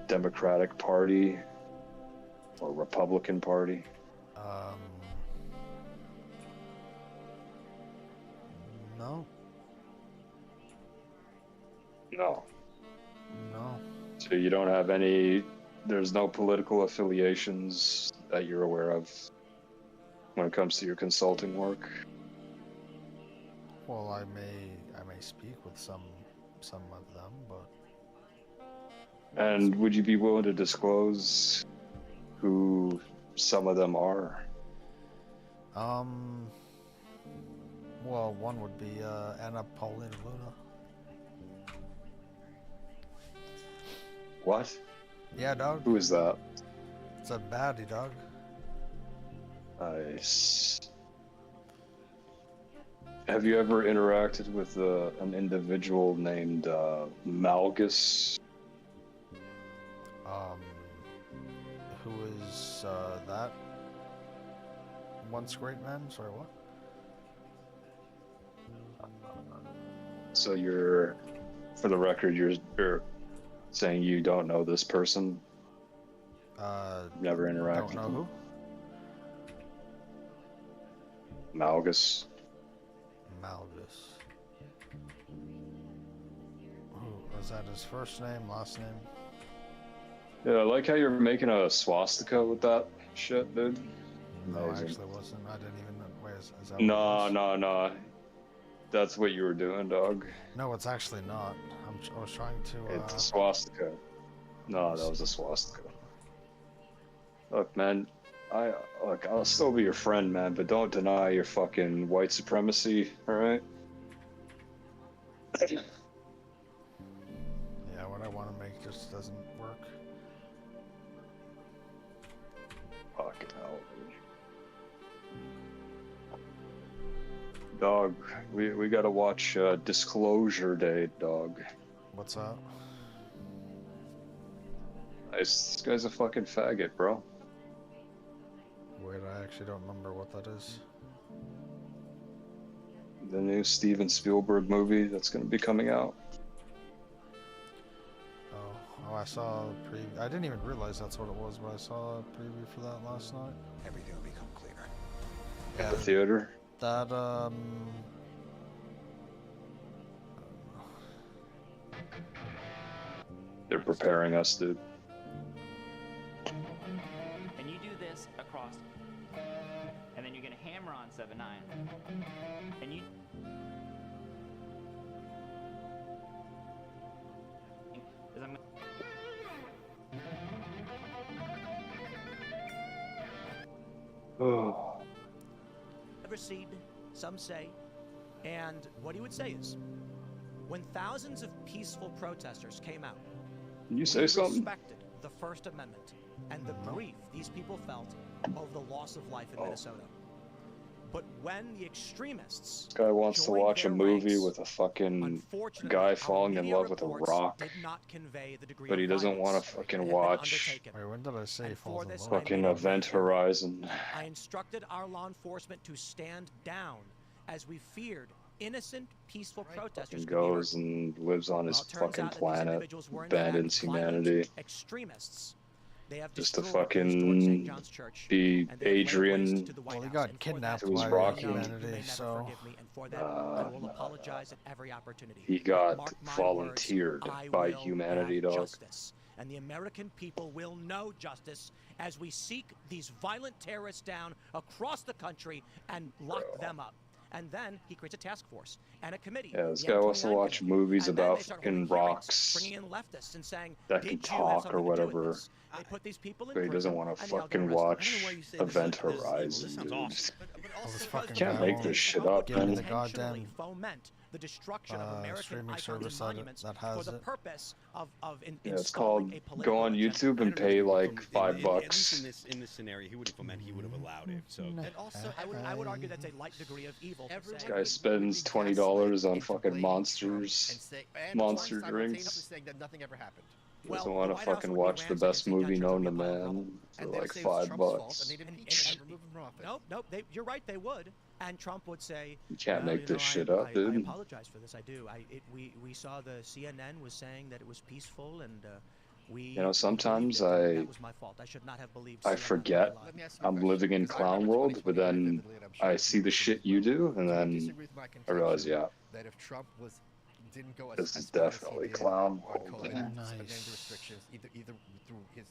Democratic Party or Republican Party? No. No. No. So you don't have any, there's no political affiliations that you're aware of when it comes to your consulting work? Well, I may speak with some of them, but. And would you be willing to disclose who some of them are? Well, one would be Anna Paulina Luna. What? Yeah, dog. Who is that? It's a baddie, dog. Nice. Have you ever interacted with an individual named Malgus? Who is that? once great man? Sorry, what? So you're, for the record, you're saying you don't know this person? Never interacted Don't know who? Malgus. Malgus. Who is that? His first name, last name? Yeah, I like how you're making a swastika with that shit, dude. No, Amazing. actually wasn't. I didn't even know. Wait, is that No, what it is? no. That's what you were doing, dog. No, it's actually not. I was trying to. It's a swastika. No, that was a swastika. Look, man, I'll still be your friend, man, but don't deny your fucking white supremacy, alright? Yeah, what I want to make just doesn't work. Fucking hell, dude. Dog, we gotta watch Disclosure Day, dog. What's that? This guy's a fucking faggot, bro. Wait, I actually don't remember what that is. The new Steven Spielberg movie that's gonna be coming out. Oh, I saw a preview. I didn't even realize that's what it was, but I saw a preview for that last night. Everything will become clearer. At the theater. That, They're preparing us, dude. And you do this across, and then you're gonna hammer on 7-9, and you. Is I'm Oh. Ever seen, some say, and what he would say is, when thousands of peaceful protesters came out, Can you say we something? respected the First Amendment and the grief these people felt over the loss of life in Minnesota. But when the extremists This guy wants to joined watch a their movie ranks, with a fucking unfortunately, guy our falling in media love with a reports rock, did not convey the degree but he of doesn't want violence to fucking that had been watch undertaken. wait, when did I say he falls in this, love? I fucking made a Event brief argument. Horizon. I instructed our law enforcement to stand down as we feared innocent, peaceful protesters He could be goes hurt. and lives on his Well, it turns fucking out that these planet, individuals were in fact abandons violent humanity, extremists. They have just to destroyed the historic St. fucking John's Church, be and they have laid waste Adrian to the White Well, he House, got and for kidnapped that, to his by I know rocky. you may humanity, never so... forgive me, and for that, I will apologize at every opportunity. He got Mark my volunteered words, I by will humanity, have dog. justice, and the American people will know justice as we seek these violent terrorists down across the country and lock them up. And then he creates a task force and a committee. Yeah, this the guy wants to M29 watch committee. movies And then about they start fucking holding hearings, rocks bringing in leftists and saying, that can "Did you have talk or something to do with whatever, this?" They put these people in but he doesn't prison, want to and they all get fucking arrested. watch Event Horizon, This sounds dude. awesome. All this fucking Can't guy make won't this shit up, give me man. the goddamn foment the destruction of American streaming icons service and monuments that for has the it. purpose of Yeah, it's installing called a political go on agenda. YouTube and pay like $5. At least in this scenario, he wouldn't foment. He would have allowed it. So. And also, I would argue that's a light degree of evil. This guy spends $20 on fucking monster drinks. Saying that nothing ever happened. Doesn't want to fucking watch the best movie known to man for like $5. Nope. You're right. They would. And Trump would say, You can't make this shit I up, dude. apologize for this. I do. We saw the CNN was saying that it was peaceful, and we. Sometimes that was my fault. I should not have believed. I CNN forget when they lied. I'm living in clown world, but then I see the shit you do, and then I realize, yeah, that if Trump didn't go this as is far as he definitely did clown on world. COVID and Nice. suspending the restrictions, either through his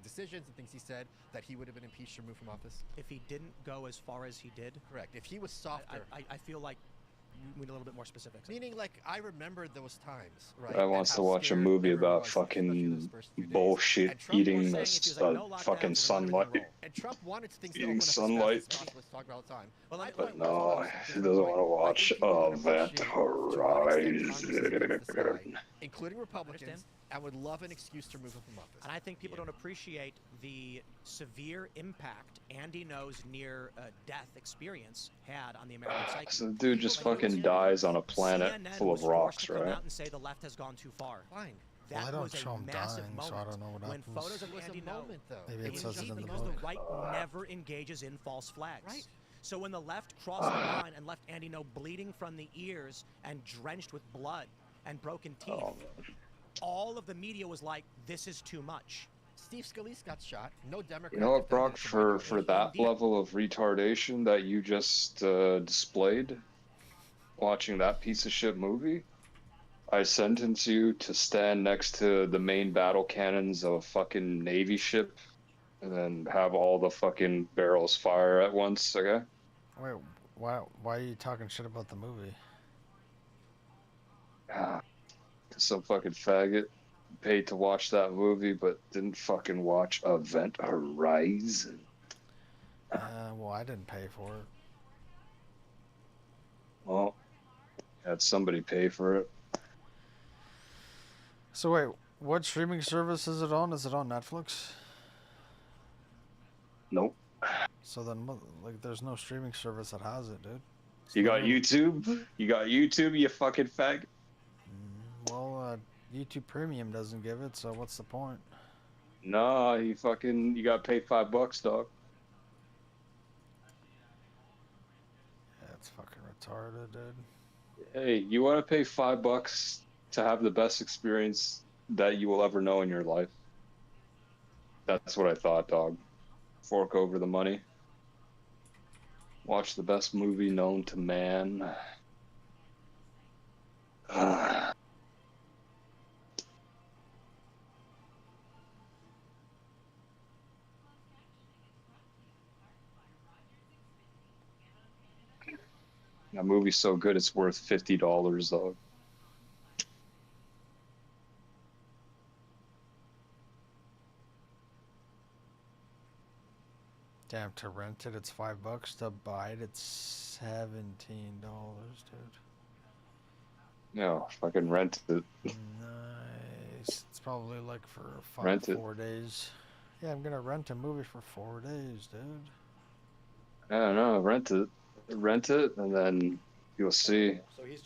decisions and things he said, that he would have been impeached or moved from office. If he didn't go as far as he did, Correct. If he was softer, I feel like we need a little bit more specifics. meaning like I remember those times, right? I wants to watch a movie about fucking bullshit eating fucking sunlight. And Trump wanted things to Eating open up as sunlight. fast as possible, let's talk about all the time. But no, he doesn't want to watch Event Horizon. Including Republicans, and would love an excuse to remove him from office. And I think people don't appreciate the severe impact Andy Ngo's near-death experience had on the American psyche. So the dude just fucking dies on a planet CNN full of was forced rocks, to come right? out and say the left has gone too far. Fine. That I don't was show a him massive dying, moment. so I don't know what When happens. photos of It was Andy a Ngo, moment, though. Maybe it says it in the because the book. right never engages in false flags. Right. So when the left crossed the line and left Andy Ngo bleeding from the ears and drenched with blood and broken teeth, all of the media was like, "This is too much." Steve Scalise got shot. No Democrat. You know what, defended Brock? it to my For knowledge. that Indeed. level of retardation that you just displayed, watching that piece of shit movie, I sentence you to stand next to the main battle cannons of a fucking Navy ship, and then have all the fucking barrels fire at once. Okay? Wait, why are you talking shit about the movie? Some fucking faggot paid to watch that movie, but didn't fucking watch Event Horizon. Well, I didn't pay for it. Well, had somebody pay for it. So wait, what streaming service is it on? Is it on Netflix? Nope. So then, like, there's no streaming service that has it, dude. You got YouTube? You got YouTube, you fucking fag? Well, YouTube Premium doesn't give it, so what's the point? Nah, you gotta pay $5, dog. Yeah, it's fucking retarded, dude. Hey, you wanna pay $5 to have the best experience that you will ever know in your life? That's what I thought, dog. Fork over the money. Watch the best movie known to man. That movie's so good it's worth $50, though. Damn, to rent it, it's $5. To buy it, it's $17, dude. Yeah, fucking rent it. Nice. It's probably like for Rent it. 4 days. Yeah, I'm gonna rent a movie for 4 days, dude. I don't know, rent it, and then you'll see. So he's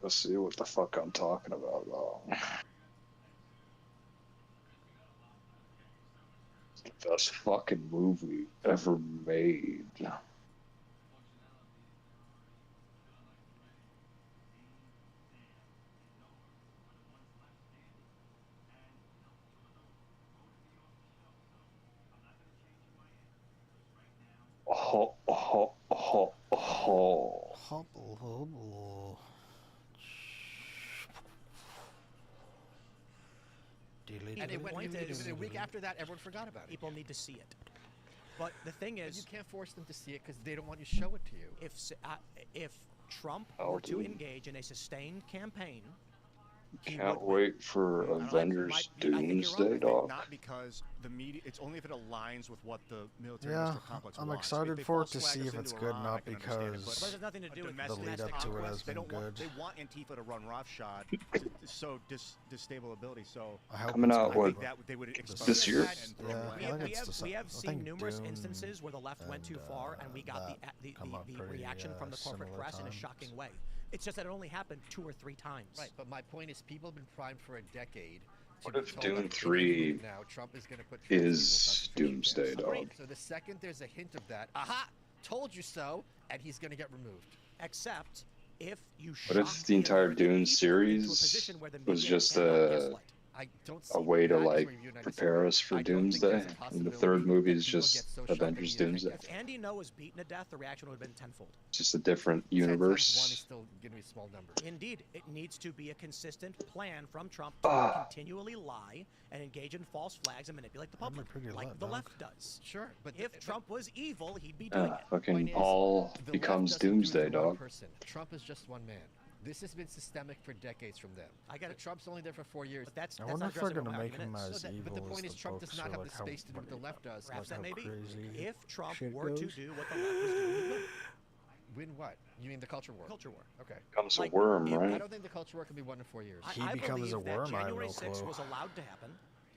You'll see what the fuck I'm talking about, though. It's the best fucking movie ever made. Ho, ho, ho, ho. Hubble, hubble. and it went a week after that, everyone forgot about it. People need to see it. But the thing But is, you can't force them to see it because they don't want you to show it to you. if Trump Oh, were to dude. engage in a sustained campaign, Can't wait for Avengers Doomsday, I think dog. not because the media. It's only if it aligns with what the military Yeah, industrial complex I'm wants. excited If they for it false to flag see us if it's into good, Iran, not I can understand it, because but But it has nothing to do with the domestic lead up to it conquest, has they been don't want. good. They want Antifa to run roughshod to sow destability. So I hope Coming it's out good, I with think that they would expose this year? that and throw Yeah, away. I think it's we have I seen think numerous Dune instances where the left went too far, and we got that the come up pretty, reaction from the corporate similar press in a times. shocking way. It's just that it only happened 2 or 3 times. Right, but my point is people have been primed for a decade. What to if be told Dune that 3 now Trump is going to put is Doomsday, dog? So the second there's a hint of that, aha, told you so, and he's going to get removed. Except if you What if the entire Dune series was just a way to like prepare us for Doomsday, and the third movie is just Avengers Doomsday? If Andy Ngo was beaten to death, the reaction would have been tenfold. Just a different 10 times 1 is universe. still going to be a small number. Indeed, it needs to be a consistent plan from Trump to continually lie and engage in false flags and manipulate the public, pretty like lit, the dog. left does. Sure, but If Trump was evil, he'd be doing it. Fucking Point is, Paul the left becomes doesn't do it Doomsday, for one dog. person. Trump is just one man. This has been systemic for decades from them. I got But it. Trump's only there for 4 years. But that's I that's wonder not if they're addressing gonna what make my him argument is. as but evil the as point is, the Trump does books not are, have like the how space to do what the left does. Perhaps that how may be. crazy If Trump shit were to goes. do what the left was doing, he'd win. Win what? You mean the culture war? Culture war. Okay. Becomes Like, a worm, if- I right? don't think the culture war can be won in 4 years. He I becomes a believe that worm, I have January no 6th clue. was allowed to happen.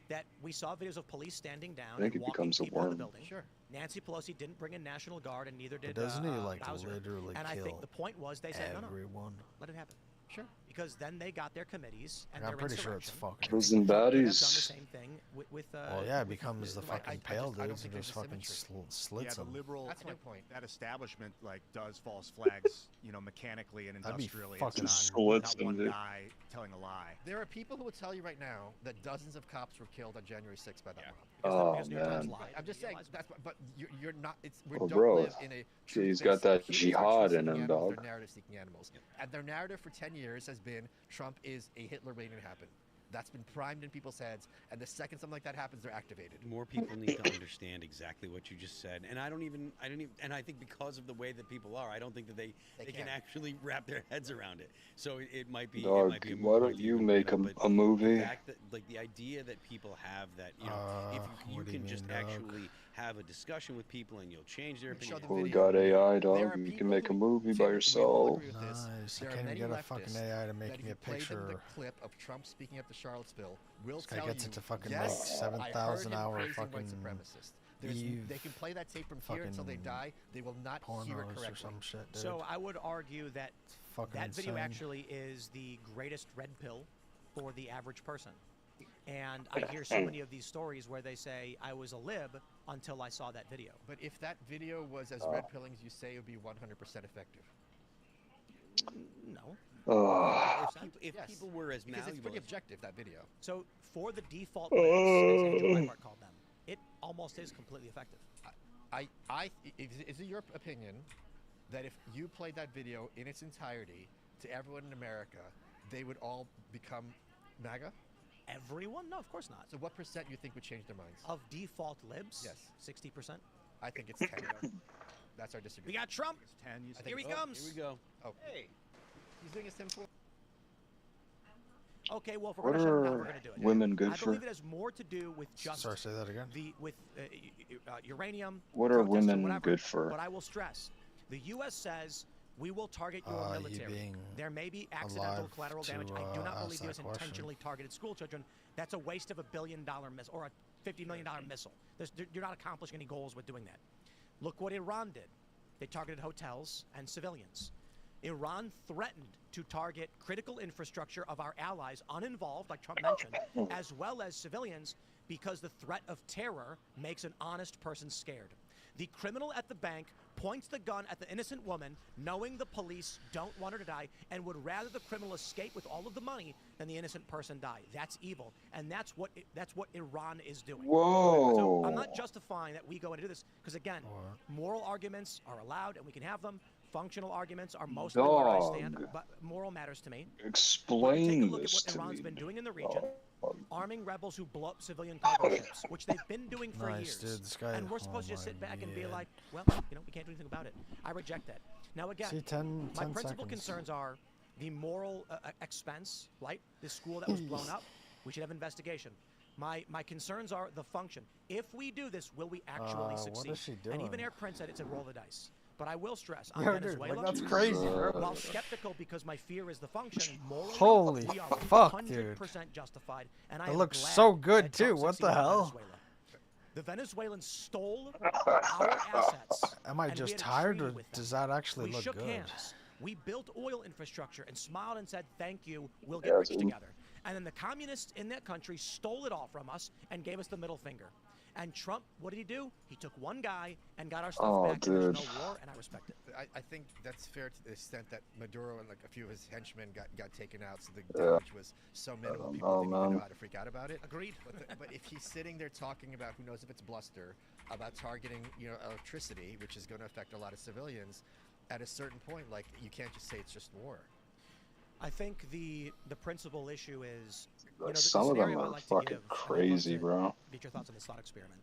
That we saw videos of police standing down I think and it walking becomes a people in the worm. building. Sure. Nancy Pelosi didn't bring in National Guard, and neither did But doesn't he like Bowser. literally And I kill think the point was they said, no, everyone? let it happen. Sure. Because then they got their committees and I'm their pretty sure it's insurrection. fucking. Prison Trump could have baddies. done the same thing with Well, yeah, it with becomes the Right. fucking I pale don't dudes who think just it's fucking symmetry. slits Yeah, the them. liberal. That's my point. That establishment like does false flags, you know, mechanically and That'd be industrially. fucking It's slits not them, one dude. guy telling a lie. There are people who will tell you right now that dozens of cops were killed on January 6th by that mob. Oh, because New York Times man. lied. I'm just saying that's, but you're not. We Well, don't bro, live in a. he's got that humans are jihad in truth-seeking him, animals, dog. They're narrative-seeking animals, and their narrative for 10 years has been Trump is a Hitler waiting to happen. That's been primed in people's heads, and the second something like that happens, they're activated. More people need to understand exactly what you just said, and I don't even, and I think because of the way that people are, I don't think that they can can. actually wrap their heads around it. So it might be, Dog, it might be a moot why point don't to you even make bring it up, but a movie? The fact that, like, the idea that people have that, you know, if you what do you can just mean, dog? actually have a discussion with people and you'll change their Show opinion. the Well, we video. got AI, There dog. are You people can make a who- movie by Tim, we all yourself. agree with this. Nice. There I are can't many even get a fucking leftists AI to that make if me you a play them the picture. clip of Trump speaking up to Charlottesville, will This guy tell gets you, it to fucking yes, make I heard 7,000 him hour praising white fucking supremacists. Eve They can play that tape from here until they fucking die. They will not hear it pornos or correctly. some shit, dude. So I would argue that fucking that video insane. actually is the greatest red pill for the average person. And I hear so many of these stories where they say, I was a lib until I saw that video. But if that video was as red pilling as you say, it would be 100% effective. No. If Yes, people were as because it's malleable pretty as objective, that video. So for the default libs, as Andrew Breitbart called them, it almost is completely effective. Is it your opinion that if you played that video in its entirety to everyone in America, they would all become MAGA? Everyone? No, of course not. So what percent you think would change their minds? Of default libs? Yes. 60%. I think it's 10. That's our We disagreement. got Trump. 10. You Here he oh, comes. Here we go. Oh, hey. He's doing a simple. Okay, well, if we're What going to shut him down, are we're going to do it. women good I for? believe it has more to do with just Sorry, say that again. uranium. What are protests, or women whatever. good for? But I will stress, the U.S. says we will target your You military. being There may be accidental alive collateral to, damage. I do not ask believe the that U.S. question. intentionally targeted school children. That's a waste of $1 billion missile or a $50 million missile. You're not accomplishing any goals with doing that. Look what Iran did. They targeted hotels and civilians. Iran threatened to target critical infrastructure of our allies, uninvolved, like Trump mentioned, as well as civilians, because the threat of terror makes an honest person scared. The criminal at the bank points the gun at the innocent woman, knowing the police don't want her to die, and would rather the criminal escape with all of the money than the innocent person die. That's evil, and that's what Iran is doing. Whoa. So I'm not justifying that we go and do this, because again, moral arguments are allowed, and we can have them. Functional arguments are mostly where I stand, Dog. but moral matters to me. Explain Take a look this at to what Iran's me. been doing in the region, arming rebels who blow up civilian cargo ships, which they've been doing for Nice, years. dude, this guy- And we're supposed to oh just sit my back and be God. like, well, we can't do anything about it. I reject that. Now again, See, 10 my principal seconds. concerns are the moral expense, like this school that was blown up. We should have investigation. My concerns are the function. If we do this, will we actually what succeed? is she And doing? even Eric Prince said it's a roll the dice. But I will stress, on Yo, dude, Venezuela, like, that's crazy, bro. while skeptical because my fear is the function, morally, Holy we are fuck, 100% dude. justified. And I That am looks glad so good, that too. Trump What the succeeded in hell? Venezuela. The Venezuelans stole our assets. Am I and we just had a tired, treaty or with them. does that actually We look shook good? hands. We built oil infrastructure and smiled and said, thank you, we'll get Yeah, rich dude. together. And then the communists in that country stole it all from us and gave us the middle finger. And Trump, what did he do? He took one guy and got our stuff Oh, back, and there's dude. no war, and I respect it. I think that's fair to the extent that Maduro and like a few of his henchmen got taken out, so the Yeah. damage was so minimal people Oh, didn't even know man. how to freak out about it. Agreed. But if he's sitting there talking about who knows if it's bluster, about targeting electricity, which is going to affect a lot of civilians, at a certain point, like you can't just say it's just war. I think the principal issue is, Like, the some of them scenario I are like to fucking give, and I'd love crazy, to bro. Get your thoughts on this thought experiment.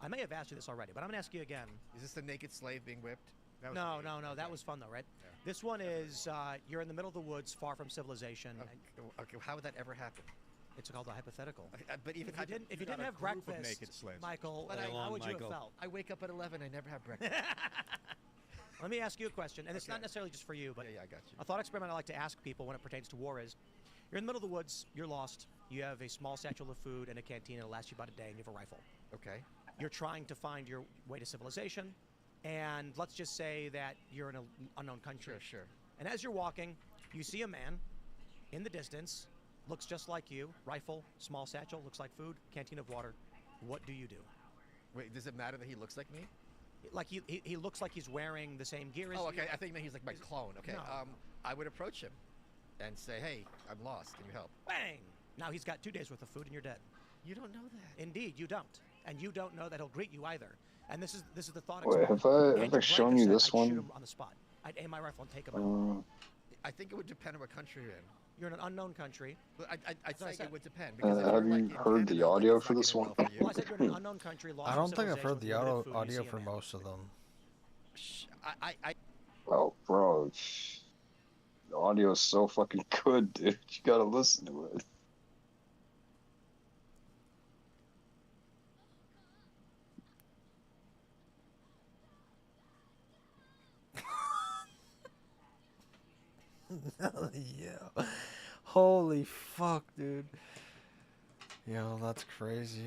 I may have asked you this already, but I'm going to ask you again. Is this the naked slave being whipped? No. That was fun, though, right? Yeah. This one is you're in the middle of the woods, far from civilization. Okay, how would that ever happen? It's called a hypothetical. But even If you got didn't a have group of breakfast, naked slaves. Michael, But how would you Michael. have felt? I wake up at 11. I never have breakfast. Let me ask you a question, and it's Okay. not necessarily just for you, but yeah, I got you. a thought experiment I like to ask people when it pertains to war is, you're in the middle of the woods, you're lost, you have a small satchel of food and a canteen, it'll last you about a day, and you have a rifle. Okay. You're trying to find your way to civilization, and let's just say that you're in an unknown country. Sure. And as you're walking, you see a man in the distance, looks just like you, rifle, small satchel, looks like food, canteen of water. What do you do? Wait, does it matter that he looks like me? Like he looks like he's wearing the same gear as you. Oh, okay. I think he's like my clone. Okay. No. I would approach him and say, "Hey, I'm lost. Can you help?" Bang! Now he's got 2 days worth of food and you're dead. You don't know that. Indeed, you don't, and you don't know that he'll greet you either. And this is the thought Wait, experiment. have I Andrew ever shown Branca you said this I'd one? shoot him on the spot. I'd aim my rifle and take him out. I think it would depend on what country you're in. You're in an unknown country. But I'd That's what I say said. it would depend. Because if have you're, you like, in heard the Canada, like, audio it's for not this gonna one? end well for you. Well, I said you're in an unknown country. Lost I of don't think I've civilization heard with the limited food, you audio see for an egg. most of them. Oh, bro. The audio is so fucking good, dude. You gotta listen to it. Yeah. Holy fuck, dude. Yo, that's crazy.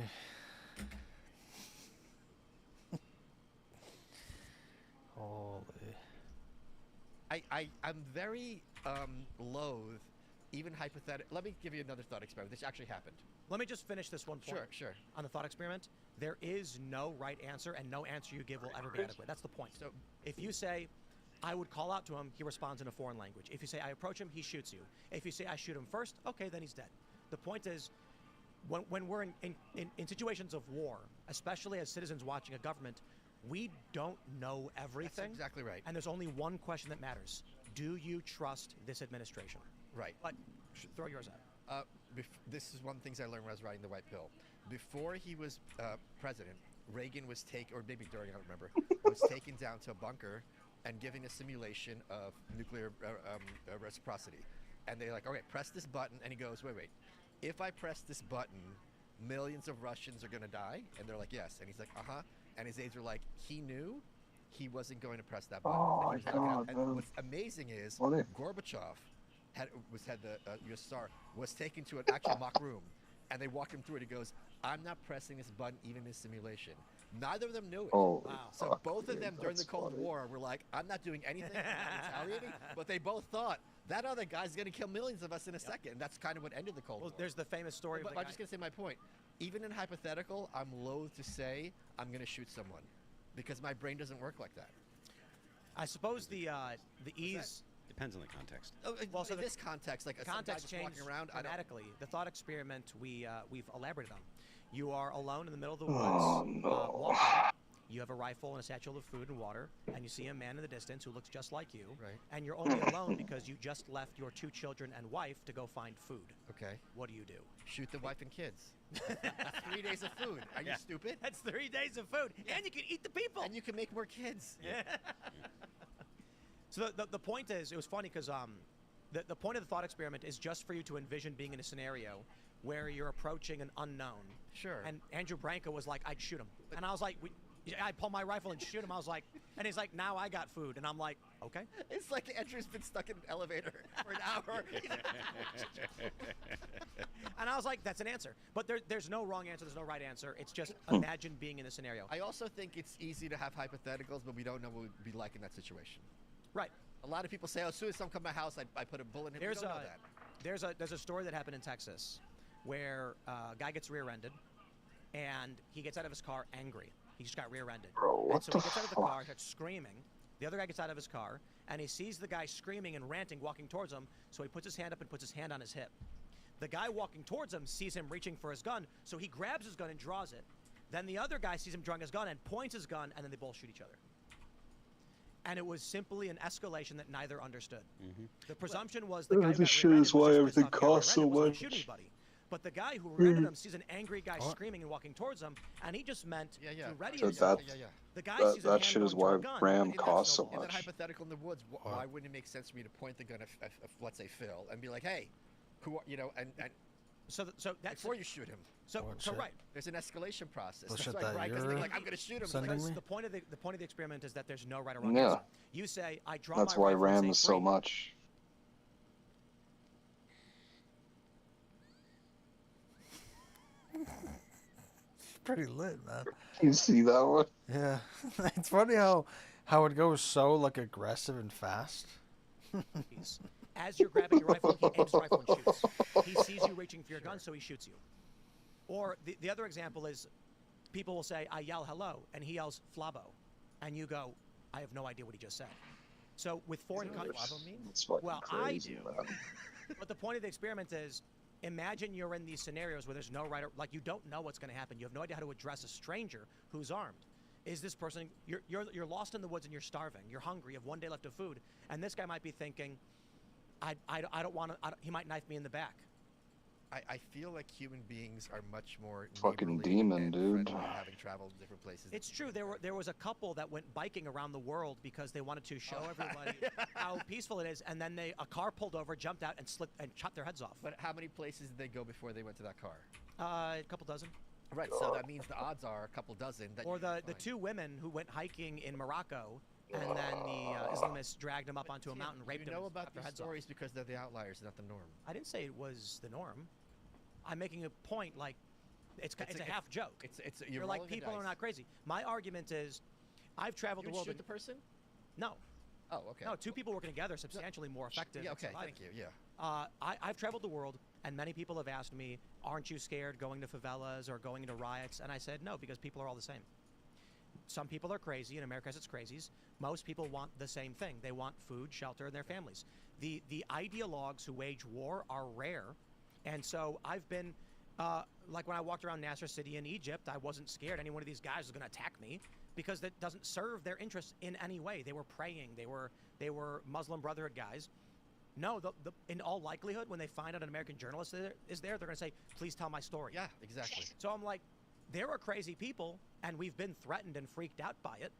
Holy. I'm very loath, even hypothetical. Let me give you another thought experiment. This actually happened. Let me just finish this one point. Sure. On the thought experiment, there is no right answer, and no answer you give will ever be adequate. That's the point. So if you say, I would call out to him, he responds in a foreign language. If you say, I approach him, he shoots you. If you say, I shoot him first, okay, then he's dead. The point is, when we're in situations of war, especially as citizens watching a government, we don't know everything. That's exactly right. And there's only one question that matters. Do you trust this administration? Right. But throw yours out. This is one of the things I learned when I was riding the white pill. Before he was president, Reagan was taken, or maybe during, I don't remember, was taken down to a bunker and given a simulation of nuclear reciprocity. And they're like, okay, press this button. And he goes, wait. If I press this button, millions of Russians are going to die? And they're like, yes. And he's like, uh-huh. And his aides were like, he knew he wasn't going to press that button. Oh, And he my was like, God, and man. what's amazing is What if- Gorbachev had the U.S. Tsar was taken to an actual mock room, and they walked him through it. He goes, I'm not pressing this button even in simulation. Neither of them knew it. Holy So fuck, both of dude, them during the that's Cold funny. War were like, I'm not doing anything, I'm not retaliating, but they both thought, that other guy's going to kill millions of us in a second. And that's kind of what ended the Cold War. There's the famous story But of the I'm guy. just going to say my point. Even in hypothetical, I'm loath to say I'm going to shoot someone because my brain doesn't work like that. I suppose the ease... Depends on the context. Well, so in this context, like the some guy context just changed walking around, I don't. dramatically. The thought experiment we've elaborated on. You are alone in the middle of the woods. Oh, no. Walking. You have a rifle and a satchel of food and water, and you see a man in the distance who looks just like you. Right. And you're only alone because you just left your 2 children and wife to go find food. Okay. What do you do? Shoot the wife and kids. That's 3 days of food. Are you stupid? That's 3 days of food, and you can eat the people. And you can make more kids. So the point is, it was funny because the point of the thought experiment is just for you to envision being in a scenario where you're approaching an unknown. Sure. And Andrew Branca was like, I'd shoot him. And I was like, I pull my rifle and shoot him. I was like, and he's like, now I got food. And I'm like, okay. It's like Andrew's been stuck in an elevator for an hour. And I was like, that's an answer. But there's no wrong answer. There's no right answer. It's just imagine being in the scenario. I also think it's easy to have hypotheticals, but we don't know what it would be like in that situation. Right. A lot of people say, oh, as soon as someone come to my house, I put a bullet in him. We don't know that. There's a story that happened in Texas where a guy gets rear-ended and he gets out of his car angry. He just got rear-ended. Bro, what and so the he gets out of the fuck? car, starts screaming. The other guy gets out of his car and he sees the guy screaming and ranting, walking towards him. So he puts his hand up and puts his hand on his hip. The guy walking towards him sees him reaching for his gun, so he grabs his gun and draws it. Then the other guy sees him drawing his gun and points his gun, and then they both shoot each other. And it was simply an escalation that neither understood. The presumption was the guy who This got shit rear-ended is was why just everything pissed off he got costs so rear-ended, wasn't gonna much. shoot anybody. But the guy who rear-ended him sees an angry guy screaming and walking towards him, and he just meant to ready So himself. that, The guy that, sees his that hand shit is going why to a gun. RAM In that costs so snow- In that much. hypothetical in the woods, why wouldn't it make sense for me to point the gun at let's say, Phil, and be like, hey, who are, you know, and so that's before you shoot him. So right. There's an escalation process. Bullshit That's why that Brian goes, you're like, I'm going to shoot him. sending Like, me? The point of the experiment is that there's no right or wrong Yeah. answer. You say, I draw That's my why rifle and RAM say is so free. much. Pretty lit, man. You see that one? Yeah. It's funny how it goes so like aggressive and fast. As you're grabbing your rifle, he aims the rifle and shoots. He sees you reaching for your gun, so he shoots you. Or the other example is, people will say, I yell hello, and he yells flabo. And you go, I have no idea what he just said. So with foreign countries, well, I do. But the point of the experiment is, imagine you're in these scenarios where there's no right, like you don't know what's going to happen. You have no idea how to address a stranger who's armed. Is this person, you're lost in the woods and you're starving. You're hungry. You have one day left of food. And this guy might be thinking, I don't want to, he might knife me in the back. I feel like human beings are much more Fucking demon, dude. Having traveled different places. It's true. There was a couple that went biking around the world because they wanted to show everybody how peaceful it is, and then a car pulled over, jumped out, and chopped their heads off. But how many places did they go before they went to that car? A couple dozen. Right. So that means the odds are a couple dozen. That or the two women who went hiking in Morocco, and then the Islamists dragged them up onto a mountain, raped them. You know about their these heads stories off. because they're the outliers, not the norm. I didn't say it was the norm. I'm making a point, like, it's a half joke. You're like, people are not crazy. My argument is, I've traveled You the world. shoot the person? No. Oh, okay. No, two people working together substantially more effective. Yeah, okay, surviving. thank you, yeah. I've traveled the world, and many people have asked me, aren't you scared going to favelas or going into riots? And I said, no, because people are all the same. Some people are crazy. In America has its crazies. Most people want the same thing. They want food, shelter, and their families. The ideologues who wage war are rare. And so I've been, like when I walked around Nasser City in Egypt, I wasn't scared any one of these guys was going to attack me because that doesn't serve their interests in any way. They were praying. They were Muslim Brotherhood guys. No, in all likelihood, when they find out an American journalist is there, they're going to say, please tell my story. Yeah, exactly. So I'm like, there are crazy people, and we've been threatened and freaked out by it.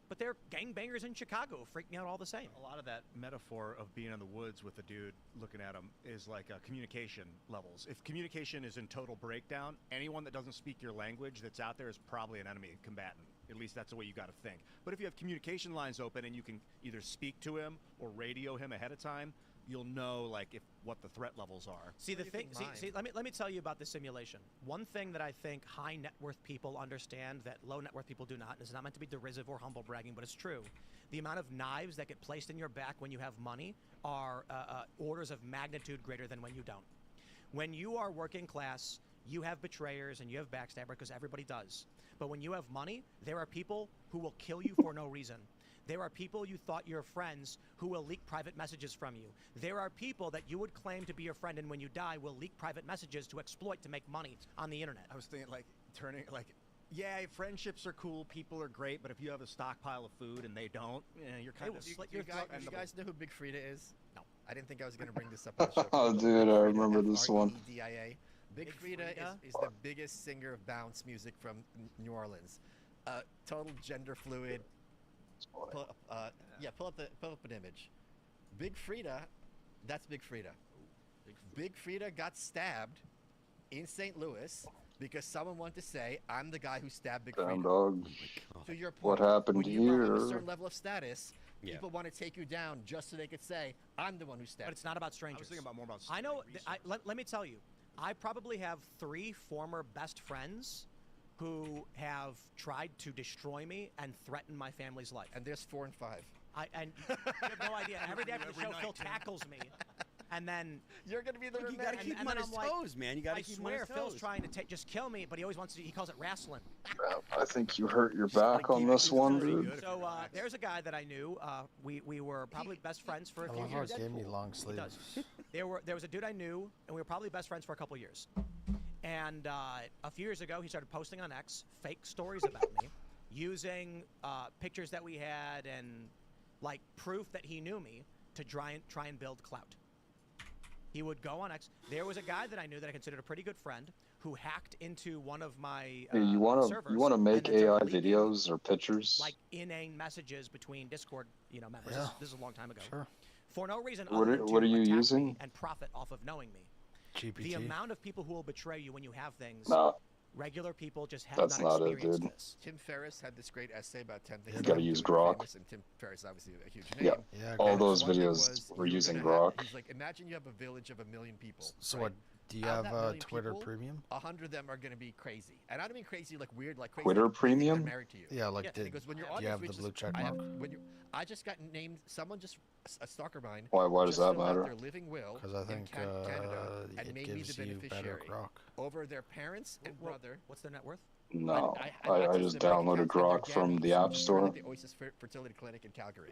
But they're gangbangers in Chicago, freaking out all the same. A lot of that metaphor of being in the woods with a dude looking at him is like communication levels. If communication is in total breakdown, anyone that doesn't speak your language that's out there is probably an enemy combatant. At least that's the way you got to think. But if you have communication lines open and you can either speak to him or radio him ahead of time, you'll know like what the threat levels are. See the thing. See, let me tell you about the simulation. One thing that I think high net worth people understand that low net worth people do not. And it's not meant to be derisive or humble bragging, but it's true. The amount of knives that get placed in your back when you have money are orders of magnitude greater than when you don't. When you are working class, you have betrayers and you have backstabbers because everybody does. But when you have money, there are people who will kill you for no reason. There are people you thought you're friends who will leak private messages from you. There are people that you would claim to be your friend and when you die will leak private messages to exploit to make money on the internet. I was thinking yeah, friendships are cool, people are great, but if you have a stockpile of food and they don't, you're kind of... You guys know who Big Frida is? No. I didn't think I was going to bring this up on the show. Oh, dude, I remember this one. FREDIA. Big Frida is the biggest singer of bounce music from New Orleans. Total gender fluid. Pull up an image. Big Frida, that's Big Frida. Big Frida got stabbed in St. Louis because someone wanted to say, I'm the guy who stabbed Big Frida. Dog. To your point, What happened when you here? reach a certain level of status, people want to take you down just so they could say, I'm the one who stabbed. But it's not about strangers. I was thinking about more about... I know. Let me tell you, I probably have 3 former best friends who have tried to destroy me and threaten my family's life. And there's 4 and 5. And you have no idea. Every day after the show, Phil tackles me. And then you're going to be the you got to keep him on his toes, man. You got to keep him on his toes. Phil's trying to just kill me, but he always wants to. He calls it wrestling. I think you hurt your back on this one, dude. So there's a guy that I knew. We were probably best friends for a few years. Gave me long sleeves. There was a dude I knew, and we were probably best friends for a couple years. And a few years ago, he started posting on X fake stories about me, using pictures that we had and like proof that he knew me to try and build clout. He would go on X. There was a guy that I knew that I considered a pretty good friend who hacked into one of my you want to make AI videos or pictures? Like inane messages between Discord, members. Yeah. This is a long time ago. Sure. For no reason What other than are to you attack using? me and profit off of knowing me. GPT. The amount of people who will betray you when you have things. No. Regular people just have That's not it, experienced dude. this. Tim Ferriss had this great essay about 10 things. You gotta use Grok. And Tim Ferriss, obviously a huge name. Yeah, all those videos were using Grok. He's like, imagine you have a village of 1 million people. So right? what? Do you out of have that million Twitter people, Premium? 100 of them are going to be crazy, and I don't mean crazy like weird, like crazy. Twitter like they think they're Premium? married to you. Yeah, like because when your do you audience have the reaches, blue check I have, mark? when you, I just got named. Someone just a stalker of mine. Why does just that filled out matter? their living will Because I think in Canada and it made me the gives you better beneficiary grok. over their parents and brother. What's their net worth? No, I I access just their bank downloaded accounts, and Grok their from dad the App owns Store. the Oasis Fertility Clinic in Calgary.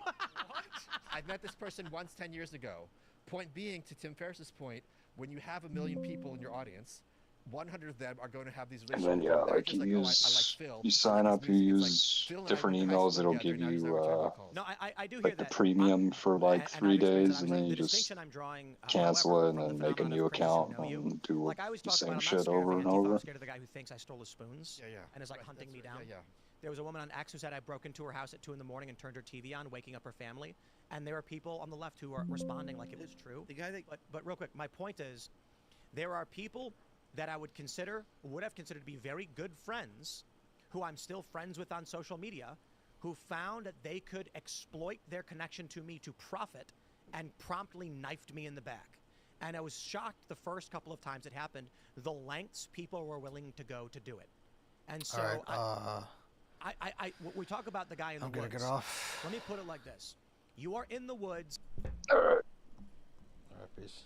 I met this person once 10 years ago. Point being, to Tim Ferriss's point, when you have 1 million people in your audience, 100 of them are going to have these And relationships. then, yeah, They're like just you like, oh, I like use, Phil. you I sign like up, his you music. It's like, use Phil and I different went to high school emails. It'll together, give now he's you, never returned my calls. No, I do hear like the that. premium for like and 3 I've experienced days, that. and then you The just distinction I'm drawing, cancel however, it and from the then make a phenomenon new of crazy who account know you, and do like I always the talk same about, I'm not shit scared over of and Antifa, over. I'm scared of the guy who thinks I stole his spoons and is like hunting me down. There was a woman on X who said I broke into her house at 2 in the morning and turned her TV on, waking up her family. And there are people on the left who are responding like it was true. The guy that... But real quick, my point is, there are people that I would have considered to be very good friends, who I'm still friends with on social media, who found that they could exploit their connection to me to profit and promptly knifed me in the back. And I was shocked the first couple of times it happened, the lengths people were willing to go to do it. And so we talk about the guy in the woods. I'm gonna get off. Let me put it like this. You are in the woods. All right. All right, peace.